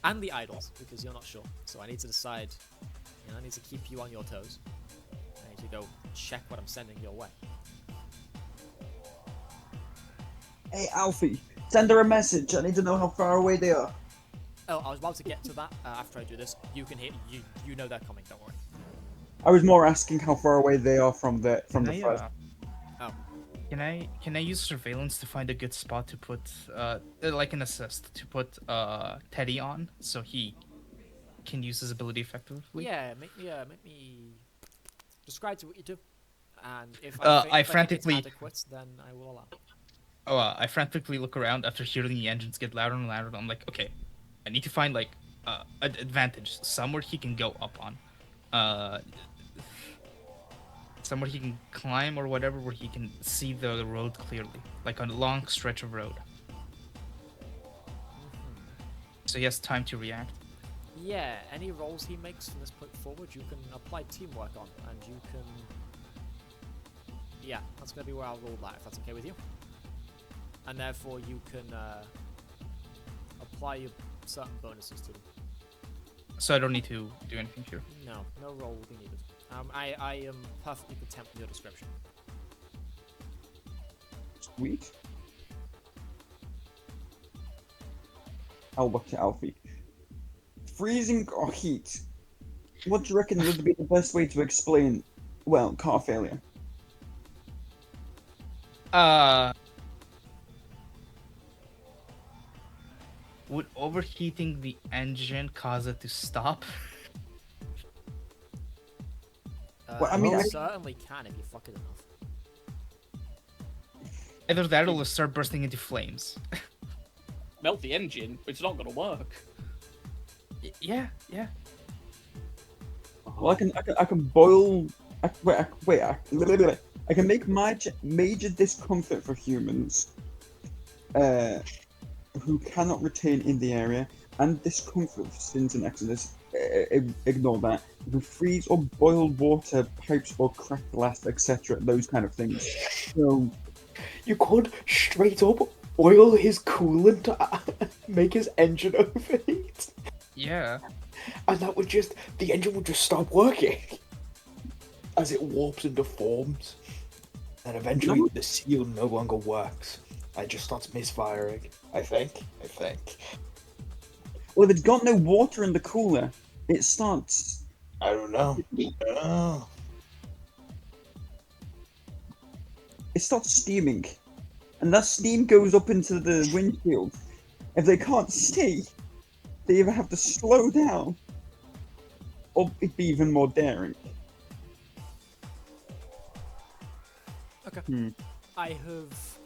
And the idols, because you're not sure. So I need to decide, I need to keep you on your toes. I need to go check what I'm sending your way. Hey, Alfie, send her a message. I need to know how far away they are. Oh, I was about to get to that after I do this. You can hear, you know they're coming, don't worry. I was more asking how far away they are from the first. Oh. Can I use surveillance to find a good spot to put like an assist to put Teddy on so he can use his ability effectively? Yeah, make me describe to what you do. And if I think it's frantically- adequate, then I will allow. I frantically look around after hearing the engines get louder and louder. I'm like, okay, I need to find like an advantage, somewhere he can go up on, uh, somewhere he can climb or whatever, where he can see the road clearly, like on a long stretch of road. So he has time to react. Yeah, any rolls he makes from this point forward, you can apply teamwork on, and you can... Yeah, that's going to be where I'll roll that, if that's okay with you. And therefore you can apply your certain bonuses to them. So I don't need to do anything here. No, no roll will be needed. I am perfectly content with your description. Sweet. I'll look to Alfie. Freezing or heat? What do you reckon would be the best way to explain, well, car failure? Would overheating the engine cause it to stop? Well, I mean, you I- certainly can if you fuck it enough. Either that or it'll start bursting into flames. Melt the engine, it's not gonna work. Yeah. Well, I can boil. Wait. I can make major discomfort for humans, who cannot retain in the area, and discomfort for sins and exodus. Ignore that. You can freeze or boil water, pipes, or crack glass, etc. Those kind of things. So You could straight up oil his coolant to make his engine overheat. Yeah. And that would just, the engine would just stop working. As it warps and deforms. And eventually the seal no longer works. It just starts misfiring. I think. well, if it's got no water in the cooler, it starts. I don't know. Oh. It starts steaming, and that steam goes up into the windshield. If they can't see, they either have to slow down, or it'd be even more daring. Okay. I have...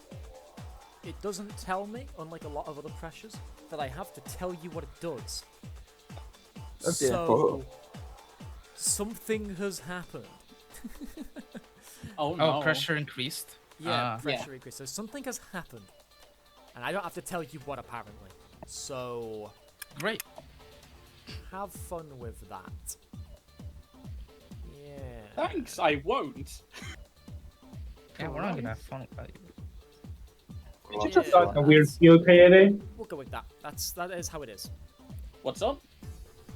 It doesn't tell me, unlike a lot of other pressures, that I have to tell you what it does. Oh dear. So... Something has happened. Oh no. Oh, pressure increased. Yeah, Ah. pressure increase. So something has happened. And I don't have to tell you what, apparently. So... Great. Have fun with that. Yeah. Thanks, I won't. Yeah, we're not gonna have fun with that. Did you Yeah, just got a weird that's- feel, Kaede? We'll go with that. That is how it is. What's up?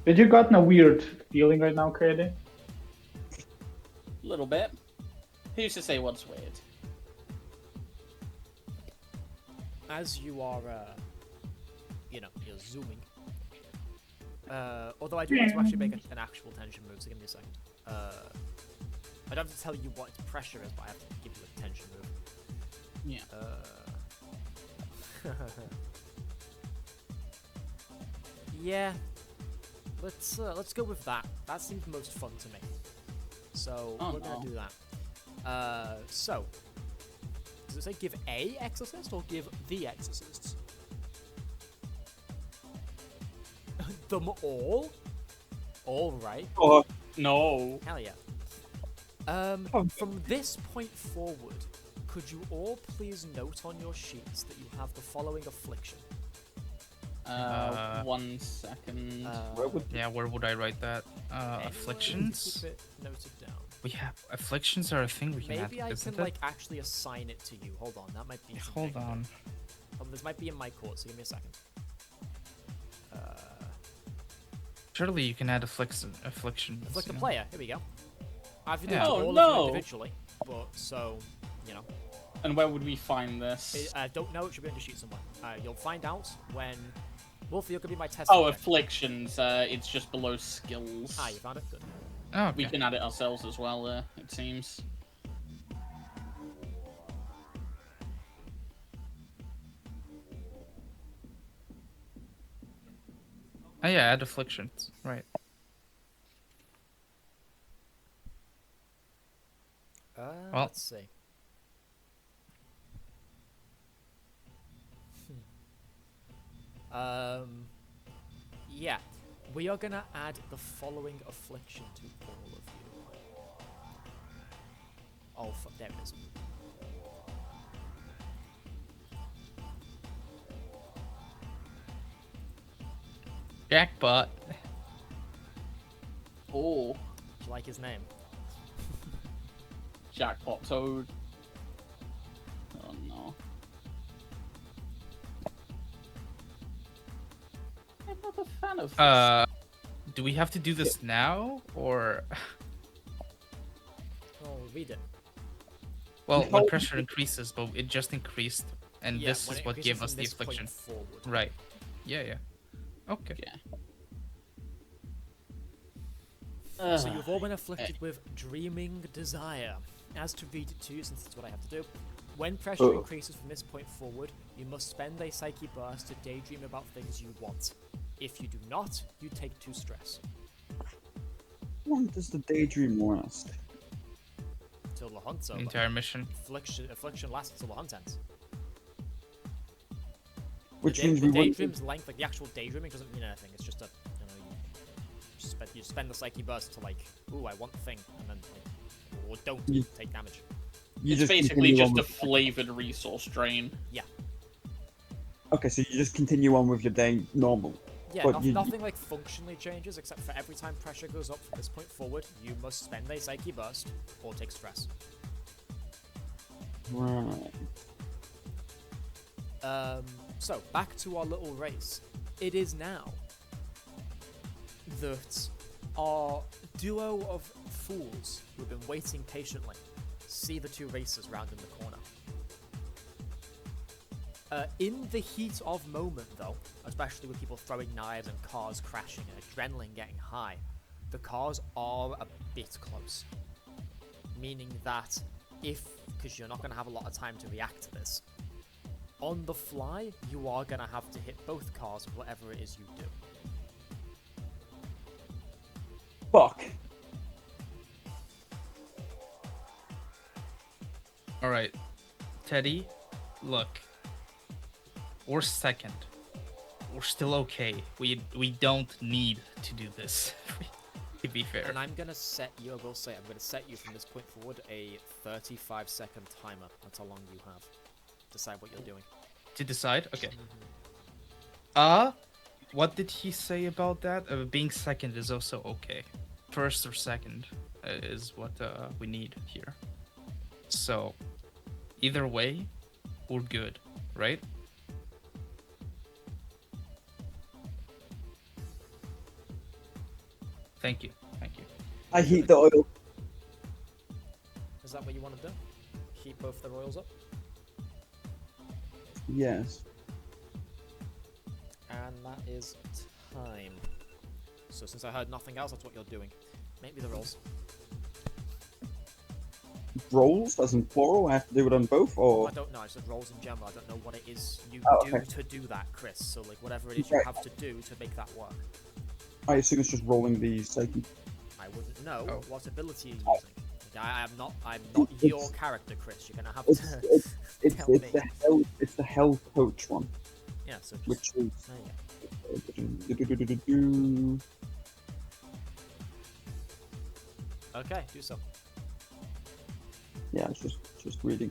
Did you gotten a weird feeling right now, Kaede? A little bit. Who's to say what's weird? As you are, you're zooming. Although I do want to actually make an actual tension move, so give me a second. I don't have to tell you what its pressure is, but I have to give you a tension move. Yeah. Yeah. Let's go with that. That seems most fun to me. So Oh, we're gonna no. do that. So does it say give a exorcist or give the exorcists? Them all? All right. Oh, No. Hell yeah. From this point forward, could you all please note on your sheets that you have the following affliction? 1 second. Yeah, where would I write that? Anyone Afflictions? Keep it noted down. We have afflictions are a thing we can Maybe add, I isn't can it? like actually assign it to you. Hold on, that might be. Hold something. on. This might be in my court, so give me a second. Surely you can add afflictions. Afflict the you know? player. Here we go. I've been Yeah. doing Oh, all of no. them individually, but so And where would we find this? I don't know. It should be on your sheet somewhere. You'll find out when. Wolfie, you're gonna be my test. Oh, subject. afflictions. It's just below skills. Ah, you found it. Good. Oh, okay. We can add it ourselves as well, it seems. Oh yeah, add afflictions. Right. Well. Let's see. Yeah. We are gonna add the following affliction to all of you. Oh, there it is. Jackpot. Oh, Do you like his name? jackpot toad. Oh no. I'm not a fan of this. Do we have to do this now, or? Oh, read it. Well, No. when pressure increases, but it just increased, and Yeah, this when is it what increases gave us from the this point affliction. forward. Right. Yeah. Okay. So you've all been afflicted with dreaming desire. As to read it to you, since it's what I have to do, when pressure increases from this point forward, you must spend a psyche burst to daydream about things you want. If you do not, you take 2 stress. How long does the daydream last? Till the hunt's The over. entire mission. Affliction lasts until the hunt ends. Which the means the we wouldn't. daydream's length, like the actual daydreaming, doesn't mean anything. It's just a, you spend the psyche burst to like, ooh, I want the thing, and then like, or don't You- take damage. You It's just basically continue just on a with- flavored resource drain. Okay, so you just continue on with your day normal. Yeah, But you- nothing like functionally changes, except for every time pressure goes up from this point forward, you must spend a psyche burst or take stress. Right. So back to our little race. It is now that our duo of fools who've been waiting patiently see the 2 racers round in the corner. In the heat of moment, though, especially with people throwing knives and cars crashing and adrenaline getting high, the cars are a bit close. Meaning that because you're not going to have a lot of time to react to this, on the fly, you are going to have to hit both cars with whatever it is you do. Fuck. All right, Teddy. Look, we're second. We're still okay. We don't need to do this. To be fair. And I'm going to set you, I will say, I'm going to set you from this point forward a 35-second timer. That's how long you have. Decide what you're doing. To decide. Okay. Mm-hmm. What did he say about that? Being second is also okay. First or second is what we need here. So, either way, we're good, right? Thank you. I heat the oil. Is that what you want to do? Keep both the royals up? Yes. And that is time. So since I heard nothing else, that's what you're doing. Make me the rolls. Rolls, as in plural, I have to do it on both, or? I don't know, I said rolls in general. I don't know what it is you Oh, do okay. to do that, Chris. So like whatever it is you Right. have to do to make that work. I assume it's just rolling the psyche. I wouldn't know Oh. what ability you're using. Like, I'm not your character, Chris. You're gonna have It's to it's tell me. it's the health coach one, Yeah, so just which is. there you go. Okay, do so. Yeah, it's just reading.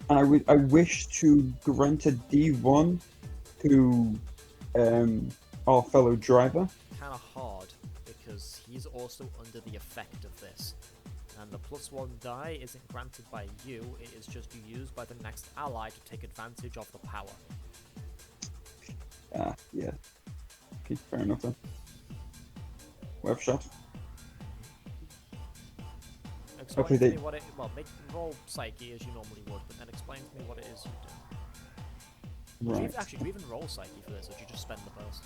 And I wish to grant a D1 to our fellow driver. Kind of hard because he's also under the effect of this. And the +1 die isn't granted by you, it is just used by the next ally to take advantage of the power. Yeah. Okay, fair enough then. Worth a shot. Explain Okay, to they- me what it. Well, roll psyche as you normally would, but then explain to me what it is you do. Right. Do you even roll psyche for this, or do you just spend the burst?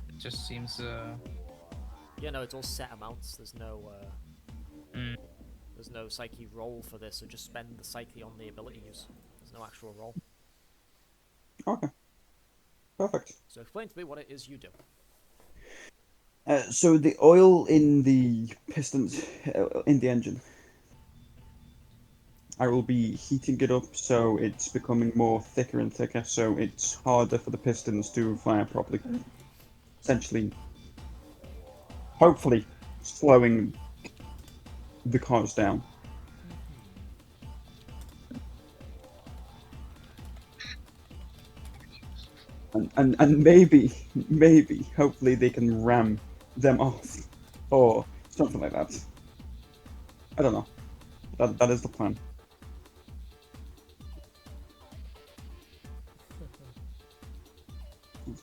It just seems Yeah, no, it's all set amounts. There's no Mm. there's no psyche roll for this, so just spend the psyche on the ability use. There's no actual roll. Okay. Perfect. So explain to me what it is you do. So the oil in the pistons in the engine. I will be heating it up so it's becoming more thicker and thicker, so it's harder for the pistons to fire properly. Essentially, hopefully, slowing the cars down. And maybe, hopefully they can ram them off, or something like that. I don't know. That is the plan.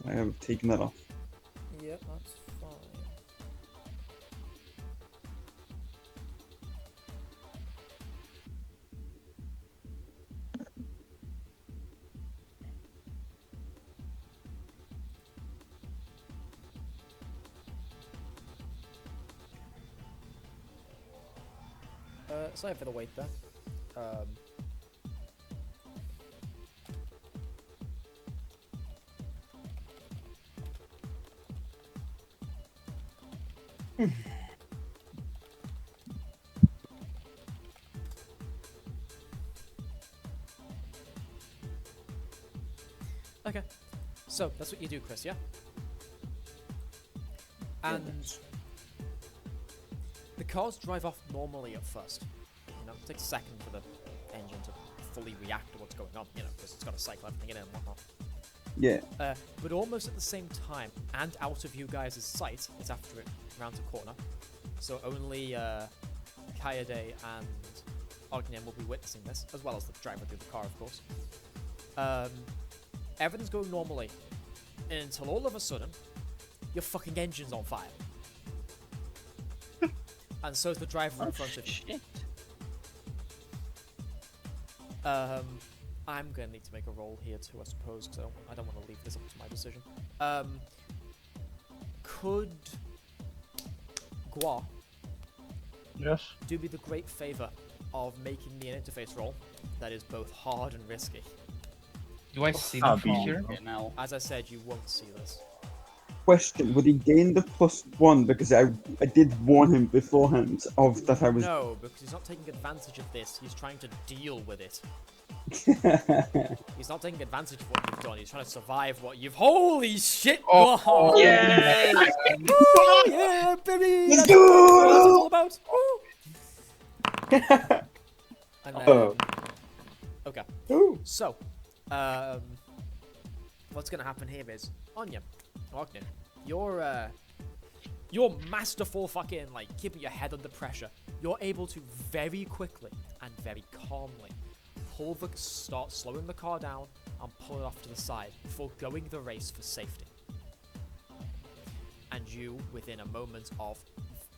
I have taken that off. Yep, that's fine. Sorry for the wait there. Okay, so that's what you do, Chris, yeah? And the cars drive off normally at first. You know, it takes a second for the engine to fully react to what's going on, you know, because it's got to cycle everything in and whatnot. Yeah. But almost at the same time, and out of you guys' sight, it's after it rounds a corner. So only Kaede and Ognjen will be witnessing this, as well as the driver through the car, of course. Everything's going normally, until all of a sudden, your fucking engine's on fire. And so's the driver in front of you. Shit. I'm gonna need to make a roll here too, I suppose, because I don't want to leave this up to my decision. Could Gwar Yes. do me the great favor of making me an interface roll that is both hard and risky? Do I see I'll them from be- here? Yeah, now. As I said, you won't see this. Question: would he gain the +1 because I did warn him beforehand of that I was. No, because he's not taking advantage of this. He's trying to deal with it. He's not taking advantage of what you've done. He's trying to survive what you've. Holy shit! Oh, Gwar! Yeah! Oh, yeah, baby! Let's That's go! what it's all about. Woo! And then, Uh-oh. okay. Ooh. So, what's gonna happen here is Ognjen, you're masterful fucking like keeping your head under pressure. You're able to very quickly and very calmly start slowing the car down and pull it off to the side, foregoing the race for safety. And you, within a moment of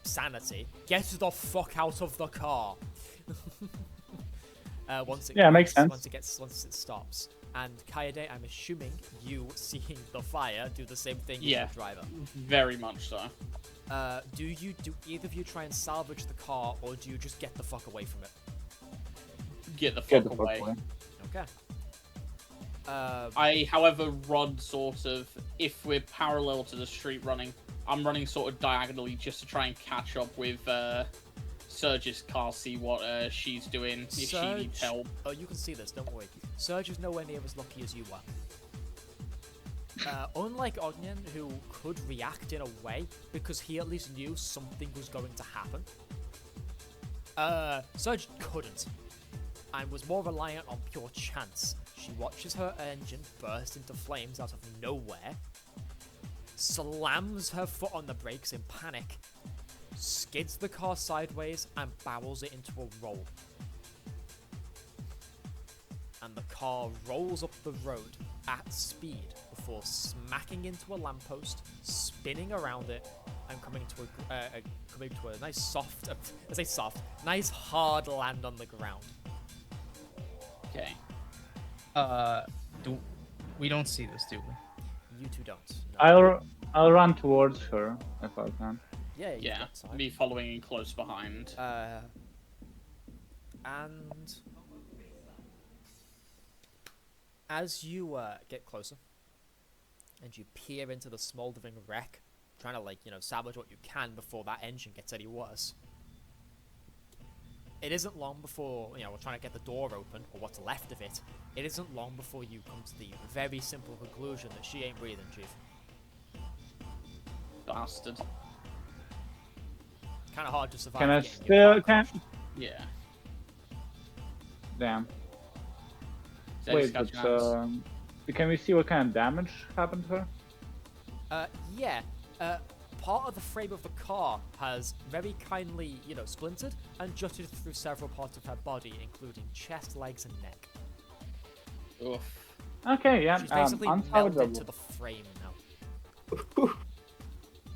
sanity, get the fuck out of the car. Once it Makes sense. Once it stops. And Kaede, I'm assuming you seeing the fire do the same thing Yeah. as the driver. Very much so. Do either of you try and salvage the car, or do you just get the fuck away from it? Get the Get fuck the fuck away. away. Okay. I, however, run sort of, if we're parallel to the street running, I'm running sort of diagonally just to try and catch up with Surge's car, see what she's doing, if she needs help. Oh, you can see this, don't worry. Surge is nowhere near as lucky as you were. Unlike Ognjen, who could react in a way, because he at least knew something was going to happen, Surge couldn't, and was more reliant on pure chance. She watches her engine burst into flames out of nowhere, slams her foot on the brakes in panic, skids the car sideways, and barrels it into a roll. And the car rolls up the road at speed before smacking into a lamppost, spinning around it, and coming to a nice soft, nice hard land on the ground. Okay. We don't see this, do we? You two don't. No. I'll run towards her if I can. Yeah. Yeah, Got time. me following in close behind. And as you get closer and you peer into the smoldering wreck, trying to salvage what you can before that engine gets any worse, it isn't long before, we're trying to get the door open, or what's left of it. It isn't long before you come to the very simple conclusion that she ain't breathing, Chief. Bastard. Kind of hard to survive. Can I getting your still car can? Yeah. Damn. Zed's Wait, got but chance. can we see what kind of damage happened to her? Yeah. Part of the frame of the car has very kindly, splintered and jutted through several parts of her body, including chest, legs, and neck. Oof. Okay, yeah. She's basically melded unsalvageable. to the frame now.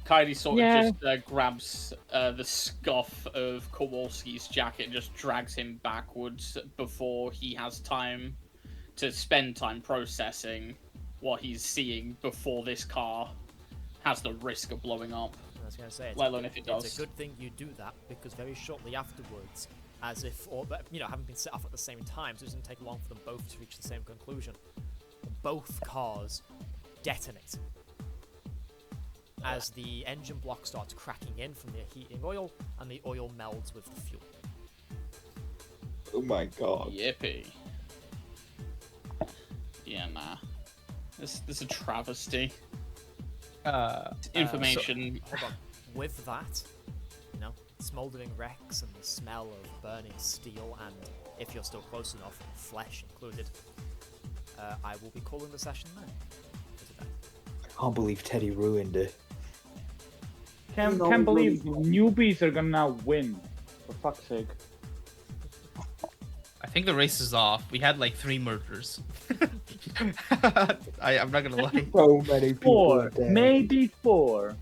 Kaede sort Yeah. of just grabs the scuff of Kowalski's jacket and just drags him backwards before he has time to spend time processing what he's seeing before this car has the risk of blowing up. I was going to say, Let alone if it does. It's a good thing you do that, because very shortly afterwards, as if, having been set off at the same time, so it doesn't take long for them both to reach the same conclusion. Both cars detonate as the engine block starts cracking in from the heating oil, and the oil melds with the fuel. Oh my god. Yippee. Yeah, nah. This is a travesty. Information. Hold on. With that, smouldering wrecks and the smell of burning steel, and if you're still close enough, flesh included, I will be calling the session there. I can't believe Teddy ruined it. Can't believe newbies are gonna now win. For fuck's sake. I think the race is off. We had like 3 murders. I'm not gonna lie. So many people are 4, dead. maybe 4.